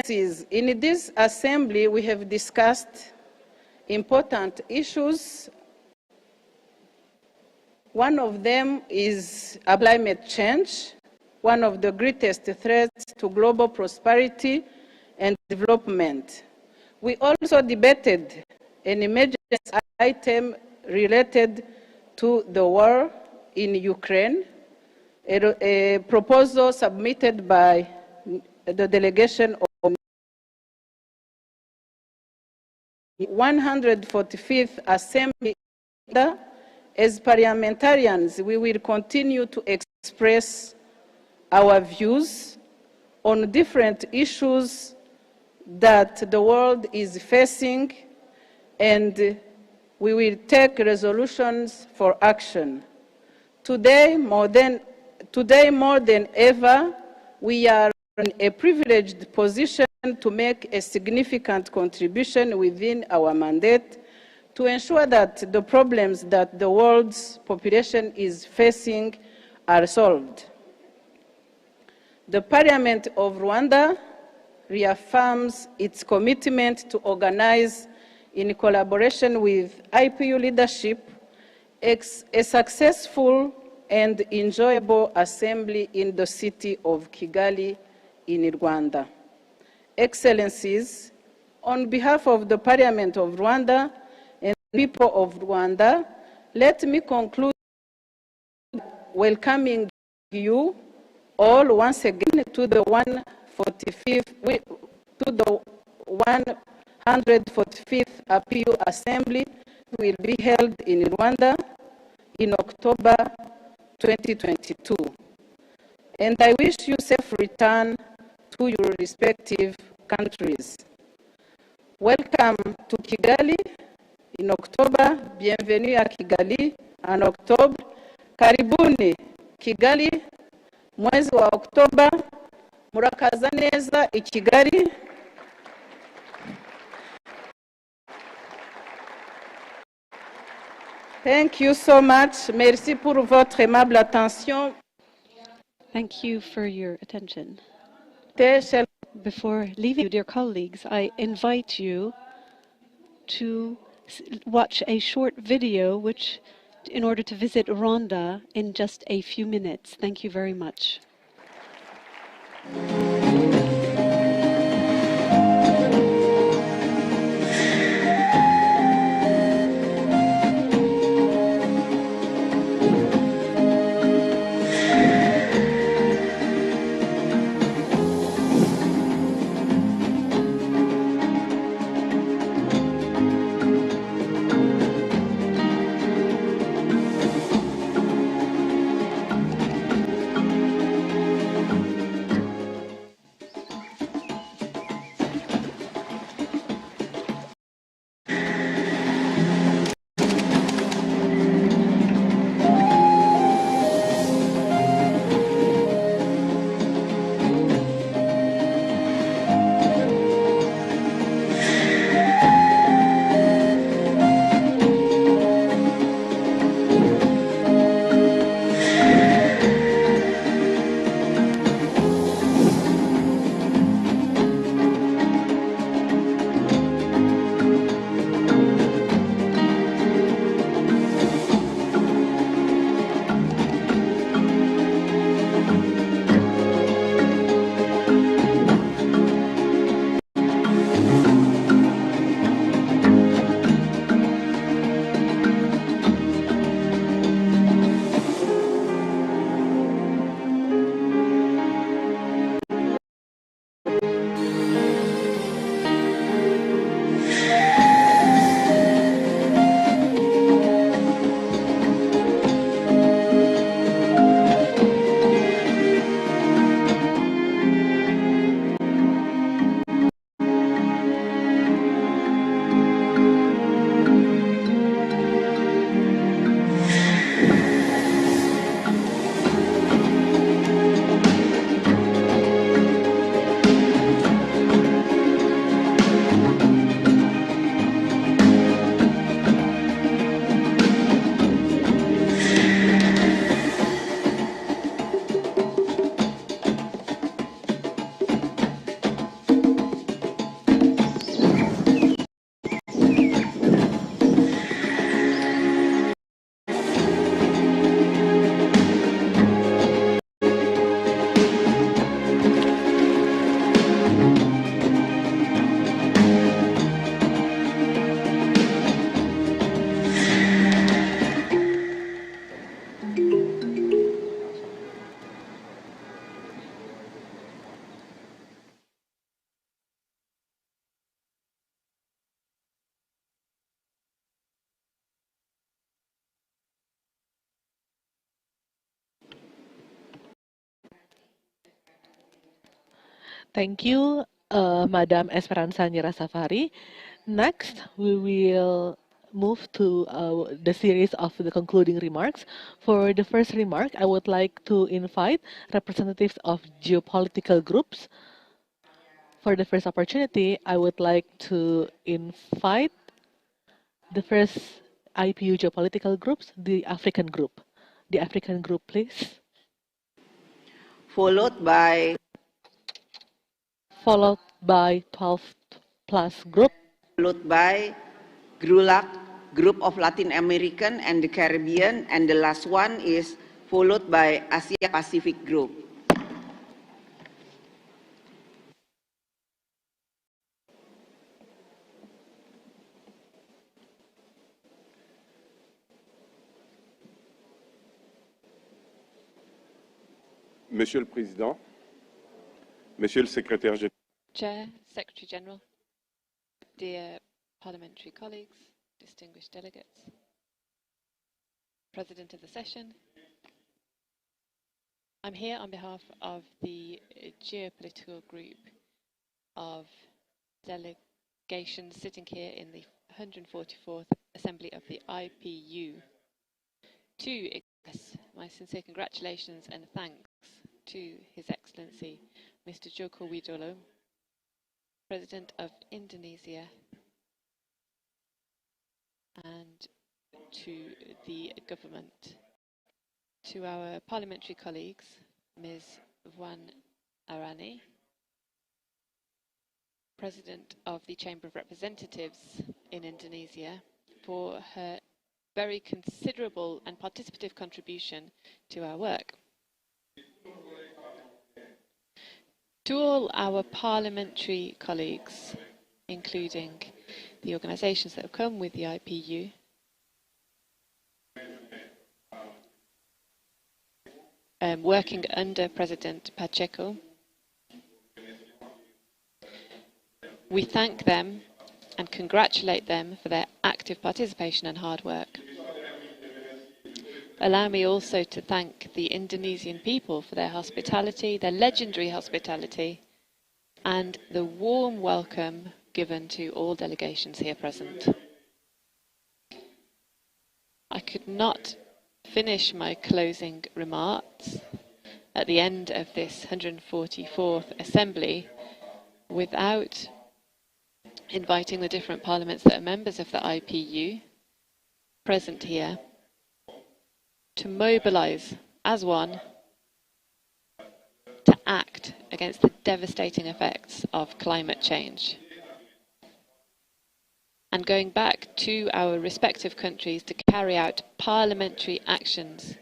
In this assembly, we have discussed important issues. One of them is climate change, one of the greatest threats to global prosperity and development. We also debated an emergency item related to the war in Ukraine, a proposal submitted by the delegation of 145th Assembly. As parliamentarians, we will continue to express our views on different issues that the world is facing, and we will take resolutions for action. Today, more than ever, we are in a privileged position to make a significant contribution within our mandate to ensure that the problems that the world's population is facing are solved. The Parliament of Rwanda reaffirms its commitment to organize, in collaboration with IPU leadership, a successful and enjoyable assembly in the city of Kigali in Rwanda. Excellencies, on behalf of the Parliament of Rwanda and the people of Rwanda, let me conclude welcoming you all once again to the 145th IPU Assembly will be held in Rwanda in October 2022. And I wish you safe return to your respective countries. Welcome to Kigali in October. Bienvenue à Kigali en Octobre. Karibuni Kigali, mwezi wa Oktoba. Murakaza neza i Kigali. Thank you so much. Merci pour votre aimable attention. Thank you for your attention. Before leaving you, dear colleagues, I invite you to watch a short video in order to visit Rwanda in just a few minutes. Thank you very much. Thank you, Madam Esperanza Nyirasafari. Next, we will move to the series of the concluding remarks. For the first remark, I would like to invite representatives of geopolitical groups. For the first opportunity, I would like to invite the first IPU geopolitical groups, the African group. The African group, please. Followed by 12 plus group. Followed by GRULAC, Group of Latin American and the Caribbean, and the last one is followed by Asia Pacific Group. Monsieur le Président, Monsieur le Secrétaire Général. Chair, Secretary General, dear parliamentary colleagues, distinguished delegates, President of the session, I'm here on behalf of the geopolitical group of delegations sitting here in the 144th Assembly of the IPU to express my sincere congratulations and thanks to His Excellency Mr. Joko Widodo, President of Indonesia, and to the government. To our parliamentary colleagues, Ms. Puan Arani, President of the Chamber of Representatives in Indonesia, for her very considerable and participative contribution to our work. To all our parliamentary colleagues, including the organisations that have come with the IPU, working under President Pacheco, we thank them and congratulate them for their active participation and hard work. Allow me also to thank the Indonesian people for their hospitality, their legendary hospitality, and the warm welcome given to all delegations here present. I could not finish my closing remarks at the end of this 144th Assembly without inviting the different parliaments that are members of the IPU present here to mobilise as one to act against the devastating effects of climate change. And going back to our respective countries to carry out parliamentary actions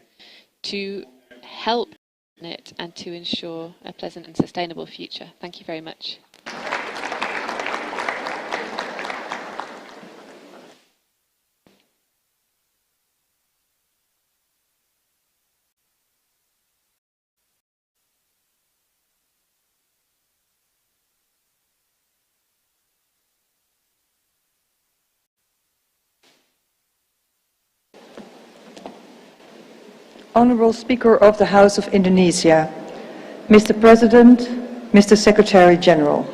to help it and to ensure a pleasant and sustainable future. Thank you very much. Honourable Speaker of the House of Indonesia, Mr. President, Mr. Secretary General.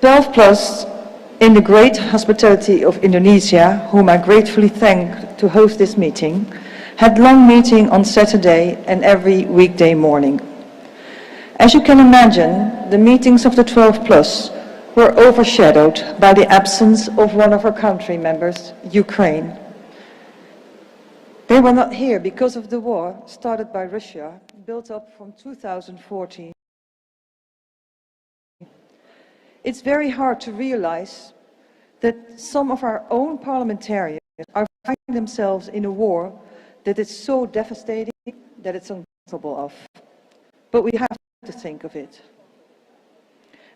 12+ in the great hospitality of Indonesia, whom I gratefully thank to host this meeting, had long meeting on Saturday and every weekday morning. As you can imagine, the meetings of the 12+ were overshadowed by the absence of one of our country members, Ukraine. They were not here because of the war started by Russia, built up from 2014. It's very hard to realize that some of our own parliamentarians are finding themselves in a war that is so devastating that it's uncomfortable of. But we have to think of it.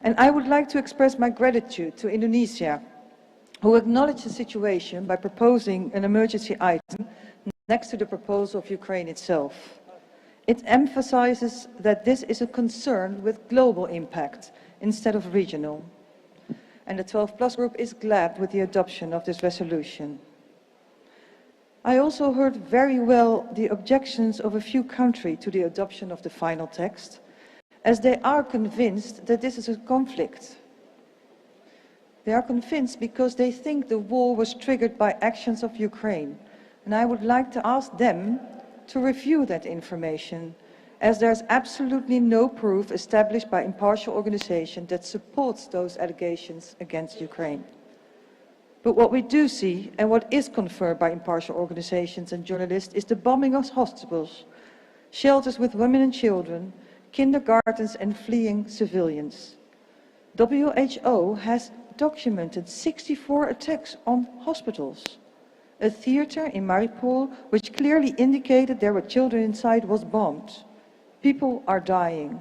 And I would like to express my gratitude to Indonesia, who acknowledged the situation by proposing an emergency item next to the proposal of Ukraine itself. It emphasizes that this is a concern with global impact instead of regional. And the 12+ group is glad with the adoption of this resolution. I also heard very well the objections of a few countries to the adoption of the final text, as they are convinced that this is a conflict. They are convinced because they think the war was triggered by actions of Ukraine. And I would like to ask them to review that information, as there's absolutely no proof established by impartial organization that supports those allegations against Ukraine. But what we do see, and what is confirmed by impartial organizations and journalists, is the bombing of hospitals, shelters with women and children, kindergartens and fleeing civilians. WHO has documented 64 attacks on hospitals. A theater in Mariupol, which clearly indicated there were children inside, was bombed. People are dying.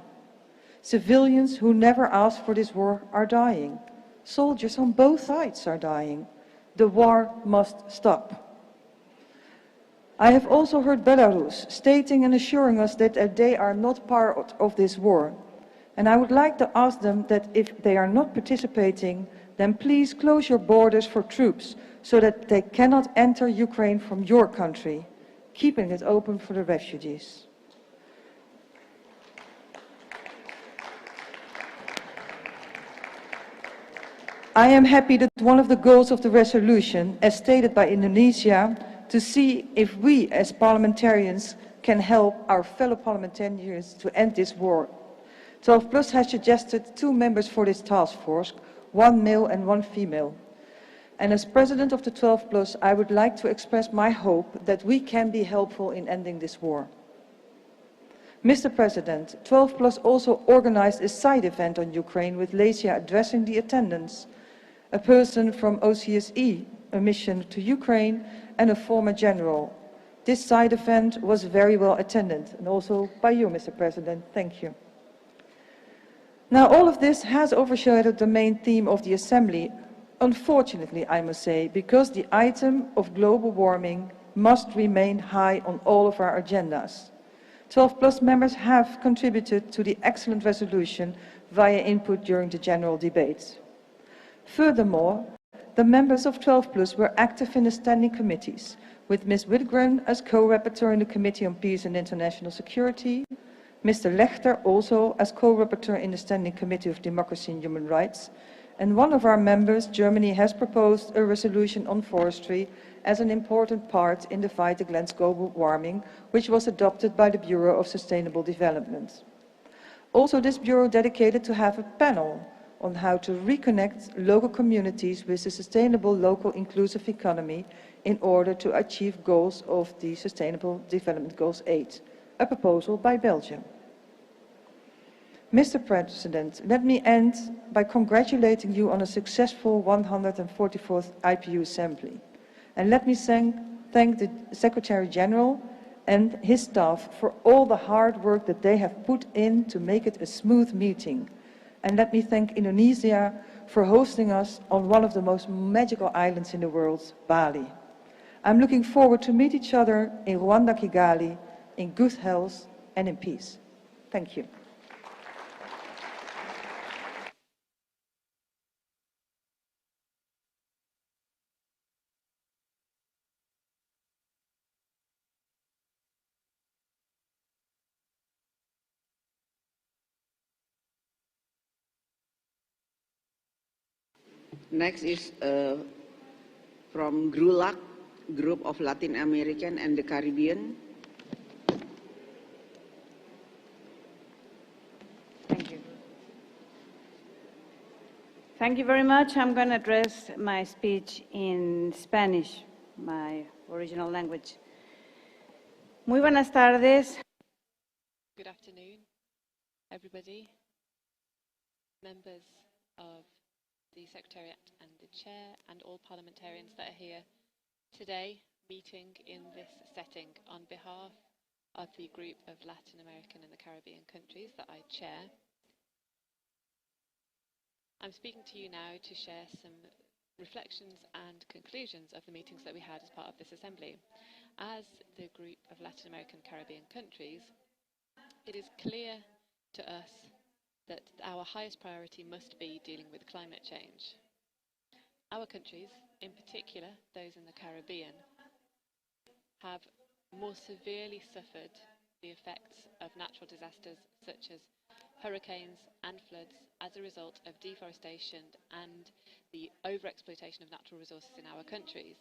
Civilians who never asked for this war are dying. Soldiers on both sides are dying. The war must stop. I have also heard Belarus stating and assuring us that they are not part of this war. And I would like to ask them that if they are not participating, then please close your borders for troops so that they cannot enter Ukraine from your country, keeping it open for the refugees. I am happy that one of the goals of the resolution, as stated by Indonesia, to see if we as parliamentarians can help our fellow parliamentarians to end this war. 12 Plus has suggested 2 members for this task force, 1 male and 1 female. And as president of the 12 Plus, I would like to express my hope that we can be helpful in ending this war. Mr. President, 12 Plus also organized a side event on Ukraine with Lesia addressing the attendance, a person from OCSE, a mission to Ukraine, and a former general. This side event was very well attended, and also by you, Mr. President. Thank you. Now, all of this has overshadowed the main theme of the Assembly, unfortunately, I must say, because the item of global warming must remain high on all of our agendas. 12 Plus members have contributed to the excellent resolution via input during the general debate. Furthermore, the members of 12 Plus were active in the standing committees, with Ms. Whitgren as co-rapporteur in the Committee on Peace and International Security, Mr. Lechter also as co-rapporteur in the Standing Committee of Democracy and Human Rights, and one of our members, Germany, has proposed a resolution on forestry as an important part in the fight against global warming, which was adopted by the Bureau of Sustainable Development. Also, this Bureau dedicated to have a panel on how to reconnect local communities with the sustainable local inclusive economy in order to achieve goals of the Sustainable Development Goals 8, a proposal by Belgium. Mr. President, let me end by congratulating you on a successful 144th IPU Assembly. And let me thank the Secretary General and his staff for all the hard work that they have put in to make it a smooth meeting. And let me thank Indonesia for hosting us on one of the most magical islands in the world, Bali. I'm looking forward to meet each other in Rwanda, Kigali, in good health and in peace. Thank you. Next is from GRULAC, Group of Latin American and the Caribbean. Thank you. Thank you very much. I'm going to address my speech in Spanish, my original language. Muy buenas tardes. Good afternoon, everybody, members of the Secretariat and the Chair and all parliamentarians that are here today meeting in this setting on behalf of the group of Latin American and the Caribbean countries that I chair. I'm speaking to you now to share some reflections and conclusions of the meetings that we had as part of this Assembly. As the group of Latin American Caribbean countries, it is clear to us that our highest priority must be dealing with climate change. Our countries, in particular those in the Caribbean, have more severely suffered the effects of natural disasters such as hurricanes and floods as a result of deforestation and the overexploitation of natural resources in our countries.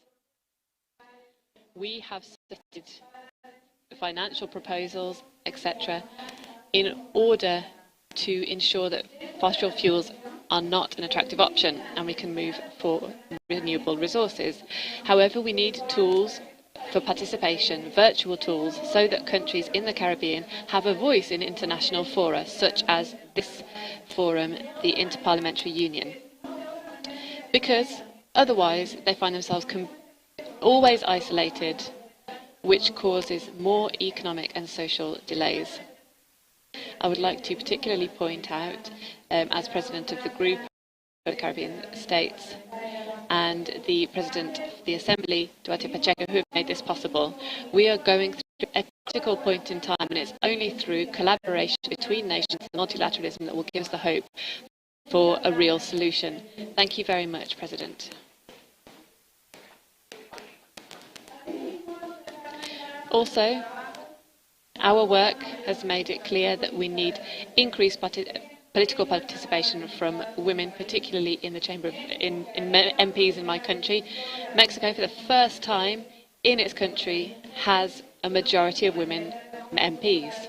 We have submitted financial proposals, etc., in order to ensure that fossil fuels are not an attractive option and we can move for renewable resources. However, we need tools for participation, virtual tools, so that countries in the Caribbean have a voice in international fora, such as this forum, the Interparliamentary Union. Because otherwise they find themselves always isolated, which causes more economic and social delays. I would like to particularly point out, as President of the Group of the Caribbean States and the President of the Assembly, Duarte Pacheco, who have made this possible, we are going through a critical point in time, and it's only through collaboration between nations and multilateralism that will give us the hope for a real solution. Thank you very much, President. Also, our work has made it clear that we need increased political participation from women, particularly in the Chamber of in MPs in my country. Mexico, for the first time in its country, has a majority of women MPs.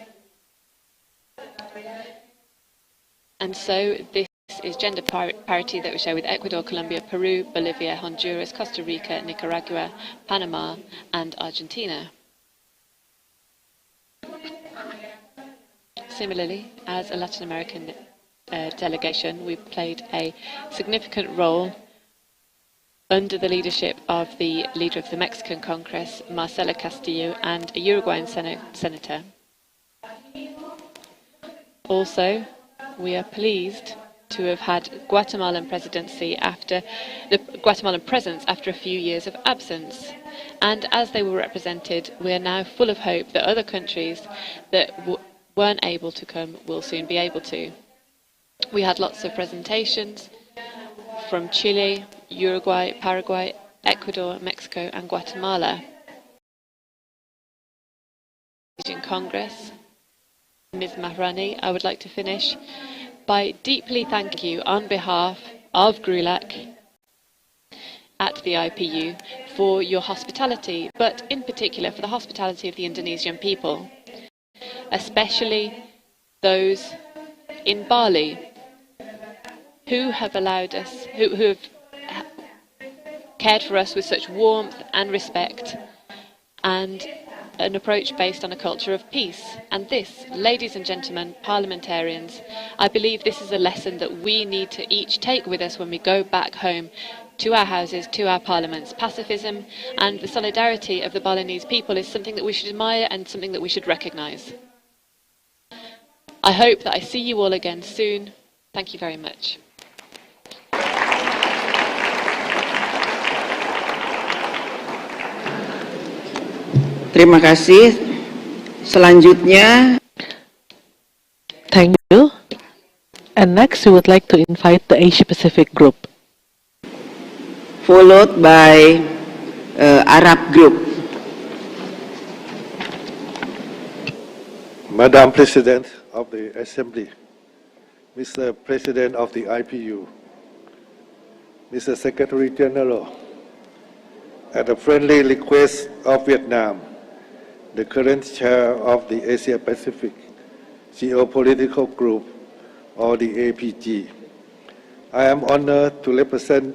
And so this is gender parity that we share with Ecuador, Colombia, Peru, Bolivia, Honduras, Costa Rica, Nicaragua, Panama, and Argentina. Similarly, as a Latin American delegation, we played a significant role under the leadership of the leader of the Mexican Congress, Marcela Castillo, and a Uruguayan senator. Also, we are pleased to have had Guatemalan presidency after the Guatemalan presence after a few years of absence. And as they were represented, we are now full of hope that other countries that weren't able to come will soon be able to. We had lots of presentations from Chile, Uruguay, Paraguay, Ecuador, Mexico, and Guatemala. In Congress, Ms. Mahrani, I would like to finish by deeply thanking you on behalf of GRULAC at the IPU for your hospitality, but in particular for the hospitality of the Indonesian people, especially those in Bali who have allowed us, who have cared for us with such warmth and respect and an approach based on a culture of peace. And this, ladies and gentlemen, parliamentarians, I believe this is a lesson that we need to each take with us when we go back home to our houses, to our parliaments. Pacifism and the solidarity of the Balinese people is something that we should admire and something that we should recognise. I hope that I see you all again soon. Thank you very much. Terima kasih. Selanjutnya. Thank you. And next, we would like to invite the Asia Pacific Group, followed by Arab Group. Madam President of the Assembly, Mr. President of the IPU, Mr. Secretary General, at the friendly request of Vietnam, the current chair of the Asia Pacific Geopolitical Group, or the APG, I am honored to represent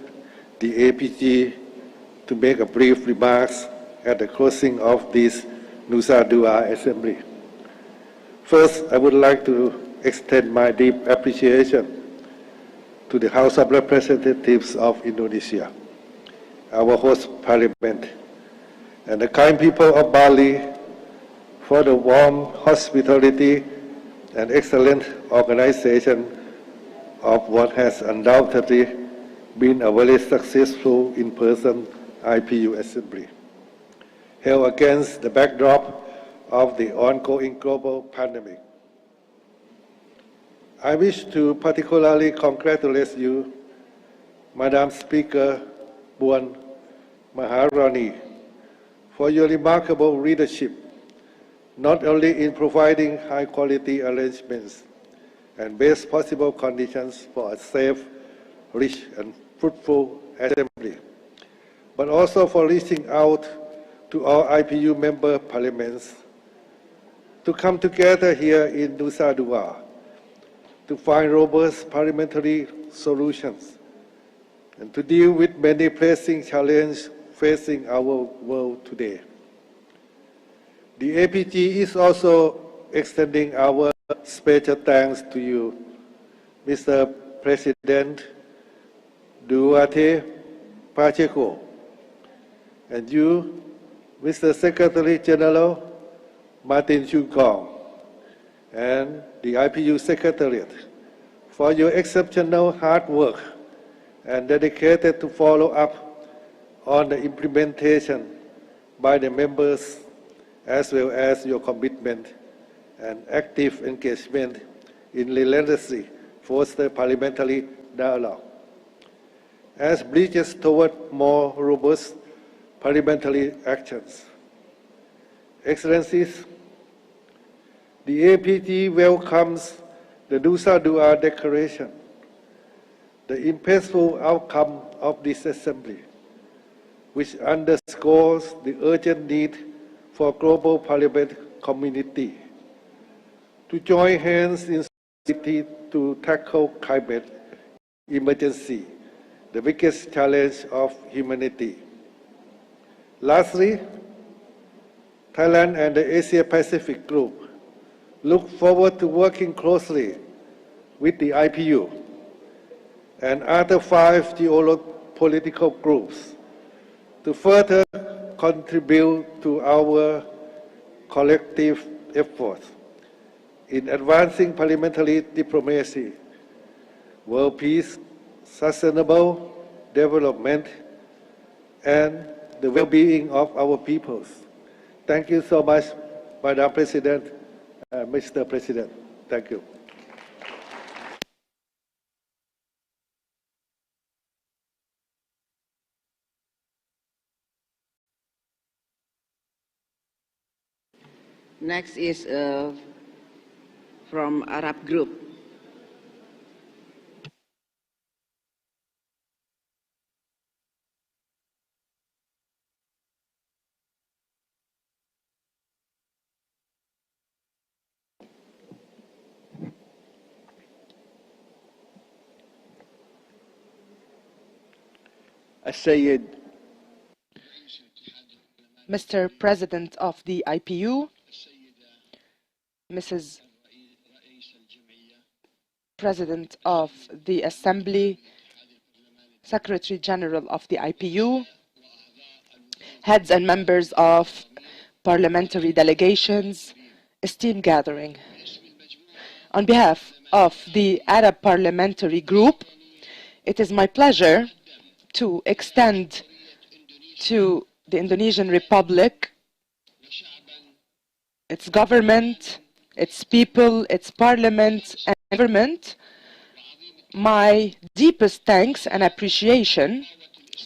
the APG to make a brief remarks at the closing of this Nusa Dua Assembly. First, I would like to extend my deep appreciation to the House of Representatives of Indonesia, our host parliament, and the kind people of Bali for the warm hospitality and excellent organization of what has undoubtedly been a very successful in-person IPU assembly, held against the backdrop of the ongoing global pandemic. I wish to particularly congratulate you, Madam Speaker Puan Maharani, for your remarkable leadership, not only in providing high-quality arrangements and best possible conditions for a safe, rich, and fruitful assembly, but also for reaching out to all IPU member parliaments to come together here in Nusa Dua to find robust parliamentary solutions and to deal with many pressing challenges facing our world today. The APG is also extending our special thanks to you, Mr. President Duarte Pacheco, and you, Mr. Secretary General Martin Chugong, and the IPU Secretariat for your exceptional hard work and dedicated to follow up on the implementation by the members, as well as your commitment and active engagement in relentlessly foster parliamentary dialogue as bridges toward more robust parliamentary actions. Excellencies, the APG welcomes the Nusa Dua Declaration, the impactful outcome of this assembly, which underscores the urgent need for global parliament community to join hands in solidarity to tackle climate emergency, the biggest challenge of humanity. Lastly, Thailand and the Asia-Pacific Group look forward to working closely with the IPU and other 5 geopolitical groups to further contribute to our collective efforts in advancing parliamentary diplomacy, world peace, sustainable development, and the well-being of our peoples. Thank you so much, Madam President, Mr. President. Thank you. Next is from Arab Group. Mr. President of the IPU, Mrs. President of the Assembly, Secretary General of the IPU, heads and members of parliamentary delegations, esteemed gathering. On behalf of the Arab Parliamentary Group, it is my pleasure to extend to the Indonesian Republic, its government, its people, its parliament and government, my deepest thanks and appreciation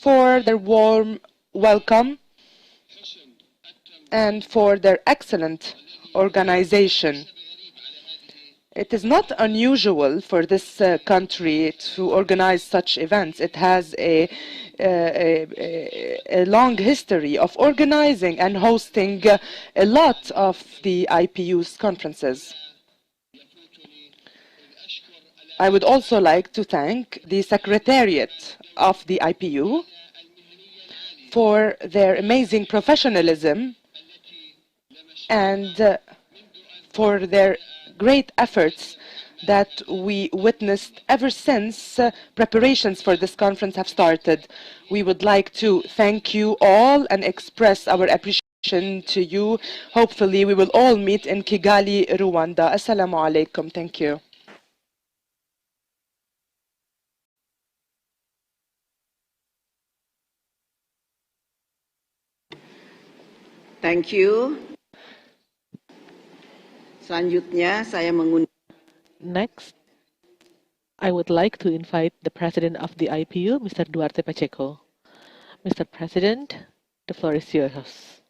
for their warm welcome and for their excellent organization. It is not unusual for this country to organize such events. It has a long history of organizing and hosting a lot of the IPU's conferences. I would also like to thank the Secretariat of the IPU for their amazing professionalism and for their great efforts that we witnessed ever since preparations for this conference have started. We would like to thank you all and express our appreciation to you. Hopefully we will all meet in Kigali, Rwanda. Assalamu alaikum. Thank you. Thank you. Selanjutnya saya mengundang. Next, I would like to invite the President of the IPU, Mr. Duarte Pacheco. Mr. President, the floor is yours.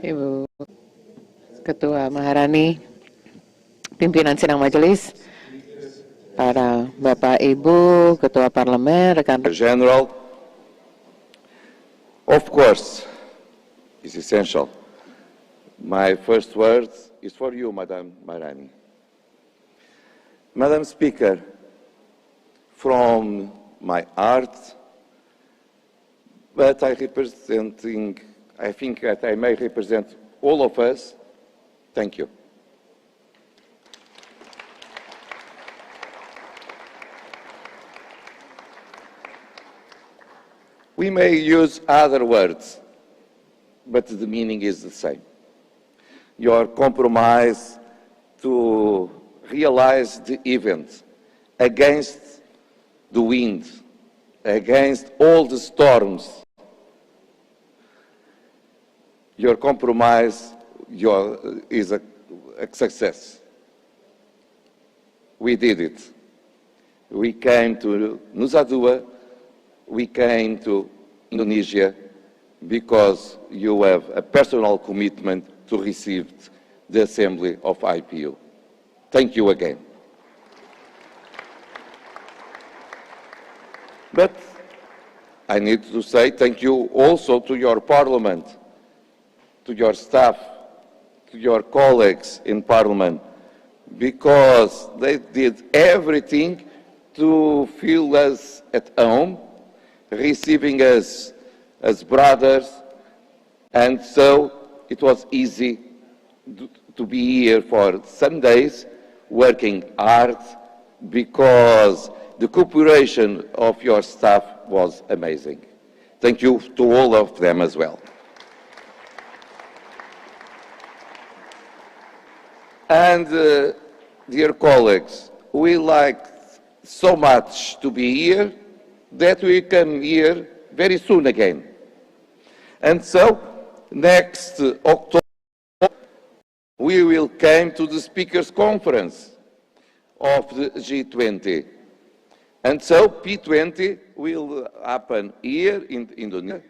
Ibu Ketua Maharani, pimpinan sidang majelis, para Bapak Ibu, Ketua Parlemen, rekan General, of course, is essential. My first words is for you, Madam Maharani. Madam Speaker, from my heart, but I think that I may represent all of us, thank you. We may use other words, but the meaning is the same. Your compromise to realize the event against the wind, against all the storms. Your compromise is a success. We did it. We came to Nusa Dua, we came to Indonesia because you have a personal commitment to receive the Assembly of IPU. Thank you again. But I need to say thank you also to your Parliament, to your staff, to your colleagues in Parliament, because they did everything to feel us at home, receiving us as brothers, and so it was easy to be here for some days, working hard, because the cooperation of your staff was amazing. Thank you to all of them as well. And dear colleagues, we like so much to be here that we come here very soon again. And so, next October, we will come to the Speakers' Conference of the G20. And so, P20 will happen here in Indonesia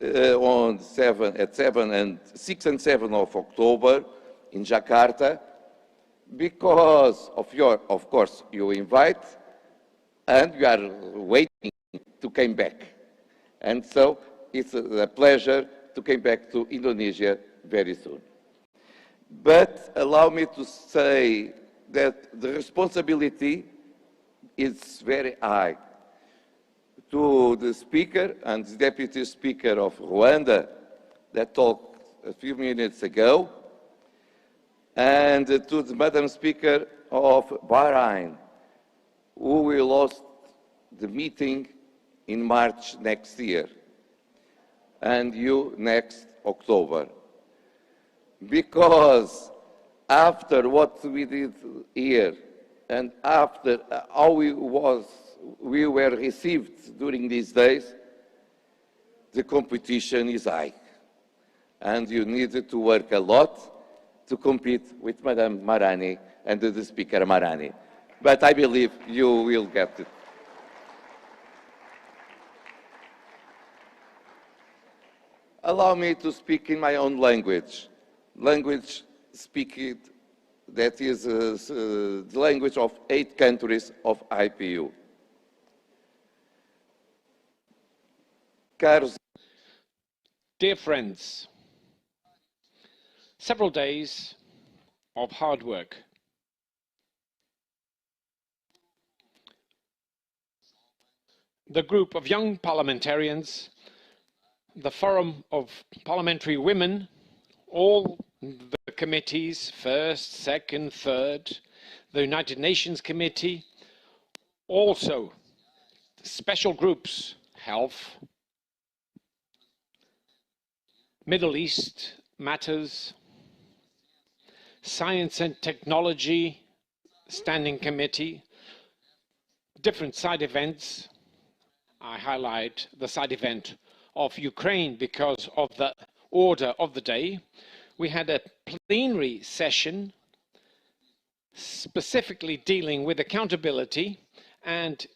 on 6 and 7 of October in Jakarta, because of course, you invite and you are waiting to come back. And so it's a pleasure to come back to Indonesia very soon. But allow me to say that the responsibility is very high to the Speaker and the Deputy Speaker of Rwanda that talked a few minutes ago, and to the Madam Speaker of Bahrain, who will host the meeting in March next year, and you next October. Because after what we did here, and after how we were received during these days, the competition is high. And you needed to work a lot to compete with Madam Maharani and the Speaker Maharani. But I believe you will get it. Allow me to speak in my own language speaking that is the language of 8 countries of IPU. Caros, dear friends, several days of hard work. The group of young parliamentarians, the Forum of Parliamentary Women, all the committees, first, second, third, the United Nations Committee, also special groups, health, Middle East matters, Science and Technology Standing Committee, different side events. I highlight the side event of Ukraine because of the order of the day. We had a plenary session specifically dealing with accountability and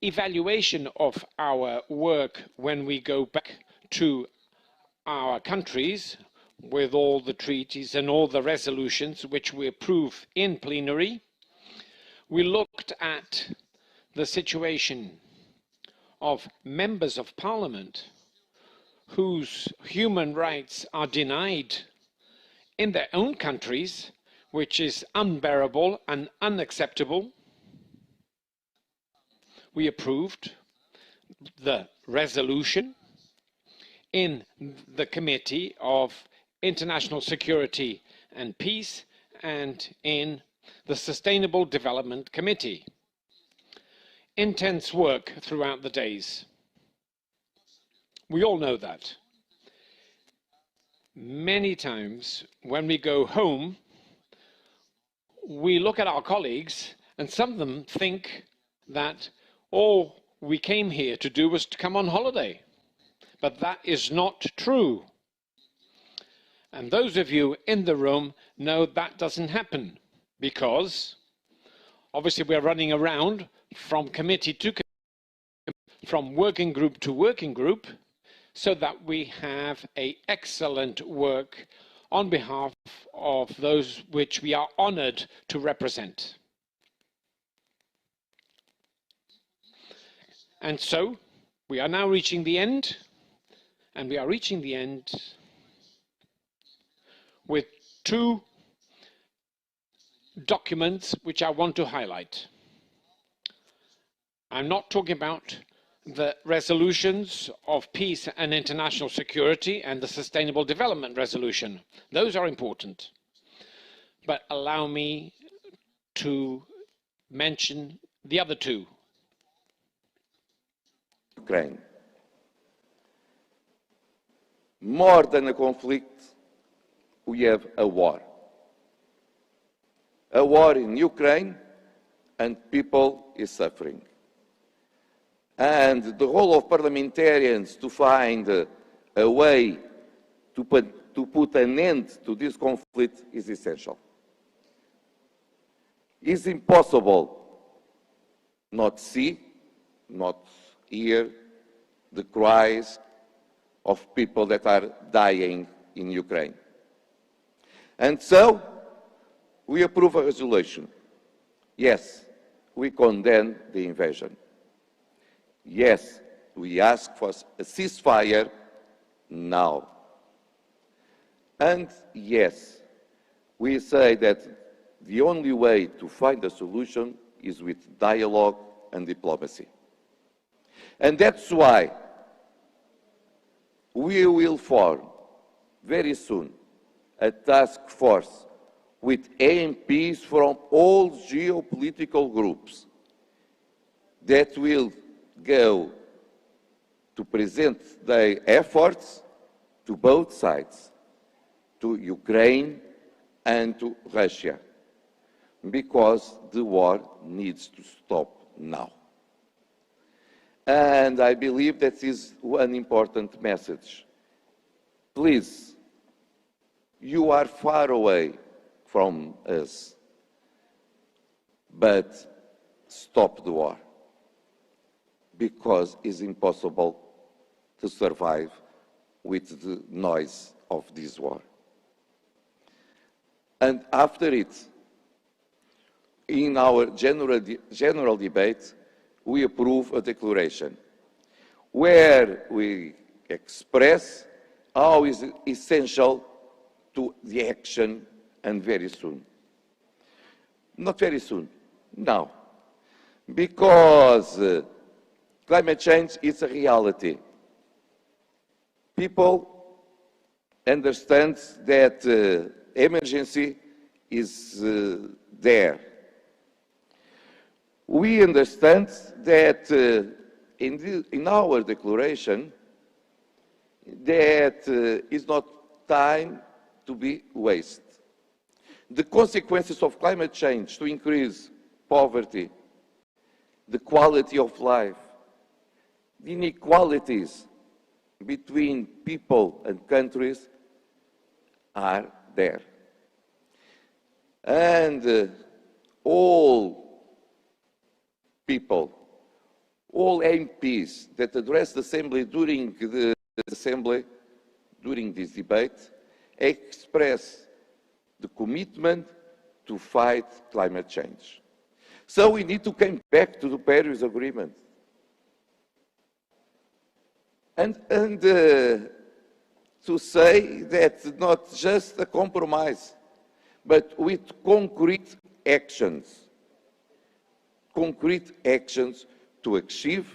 evaluation of our work when we go back to our countries with all the treaties and all the resolutions which we approve in plenary. We looked at the situation of members of parliament whose human rights are denied in their own countries, which is unbearable and unacceptable. We approved the resolution in the Committee of International Security and Peace and in the Sustainable Development Committee. Intense work throughout the days. We all know that. Many times when we go home, we look at our colleagues and some of them think that all we came here to do was to come on holiday. But that is not true. And those of you in the room know that doesn't happen because obviously we're running around from committee to committee, from working group to working group, so that we have an excellent work on behalf of those which we are honored to represent. And so we are now reaching the end, and we are reaching the end with two documents which I want to highlight. I'm not talking about the resolutions of peace and international security and the Sustainable Development Resolution. Those are important. But allow me to mention the other two. Ukraine. More than a conflict, we have a war. A war in Ukraine, and people is suffering. And the role of parliamentarians to find a way to put an end to this conflict is essential. It's impossible not see, not hear the cries of people that are dying in Ukraine. And so, we approve a resolution. Yes, we condemn the invasion. Yes, we ask for a ceasefire now. And yes, we say that the only way to find a solution is with dialogue and diplomacy. And that's why we will form very soon a task force with MPs from all geopolitical groups that will go to present their efforts to both sides, to Ukraine and to Russia, because the war needs to stop now. And I believe that is one important message. Please, you are far away from us, but stop the war, because it's impossible to survive with the noise of this war. And after it, in our general debate, we approve a declaration where we express how is essential to the action, and very soon. Not very soon, now. Because climate change is a reality. People understand that emergency is there. We understand that in our declaration that is not time to be wasted. The consequences of climate change to increase poverty, the quality of life, the inequalities between people and countries are there. And all people, all MPs that addressed the Assembly during the Assembly during this debate express the commitment to fight climate change. So we need to come back to the Paris Agreement. And to say that not just a compromise, but with concrete actions to achieve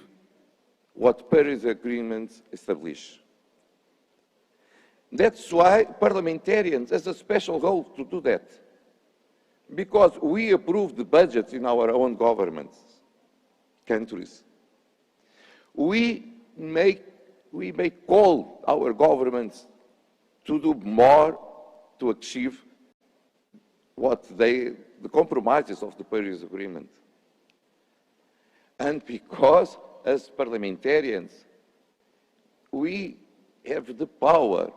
what Paris Agreement establishes. That's why parliamentarians has a special role to do that, because we approve the budgets in our own governments, countries. We may call our governments to do more to achieve the compromises of the Paris Agreement. And because, as parliamentarians, we have the power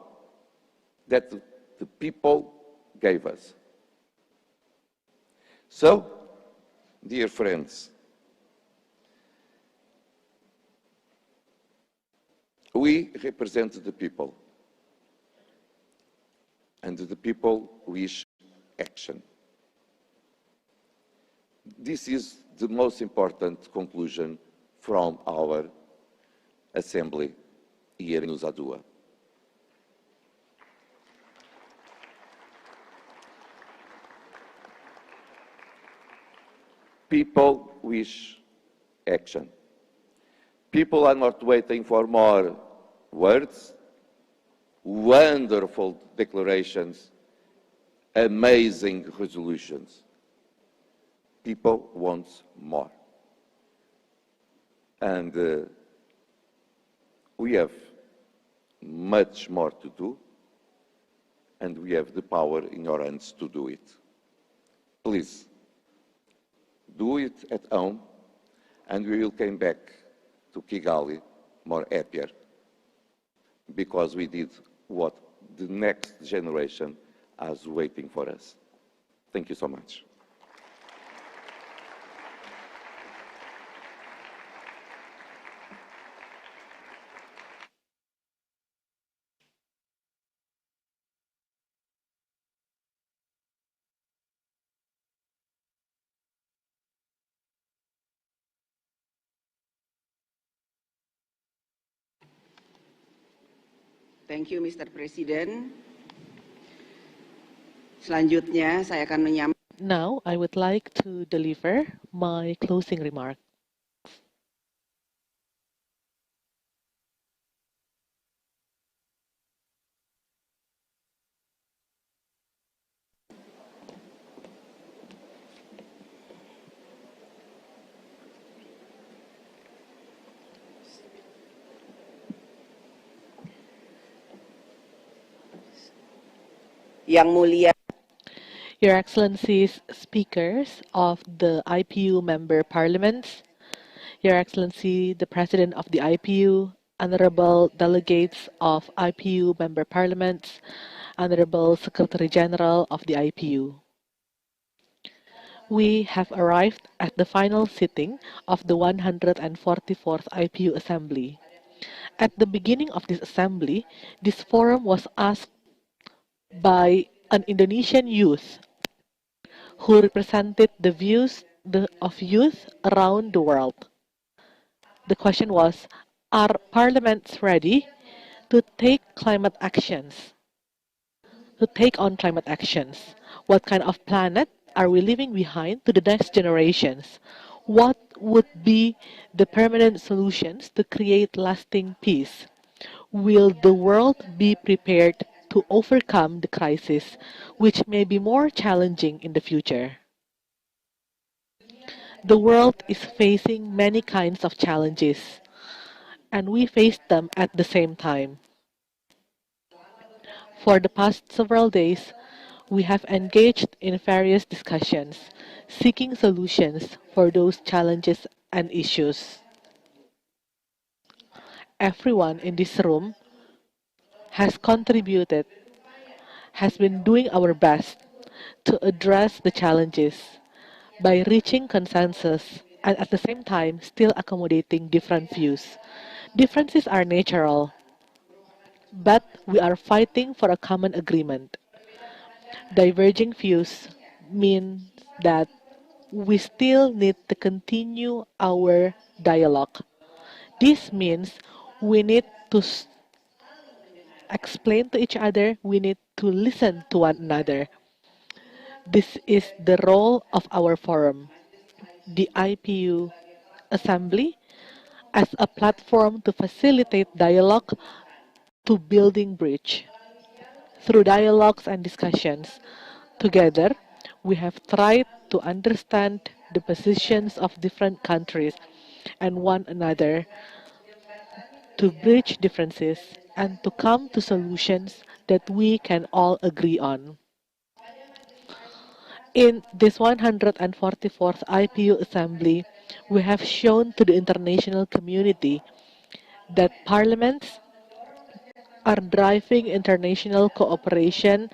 that the people gave us. So, dear friends, we represent the people, and the people wish action. This is the most important conclusion from our assembly here in Nusa Dua. People wish action. People are not waiting for more words, wonderful declarations, amazing resolutions. People want more. And we have much more to do, and we have the power in your hands to do it. Please, do it at home, and we will come back to Kigali more happier, because we did what the next generation is waiting for us. Thank you so much. Thank you, Mr. President. Selanjutnya, saya akan menyampaikan. Now, I would like to deliver my closing remark. Yang Mulia, Your Excellencies, speakers of the IPU member parliaments, Your Excellency, the President of the IPU, honorable delegates of IPU member parliaments, honorable Secretary General of the IPU. We have arrived at the final sitting of the 144th IPU Assembly. At the beginning of this assembly, this forum was asked by an Indonesian youth who represented the views of youth around the world. The question was, are parliaments ready to take climate actions? To take on climate actions? What kind of planet are we leaving behind to the next generations? What would be the permanent solutions to create lasting peace? Will the world be prepared to overcome the crisis, which may be more challenging in the future? The world is facing many kinds of challenges, and we face them at the same time. For the past several days, we have engaged in various discussions, seeking solutions for those challenges and issues. Everyone in this room has contributed, has been doing our best to address the challenges by reaching consensus and at the same time still accommodating different views. Differences are natural. but we are fighting for a common agreement. Diverging views mean that we still need to continue our dialogue. This means we need to explain to each other, we need to listen to one another. This is the role of our forum, the IPU Assembly, as a platform to facilitate dialogue to building bridge. Through dialogues and discussions, together, we have tried to understand the positions of different countries and one another, to bridge differences and to come to solutions that we can all agree on. In this 144th IPU Assembly, we have shown to the international community that parliaments are driving international cooperation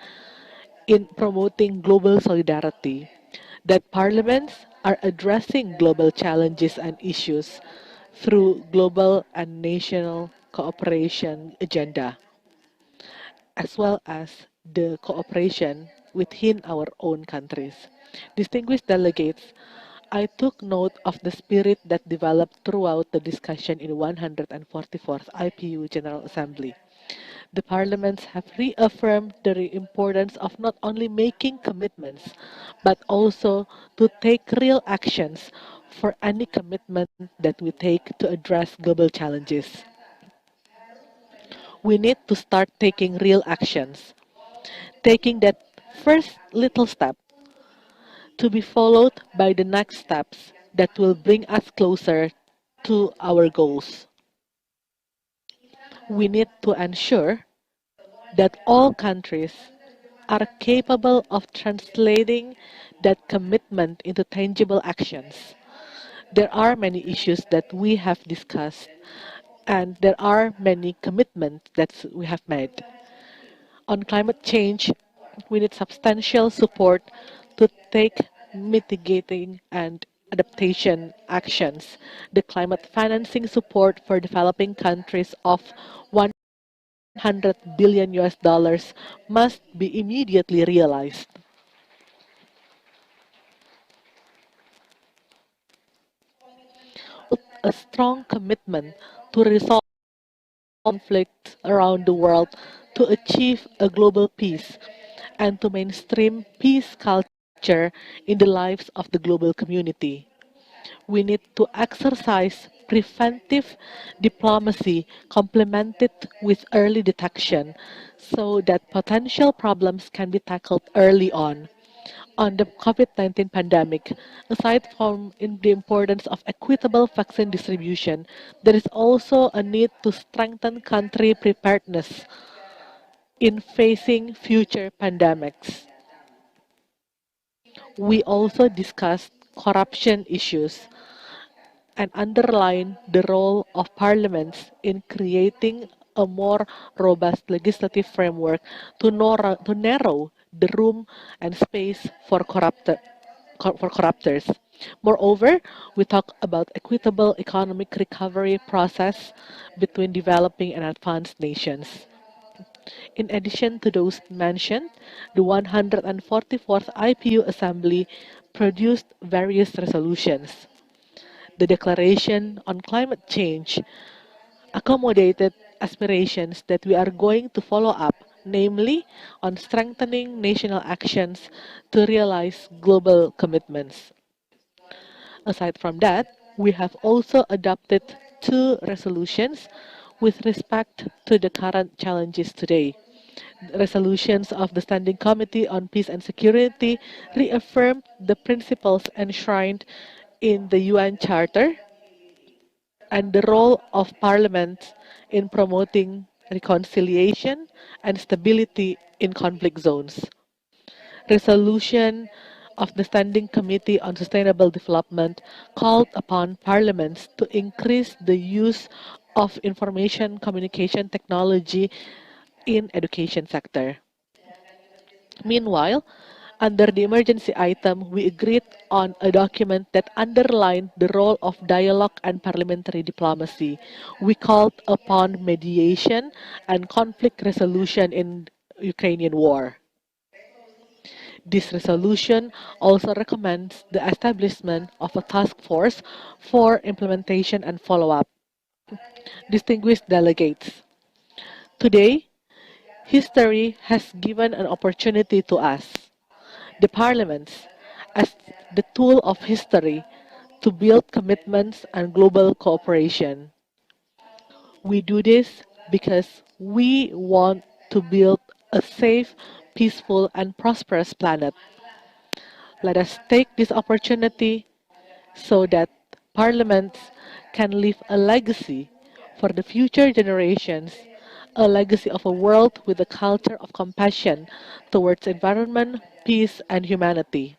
in promoting global solidarity, that parliaments are addressing global challenges and issues through global and national cooperation agenda, as well as the cooperation within our own countries. Distinguished delegates, I took note of the spirit that developed throughout the discussion in 144th IPU General Assembly. The parliaments have reaffirmed the importance of not only making commitments, but also to take real actions for any commitment that we take to address global challenges. We need to start taking real actions, taking that first little step to be followed by the next steps that will bring us closer to our goals. We need to ensure that all countries are capable of translating that commitment into tangible actions. There are many issues that we have discussed, and there are many commitments that we have made. On climate change, we need substantial support to take mitigating and adaptation actions. The climate financing support for developing countries of 100 billion US dollars must be immediately realized. A strong commitment to resolve conflicts around the world, to achieve a global peace, and to mainstream peace culture in the lives of the global community. We need to exercise preventive diplomacy complemented with early detection so that potential problems can be tackled early on the COVID-19 pandemic. Aside from the importance of equitable vaccine distribution, there is also a need to strengthen country preparedness in facing future pandemics. We also discussed corruption issues and underline the role of parliaments in creating a more robust legislative framework to narrow the room and space for corruptors. Moreover, we talk about equitable economic recovery process between developing and advanced nations. In addition to those mentioned, the 144th IPU Assembly produced various resolutions. The Declaration on Climate Change accommodated aspirations that we are going to follow up, namely on strengthening national actions to realize global commitments. Aside from that, we have also adopted two resolutions with respect to the current challenges today. Resolutions of the Standing Committee on Peace and Security reaffirmed the principles enshrined in the UN Charter and the role of Parliament in promoting reconciliation and stability in conflict zones. Resolution of the Standing Committee on Sustainable Development called upon parliaments to increase the use of information communication technology in education sector. Meanwhile, Under the emergency item, we agreed on a document that underlined the role of dialogue and parliamentary diplomacy. We called upon mediation and conflict resolution in Ukrainian war. This resolution also recommends the establishment of a task force for implementation and follow-up. Distinguished delegates, today, history has given an opportunity to us, the parliaments, as the tool of history to build commitments and global cooperation. We do this because we want to build a safe, peaceful, and prosperous planet. Let us take this opportunity so that parliaments can leave a legacy for the future generations, a legacy of a world with a culture of compassion towards environment, peace, and humanity.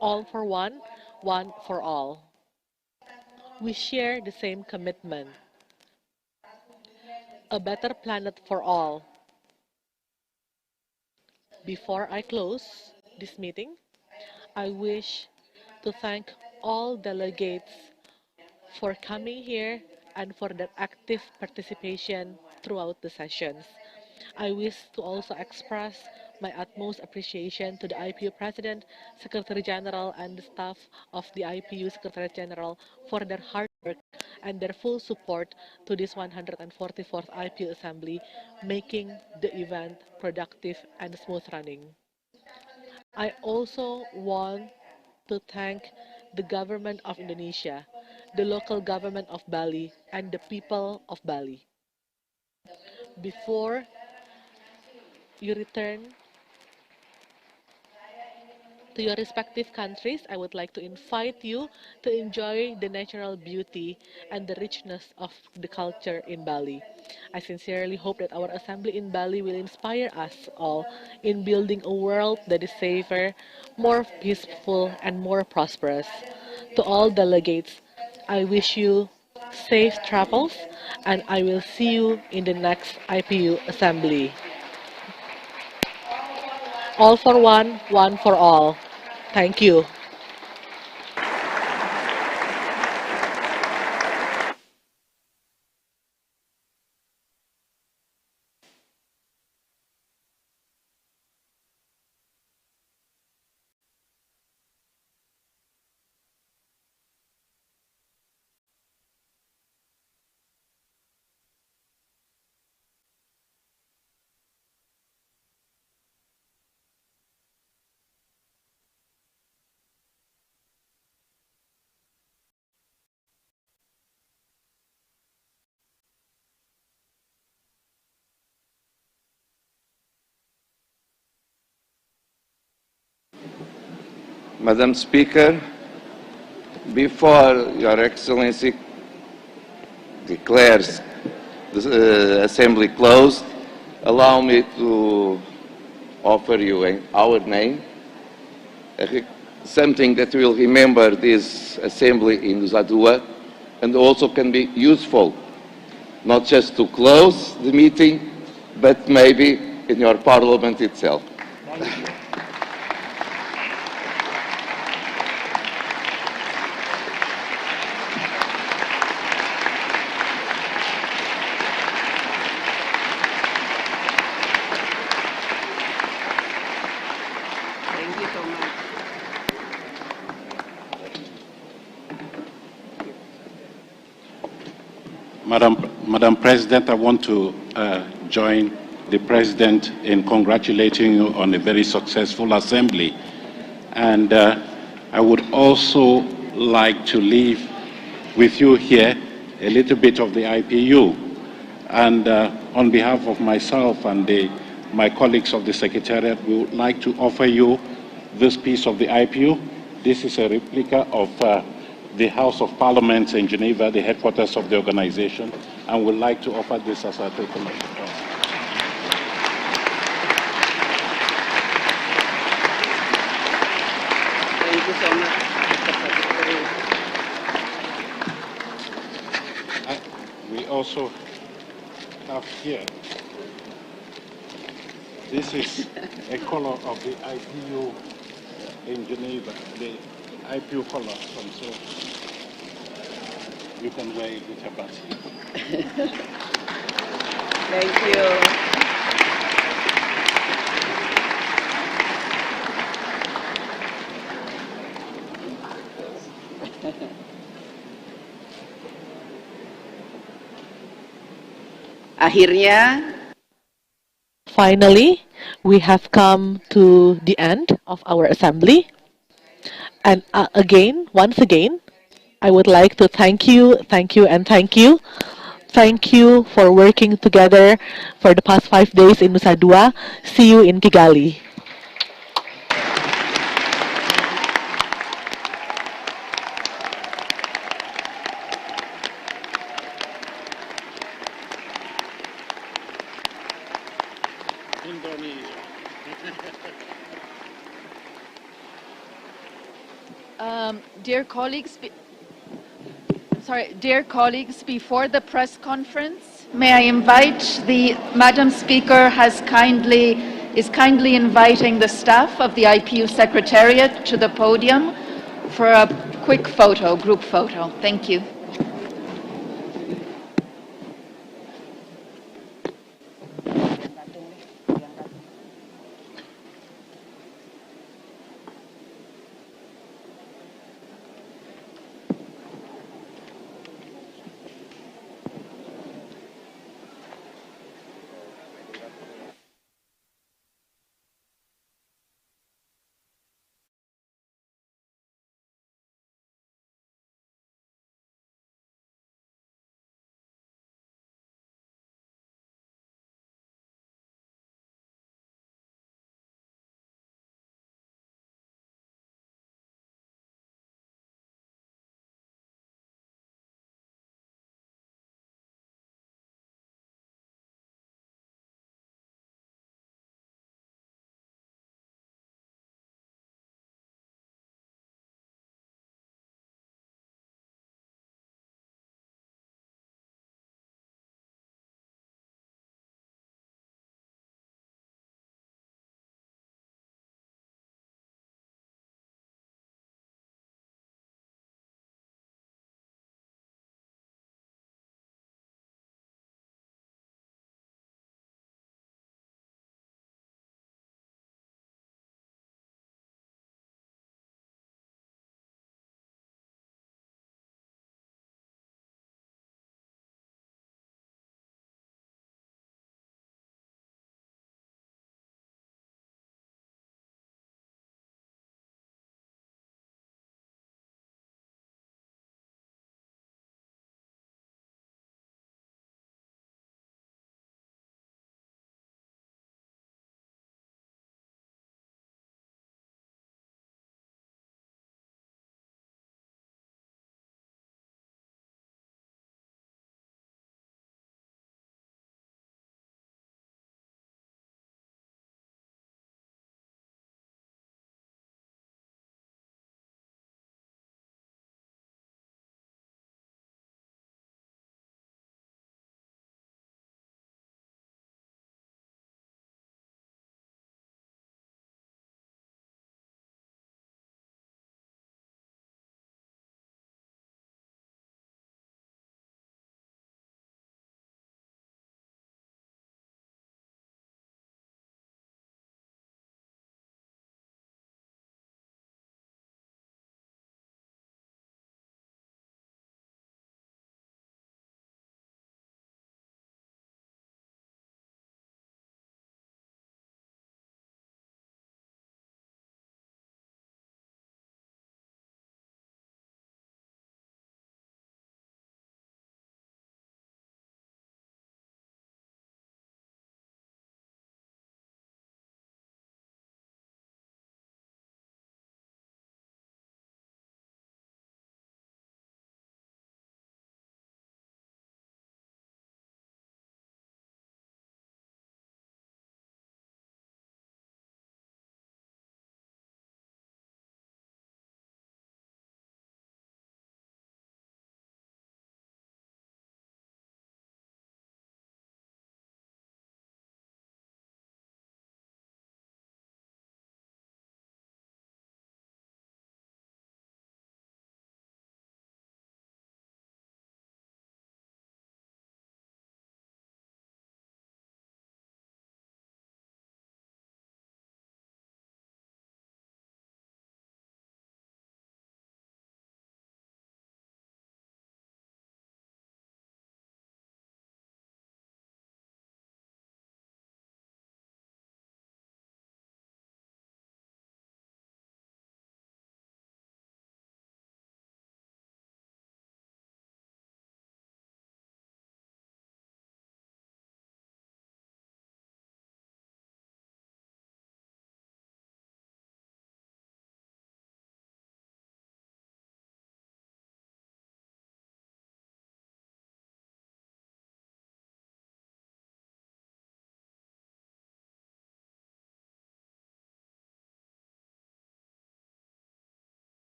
All for one, one for all. We share the same commitment. A better planet for all. Before I close this meeting, I wish to thank all delegates for coming here and for their active participation throughout the sessions. I wish to also express my utmost appreciation to the IPU President, Secretary General, and the staff of the IPU Secretary General for their hard work and their full support to this 144th IPU Assembly, making the event productive and smooth running. I also want to thank the government of Indonesia, the local government of Bali, and the people of Bali. Before you return to your respective countries, I would like to invite you to enjoy the natural beauty and the richness of the culture in Bali. I sincerely hope that our assembly in Bali will inspire us all in building a world that is safer, more peaceful, and more prosperous. To all delegates, I wish you safe travels, and I will see you in the next IPU assembly. All for one, one for all. Thank you. Madam Speaker, before Your Excellency declares the Assembly closed, allow me to offer you in our name something that will remember this Assembly in Nusa Dua and also can be useful, not just to close the meeting, but maybe in your Parliament itself. Madam President, I want to join the President in congratulating you on a very successful assembly. And I would also like to leave with you here a little bit of the IPU. And on behalf of myself and my colleagues of the Secretariat, we would like to offer you this piece of the IPU. This is a replica of the House of Parliament in Geneva, the headquarters of the organization, and would like to offer this as a token. Thank you so much, Mr. Secretary. We also up here. This is a color of the IPU in Geneva, the IPU color. And so you can wear it with your body. Thank you. Akhirnya, finally, we have come to the end of our assembly. And once again, I would like to thank you, and thank you. Thank you for working together for the past 5 days in Nusa Dua. See you in Kigali. Indonesia. Dear colleagues, before the press conference, may I invite the Madam Speaker is kindly inviting the staff of the IPU Secretariat to the podium for a quick photo, group photo. Thank you.